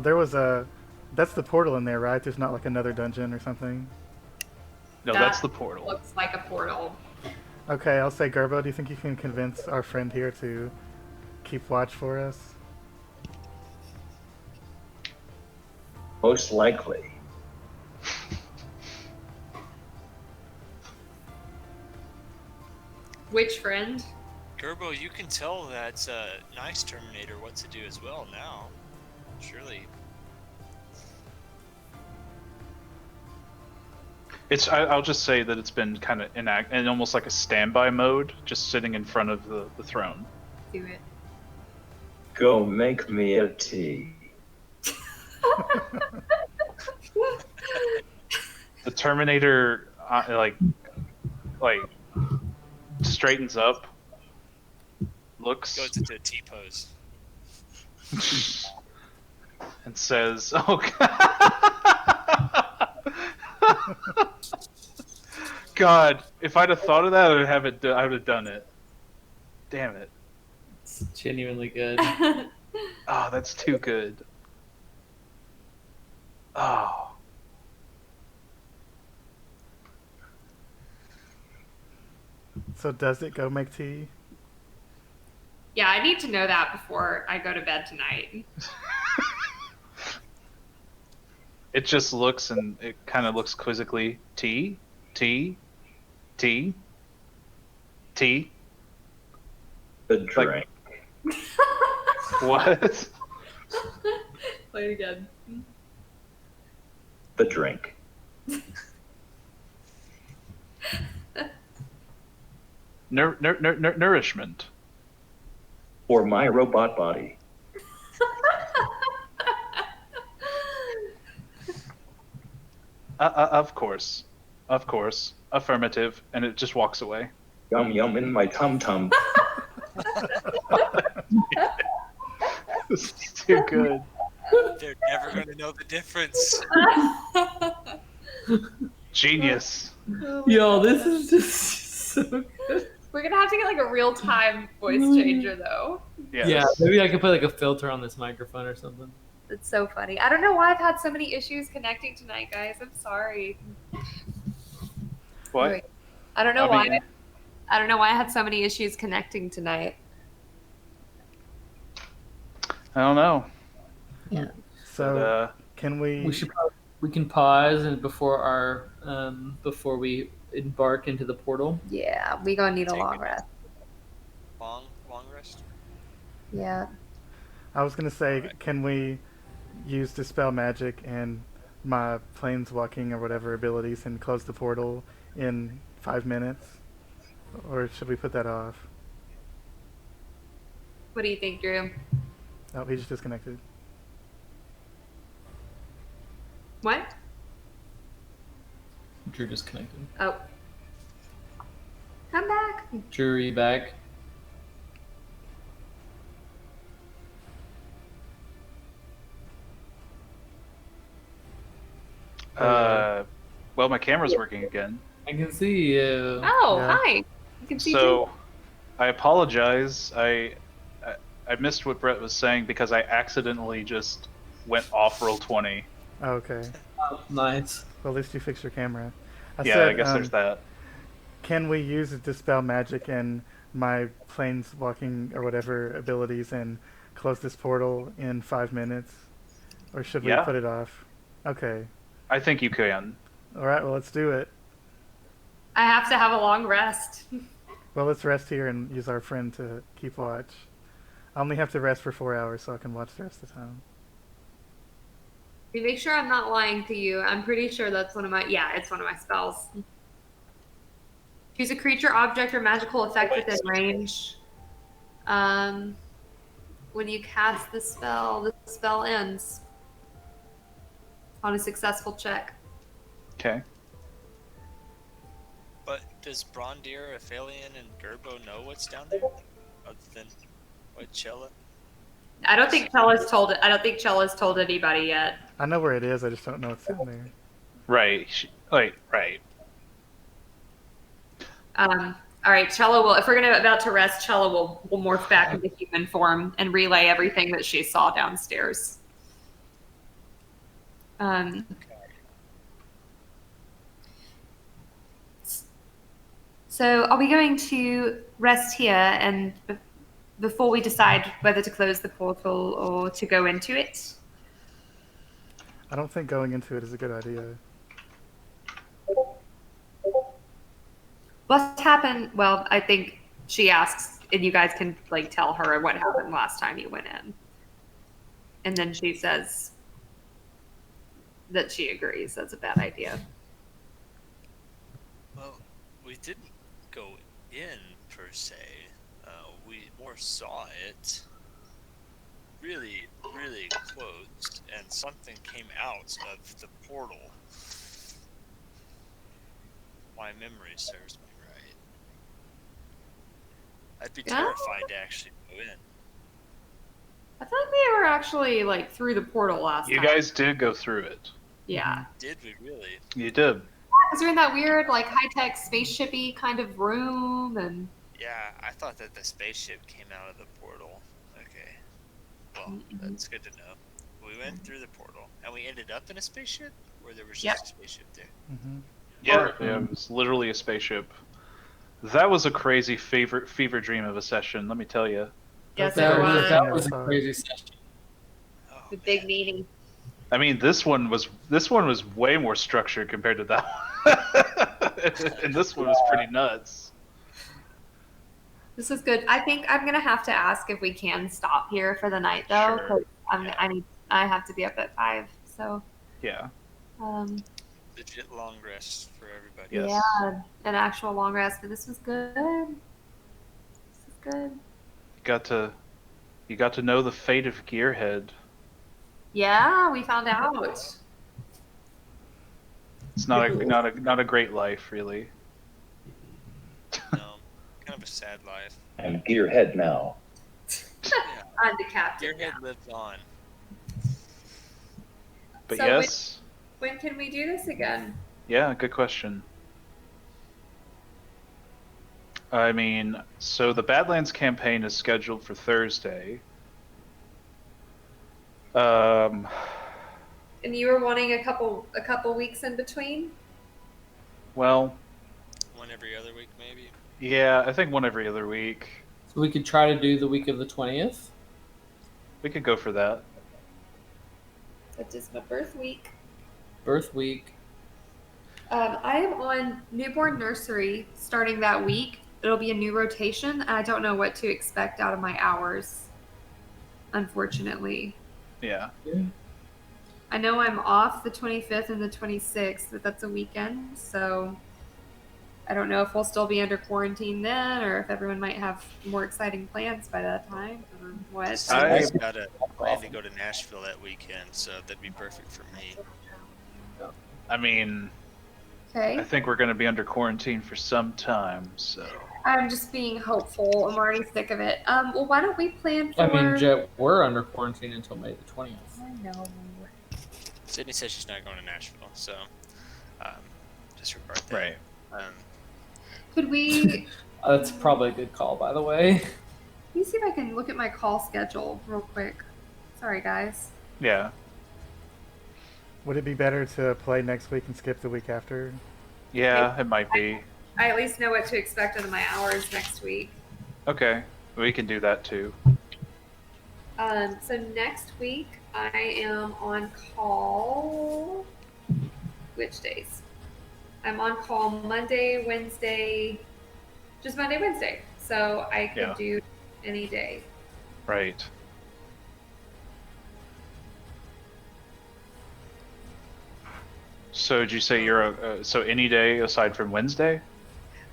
Speaker 4: that's the portal in there, right? There's not like another dungeon or something?
Speaker 1: No, that's the portal.
Speaker 5: Looks like a portal.
Speaker 4: Okay, I'll say, Gerbo, do you think you can convince our friend here to keep watch for us?
Speaker 9: Most likely.
Speaker 5: Which friend?
Speaker 6: Gerbo, you can tell that nice Terminator what to do as well now. Surely.
Speaker 1: I'll just say that it's been kind of in almost like a standby mode, just sitting in front of the throne.
Speaker 5: Do it.
Speaker 9: Go make me a tea.
Speaker 1: The Terminator, like straightens up, looks,
Speaker 6: Goes into a T pose.
Speaker 1: and says, "Oh God, if I'd have thought of that, I would have done it. Damn it!
Speaker 2: It's genuinely good.
Speaker 1: Oh, that's too good. Oh."
Speaker 4: So does it go make tea?
Speaker 5: Yeah, I need to know that before I go to bed tonight.
Speaker 1: It just looks, and it kind of looks quizzically. Tea, tea, tea, tea.
Speaker 9: The drink.
Speaker 1: What?
Speaker 5: Play it again.
Speaker 9: The drink.
Speaker 1: Nourishment.
Speaker 9: For my robot body.
Speaker 1: Of course. Of course. Affirmative. And it just walks away.
Speaker 9: Yum yum in my tum tum.
Speaker 1: This is too good.
Speaker 6: They're never going to know the difference.
Speaker 1: Genius.
Speaker 2: Yo, this is just so good.
Speaker 5: We're gonna have to get like a real-time voice changer though.
Speaker 1: Yes.
Speaker 2: Yeah, maybe I could put like a filter on this microphone or something.
Speaker 5: It's so funny. I don't know why I've had so many issues connecting tonight, guys. I'm sorry.
Speaker 1: What?
Speaker 5: Wait, I don't know
Speaker 1: I
Speaker 5: why.
Speaker 1: mean-
Speaker 5: I don't know why I had so many issues connecting tonight.
Speaker 1: I don't know.
Speaker 4: So
Speaker 1: But,
Speaker 4: can we?
Speaker 2: We can pause and before we embark into the portal.
Speaker 5: Yeah, we gonna need a
Speaker 6: Take
Speaker 5: long
Speaker 6: it.
Speaker 5: rest.
Speaker 6: Long rest?
Speaker 5: Yeah.
Speaker 4: I was gonna say, can we use dispel magic and my planeswalking or whatever abilities and close the portal in 5 minutes, or should we put that off?
Speaker 5: What do you think, Drew?
Speaker 4: Oh, he just disconnected.
Speaker 5: What?
Speaker 2: Drew disconnected.
Speaker 5: Oh. Come back.
Speaker 2: Drew, are you back?
Speaker 1: well, my camera's working again.
Speaker 2: I can see you.
Speaker 5: Oh,
Speaker 4: Yeah.
Speaker 5: hi. You can see
Speaker 1: So, I apologize. I missed what Brett was saying because I accidentally just went off roll 20.
Speaker 4: Oh, okay.
Speaker 2: Oh, nice.
Speaker 4: Well, at least you fixed your camera. I
Speaker 1: Yeah,
Speaker 4: said,
Speaker 1: I guess there's that.
Speaker 4: Can we use dispel magic and my planeswalking or whatever abilities and close this portal in 5 minutes, or should we
Speaker 1: Yeah.
Speaker 4: put it off? Okay.
Speaker 1: I think you can.
Speaker 4: All right. Well, let's do it.
Speaker 5: I have to have a long rest.
Speaker 4: Well, let's rest here and use our friend to keep watch. I only have to rest for 4 hours, so I can watch the rest of the time.
Speaker 5: You make sure I'm not lying to you. I'm pretty sure that's one of my. Yeah, it's one of my spells. Choose a creature, object, or magical effect within range. When you cast the spell ends on a successful check.
Speaker 1: Okay.
Speaker 6: But does Braundir, Ephelien, and Gerbo know what's down there? Other than what, Cella?
Speaker 5: I don't think Cella's told it. I don't think Cella's told anybody yet.
Speaker 4: I know where it is. I just don't know what's down there.
Speaker 1: Right. Right.
Speaker 5: All right, Cella will. If we're about to rest, Cella will morph back into human form and relay everything that she saw downstairs. So, are we going to rest here and before we decide whether to close the portal or to go into it?
Speaker 4: I don't think going into it is a good idea.
Speaker 5: What happened? Well, I think she asks, and you guys can like tell her what happened last time you went in. And then she says that she agrees that's a bad idea.
Speaker 6: Well, we didn't go in per se. We more saw it really, really close, and something came out of the portal. My memory serves me right. I'd be terrified to actually go in.
Speaker 5: I thought they were actually like through the portal last
Speaker 1: You
Speaker 5: time.
Speaker 1: guys did go through it.
Speaker 5: Yeah.
Speaker 6: Did we really?
Speaker 1: You did.
Speaker 5: Because we're in that weird, like, high-tech, spaceshipy kind of room, and...
Speaker 6: Yeah, I thought that the spaceship came out of the portal. Okay. Well, that's good to know. We went through the portal, and we ended up in a spaceship? Or there was just a spaceship there?
Speaker 4: Mm-hmm.
Speaker 1: Yeah, it was literally a spaceship. That was a crazy fever dream of a session, let me tell you.
Speaker 5: Yes,
Speaker 2: That
Speaker 5: it
Speaker 2: was,
Speaker 5: was.
Speaker 2: that was a crazy session.
Speaker 6: Oh,
Speaker 5: The big meeting.
Speaker 1: I mean, this one was way more structured compared to that one. And this one was pretty nuts.
Speaker 5: This is good. I think I'm gonna have to ask if we can stop here for the night, though.
Speaker 1: Sure.
Speaker 5: 'Cause I have to be up at 5. So,
Speaker 1: Yeah.
Speaker 6: legit long rest for everybody.
Speaker 1: Yes.
Speaker 5: yeah, an actual long rest. But this was good. This is good.
Speaker 1: You got to know the fate of Gearhead.
Speaker 5: Yeah, we found out.
Speaker 1: It's not a great life, really.
Speaker 6: No, kind of a sad life.
Speaker 9: I'm Gearhead now.
Speaker 5: I'm the captain.
Speaker 6: Gearhead lives on.
Speaker 1: But
Speaker 5: So
Speaker 1: yes,
Speaker 5: When can we do this again?
Speaker 1: yeah, good question. I mean, so the Badlands campaign is scheduled for Thursday.
Speaker 5: And you were wanting a couple weeks in between?
Speaker 1: Well,
Speaker 6: One every other week, maybe.
Speaker 1: yeah, I think one every other week.
Speaker 2: So we could try to do the week of the 20th.
Speaker 1: We could go for that.
Speaker 5: That is my birth week.
Speaker 2: Birth week.
Speaker 5: I am on newborn nursery starting that week. It'll be a new rotation. I don't know what to expect out of my hours, unfortunately.
Speaker 1: Yeah.
Speaker 5: I know I'm off the 25th and the 26th, but that's a weekend, so I don't know if we'll still be under quarantine then, or if everyone might have more exciting plans by that time, or what.
Speaker 6: I've got a plan to go to Nashville that weekend, so that'd be perfect for me.
Speaker 1: I mean,
Speaker 5: Okay.
Speaker 1: I think we're going to be under quarantine for some time, so.
Speaker 5: I'm just being hopeful. I'm already sick of it. Well, why don't we plan for...
Speaker 2: I mean, Jet, we're under quarantine until May the 20th.
Speaker 5: I know.
Speaker 6: Sydney says she's not going to Nashville, so disregard that.
Speaker 1: Right.
Speaker 5: Could we...
Speaker 2: That's probably a good call, by the way.
Speaker 5: Let me see if I can look at my call schedule real quick. Sorry, guys.
Speaker 1: Yeah.
Speaker 4: Would it be better to play next week and skip the week after?
Speaker 1: Yeah, it might be.
Speaker 5: I at least know what to expect out of my hours next week.
Speaker 1: Okay. We can do that too.
Speaker 5: So next week I am on call. Which days? I'm on call Monday, Wednesday, just Monday, Wednesday. So I could do any day.
Speaker 1: Right. So did you say you're so any day aside from Wednesday?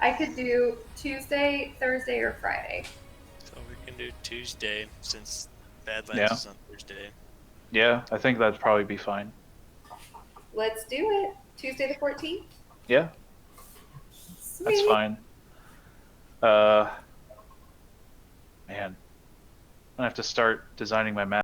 Speaker 5: I could do Tuesday, Thursday, or Friday.
Speaker 6: So we can do Tuesday since Badlands is on Thursday.
Speaker 1: Yeah, I think that'd probably be fine.
Speaker 5: Let's do it. Tuesday the 14th?
Speaker 1: Yeah,
Speaker 5: Sweet.
Speaker 1: that's fine. Man, I'm gonna have to start designing my map.